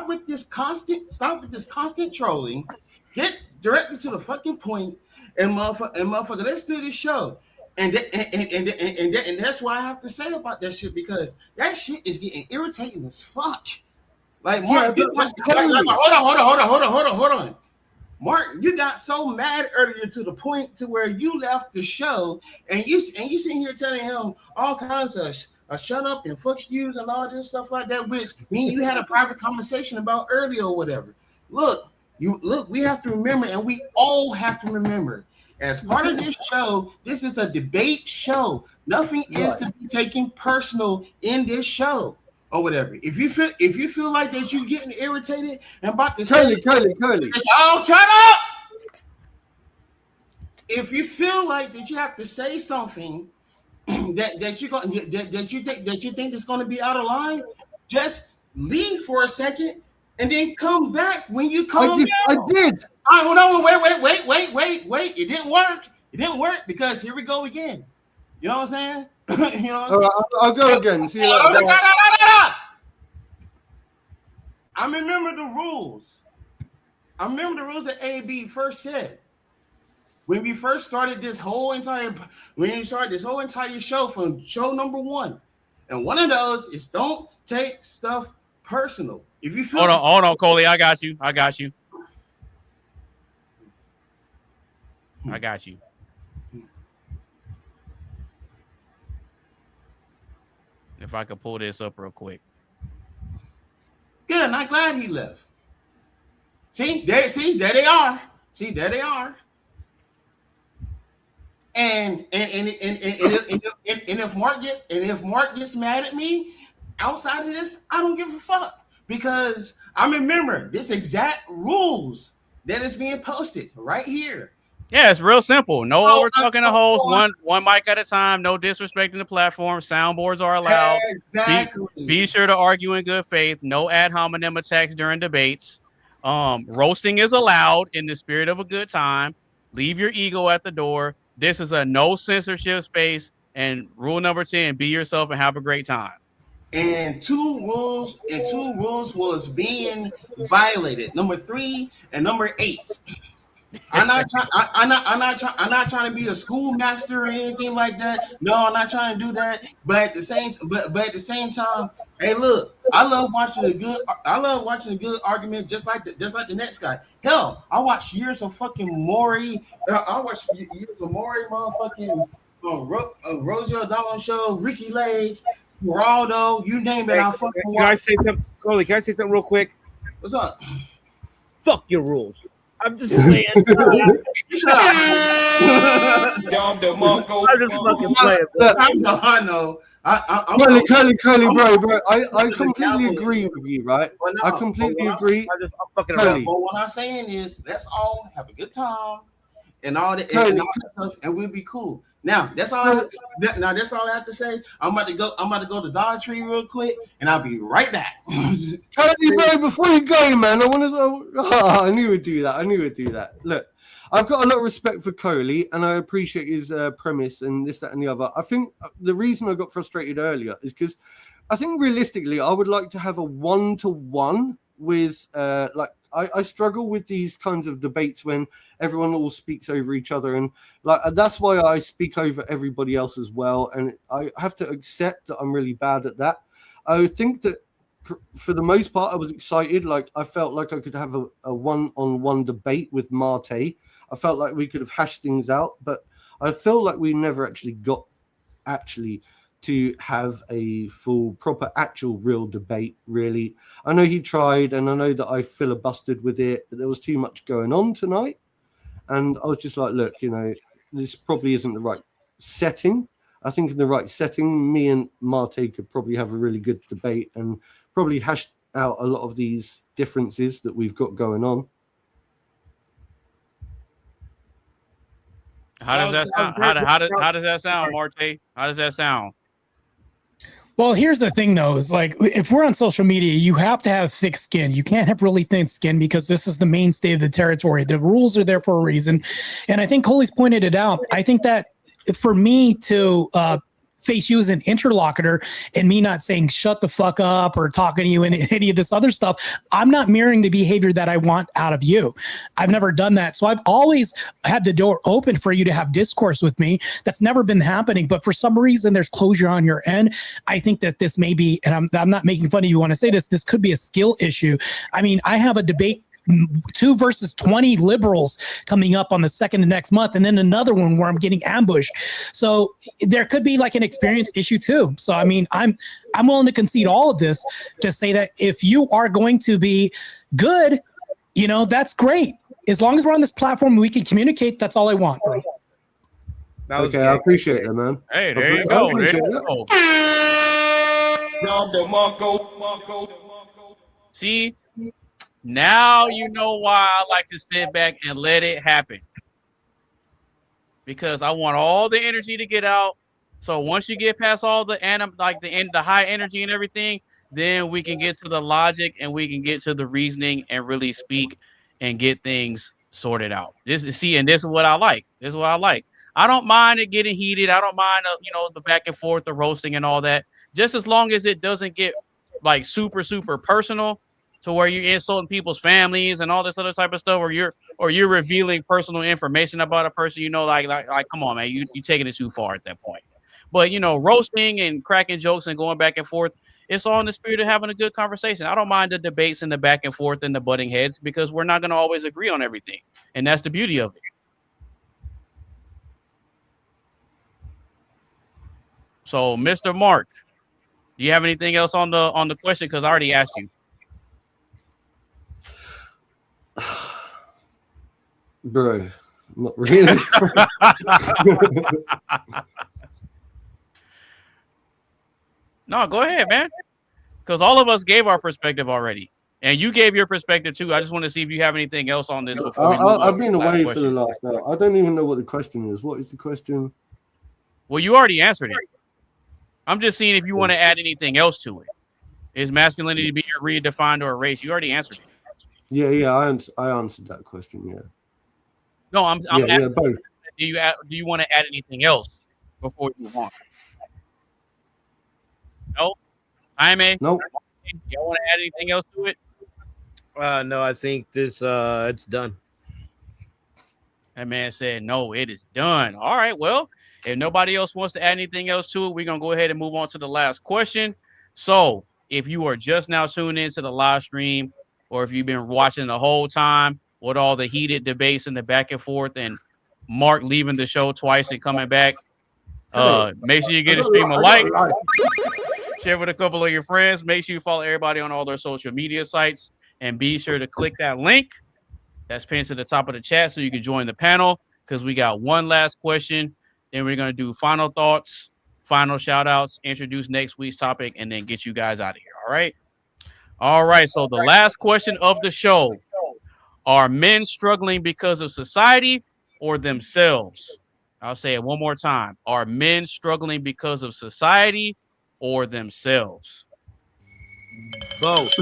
with this constant trolling. Get directly to the fucking point, and motherfucker, let's do this show. And that's what I have to say about that shit, because that shit is getting irritating as fuck. Like, Mark, hold on. Mark, you got so mad earlier to the point to where you left the show, and you sitting here telling him all kinds of shut up and fuck yous and all this stuff like that, which mean you had a private conversation about earlier or whatever. Look, we have to remember, and we all have to remember, as part of this show, this is a debate show. Nothing is to be taken personal in this show or whatever. If you feel like that you're getting irritated and about to say, Curly. Oh, shut up! If you feel like that you have to say something that you think is going to be out of line, just leave for a second and then come back when you come. I did. No, wait. It didn't work because here we go again. You know what I'm saying? You know. All right, I'll go again. See you later. I remember the rules. I remember the rules that AB first said when we first started this whole entire show from show number 1, and one of those is don't take stuff personal. If you feel hold on, Coley, I got you. If I could pull this up real quick. Good, and I'm glad he left. See, there they are. And if Mark gets mad at me outside of this, I don't give a fuck, because I remember this exact rules that is being posted right here. Yeah, it's real simple. No over talking to host, one mic at a time, no disrespecting the platform. Soundboards are allowed. Exactly. Be sure to argue in good faith. No ad hominem attacks during debates. Roasting is allowed in the spirit of a good time. Leave your ego at the door. This is a no censorship space. And rule number 10, be yourself and have a great time. And two rules was being violated. Number 3 and number 8. I'm not trying to be a schoolmaster or anything like that. No, I'm not trying to do that. But at the same time, hey, look, I love watching a good argument, just like the next guy. Hell, I watched years of fucking Maury. Motherfucking Rosie O'Donnell show, Ricky Lake, Geraldo, you name it. I fucking watch. Can I say something, Coley? Can I say something real quick? What's up? Fuck your rules. I'm just playing. I'm just fucking playing. I know. Curly, bro. I completely agree with you, right? I completely agree. But what I'm saying is, let's all have a good time and all that stuff, and we'll be cool. Now that's all. That's all I have to say. I'm about to go to Dollar Tree real quick, and I'll be right back. Cody, bro, before you go, man, I knew we'd do that. Look, I've got a lot of respect for Coley, and I appreciate his premise and this, that, and the other. I think the reason I got frustrated earlier is because I think realistically, I would like to have a 1-to-1 with I struggle with these kinds of debates when everyone all speaks over each other, and that's why I speak over everybody else as well. And I have to accept that I'm really bad at that. I think that for the most part, I was excited. Like, I felt like I could have a one-on-one debate with Marte. I felt like we could have hashed things out, but I feel like we never actually got to have a full, proper, actual, real debate, really. I know he tried, and I know that I filibustered with it, but there was too much going on tonight. And I was just like, look, this probably isn't the right setting. I think in the right setting, me and Marte could probably have a really good debate and probably hash out a lot of these differences that we've got going on. How does that sound? How does that sound, Marte? How does that sound? Well, here's the thing, though, is like if we're on social media, you have to have thick skin. You can't have really thin skin because this is the mainstay of the territory. The rules are there for a reason. And I think Coley's pointed it out. I think that for me to face you as an interlocutor and me not saying shut the fuck up or talking to you and any of this other stuff, I'm not mirroring the behavior that I want out of you. I've never done that. So I've always had the door open for you to have discourse with me. That's never been happening. But for some reason, there's closure on your end. I think that this may be, and I'm not making fun of you when I say this could be a skill issue. I mean, I have a debate 2 versus 20 liberals coming up on the 2nd of next month, and then another one where I'm getting ambushed. So there could be like an experience issue too. So I mean, I'm willing to concede all of this to say that if you are going to be good, you know, that's great. As long as we're on this platform and we can communicate, that's all I want, bro. Okay, I appreciate it, man. Hey, there you go. There you go. See? Now you know why I like to sit back and let it happen. Because I want all the energy to get out. So once you get past all the high energy and everything, then we can get to the logic and we can get to the reasoning and really speak and get things sorted out. And this is what I like. This is what I like. I don't mind it getting heated. I don't mind the back and forth, the roasting and all that. Just as long as it doesn't get like super, super personal. To where you're insulting people's families and all this other type of stuff, or you're revealing personal information about a person, like come on, man, you taking it too far at that point. But roasting and cracking jokes and going back and forth, it's all in the spirit of having a good conversation. I don't mind the debates and the back and forth and the butting heads because we're not going to always agree on everything, and that's the beauty of it. So, Mr. Mark, do you have anything else on the question? Because I already asked you. Bro, not really. No, go ahead, man. Because all of us gave our perspective already, and you gave your perspective too. I just want to see if you have anything else on this before we move I've been away for the last hour. I don't even know what the question is. What is the question? Well, you already answered it. I'm just seeing if you want to add anything else to it. Is masculinity being redefined or erased? You already answered it. Yeah, I answered that question. Yeah. No, I'm asking, both. Do you want to add anything else before we move on? No, Nope. You want to add anything else to it? No, I think this it's done. That man said no, it is done. All right, well, if nobody else wants to add anything else to it, we're gonna go ahead and move on to the last question. So, if you are just now tuning into the live stream, or if you've been watching the whole time with all the heated debates and the back and forth and Mark leaving the show twice and coming back, make sure you get a stream a like, share with a couple of your friends. Make sure you follow everybody on all their social media sites and be sure to click that link that's pinned to the top of the chat so you can join the panel because we got one last question. Then we're going to do final thoughts, final shout outs, introduce next week's topic, and then get you guys out of here. All right. All right. So the last question of the show: are men struggling because of society or themselves? I'll say it one more time. Are men struggling because of society or themselves? Both.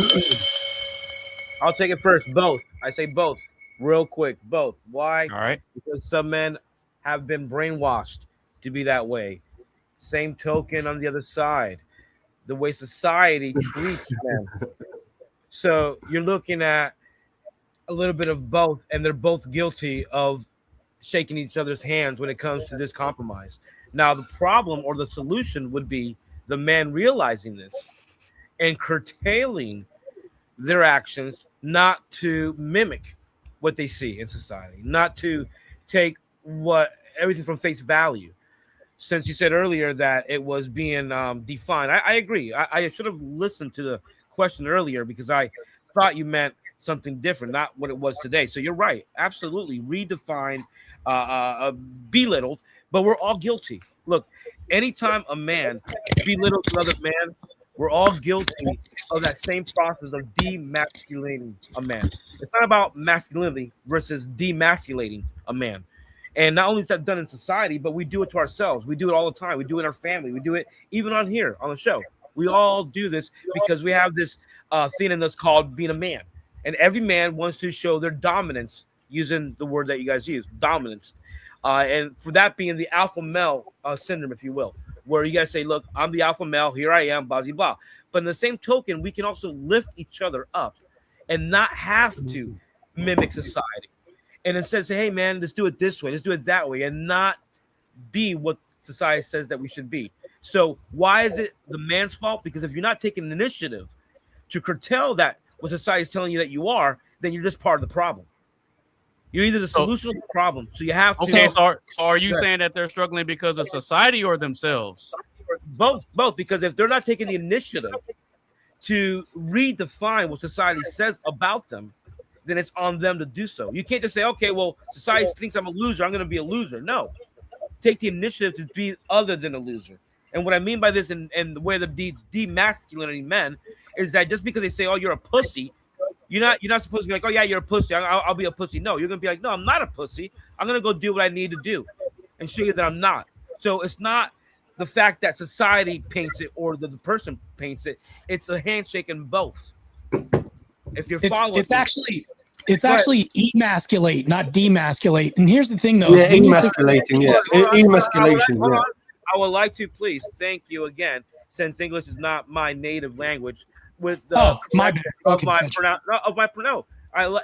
I'll take it first. Both. I say both. Real quick. Both. Why? All right. Because some men have been brainwashed to be that way. Same token on the other side. The way society treats men. So you're looking at a little bit of both, and they're both guilty of shaking each other's hands when it comes to this compromise. Now, the problem or the solution would be the man realizing this and curtailing their actions, not to mimic what they see in society, not to take everything from face value. Since you said earlier that it was being defined, I agree. I should have listened to the question earlier because I thought you meant something different, not what it was today. So you're right. Absolutely. Redefined, belittled, but we're all guilty. Look, anytime a man belittles another man, we're all guilty of that same process of demasculating a man. It's not about masculinity versus demasculating a man. And not only is that done in society, but we do it to ourselves. We do it all the time. We do it in our family. We do it even on here on the show. We all do this because we have this thing in us called being a man. And every man wants to show their dominance, using the word that you guys use, dominance. And for that being the alpha male syndrome, if you will, where you guys say, look, I'm the alpha male, here I am, blah, blah, blah. But in the same token, we can also lift each other up and not have to mimic society. And instead say, hey, man, let's do it this way, let's do it that way, and not be what society says that we should be. So why is it the man's fault? Because if you're not taking initiative to curtail that what society is telling you that you are, then you're just part of the problem. You're either the solution or the problem. So you have to. Okay, so are you saying that they're struggling because of society or themselves? Both. Because if they're not taking the initiative to redefine what society says about them, then it's on them to do so. You can't just say, okay, well, society thinks I'm a loser, I'm going to be a loser. No. Take the initiative to be other than a loser. And what I mean by this and the way of demasculinating men is that just because they say, oh, you're a pussy, you're not supposed to be like, oh, yeah, you're a pussy, I'll be a pussy. No, you're going to be like, no, I'm not a pussy. I'm going to go do what I need to do and show you that I'm not. So it's not the fact that society paints it or the person paints it. It's a handshake in both. If you're following, it's actually emasculate, not demasculate. And here's the thing, though. Yeah, emasculating. Yeah, emasculation. Yeah. I would like to please thank you again, since English is not my native language. With my pronoun.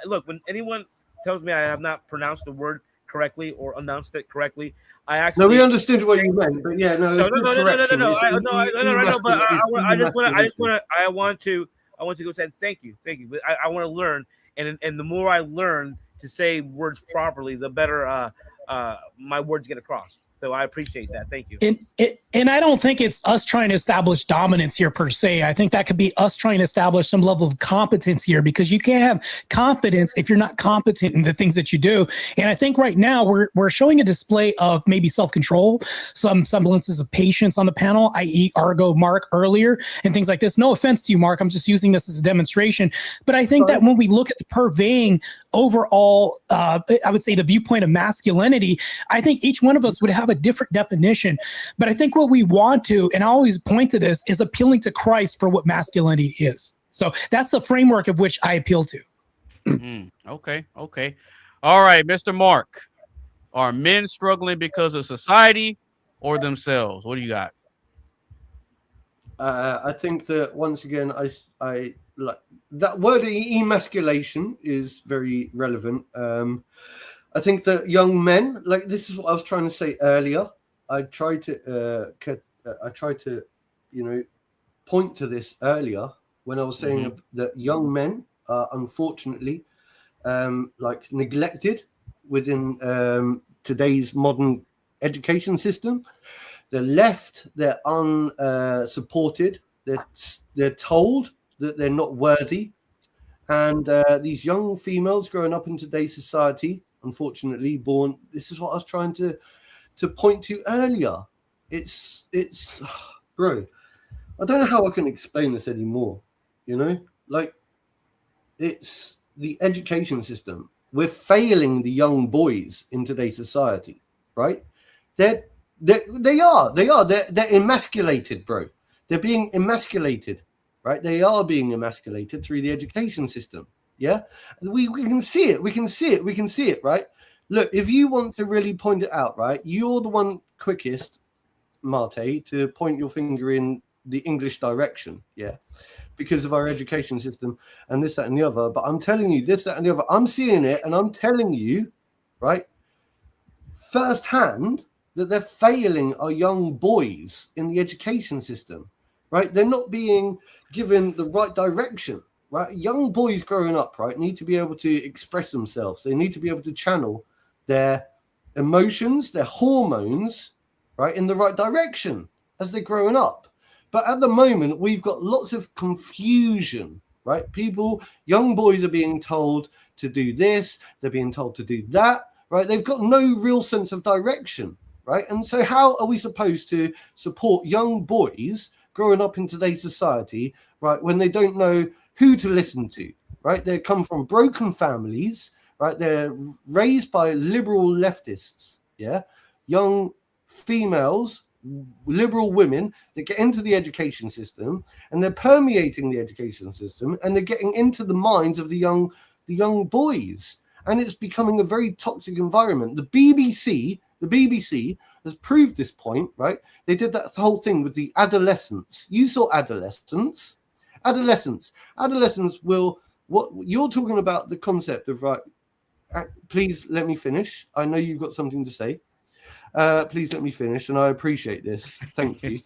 Look, when anyone tells me I have not pronounced the word correctly or announced it correctly, I actually. No, we understood what you meant, but yeah, no, I want to go say thank you, but I want to learn, and the more I learn to say words properly, the better my words get across. So I appreciate that. Thank you. And I don't think it's us trying to establish dominance here per se. I think that could be us trying to establish some level of competence here, because you can't have confidence if you're not competent in the things that you do. And I think right now we're showing a display of maybe self-control, some semblances of patience on the panel, i.e. Argo, Mark earlier, and things like this. No offense to you, Mark. I'm just using this as a demonstration. But I think that when we look at the purveying overall, I would say the viewpoint of masculinity, I think each one of us would have a different definition. But I think what we want to, and I always point to this, is appealing to Christ for what masculinity is. So that's the framework of which I appeal to. Okay. All right, Mr. Mark. Are men struggling because of society or themselves? What do you got? I think that once again, I like that word emasculation is very relevant. I think that young men, like this is what I was trying to say earlier. I tried to, point to this earlier when I was saying that young men are unfortunately neglected within today's modern education system. They're left, they're unsupported, they're told that they're not worthy. And these young females growing up in today's society, unfortunately born, this is what I was trying to point to earlier. It's bro, I don't know how I can explain this anymore. It's the education system. We're failing the young boys in today's society, right? They're emasculated, bro. They're being emasculated, right? They are being emasculated through the education system. Yeah, we can see it. We can see it, right? Look, if you want to really point it out, right, you're the one quickest, Marte, to point your finger in the English direction, yeah, because of our education system and this, that, and the other. But I'm telling you, this, that, and the other, I'm seeing it, and I'm telling you, right, firsthand, that they're failing our young boys in the education system, right? They're not being given the right direction, right? Young boys growing up, right, need to be able to express themselves. They need to be able to channel their emotions, their hormones, right, in the right direction as they're growing up. But at the moment, we've got lots of confusion, right? Young boys are being told to do this, they're being told to do that, right? They've got no real sense of direction. right? And so how are we supposed to support young boys growing up in today's society, right, when they don't know who to listen to, right? They come from broken families, right? They're raised by liberal leftists, yeah? Young females, liberal women that get into the education system, and they're permeating the education system, and they're getting into the minds of the young boys, and it's becoming a very toxic environment. The BBC has proved this point, right? They did that whole thing with the adolescents. You saw adolescents will, what you're talking about, the concept of, right, please let me finish. I know you've got something to say. Please let me finish, and I appreciate this. Thank you.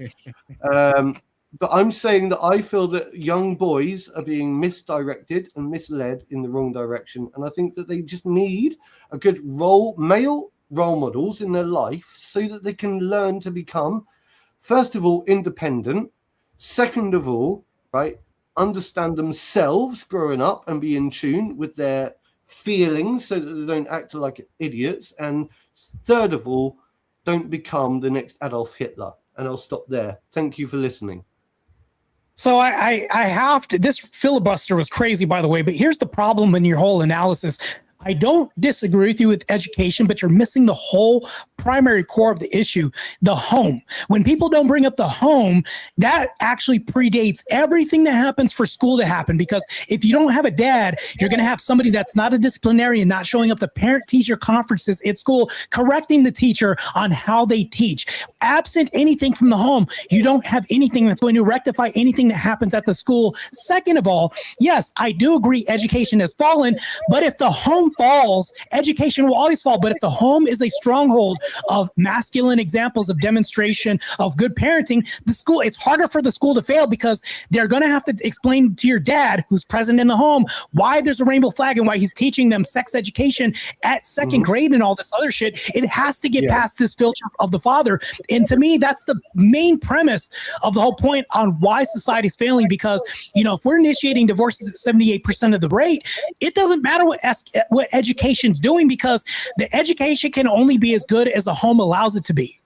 But I'm saying that I feel that young boys are being misdirected and misled in the wrong direction, and I think that they just need a good male role models in their life so that they can learn to become, first of all, independent, second of all, right, understand themselves growing up and be in tune with their feelings so that they don't act like idiots, and third of all, don't become the next Adolf Hitler. And I'll stop there. Thank you for listening. So I have to, this filibuster was crazy, by the way, but here's the problem in your whole analysis. I don't disagree with you with education, but you're missing the whole primary core of the issue, the home. When people don't bring up the home, that actually predates everything that happens for school to happen. Because if you don't have a dad, you're going to have somebody that's not a disciplinarian, not showing up to parent-teacher conferences at school, correcting the teacher on how they teach. Absent anything from the home, you don't have anything that's going to rectify anything that happens at the school. Second of all, yes, I do agree education has fallen, but if the home falls, education will always fall. But if the home is a stronghold of masculine examples of demonstration of good parenting, the school, it's harder for the school to fail because they're going to have to explain to your dad who's present in the home why there's a rainbow flag and why he's teaching them sex education at second grade and all this other shit. It has to get past this filter of the father. And to me, that's the main premise of the whole point on why society is failing. Because, you know, if we're initiating divorces at 78% of the rate, it doesn't matter what education's doing, because the education can only be as good as the home allows it to be.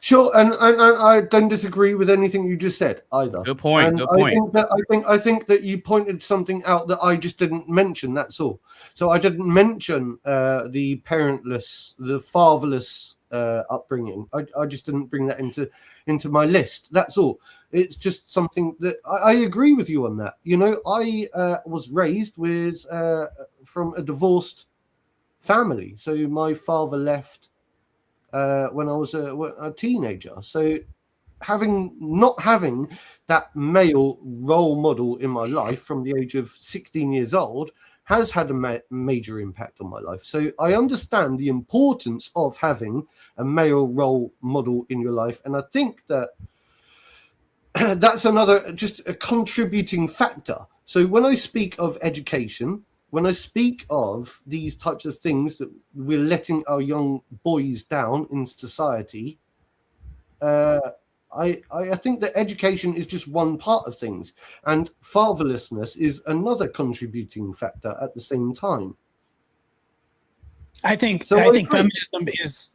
Sure, and I don't disagree with anything you just said either. Good point. And good point. I think that you pointed something out that I just didn't mention. That's all. So I didn't mention the parentless, the fatherless upbringing. I just didn't bring that into my list. That's all. It's just something that I agree with you on that. You know, I was raised with from a divorced family. So my father left when I was a teenager. So not having that male role model in my life from the age of 16 years old has had a major impact on my life. So I understand the importance of having a male role model in your life. And I think that that's another, just a contributing factor. So when I speak of education, when I speak of these types of things that we're letting our young boys down in society, I think that education is just one part of things, and fatherlessness is another contributing factor at the same time. I think feminism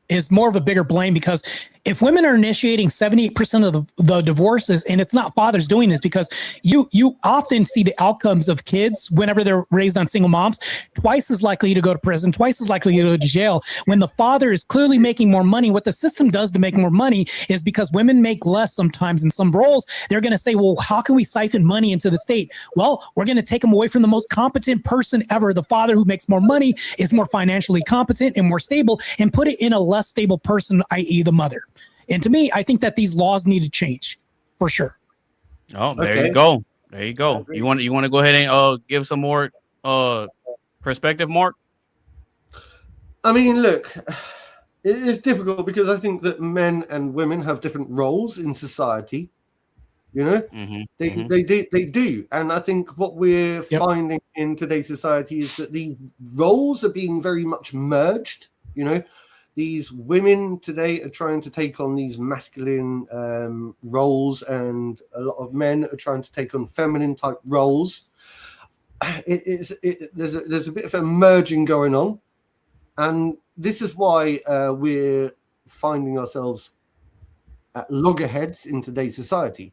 is more of a bigger blame, because if women are initiating 78% of the divorces, and it's not fathers doing this, because you often see the outcomes of kids whenever they're raised on single moms, twice as likely to go to prison, twice as likely to go to jail. When the father is clearly making more money, what the system does to make more money is, because women make less sometimes in some roles, they're going to say, well, how can we siphon money into the state? Well, we're going to take them away from the most competent person ever. The father who makes more money is more financially competent and more stable, and put it in a less stable person, i.e. the mother. And to me, I think that these laws need to change for sure. Oh, there you go. There you go. You want to go ahead and give some more perspective, Mark? I mean, look, it's difficult because I think that men and women have different roles in society. You know, they do, and I think what we're finding in today's society is that these roles are being very much merged. You know, these women today are trying to take on these masculine roles, and a lot of men are trying to take on feminine type roles. There's a bit of a merging going on, and this is why we're finding ourselves at loggerheads in today's society.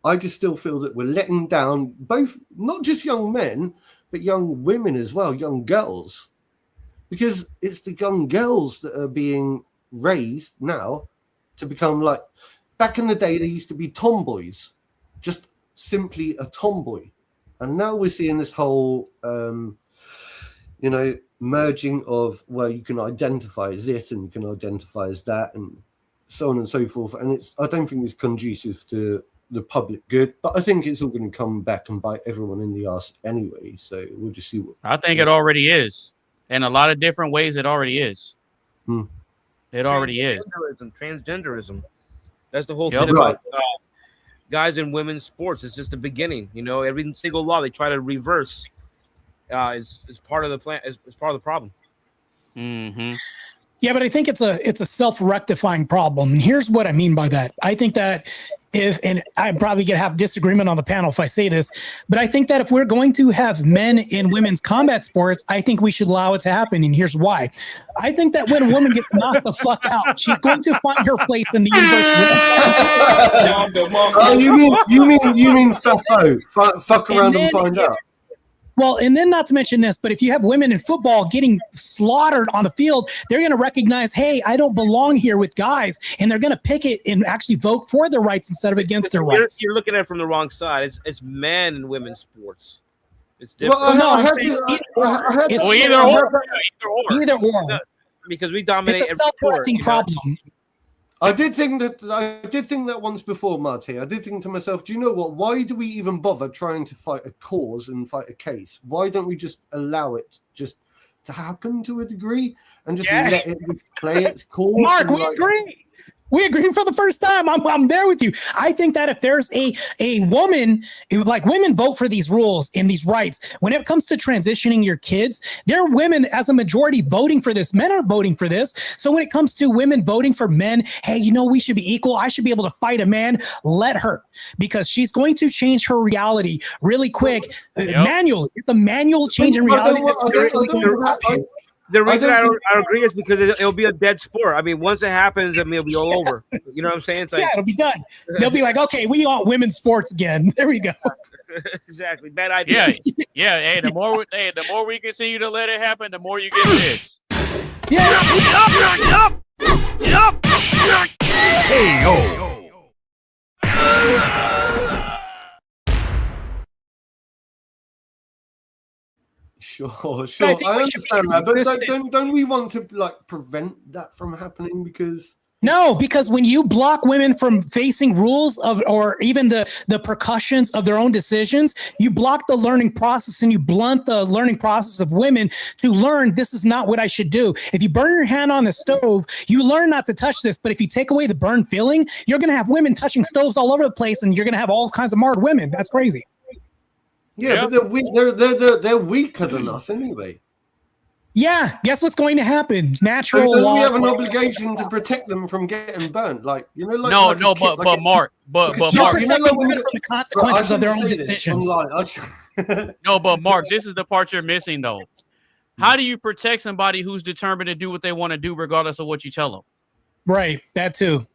I just still feel that we're letting down both, not just young men, but young women as well, young girls. Because it's the young girls that are being raised now to become like, back in the day, they used to be tomboys, just simply a tomboy. And now we're seeing this whole, merging of, well, you can identify as this and you can identify as that and so on and so forth. And I don't think it's conducive to the public good, but I think it's all going to come back and bite everyone in the ass anyway. So we'll just see what. I think it already is. In a lot of different ways, it already is. It already is. Transgenderism. That's the whole thing about guys and women's sports. It's just the beginning. Every single law they try to reverse is part of the plan. Is part of the problem. Mm-hmm. Yeah, but I think it's a self-rectifying problem. And here's what I mean by that. I think that and I'm probably going to have disagreement on the panel if I say this, but I think that if we're going to have men in women's combat sports, I think we should allow it to happen. And here's why. I think that when a woman gets knocked the fuck out, she's going to find her place in the universe. You mean fuck around and find out. Well, and then not to mention this, but if you have women in football getting slaughtered on the field, they're going to recognize, hey, I don't belong here with guys, and they're going to pick it and actually vote for their rights instead of against their rights. You're looking at it from the wrong side. It's men and women's sports. It's different. Either or. Because we dominate. It's a self-correcting problem. I did think that once before, Marty. I did think to myself, do you know what? Why do we even bother trying to fight a cause and fight a case? Why don't we just allow it just to happen to a degree and just let it play its course? Mark, we agree. We agree for the first time. I'm there with you. I think that if there's a woman, like women vote for these rules and these rights, when it comes to transitioning your kids, there are women as a majority voting for this. Men are voting for this. So when it comes to women voting for men, hey, we should be equal. I should be able to fight a man. Let her, because she's going to change her reality really quick. Manually, it's a manual change in reality. The reason I don't agree is because it'll be a dead sport. I mean, once it happens, it'll be all over. You know what I'm saying? It's like, yeah, it'll be done. They'll be like, okay, we want women's sports again. There we go. Exactly. Bad idea. Yeah. Hey, the more we continue to let it happen, the more you get this. Yup. Hey, yo. Sure. I understand that, but don't we want to prevent that from happening? Because when you block women from facing rules or even the repercussions of their own decisions, you block the learning process and you blunt the learning process of women to learn this is not what I should do. If you burn your hand on the stove, you learn not to touch this. But if you take away the burn feeling, you're going to have women touching stoves all over the place, and you're going to have all kinds of marred women. That's crazy. Yeah, but they're weaker than us anyway. Yeah, guess what's going to happen? Natural so law. We have an obligation to protect them from getting burnt. Mark, but Mark, protect women from the consequences of their own decisions. No, but Mark, this is the part you're missing, though. How do you protect somebody who's determined to do what they want to do, regardless of what you tell them? Right, that too.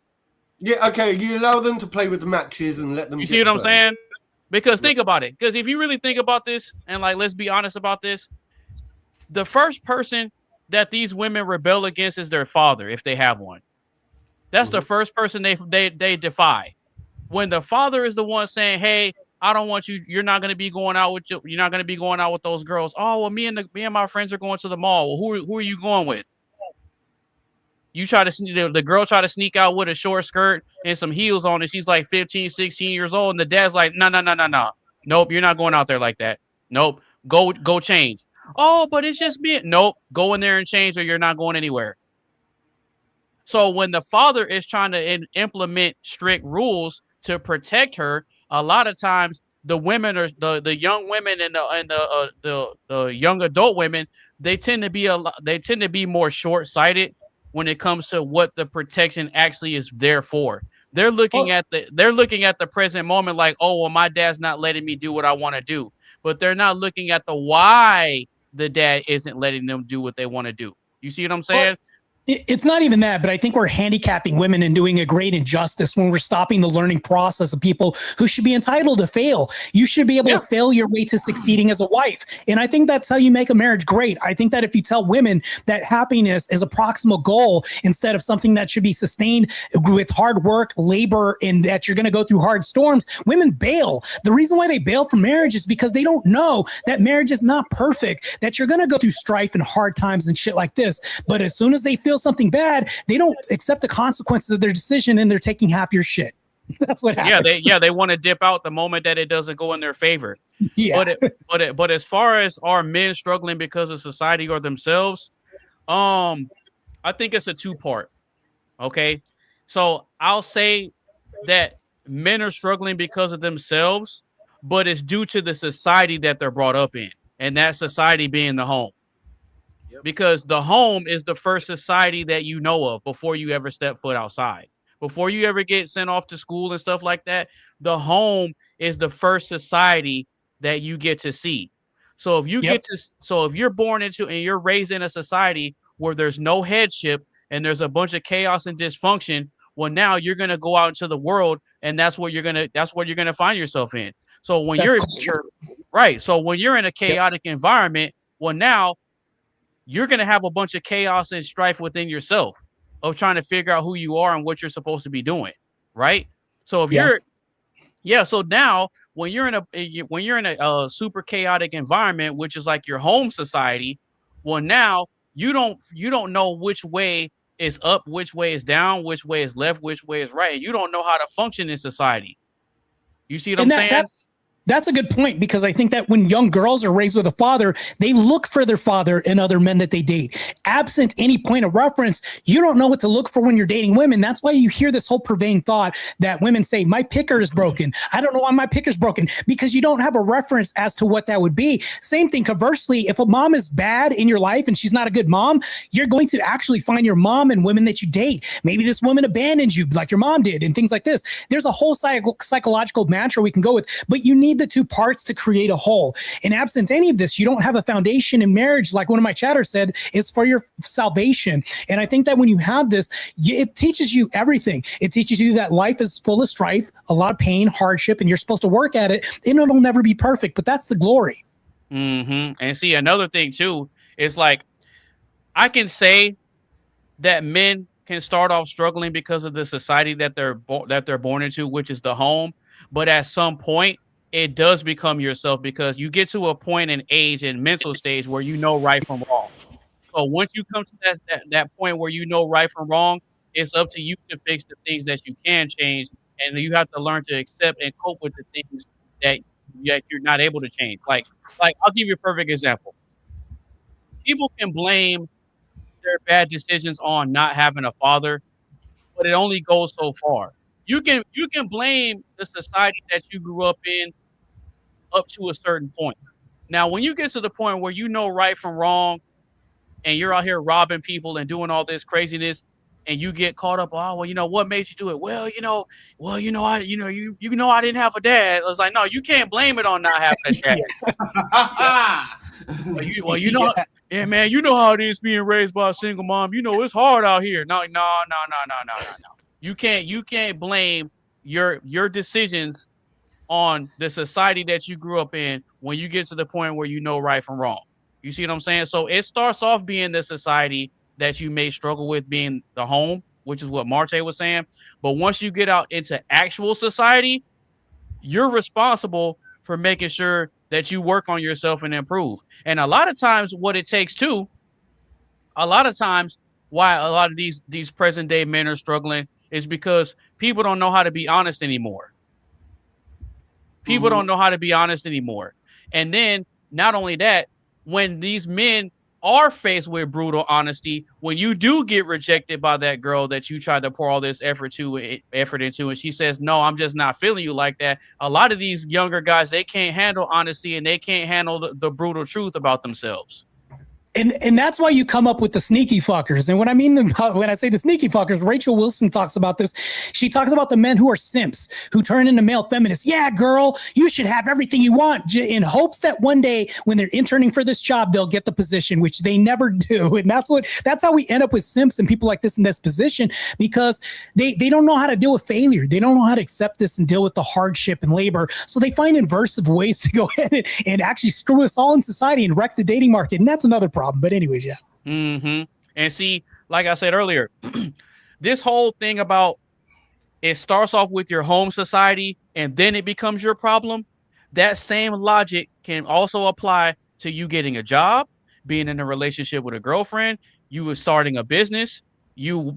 Yeah, okay. You allow them to play with the matches and let them. You see what I'm saying? Because think about it. Because if you really think about this, and let's be honest about this, the first person that these women rebel against is their father, if they have one. That's the first person they defy. When the father is the one saying, "Hey, I don't want you. You're not going to be going out with you're not going to be going out with those girls." Oh, well, me and my friends are going to the mall. Well, who are you going with? You try to the girl try to sneak out with a short skirt and some heels on, and she's like 15, 16 years old, and the dad's like, no. Nope, you're not going out there like that. Nope, go change. Oh, but it's just me. Nope, go in there and change, or you're not going anywhere. So when the father is trying to implement strict rules to protect her, a lot of times the women are the young women and the young adult women, they tend to be more short-sighted when it comes to what the protection actually is there for. They're looking at the present moment like, oh, well, my dad's not letting me do what I want to do. But they're not looking at the why the dad isn't letting them do what they want to do. You see what I'm saying? It's not even that, but I think we're handicapping women and doing a great injustice when we're stopping the learning process of people who should be entitled to fail. You should be able to fail your way to succeeding as a wife. And I think that's how you make a marriage great. I think that if you tell women that happiness is a proximal goal instead of something that should be sustained with hard work, labor, and that you're going to go through hard storms, women bail. The reason why they bail from marriage is because they don't know that marriage is not perfect, that you're going to go through strife and hard times and shit like this. But as soon as they feel something bad, they don't accept the consequences of their decision and they're taking half your shit. That's what happens. They want to dip out the moment that it doesn't go in their favor. Yeah. But as far as are men struggling because of society or themselves, I think it's a two-part. Okay. So I'll say that men are struggling because of themselves, but it's due to the society that they're brought up in, and that society being the home. Because the home is the first society that you know of before you ever step foot outside. Before you ever get sent off to school and stuff like that, the home is the first society that you get to see. So if you if you're born into and you're raised in a society where there's no headship and there's a bunch of chaos and dysfunction, well, now you're gonna go out into the world and that's what you're gonna find yourself in. So when so when you're in a chaotic environment, well, now you're going to have a bunch of chaos and strife within yourself of trying to figure out who you are and what you're supposed to be doing. Right. So if so now when you're in a super chaotic environment, which is like your home society, well, now you don't know which way is up, which way is down, which way is left, which way is right. You don't know how to function in society. You see what I'm saying? That's a good point, because I think that when young girls are raised with a father, they look for their father in other men that they date. Absent any point of reference, you don't know what to look for when you're dating women. That's why you hear this whole pervading thought that women say, my picker is broken. I don't know why my picker's broken, because you don't have a reference as to what that would be. Same thing, conversely, if a mom is bad in your life and she's not a good mom, you're going to actually find your mom in women that you date. Maybe this woman abandoned you like your mom did and things like this. There's a whole psychological mantra we can go with, but you need the two parts to create a whole. And absent any of this, you don't have a foundation in marriage. Like one of my chatters said, is for your salvation. And I think that when you have this, it teaches you everything. It teaches you that life is full of strife, a lot of pain, hardship, and you're supposed to work at it. And it'll never be perfect, but that's the glory. Mm-hmm. And see, another thing too, is like, I can say that men can start off struggling because of the society that they're born into, which is the home. But at some point, it does become yourself, because you get to a point in age and mental stage where you know right from wrong. So once you come to that point where you know right from wrong, it's up to you to fix the things that you can change, and you have to learn to accept and cope with the things that you're not able to change. Like I'll give you a perfect example. People can blame their bad decisions on not having a father, but it only goes so far. You can blame the society that you grew up in up to a certain point. Now, when you get to the point where you know right from wrong, and you're out here robbing people and doing all this craziness, and you get caught up, oh, well, you know, what made you do it? Well, I didn't have a dad. I was like, no, you can't blame it on not having a dad. Yeah, man, you know how it is being raised by a single mom. You know, it's hard out here. No. You can't blame your decisions on the society that you grew up in when you get to the point where you know right from wrong. You see what I'm saying? So it starts off being the society that you may struggle with, being the home, which is what Marte was saying. But once you get out into actual society, you're responsible for making sure that you work on yourself and improve. And a lot of times what it takes too, why a lot of these present day men are struggling is because people don't know how to be honest anymore. People don't know how to be honest anymore. And then not only that, when these men are faced with brutal honesty, when you do get rejected by that girl that you tried to pour all this effort into, and she says, no, I'm just not feeling you like that. A lot of these younger guys, they can't handle honesty, and they can't handle the brutal truth about themselves. And that's why you come up with the sneaky fuckers. And what I mean when I say the sneaky fuckers, Rachel Wilson talks about this. She talks about the men who are simps, who turn into male feminists. Yeah, girl, you should have everything you want in hopes that one day when they're interning for this job, they'll get the position, which they never do. And that's how we end up with simps and people like this in this position, because they don't know how to deal with failure. They don't know how to accept this and deal with the hardship and labor. So they find inversive ways to go ahead and actually screw us all in society and wreck the dating market. And that's another problem. But anyways, yeah. Mm-hmm. And see, like I said earlier, this whole thing about it starts off with your home society and then it becomes your problem. That same logic can also apply to you getting a job, being in a relationship with a girlfriend, you starting a business, you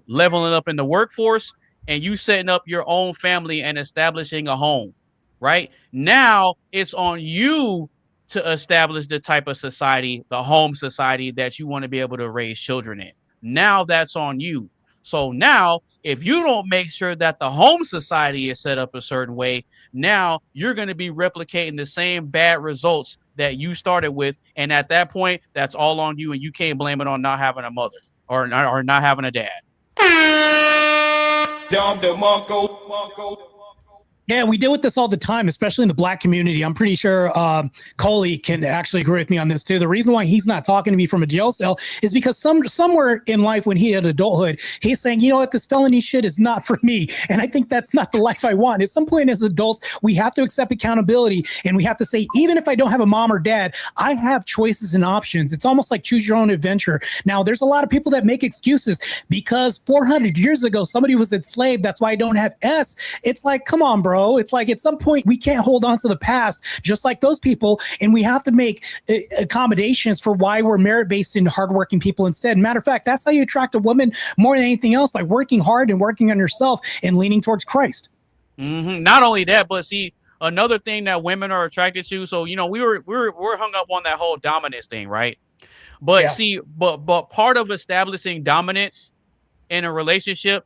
leveling up in the workforce, and you setting up your own family and establishing a home. Right now, it's on you to establish the type of society, the home society that you want to be able to raise children in. Now that's on you. So now, if you don't make sure that the home society is set up a certain way, now you're going to be replicating the same bad results that you started with. And at that point, that's all on you. And you can't blame it on not having a mother or not having a dad. Yeah, we deal with this all the time, especially in the Black community. I'm pretty sure Coley can actually agree with me on this too. The reason why he's not talking to me from a jail cell is because somewhere in life when he had adulthood, he's saying, you know what, this felony shit is not for me. And I think that's not the life I want. At some point as adults, we have to accept accountability, and we have to say, even if I don't have a mom or dad, I have choices and options. It's almost like choose your own adventure. Now, there's a lot of people that make excuses because 400 years ago, somebody was enslaved. That's why I don't have S. It's like, come on, bro. It's like at some point we can't hold on to the past just like those people, and we have to make accommodations for why we're merit-based and hardworking people instead. Matter of fact, that's how you attract a woman more than anything else, by working hard and working on yourself and leaning towards Christ. Mm-hmm. Not only that, but see, another thing that women are attracted to. So, you know, we're hung up on that whole dominance thing, right? But yeah. See, but part of establishing dominance in a relationship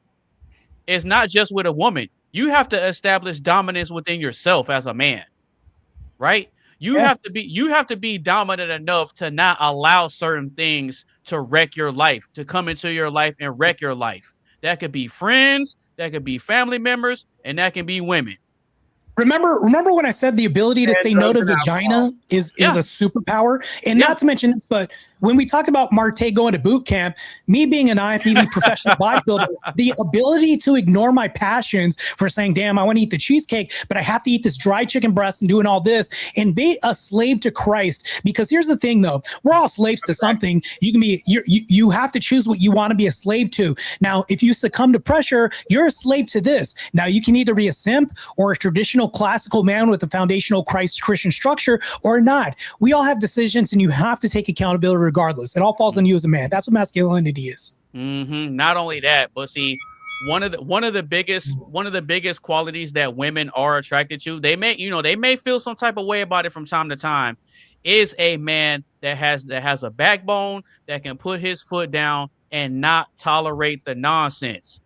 is not just with a woman. You have to establish dominance within yourself as a man, right? You have to be dominant enough to not allow certain things to wreck your life, to come into your life and wreck your life. That could be friends, that could be family members, and that can be women. Remember when I said the ability to say no to vagina is a superpower? And not to mention this, but when we talk about Marte going to boot camp, me being an IFBB professional bodybuilder, the ability to ignore my passions for saying, damn, I want to eat the cheesecake, but I have to eat this dry chicken breast and doing all this and be a slave to Christ. Because here's the thing, though, we're all slaves to something. You can be, you have to choose what you want to be a slave to. Now, if you succumb to pressure, you're a slave to this. Now, you can either be a simp or a traditional classical man with a foundational Christian structure or not. We all have decisions, and you have to take accountability regardless. It all falls on you as a man. That's what masculinity is. Mm-hmm. Not only that, but see, one of the biggest qualities that women are attracted to, they may feel some type of way about it from time to time, is a man that has a backbone, that can put his foot down and not tolerate the nonsense,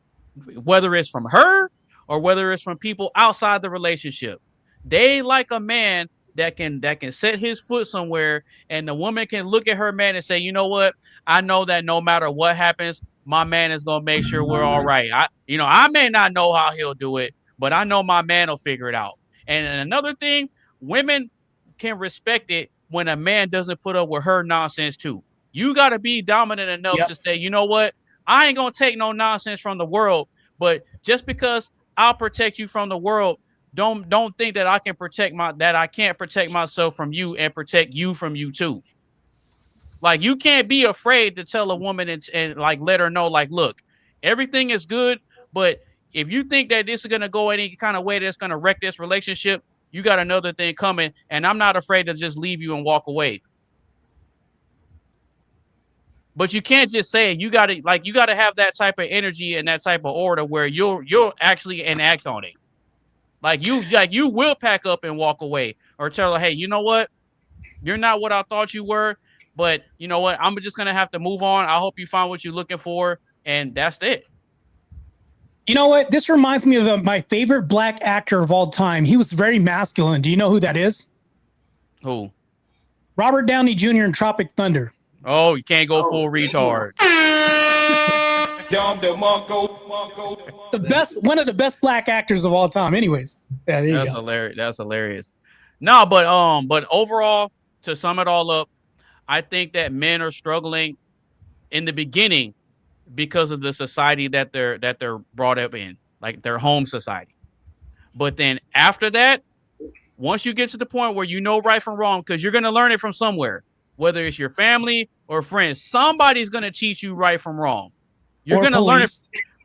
whether it's from her or whether it's from people outside the relationship. They like a man that can set his foot somewhere, and the woman can look at her man and say, you know what? I know that no matter what happens, my man is going to make sure we're all right. I may not know how he'll do it, but I know my man will figure it out. And another thing, women can respect it when a man doesn't put up with her nonsense too. You got to be dominant enough to say, you know what? I ain't going to take no nonsense from the world, but just because I'll protect you from the world, don't think that I can't protect myself from you and protect you from you too. Like, you can't be afraid to tell a woman and like let her know, like, look, everything is good, but if you think that this is gonna go any kind of way that's gonna wreck this relationship, you got another thing coming, and I'm not afraid to just leave you and walk away. But you can't just say it. You gotta have that type of energy and that type of order where you'll actually enact on it. Like you will pack up and walk away, or tell her, hey, you know what? You're not what I thought you were, but you know what? I'm just going to have to move on. I hope you find what you're looking for. And that's it. You know what? This reminds me of my favorite Black actor of all time. He was very masculine. Do you know who that is? Who? Robert Downey Jr. in Tropic Thunder. Oh, you can't go full retard. It's the best, one of the best black actors of all time. Anyways, yeah, there you That's go. hilarious. That's hilarious. No, but overall, to sum it all up, I think that men are struggling in the beginning because of the society that they're brought up in, like their home society. But then after that, once you get to the point where you know right from wrong, because you're going to learn it from somewhere, whether it's your family or friends, somebody's going to teach you right from wrong. You're going to learn it,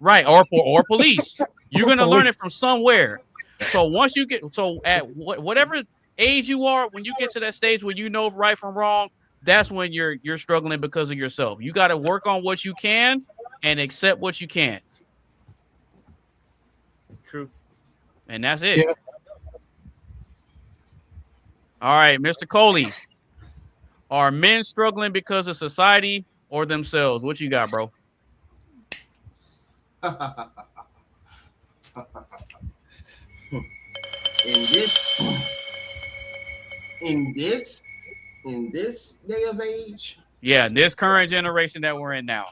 right? Or police. You're going to learn it from somewhere. So once you get, so at whatever age you are, when you get to that stage where you know right from wrong, that's when you're struggling because of yourself. You got to work on what you can and accept what you can't. True. And that's it. Yeah. All right, Mr. Coley. Are men struggling because of society or themselves? What you got, bro? In this day of age, Yeah, this current generation that we're in now.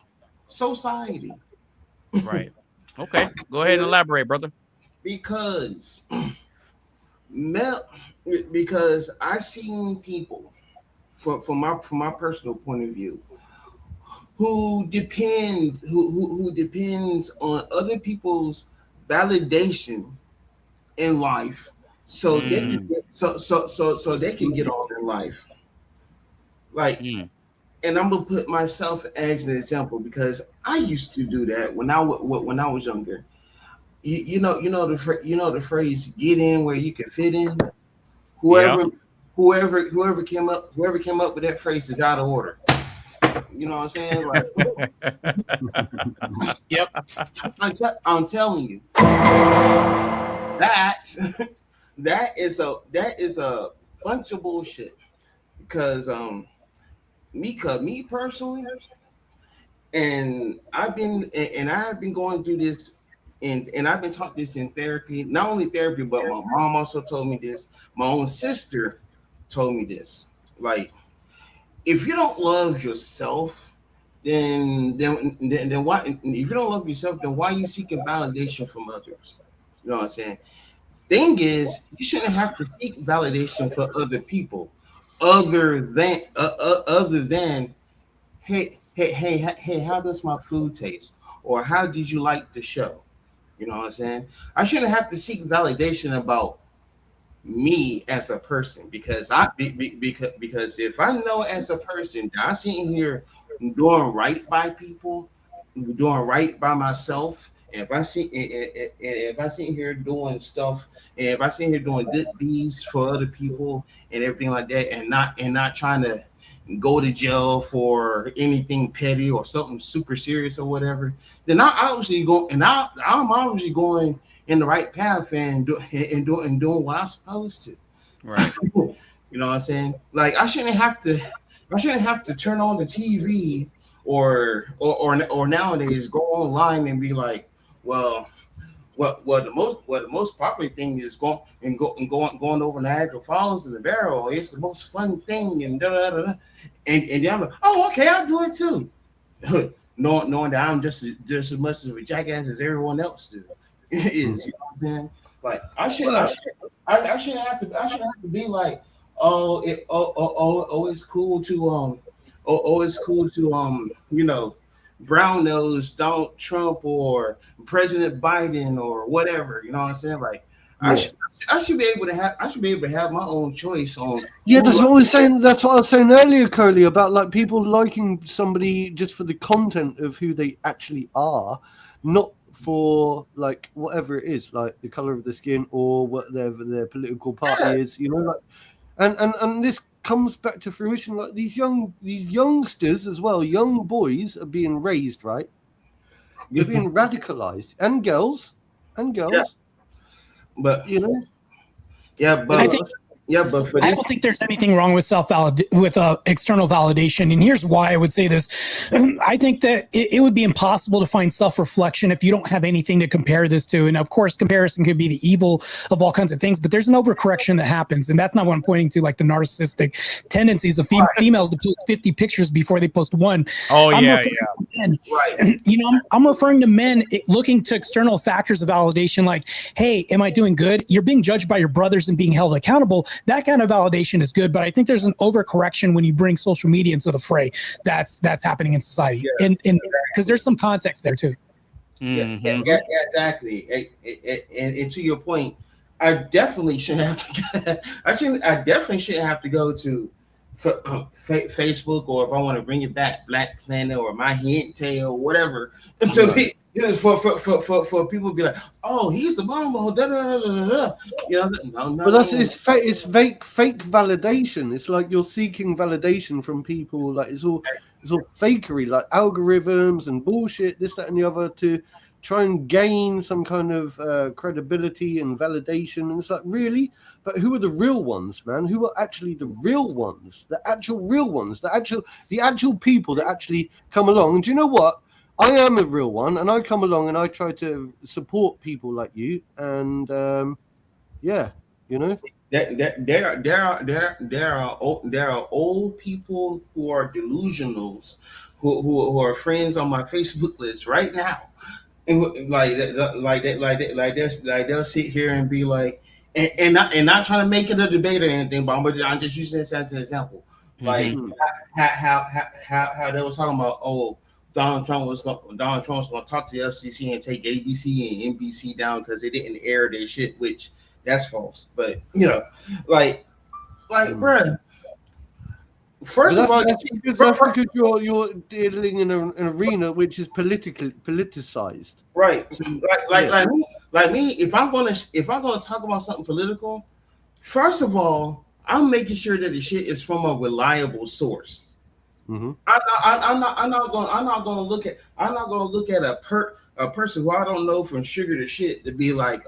society. Right. Okay. Go ahead and elaborate, brother. Because I seen people from my personal point of view who depends on other people's validation in life so they can so they can get on in life. Like, and I'm gonna put myself as an example because I used to do that when I was younger. You know the phrase "get in where you can fit in." Whoever came up with that phrase is out of order. You know what I'm saying? Like, yep. I'm telling you that is a bunch of bullshit. Because me personally, and I've been going through this. And I've been taught this in therapy, not only therapy, but my mom also told me this. My own sister told me this. Like, if you don't love yourself, then why? If you don't love yourself, then why are you seeking validation from others? You know what I'm saying? Thing is, you shouldn't have to seek validation for other people, other than hey, how does my food taste, or how did you like the show? You know what I'm saying? I shouldn't have to seek validation about me as a person because if I know as a person that I'm sitting here doing right by people, doing right by myself, and if I sit here doing stuff, and if I sit here doing good deeds for other people and everything like that, and not trying to go to jail for anything petty or something super serious or whatever, then I'm obviously going in the right path and doing what I'm supposed to. Right. You know what I'm saying? Like, I shouldn't have to turn on the TV or nowadays go online and be like, well, the most popular thing is going over Niagara Falls in the barrel. It's the most fun thing, and and I'm like, oh, okay, I'll do it too, knowing that I'm just as much of a jackass as everyone else is. You know what I'm saying? Like, I shouldn't have to be like, it's cool to you know, brown nose Donald Trump or President Biden or whatever. You know what I'm saying? Like, yeah. I should be able to have my own choice on. Yeah, that's what I was saying. That's what I was saying earlier, Coley, about like people liking somebody just for the content of who they actually are, not for like whatever it is, like the color of the skin or whatever their political party is. You know, like, and this comes back to fruition. Like these youngsters as well, young boys are being raised, right? You're being radicalized, and girls. Yeah. But you know, yeah, but Yeah, but for I don't think there's anything wrong with external validation, and here's why I would say this. I think that it would be impossible to find self-reflection if you don't have anything to compare this to. And of course, comparison could be the evil of all kinds of things, but there's an overcorrection that happens, and that's not what I'm pointing to, like the narcissistic tendencies of females to post 50 pictures before they post one. Oh, I'm yeah. men, you know, I'm referring to men looking to external factors of validation, like, hey, am I doing good? You're being judged by your brothers and being held accountable. That kind of validation is good, but I think there's an overcorrection when you bring social media into the fray. That's happening in society, and because there's some context there too. Yeah, exactly. And to your point, I definitely shouldn't have to. I definitely shouldn't have to go to Facebook, or if I want to bring it back, Black Planet or My Hint Tail, whatever. To be, for people to be like, oh, he's the bomb, you know, no. But it's fake validation. It's like you're seeking validation from people. Like it's all fakery, like algorithms and bullshit, this, that, and the other, to try and gain some kind of credibility and validation. And it's like, really? But who are the real ones, man? Who are actually the real ones? The actual real ones? The actual people that actually come along. And do you know what? I am a real one, and I come along and I try to support people like you. And yeah, you know, there are old people who are delusionals who are friends on my Facebook list right now, and they'll sit here and be like, and not trying to make it a debate or anything, but I'm just using this as an example, like how they was talking about, Donald Trump was going to talk to the FCC and take ABC and NBC down because they didn't air their shit, which that's false. But you know, bruh. First of all, that's because you're dealing in an arena which is politicized, right? So, like me, if I'm gonna talk about something political, first of all, I'm making sure that the shit is from a reliable source. Mm-hmm. I'm not gonna look at a person who I don't know from sugar to shit to be like,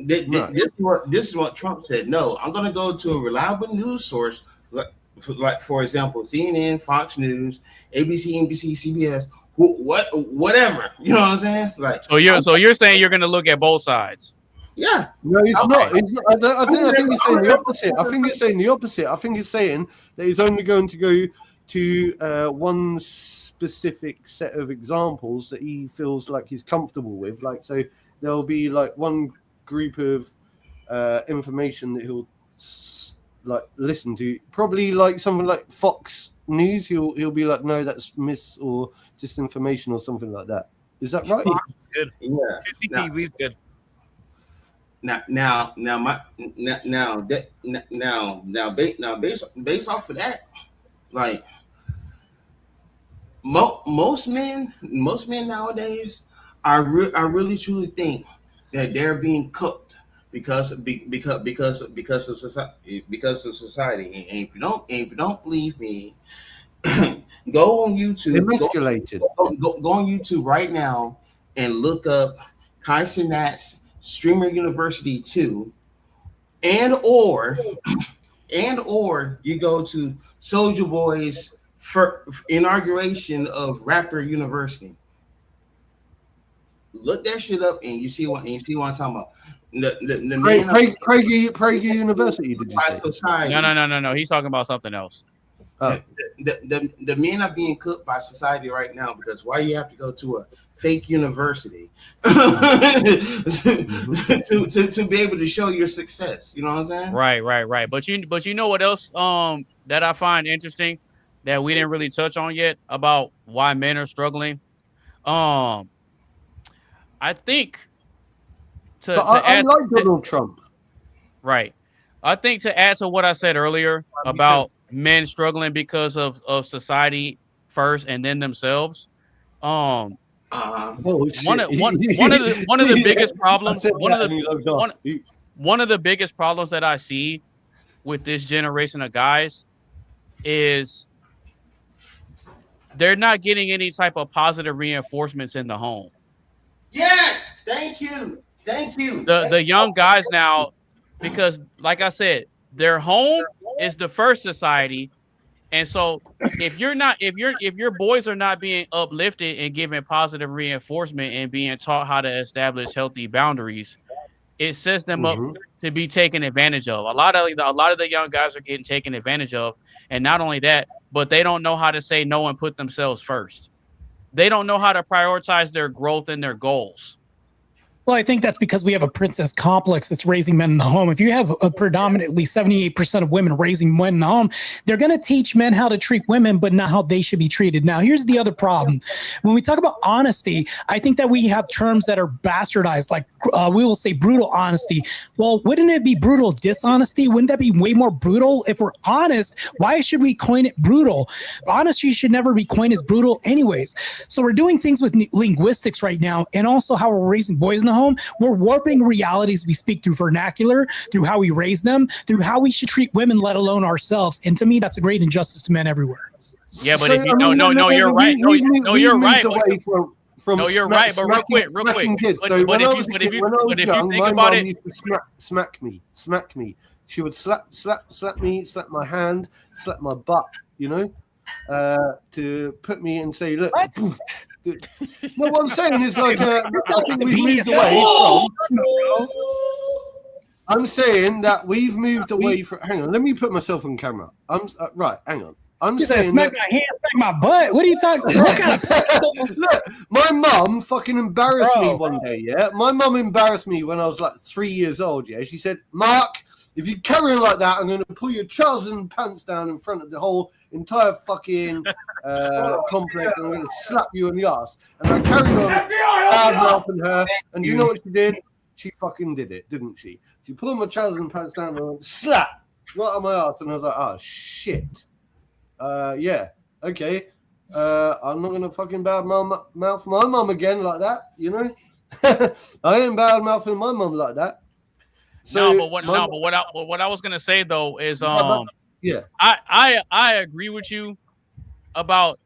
this is what Trump said. No, I'm gonna go to a reliable news source, like for example, CNN, Fox News, ABC, NBC, CBS, whatever. You know what I'm saying? Like, so you're saying you're gonna look at both sides. Yeah. No, it's not. I think he's saying the opposite. I think he's saying the opposite. I think he's saying that he's only going to go to one specific set of examples that he feels like he's comfortable with. Like, so there'll be like one group of information that he'll like listen to. Probably like something like Fox News. He'll be like, no, that's mis or disinformation or something like that. Is that right? Good. Yeah. TV's good. Now, based off of that, like most men nowadays, I really truly think that they're being cooked because of society. And if you don't believe me, go on YouTube. Emasculated. Go on YouTube right now and look up Kai Cenat's Streamer University 2, and or you go to Soulja Boy's inauguration of Rapper University. Look that shit up and you see what I'm talking about. Prager University, did you say? Society. No. He's talking about something else. The men are being cooked by society right now, because why you have to go to a fake university to be able to show your success? You know what I'm saying? Right. But you know what else that I find interesting that we didn't really touch on yet about why men are struggling? I think I like Donald Trump. Right. I think to add to what I said earlier about men struggling because of society first and then themselves. One of the biggest problems. One of the biggest problems that I see with this generation of guys is they're not getting any type of positive reinforcements in the home. Yes, thank you. The young guys now, because, like I said, their home is the first society. And so if your boys are not being uplifted and given positive reinforcement and being taught how to establish healthy boundaries, it sets them up to be taken advantage of. A lot of the young guys are getting taken advantage of. And not only that, but they don't know how to say no and put themselves first. They don't know how to prioritize their growth and their goals. Well, I think that's because we have a princess complex that's raising men in the home. If you have a predominantly 78% of women raising men in the home, they're going to teach men how to treat women, but not how they should be treated. Now, here's the other problem. When we talk about honesty, I think that we have terms that are bastardized, like we will say brutal honesty. Well, wouldn't it be brutal dishonesty? Wouldn't that be way more brutal? If we're honest, why should we coin it brutal? Honesty should never be coined as brutal anyways. So we're doing things with linguistics right now, and also how we're raising boys in the home. We're warping realities we speak through vernacular, through how we raise them, through how we should treat women, let alone ourselves. And to me, that's a great injustice to men everywhere. Yeah, but if you you're right. No, you're right. No, you're right. But real quick. But if you think about it, used to smack me. She would slap me, slap my hand, slap my butt. To put me and say, look. No, what I'm saying is like I think we've moved away from. I'm saying that we've moved away from. Hang on, let me put myself on camera. I'm right. Hang on. I'm saying smack my hand, smack my butt. What are you talking about? Look, my mum fucking embarrassed me one day. Yeah, my mum embarrassed me when I was like 3 years old. Yeah, she said, "Mark, if you carry on like that, I'm going to pull your trousers and pants down in front of the whole entire fucking complex, and I'm going to slap you in the ass." And I carried on bad-mouthing her, and do you know what she did? She fucking did it, didn't she? She pulled my trousers and pants down and I went, slap right on my ass, and I was like, oh shit. Yeah, okay. I'm not going to fucking bad-mouth my mum again like that, I ain't bad-mouthing my mum like that. So, what I was gonna say though is yeah, I agree with you about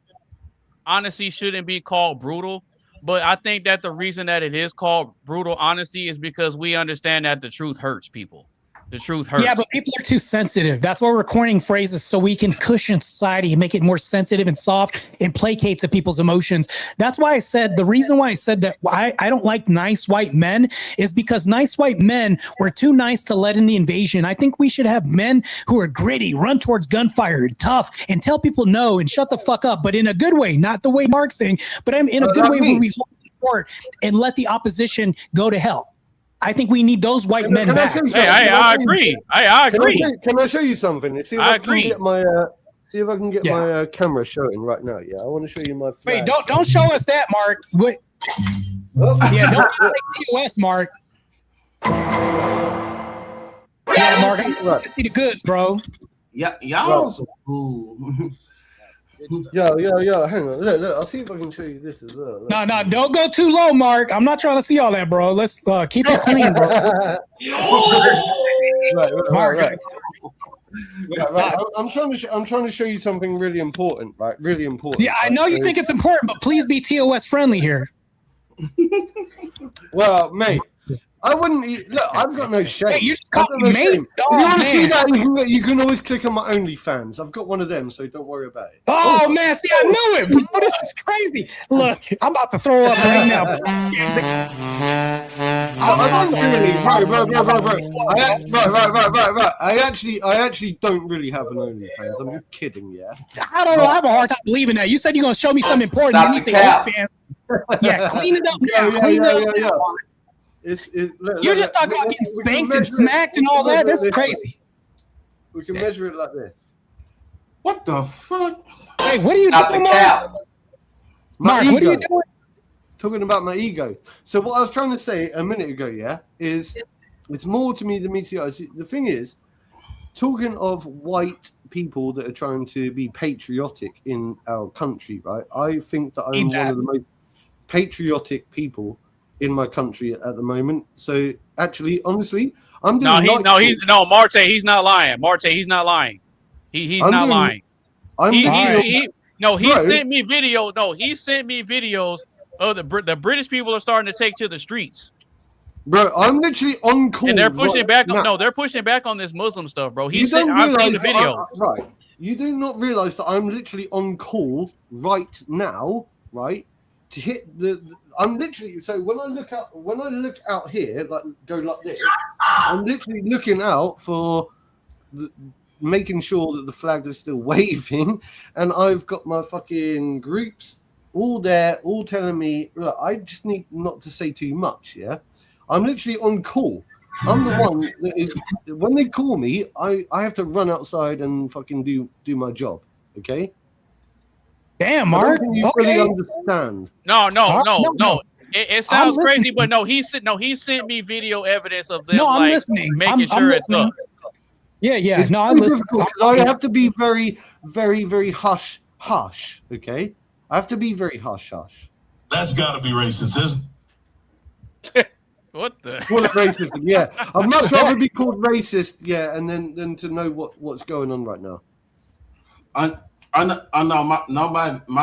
honesty shouldn't be called brutal, but I think that the reason that it is called brutal honesty is because we understand that the truth hurts people. The truth hurts. Yeah, but people are too sensitive. That's why we're coining phrases so we can cushion society and make it more sensitive and soft and placate to people's emotions. That's why I said, the reason why I said that I don't like nice white men is because nice white men were too nice to let in the invasion. I think we should have men who are gritty, run towards gunfire, tough, and tell people no and shut the fuck up, but in a good way, not the way Mark's saying, but I'm in a good way where we hold support and let the opposition go to hell. I think we need those white men back. I agree. I agree. Can I show you something? See if I agree. Can get my see if I can get my camera showing right now. Yeah, I want to show you my flag. Wait, don't show us that, Mark. Wait. Yeah, don't show TOS, Mark. Yeah, Mark, I see the goods, bro. Yeah, y'all so cool. Yo, hang on. Look, I'll see if I can show you this as well. No, don't go too low, Mark. I'm not trying to see all that, bro. Let's keep it clean, bro. Right. I'm trying to show you something really important, right? Really important. Yeah, I know you think it's important, but please be TOS friendly here. Well, mate, I wouldn't look. I've got no shame. Hey, you just called me mate. If you want to see that, you can always click on my OnlyFans. I've got one of them, so don't worry about it. Oh man, see, I knew it, bro. This is crazy. Look, I'm about to throw up right now. Right. I actually don't really have an OnlyFans. I'm just kidding, yeah. I don't know. I have a hard time believing that. You said you're gonna show me something important, and you say OnlyFans. Yeah, clean it up now. Clean it up. You're just talking about getting spanked and smacked and all that. That's crazy. We can measure it like this. What the fuck? Hey, what are you doing, Mark? Mark, what are you doing? Talking about my ego. So what I was trying to say a minute ago, is it's more to me than me to you. The thing is, talking of white people that are trying to be patriotic in our country, right? I think that I'm one of the most patriotic people in my country at the moment. So actually, honestly, I'm doing Marte, he's not lying. Marte, he's not lying. He's not lying. He sent me video. No, he sent me videos of the British people are starting to take to the streets. Bro, I'm literally on call. And they're pushing right back. now. No, they're pushing back on this Muslim stuff, bro. You don't I've seen the realize video. right. You do not realize that I'm literally on call right now, right? To hit I'm literally so when I look out here, like go like this, I'm literally looking out for making sure that the flag is still waving, and I've got my fucking groups all there, all telling me, look, I just need not to say too much, yeah? I'm literally on call. I'm the one that is, when they call me, I have to run outside and fucking do my job, okay? Damn, I don't Mark. think you fully understand. No. It sounds crazy, but no, he sent me video evidence of them. No, I'm like, listening. making I'm sure it's listening. up. Yeah. It's No, I'm very listening. difficult 'cause I have to be very, very, very hush, okay? I have to be very hush. That's got to be racist, isn't it? What the? Call it racist, yeah. I'd much rather be called racist, yeah, and then to know what's going on right now. My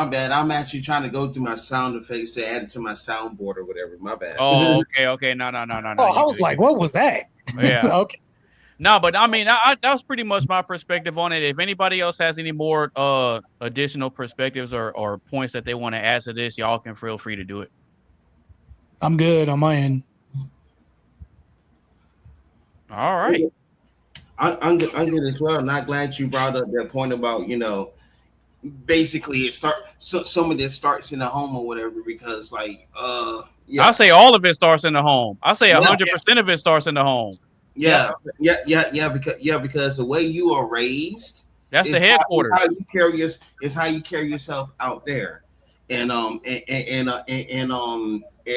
bad. I'm actually trying to go through my sound effects to add it to my soundboard or whatever. My bad. Oh, okay. No. Oh, I was like, what was that? Yeah. Okay. No, but I mean, that was pretty much my perspective on it. If anybody else has any more additional perspectives or points that they want to add to this, y'all can feel free to do it. I'm good on my end. All right. I'm good as well. Not glad you brought up that point about, basically some of this starts in the home or whatever, because I say all of it starts in the home. I say 100% of it starts in the home. Yeah, because the way you are raised, that's the headquarters. It's how you carry yourself out there, and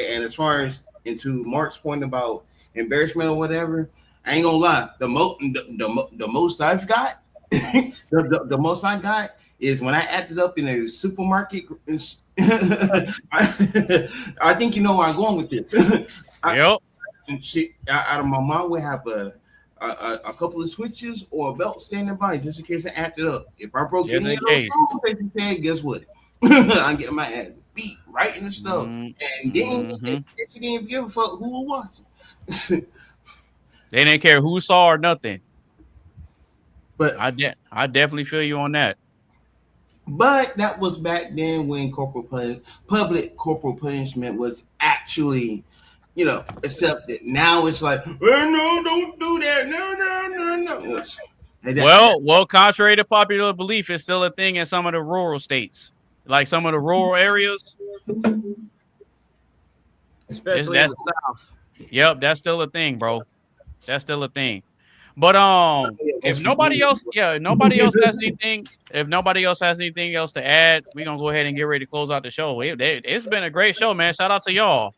as far as into Mark's point about embarrassment or whatever, I ain't gonna lie. The most I've got, the most I got is when I acted up in a supermarket. I think you know where I'm going with this. Yep. And shit, out of my mom would have a couple of switches or a belt standing by just in case I acted up. If I broke any of those rules, guess what? I'm getting my ass beat right in the stuff, and then you didn't give a fuck who was watching. They didn't care who saw or nothing. But I definitely feel you on that. But that was back then when public corporal punishment was actually, accepted. Now it's like, well, no, don't do that. No. Well, contrary to popular belief, it's still a thing in some of the rural states, like some of the rural areas. Especially in the South. Yep, that's still a thing, bro. That's still a thing. But if nobody else has anything, else to add, we're gonna go ahead and get ready to close out the show. It's been a great show, man. Shout out to y'all.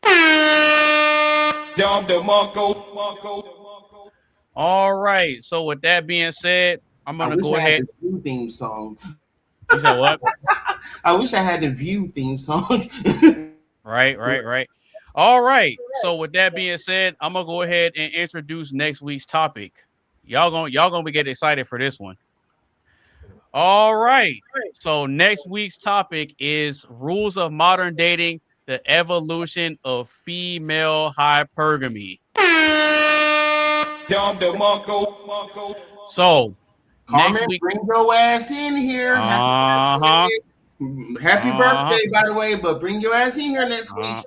All right. So with that being said, I'm gonna go ahead. View theme song. You said what? I wish I had the View theme song. Right. All right. So with that being said, I'm gonna go ahead and introduce next week's topic. Y'all gonna get excited for this one. All right. So next week's topic is rules of modern dating, the evolution of female hypergamy. So Carmen, next week, bring your ass in here. Happy birthday, by the way, but bring your ass in here next week.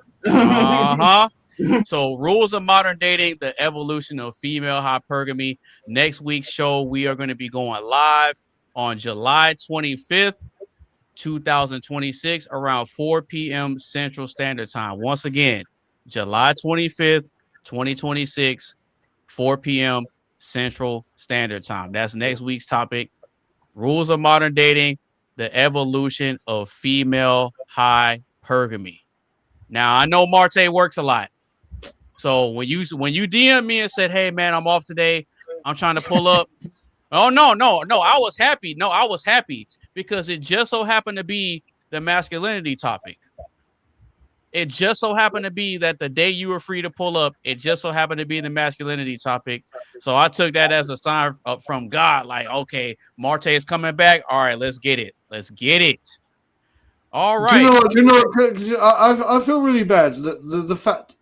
So rules of modern dating, the evolution of female hypergamy. Next week's show, we are going to be going live on July 25th, 2026, around 4 p.m. Central Standard Time. Once again, July 25th, 2026, 4 p.m. Central Standard Time. That's next week's topic. Rules of modern dating, the evolution of female hypergamy. Now, I know Marte works a lot. So when you DM me and said, hey, man, I'm off today, I'm trying to pull up. Oh, no. I was happy. I was happy because it just so happened to be the masculinity topic. It just so happened to be that the day you were free to pull up, it just so happened to be the masculinity topic. So I took that as a sign from God, like, okay, Marte is coming back. All right, let's get it. All right. Do you know what? I feel really bad. The fact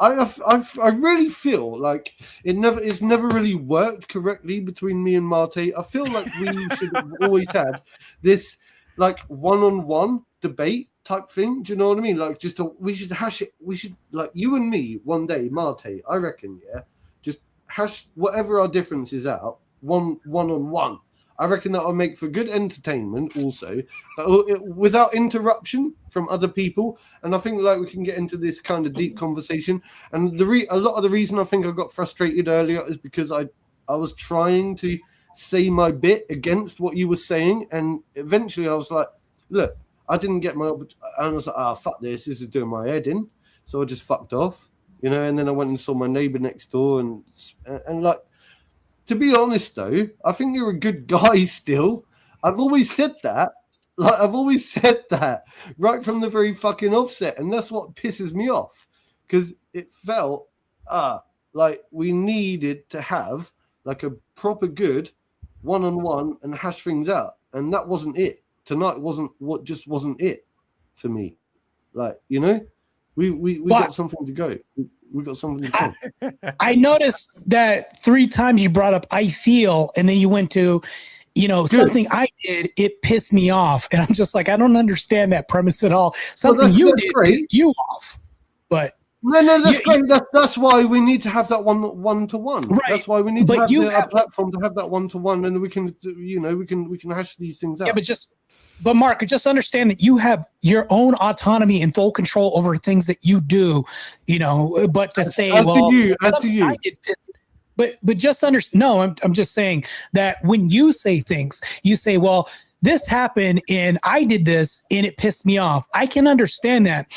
I really feel like it's never really worked correctly between me and Marte. I feel like we should have always had this like one-on-one debate type thing. Do you know what I mean? Like we should hash it. We should like you and me one day, Marte. I reckon, yeah. Just hash whatever our differences out one-on-one. I reckon that will make for good entertainment also, without interruption from other people. And I think like we can get into this kind of deep conversation. And a lot of the reason I think I got frustrated earlier is because I was trying to say my bit against what you were saying. And eventually I was like, look, I didn't get and I was like, fuck this is doing my head in. So I just fucked off, and then I went and saw my neighbor next door and like, to be honest, though, I think you're a good guy still. I've always said that. Like, I've always said that right from the very fucking offset. And that's what pisses me off. Because it felt like we needed to have like a proper good one-on-one and hash things out. And that wasn't it. Tonight wasn't it for me. Like, we got something to go. We got something to do. I noticed that 3 times you brought up I feel, and then you went to, something I did, it pissed me off. And I'm just like, I don't understand that premise at all. Something you did pissed you off. But no, that's great. That's why we need to have that one-to-one. Right. That's why we need to have a platform to have that one-to-one, and we can, we can hash these things out. Yeah, but Mark, just understand that you have your own autonomy and full control over things that you do, but to say, as to you. I did piss, but just understand. No, I'm just saying that when you say things, you say, well, this happened and I did this and it pissed me off. I can understand that.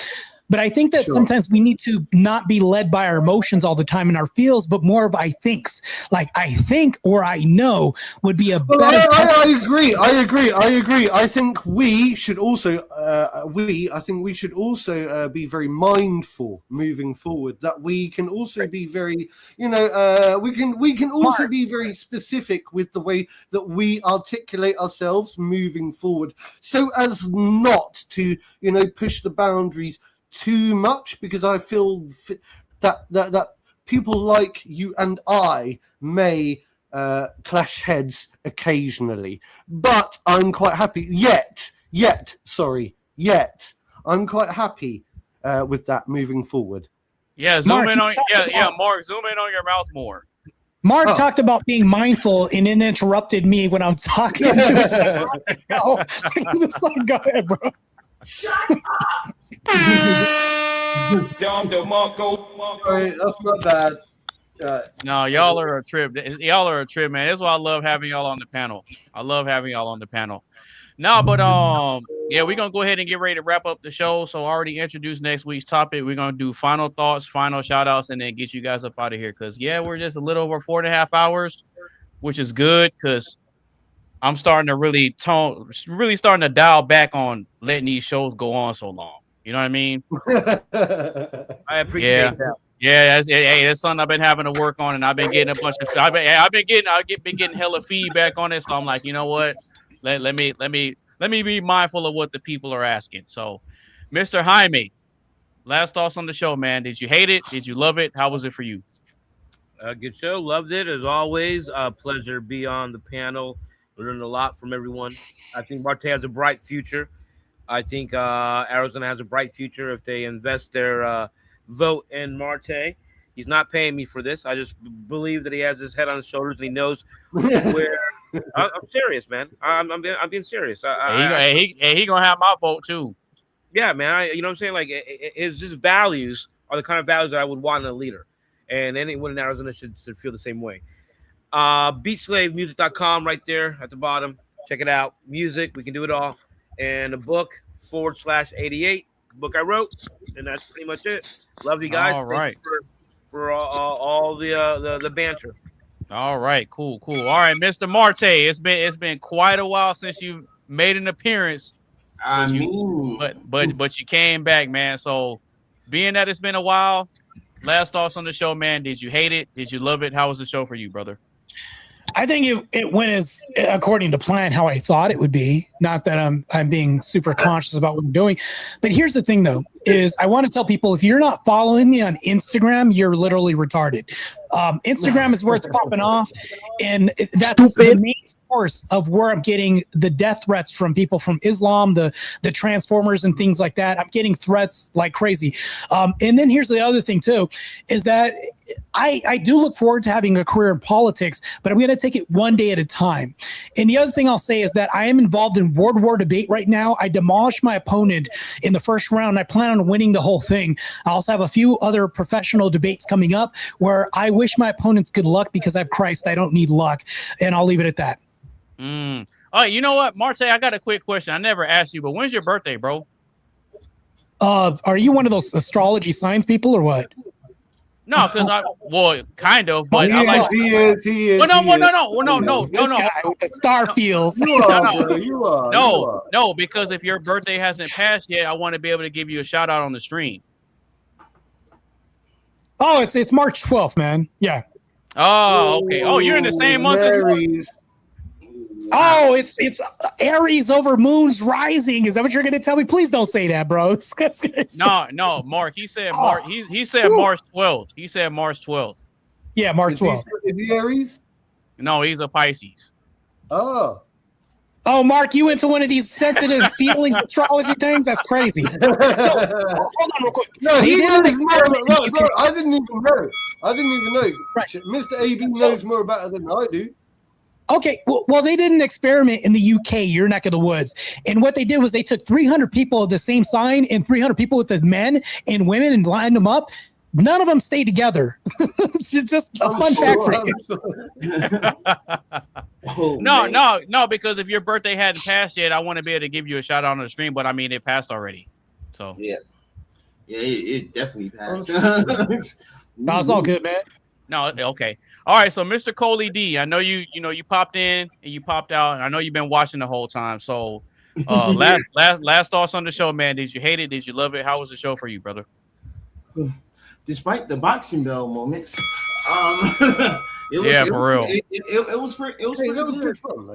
But I think that sometimes we need to not be led by our emotions all the time in our feels, but more of I thinks. Like I think or I know would be a better. I agree. I think we should also be very mindful moving forward. That we can also be very, we can also be very specific with the way that we articulate ourselves moving forward, so as not to, push the boundaries too much, because I feel that people like you and I may clash heads occasionally, but I'm quite happy. Yet, I'm quite happy with that moving forward. Yeah, Mark, Mark, zoom in on your mouth more. Mark talked about being mindful and then interrupted me when I was talking. Just like, go ahead, bro. Shut up. That's not bad. No, y'all are a trip. Y'all are a trip, man. That's why I love having y'all on the panel. No, but we're gonna go ahead and get ready to wrap up the show. So I already introduced next week's topic. We're gonna do final thoughts, final shout outs, and then get you guys up out of here. Cause we're just a little over 4.5 hours, which is good because I'm starting to really starting to dial back on letting these shows go on so long. You know what I mean? I appreciate that. Yeah, that's something I've been having to work on, and I've been getting a bunch of. I've been getting hella feedback on it. So I'm like, you know what? Let me be mindful of what the people are asking. So, Mr. Jaime, last thoughts on the show, man. Did you hate it? Did you love it? How was it for you? Good show. Loved it as always. Pleasure to be on the panel. Learned a lot from everyone. I think Marte has a bright future. I think Arizona has a bright future if they invest their vote in Marte. He's not paying me for this. I just believe that he has his head on his shoulders and he knows where. I'm serious, man. I'm being serious. He gonna have my vote too. Yeah, man. You know what I'm saying? Like his values are the kind of values that I would want in a leader, and anyone in Arizona should feel the same way. BeatSlaveMusic.com right there at the bottom. Check it out. Music, we can do it all. And a book /88 book I wrote, and that's pretty much it. Love you guys. All right. For all the banter. All right, cool. All right, Mr. Marte, it's been quite a while since you made an appearance. But you came back, man. So being that it's been a while, last thoughts on the show, man. Did you hate it? Did you love it? How was the show for you, brother? I think it went as according to plan how I thought it would be. Not that I'm being super conscious about what I'm doing, but here's the thing though. is I want to tell people, if you're not following me on Instagram, you're literally retarded. Instagram is where it's popping off, and that's the main source of where I'm getting the death threats from people from Islam, the Transformers and things like that. I'm getting threats like crazy. And then here's the other thing too, is that I do look forward to having a career in politics, but I'm going to take it one day at a time. And the other thing I'll say is that I am involved in World War debate right now. I demolished my opponent in the first round. I plan on winning the whole thing. I also have a few other professional debates coming up where I wish my opponents good luck because I have Christ. I don't need luck. And I'll leave it at that. All right, you know what, Marte, I got a quick question. I never asked you, but when's your birthday, bro? Are you one of those astrology signs people or what? No, because kind of, but he is. Well, no. This guy with the star feels. You are. No, because if your birthday hasn't passed yet, I want to be able to give you a shout out on the stream. Oh, it's March 12th, man. Yeah. Oh, okay. Oh, you're in the same month as Aries. Oh, it's Aries over Moon's rising. Is that what you're going to tell me? Please don't say that, bro. No, Mark. He said March. He said March 12th. He said March 12th. Yeah, March 12th. Is he Aries? No, he's a Pisces. Oh, Mark, you into one of these sensitive feelings astrology things? That's crazy. So, hold on real quick. No, he knows more. No, I didn't even know. Right. Mr. AB knows more about it than I do. Okay, well, they did an experiment in the UK, your neck of the woods. And what they did was they took 300 people of the same sign and 300 people with the men and women and lined them up. None of them stayed together. It's just a fun fact for you. No, because if your birthday hadn't passed yet, I want to be able to give you a shout out on the stream, but I mean, it passed already. So yeah, it definitely passed. No, it's all good, man. No, okay. All right, so Mr. Coley D, I know you popped in and you popped out, and I know you've been watching the whole time. So last thoughts on the show, man. Did you hate it? Did you love it? How was the show for you, brother? Despite the boxing bell moments, for real. It was pretty good fun,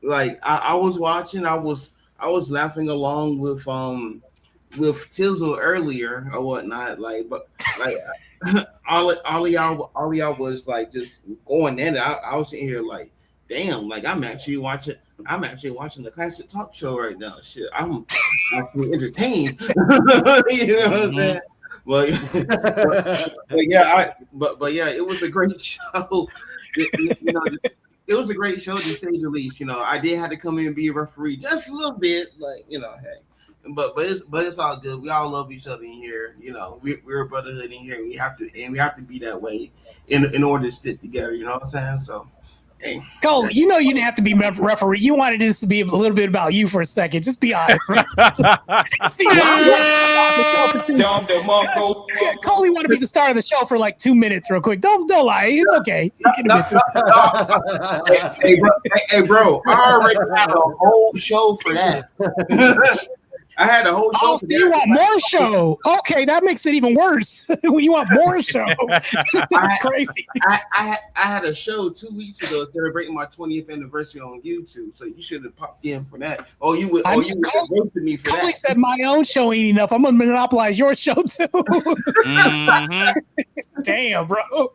like I was watching, I was laughing along with Tizzle earlier or whatnot, but all y'all was like just going in. I was sitting here like, damn, like I'm actually watching the classic talk show right now. Shit, I'm actually entertained. You know what I'm saying? But yeah, it was a great show. It was a great show to say the least. I did have to come in and be a referee just a little bit, hey. But it's all good. We all love each other in here. We're a brotherhood in here. We have to be that way in order to stick together. You know what I'm saying? So, hey, Cole, you didn't have to be referee. You wanted this to be a little bit about you for a second. Just be honest, bro. Cole, you want to be the star of the show for like 2 minutes, real quick. Don't lie. It's okay. Hey, bro. I already had a whole show for that. I had a whole show. Oh, so you want more show? Okay, that makes it even worse. You want more show? Crazy. I had a show 2 weeks ago celebrating my 20th anniversary on YouTube, so you should have popped in for that. You would roast me for Coley that. said my own show ain't enough. I'm gonna monopolize your show too. Damn, bro.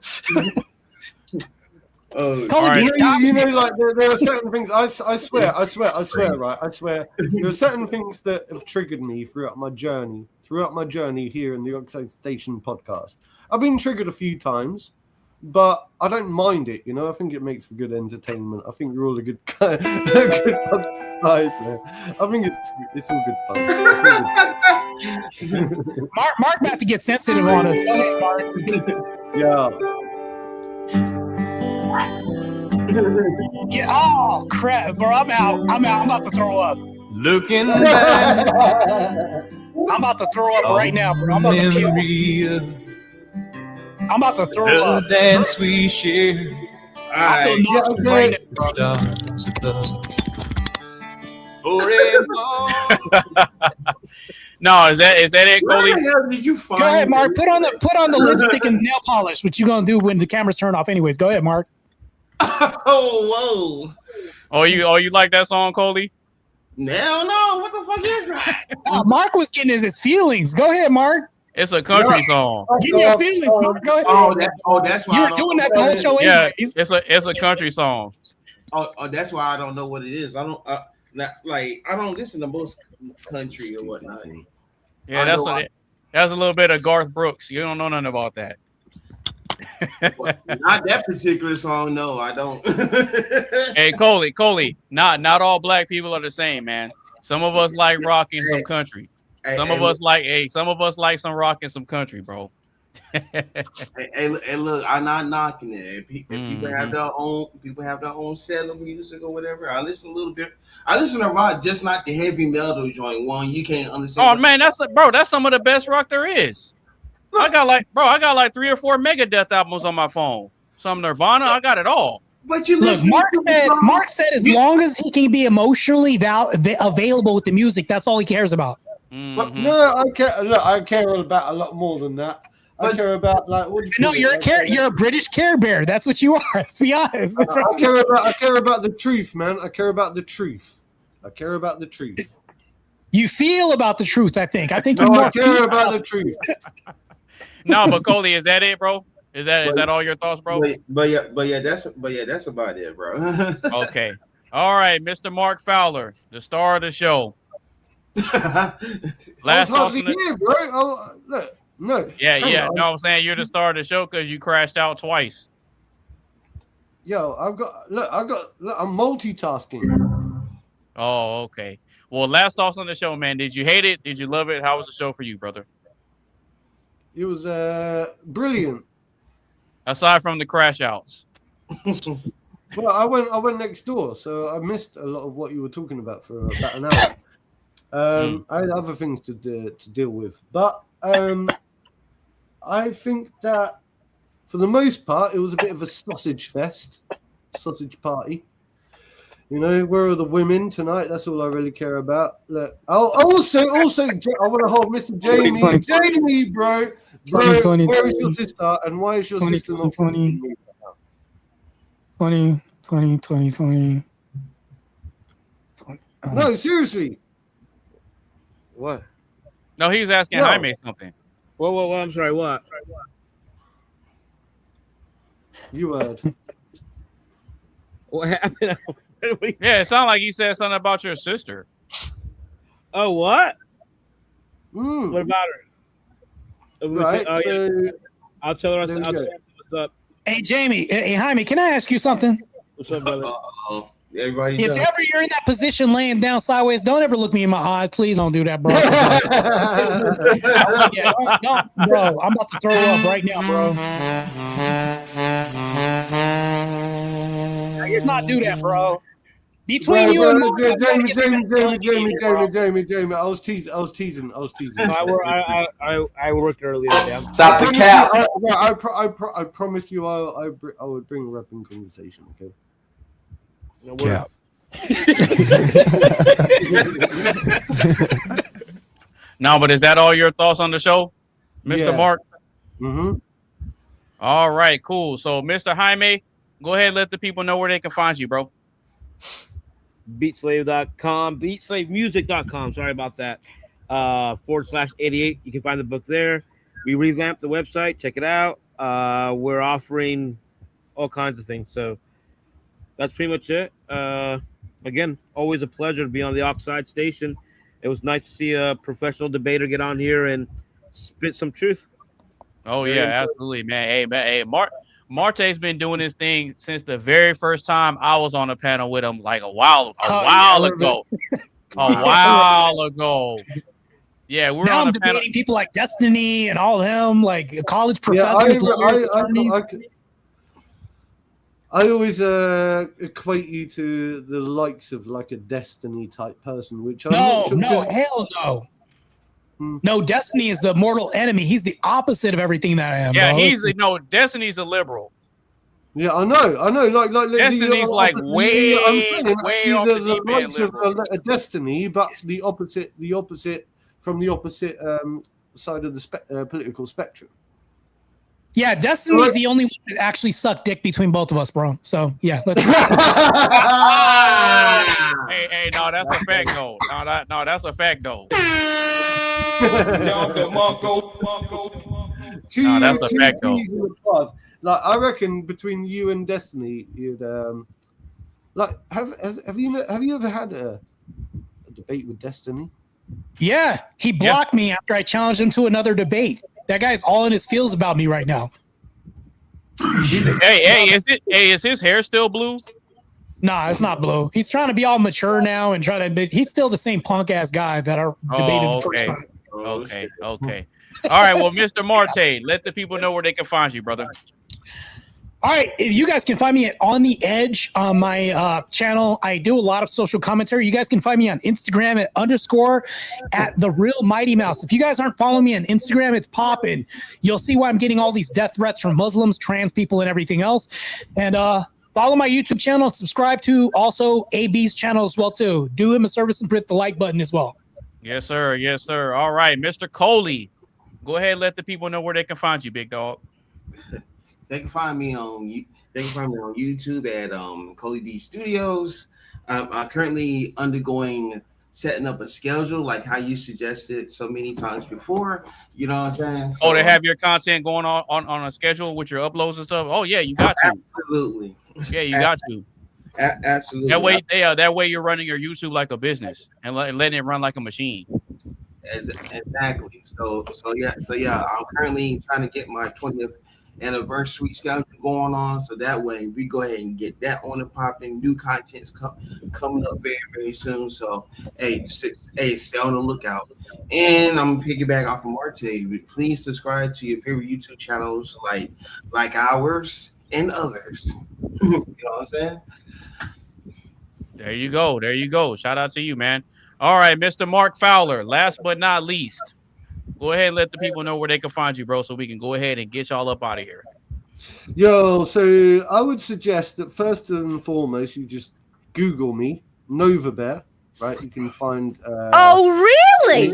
There are certain things. I swear, right? I swear, there are certain things that have triggered me throughout my journey here in the Oxide Station podcast. I've been triggered a few times, but I don't mind it. I think it makes for good entertainment. I think we're all a good guys, man. I think it's all good fun. Mark about to get sensitive on us. Go ahead, Mark. Yeah. Yeah. Oh crap, bro! I'm out. I'm about to throw up. Looking back, I'm about to throw up right now, bro. I'm about to puke. I'm about to throw up. The dance we share. I feel nauseous right now, No, is that it, Coley? Where the hell did you find? Go ahead, Mark. Put on the lipstick and nail polish. What you gonna do when the cameras turn off? Anyways, go ahead, Mark. Oh, whoa. Oh, you like that song, Coley? Hell no! What the fuck is that? Mark was getting in his feelings. Go ahead, Mark. It's a country song. Give me your feelings, Mark. Go ahead. That's why you were doing that the whole show. Yeah, anyways. it's a country song. Oh, that's why I don't know what it is. I don't I don't listen to most country or whatnot. Yeah, that's a little bit of Garth Brooks. You don't know nothing about that. Not that particular song. No, I don't. Hey, Coley. Not all black people are the same, man. Some of us like rock and some country. Some of us like some rock and some country, bro. Hey, look, I'm not knocking it. If people have their own set of music or whatever, I listen a little bit. I listen to rock, just not the heavy metal joint one. You can't understand. Oh man, that's some of the best rock there is. I got like 3 or 4 Megadeth albums on my phone. Some Nirvana, I got it all. But you look, Mark said as long as he can be emotionally available with the music, that's all he cares about. But no, I care about a lot more than that. I care about you're a British Care Bear. That's what you are. Let's be honest. I care about the truth, man. I care about the truth. You feel about the truth. I think I care about the truth. No, but Coley, is that it, bro? Is that all your thoughts, bro? But yeah, that's about it, bro. Okay. All right, Mr. Mark Fowler, the star of the show. Last thoughts on the bro. No. Yeah. No, I'm saying you're the star of the show because you crashed out twice. Yo, I'm multitasking. Oh, okay. Well, last thoughts on the show, man. Did you hate it? Did you love it? How was the show for you, brother? It was brilliant. Aside from the crash outs. Well, I went next door, so I missed a lot of what you were talking about for about an hour. I had other things to deal with, but I think that for the most part, it was a bit of a sausage party. You know, where are the women tonight? That's all I really care about. Look, I'll also, I want to hold Mr. Jamie. Jamie, bro, where is your sister, and why is your sister not 20? No, seriously. What? No, he was asking Jaime something. Whoa, I'm sorry, what? You heard. What happened? Yeah, it sounded like you said something about your sister. Oh, what? What about her? Right, yeah. I'll tell her what's up. Hey, Jamie. Hey, Jaime, can I ask you something? What's up, brother? Everybody if ever you're in that position laying down sideways, don't ever look me in my eyes. Please don't do that, bro. Don't, bro, I'm about to throw up right now, bro. Let's not do that, bro. Between you and Jamie, I was teasing. I worked earlier today. Stop the cap. I promised you I would bring her up in conversation, okay? Yeah. No, but is that all your thoughts on the show, Mr. Mark? Mm-hmm. All right, cool. So, Mr. Jaime, go ahead and let the people know where they can find you, bro. Beatslave.com, beatslavemusic.com. Sorry about that. /88. You can find the book there. We revamped the website. Check it out. We're offering all kinds of things. So that's pretty much it. Again, always a pleasure to be on the Oxide station. It was nice to see a professional debater get on here and spit some truth. Oh, yeah, absolutely, man. Hey, Marte's been doing this thing since the very first time I was on a panel with him, like a while ago. Yeah, we're now on I'm debating people like Destiny and all them, like college professors. I always equate you to the likes of like a Destiny type person, which I'm not sure hell no. No, Destiny is the mortal enemy. He's the opposite of everything that I am. Yeah, bro. Destiny's a liberal. Yeah, I know. Like Destiny's way off the likes of a Destiny, but the opposite from the opposite side of the political spectrum. Yeah, Destiny is the only one that actually sucked dick between both of us, bro. So yeah, let's. Hey, no, that's a fact though. No, that's a fact though. That's a fact though. Like I reckon between you and Destiny, you'd like have you ever had a debate with Destiny? Yeah, he blocked me after I challenged him to another debate. That guy's all in his feels about me right now. Is his hair still blue? Nah, it's not blue. He's trying to be all mature now and try to. He's still the same punk ass guy that I debated the first time. Okay. All right, well, Mr. Marte, let the people know where they can find you, brother. All right, if you guys can find me at On the Edge on my channel. I do a lot of social commentary. You guys can find me on Instagram at @The Real Mighty Mouse. If you guys aren't following me on Instagram, it's popping. You'll see why I'm getting all these death threats from Muslims, trans people, and everything else. And follow my YouTube channel and subscribe to also AB's channel as well too. Do him a service and hit the like button as well. Yes, sir. Yes, sir. All right, Mr. Coley, go ahead and let the people know where they can find you, big dog. They can find me on YouTube at Coley D Studios. I'm currently setting up a schedule like how you suggested so many times before. You know what I'm saying? So, they have your content going on a schedule with your uploads and stuff. Oh yeah, you got to. Absolutely. Yeah, you got to. Absolutely. That way you're running your YouTube like a business and letting it run like a machine. Exactly. So yeah. I'm currently trying to get my 20th anniversary schedule going on, so that way we go ahead and get that on the popping. New content's coming up very, very soon. So stay on the lookout. And I'm gonna piggyback off of Marte. Please subscribe to your favorite YouTube channels like ours and others. You know what I'm saying? There you go. Shout out to you, man. All right, Mr. Mark Fowler, last but not least, go ahead and let the people know where they can find you, bro, so we can go ahead and get y'all up out of here. Yo, so I would suggest that first and foremost, you just Google me, Nova Bear, right? You can find... oh, really?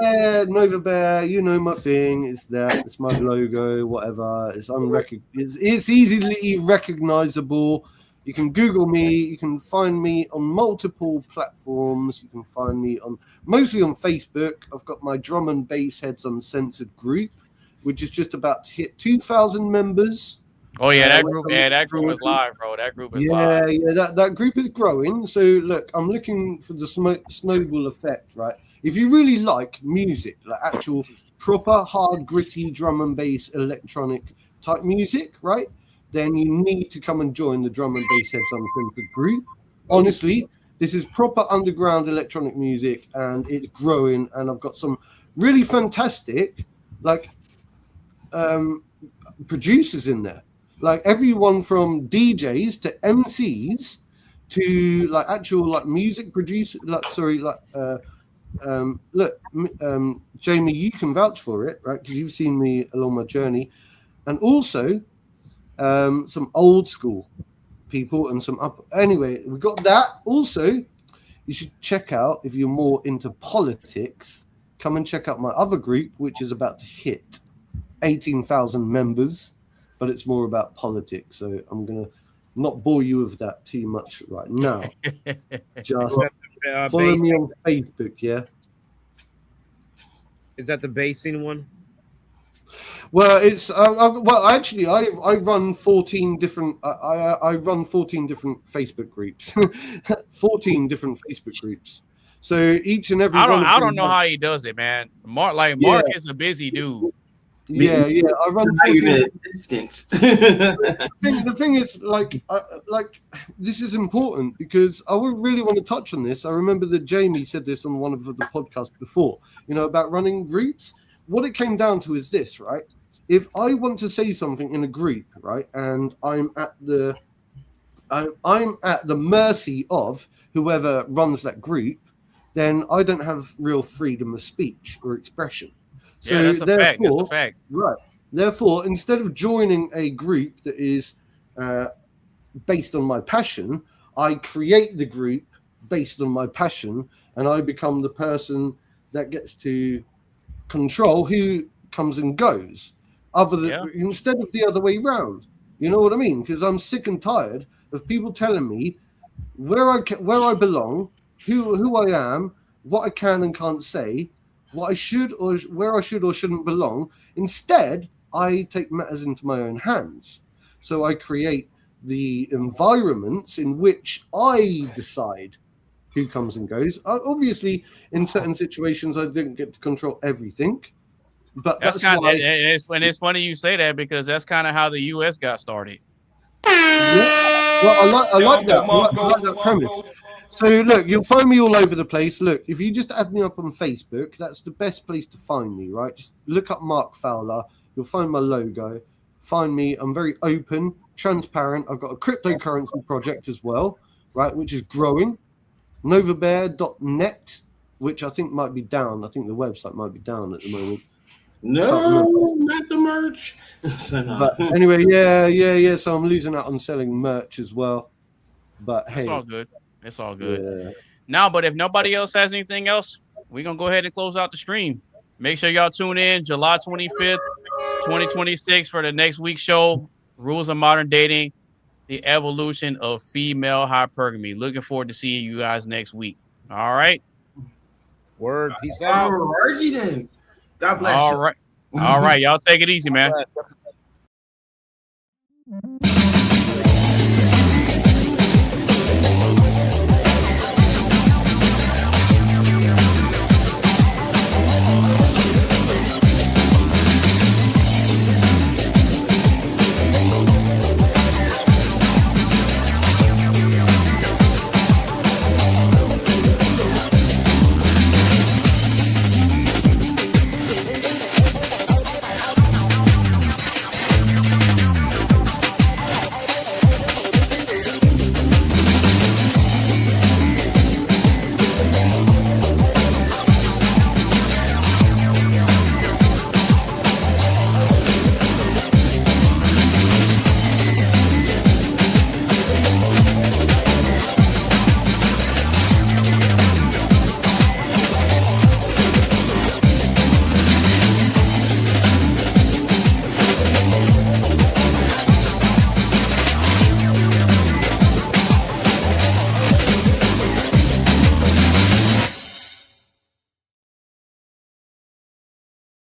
Yeah, Nova Bear, you know my thing. It's there. It's my logo, whatever. It's easily recognizable. You can Google me. You can find me on multiple platforms. You can find me mostly on Facebook. I've got my Drum and Bass Heads Uncensored group, which is just about to hit 2,000 members. Oh yeah, that group. Yeah, that group is live, bro. That group is live. Yeah. That group is growing. So look, I'm looking for the snowball effect, right? If you really like music, like actual proper hard gritty drum and bass electronic type music, right? Then you need to come and join the Drum and Bass Heads Uncensored group. Honestly, this is proper underground electronic music and it's growing. And I've got some really fantastic producers in there. Like everyone from DJs to MCs to actual music producers. Jamie, you can vouch for it, right? Because you've seen me along my journey. And also some old school people and some up. Anyway, we've got that. Also, you should check out, if you're more into politics, come and check out my other group, which is about to hit 18,000 members, but it's more about politics. So I'm going to not bore you with that too much right now. Just follow me on Facebook, yeah? Is that the basing one? Well, it's actually I run 14 different I run 14 different Facebook groups. 14 different Facebook groups. So each and every I don't know how he does it, man. Mark is a busy dude. Yeah, I run 14 distance. The thing is, this is important because I would really want to touch on this. I remember that Jamie said this on one of the podcasts before, about running groups. What it came down to is this, right? If I want to say something in a group, right, and I'm at the mercy of whoever runs that group, then I don't have real freedom of speech or expression. So yeah, that's a fact. Right. Therefore, instead of joining a group that is based on my passion, I create the group based on my passion, and I become the person that gets to control who comes and goes. instead of the other way round. You know what I mean? Because I'm sick and tired of people telling me where I belong, who I am, what I can and can't say, what I should or where I should or shouldn't belong. Instead, I take matters into my own hands. So I create the environments in which I decide who comes and goes. Obviously, in certain situations, I didn't get to control everything. But that's kind of, and it's funny you say that because that's kind of how the U.S. got started. Yeah. Well, I like that premise. So look, you'll find me all over the place. Look, if you just add me up on Facebook, that's the best place to find me, right? Just look up Mark Fowler. You'll find my logo. Find me. I'm very open, transparent. I've got a cryptocurrency project as well, right, which is growing. Novabear.net, which I think might be down. I think the website might be down at the moment. No, not the merch. But anyway, yeah. So I'm losing out on selling merch as well. But hey, it's all good. It's all good. Yeah. Now, but if nobody else has anything else, we're gonna go ahead and close out the stream. Make sure y'all tune in July 25th, 2026 for the next week's show. Rules of Modern Dating, the evolution of female hypergamy. Looking forward to seeing you guys next week. All right. Word. Peace out. All righty then. God bless you. All right. All right. Y'all take it easy, man.